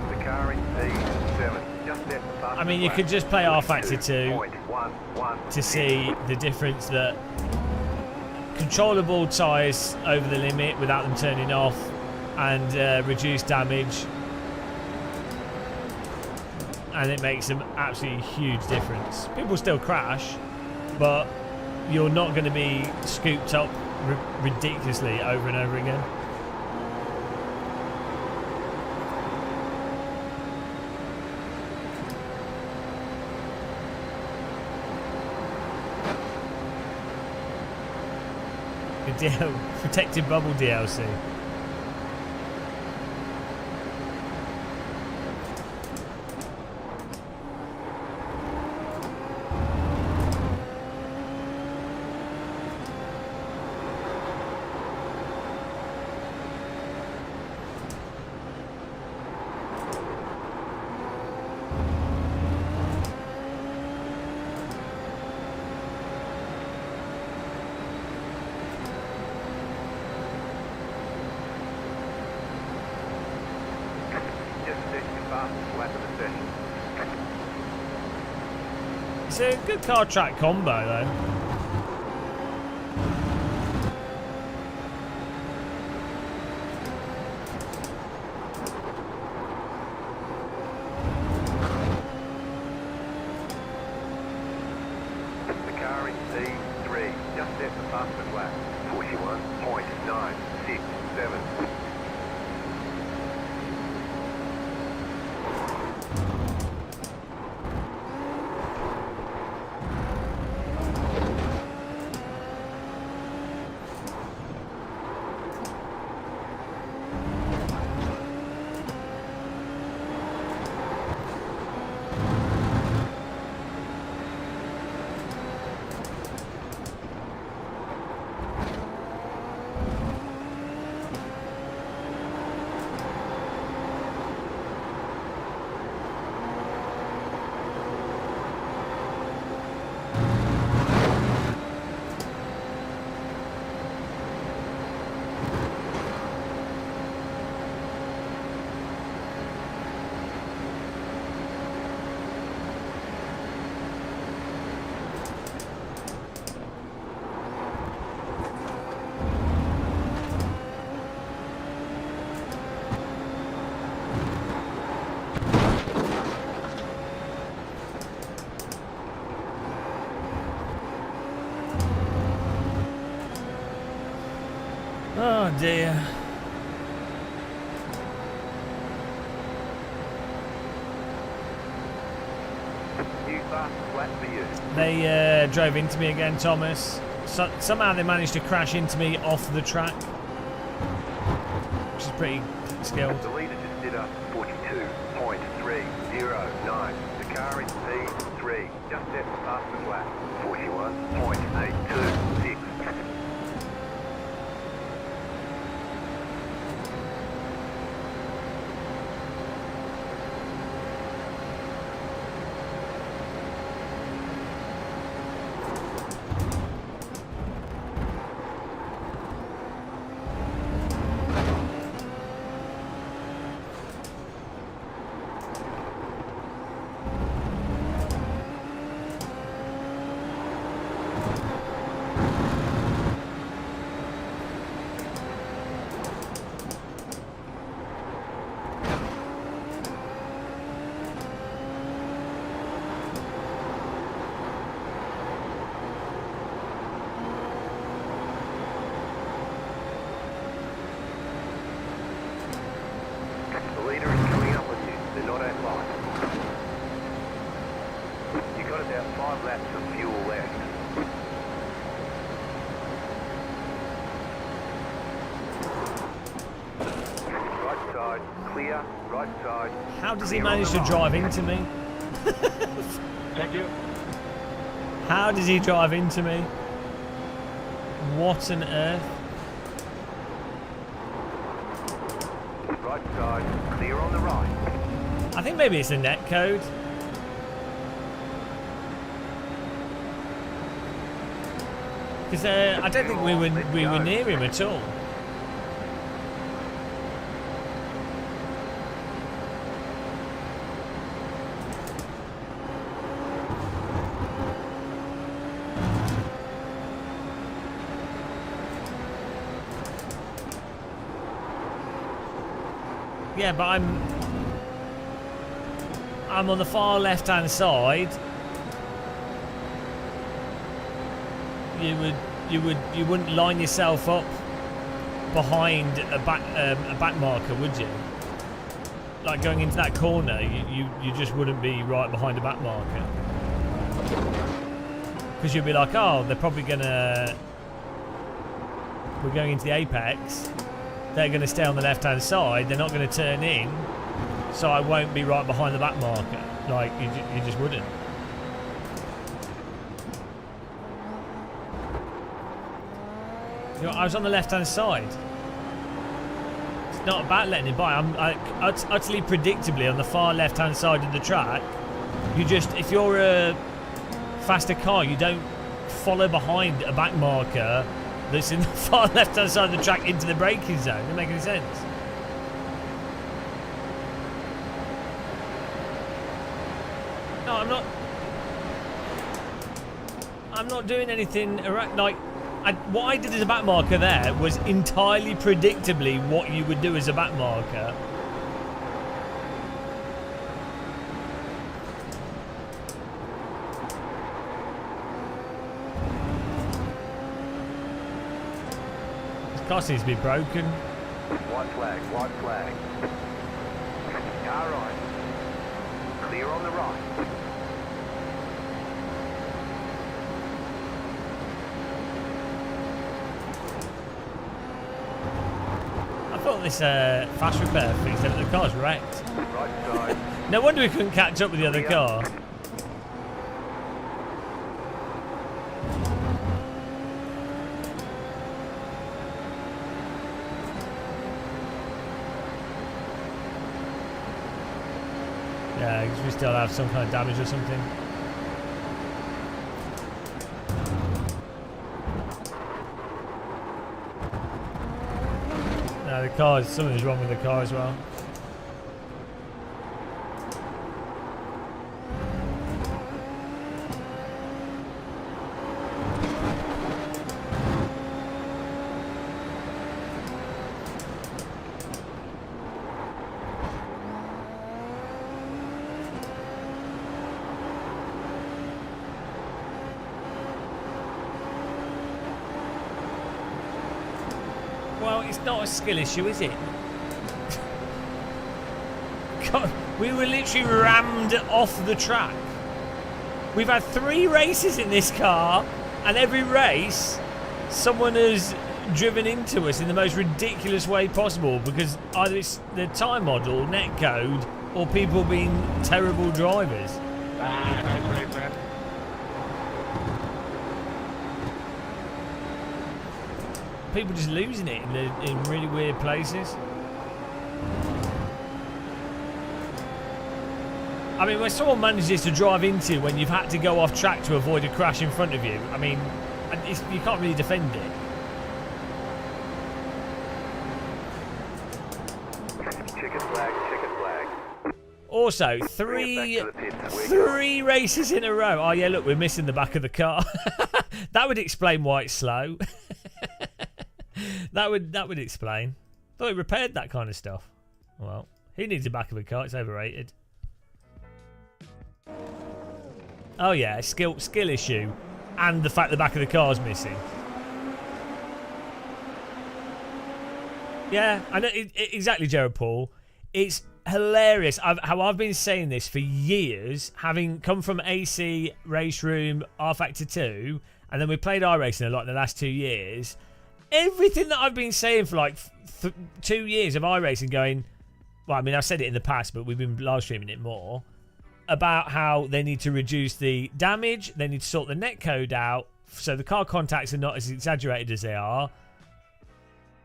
The car in P7, just at the I mean, you could just play R-Factor 2 to see the difference that controllable tyres over the limit without them turning off and reduce damage, and it makes an absolutely huge difference. People still crash, but you're not going to be scooped up ridiculously over and over again. Protected bubble DLC. It's a good car track combo though. The car in C3, just at the fastest lap, 41.967. Oh dear. New fastest lap for you. They drove into me again, Thomas. Somehow they managed to crash into me off the track, which is pretty skilled. The leader just did a 42.309. The car in P3, just at the fastest lap, 41.826. about 5 laps of fuel left. Right side, clear. Right side. How does he clear on manage the to right. drive into me? Thank you. How does he drive into me? What on earth? Right side, clear on the right. I think maybe it's a net code. Because I don't think we were near him at all. Yeah, but I'm on the far left-hand side. You wouldn't line yourself up behind a back marker, would you? Like going into that corner, you just wouldn't be right behind a back marker. Because you'd be like, oh, they're probably gonna. We're going into the apex. They're going to stay on the left-hand side. They're not going to turn in, so I won't be right behind the back marker. Like you just wouldn't. You know, I was on the left-hand side. It's not about letting it by. I'm utterly predictably on the far left-hand side of the track. You just, if you're a faster car, you don't follow behind a back marker that's in the far left-hand side of the track into the braking zone. Doesn't make any sense. No, I'm not doing anything like. What I did as a back marker there was entirely predictably what you would do as a back marker. Car seems to be broken. White flag, white flag. Car right. Clear on the right. I thought this fast repair fix that the car's wrecked. Right side. No wonder we couldn't catch up with the other car. Yeah, because we still have some kind of damage or something. No, the car, something's wrong with the car as well. Well, it's not a skill issue, is it? God, we were literally rammed off the track. We've had 3 races in this car, and every race, someone has driven into us in the most ridiculous way possible because either it's the time model, netcode, or people being terrible drivers. Nice race, man. People just losing it in really weird places. I mean, when someone manages to drive into when you've had to go off track to avoid a crash in front of you, I mean, you can't really defend it. Chicken flag, chicken flag. Also, three races in a row. Oh yeah, look, we're missing the back of the car. That would explain why it's slow. That would explain. Thought it repaired that kind of stuff. Well, who needs the back of a car? It's overrated. Oh yeah, skill issue, and the fact the back of the car's missing. Yeah, I know exactly, Gerald Paul. It's hilarious. How I've been saying this for years, having come from AC, Race Room, R Factor 2, and then we played iRacing a lot in the last 2 years. Everything that I've been saying for like 2 years of iRacing going, well, I mean, I've said it in the past, but we've been live streaming it more, about how they need to reduce the damage, they need to sort the netcode out, so the car contacts are not as exaggerated as they are.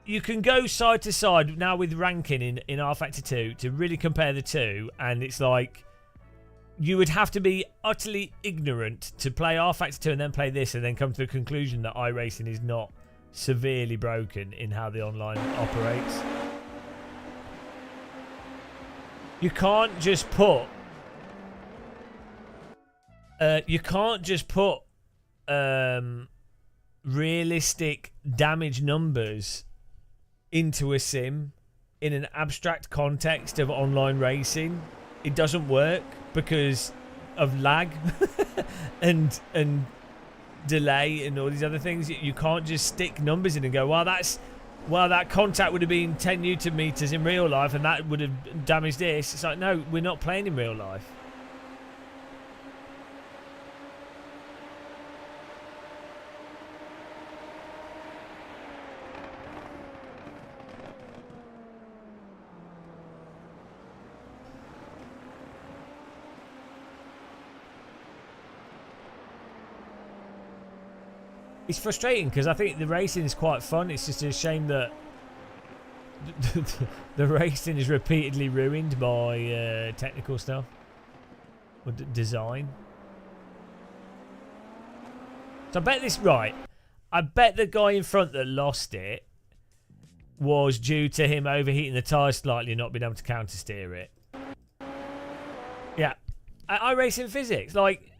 You can go side to side now with ranking in R Factor 2 to really compare the two, and it's like you would have to be utterly ignorant to play R Factor 2 and then play this and then come to the conclusion that iRacing is not severely broken in how the online operates. You can't just put realistic damage numbers into a sim in an abstract context of online racing. It doesn't work because of lag and delay and all these other things. You can't just stick numbers in and go, well, that contact would have been 10 Newton meters in real life and that would have damaged this. It's like, no, we're not playing in real life. It's frustrating because I think the racing is quite fun. It's just a shame that the racing is repeatedly ruined by technical stuff or design. So I bet this, right, I bet the guy in front that lost it was due to him overheating the tyre slightly and not being able to counter steer it. Yeah. iRacing physics, like,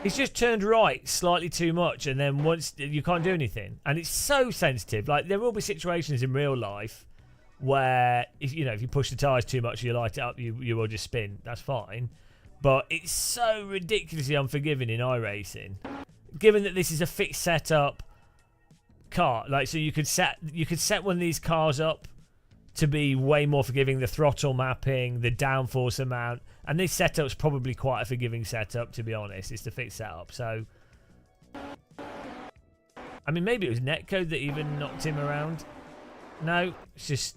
he's just turned right slightly too much, and then once you can't do anything, and it's so sensitive. Like, there will be situations in real life where if you push the tires too much, you light it up, you will just spin. That's fine, but it's so ridiculously unforgiving in iRacing. Given that this is a fixed setup car, like, so you could set one of these cars up to be way more forgiving. The throttle mapping, the downforce amount. And this setup's probably quite a forgiving setup, to be honest. It's the fixed setup. So, I mean, maybe it was netcode that even knocked him around. No, it's just...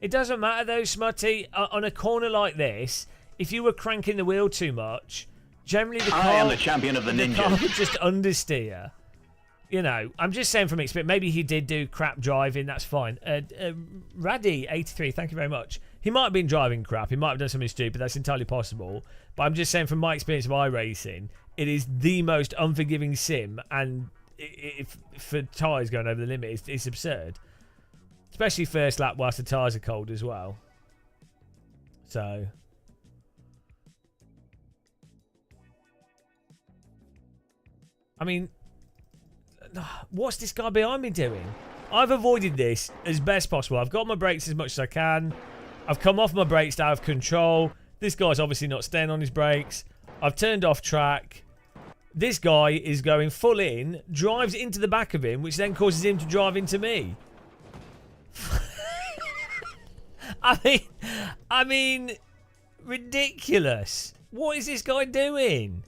It doesn't matter, though, Smutty. On a corner like this, if you were cranking the wheel too much, generally the car... I am the champion of the ninjas. The car would just understeer. You know, I'm just saying from experience. Maybe he did do crap driving. That's fine. Raddy83, thank you very much. He might have been driving crap. He might have done something stupid. That's entirely possible. But I'm just saying from my experience of iRacing, it is the most unforgiving sim. And if for tyres going over the limit, it's absurd. Especially first lap whilst the tyres are cold as well. So... I mean... What's this guy behind me doing? I've avoided this as best possible. I've got my brakes as much as I can. I've come off my brakes out of control. This guy's obviously not staying on his brakes. I've turned off track. This guy is going full in, drives into the back of him, which then causes him to drive into me. I mean, ridiculous. What is this guy doing?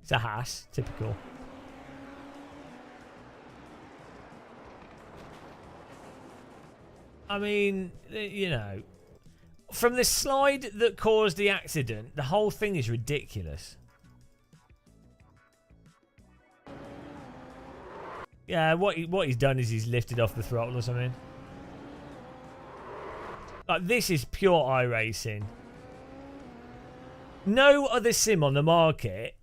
It's a Haas, typical. I mean, you know, from the slide that caused the accident, the whole thing is ridiculous. Yeah, what he's done is he's lifted off the throttle or something. Like, this is pure iRacing. No other sim on the market.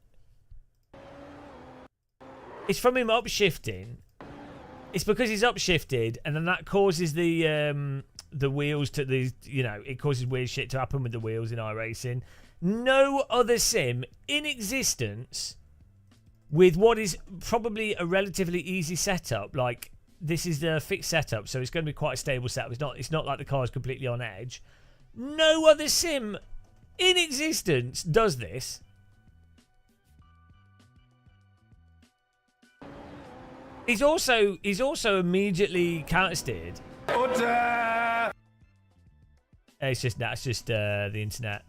It's from him upshifting. It's because he's upshifted, and then that causes the wheels to it causes weird shit to happen with the wheels in iRacing. No other sim in existence with what is probably a relatively easy setup. Like, this is the fixed setup, so it's going to be quite a stable setup. It's not like the car is completely on edge. No other sim in existence does this. He's also immediately countersteered. It's just the internet.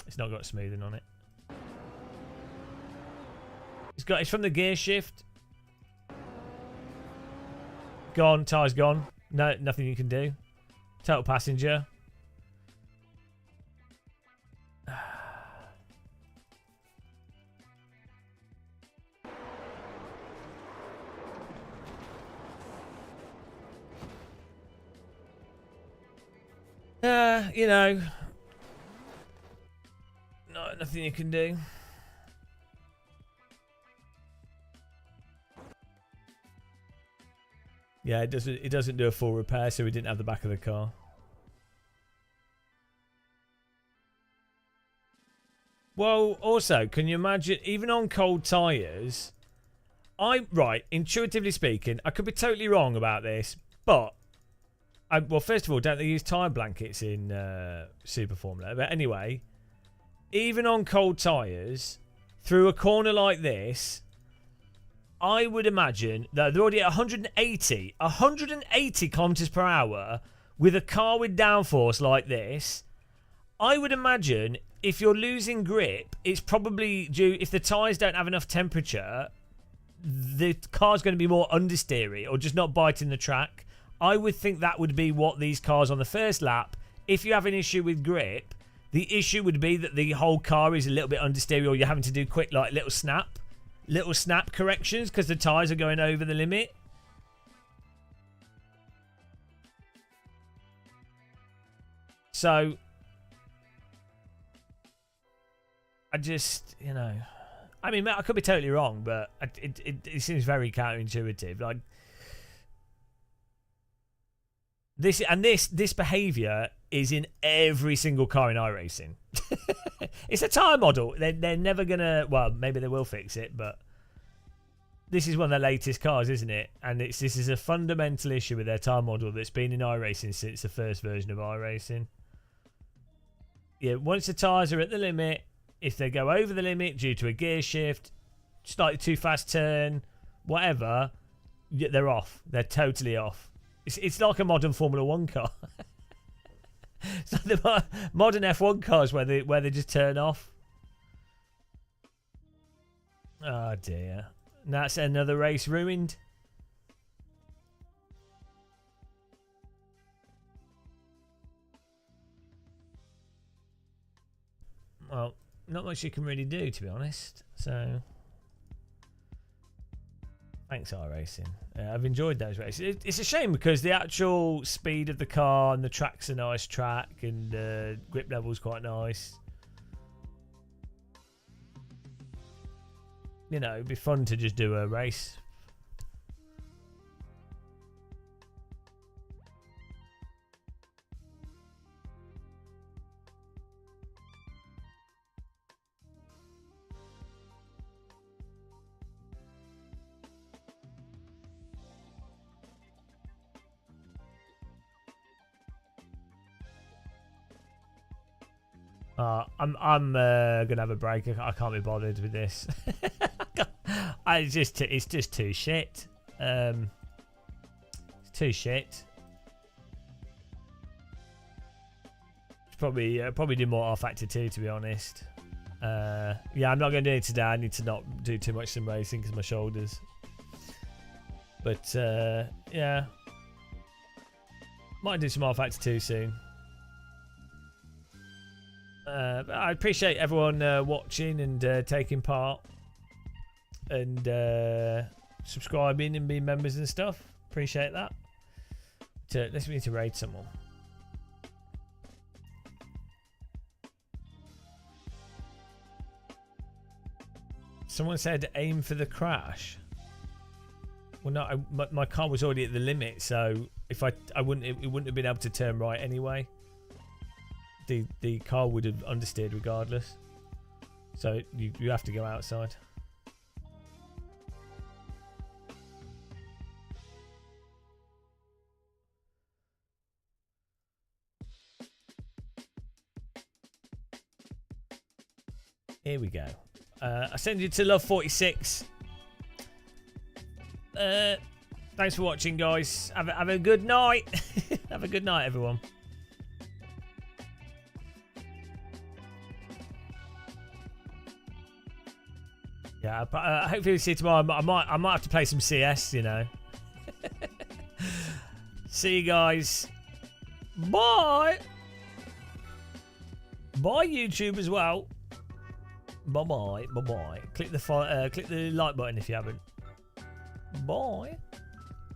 It's not got smoothing on it. It's from the gear shift. Gone. Tyre's gone. No, nothing you can do. Total passenger. You know, nothing you can do. Yeah, it doesn't do a full repair, so we didn't have the back of the car. Well, also, can you imagine, even on cold tyres, intuitively speaking, I could be totally wrong about this, but well, first of all, don't they use tyre blankets in Super Formula? But anyway, even on cold tyres, through a corner like this, I would imagine that they're already at 180 kilometers per hour with a car with downforce like this. I would imagine if you're losing grip, it's probably due, if the tyres don't have enough temperature, the car's going to be more understeery or just not biting the track. I would think that would be what these cars on the first lap, if you have an issue with grip, the issue would be that the whole car is a little bit understeery, or you're having to do quick, like, little snap corrections because the tyres are going over the limit. So, I just, I mean, I could be totally wrong, but it seems very counterintuitive. Like, this behaviour is in every single car in iRacing. It's a tyre model. They're never gonna. Well, maybe they will fix it, but this is one of the latest cars, isn't it? And this is a fundamental issue with their tyre model that's been in iRacing since the first version of iRacing. Yeah, once the tyres are at the limit, if they go over the limit due to a gear shift, slightly too fast turn, whatever, they're off. They're totally off. It's like a modern Formula 1 car. It's like the modern F1 cars where they just turn off. Oh dear. And that's another race ruined. Well, not much you can really do, to be honest. So, thanks, iRacing. I've enjoyed those races. It's a shame because the actual speed of the car and the track's a nice track and grip level's quite nice. It'd be fun to just do a race. I'm gonna have a break. I can't be bothered with this. It's just too shit. It's too shit. It's probably do more R-Factor 2, to be honest. Yeah, I'm not gonna do it today. I need to not do too much sim racing because my shoulders. But yeah, might do some R-Factor 2 soon. But I appreciate everyone watching and taking part and subscribing and being members and stuff. Appreciate that. Let's need to raid someone. Someone said aim for the crash. Well, no, my car was already at the limit, so if it wouldn't have been able to turn right anyway. The car would have understeered regardless. So you have to go outside. Here we go. I send you to Love 46. Thanks for watching, guys. Have a good night. Have a good night, everyone. Yeah, hopefully we'll see you tomorrow. I might have to play some CS, you know. See you guys. Bye. Bye, YouTube as well. Bye bye. Bye bye. Click the like button if you haven't. Bye.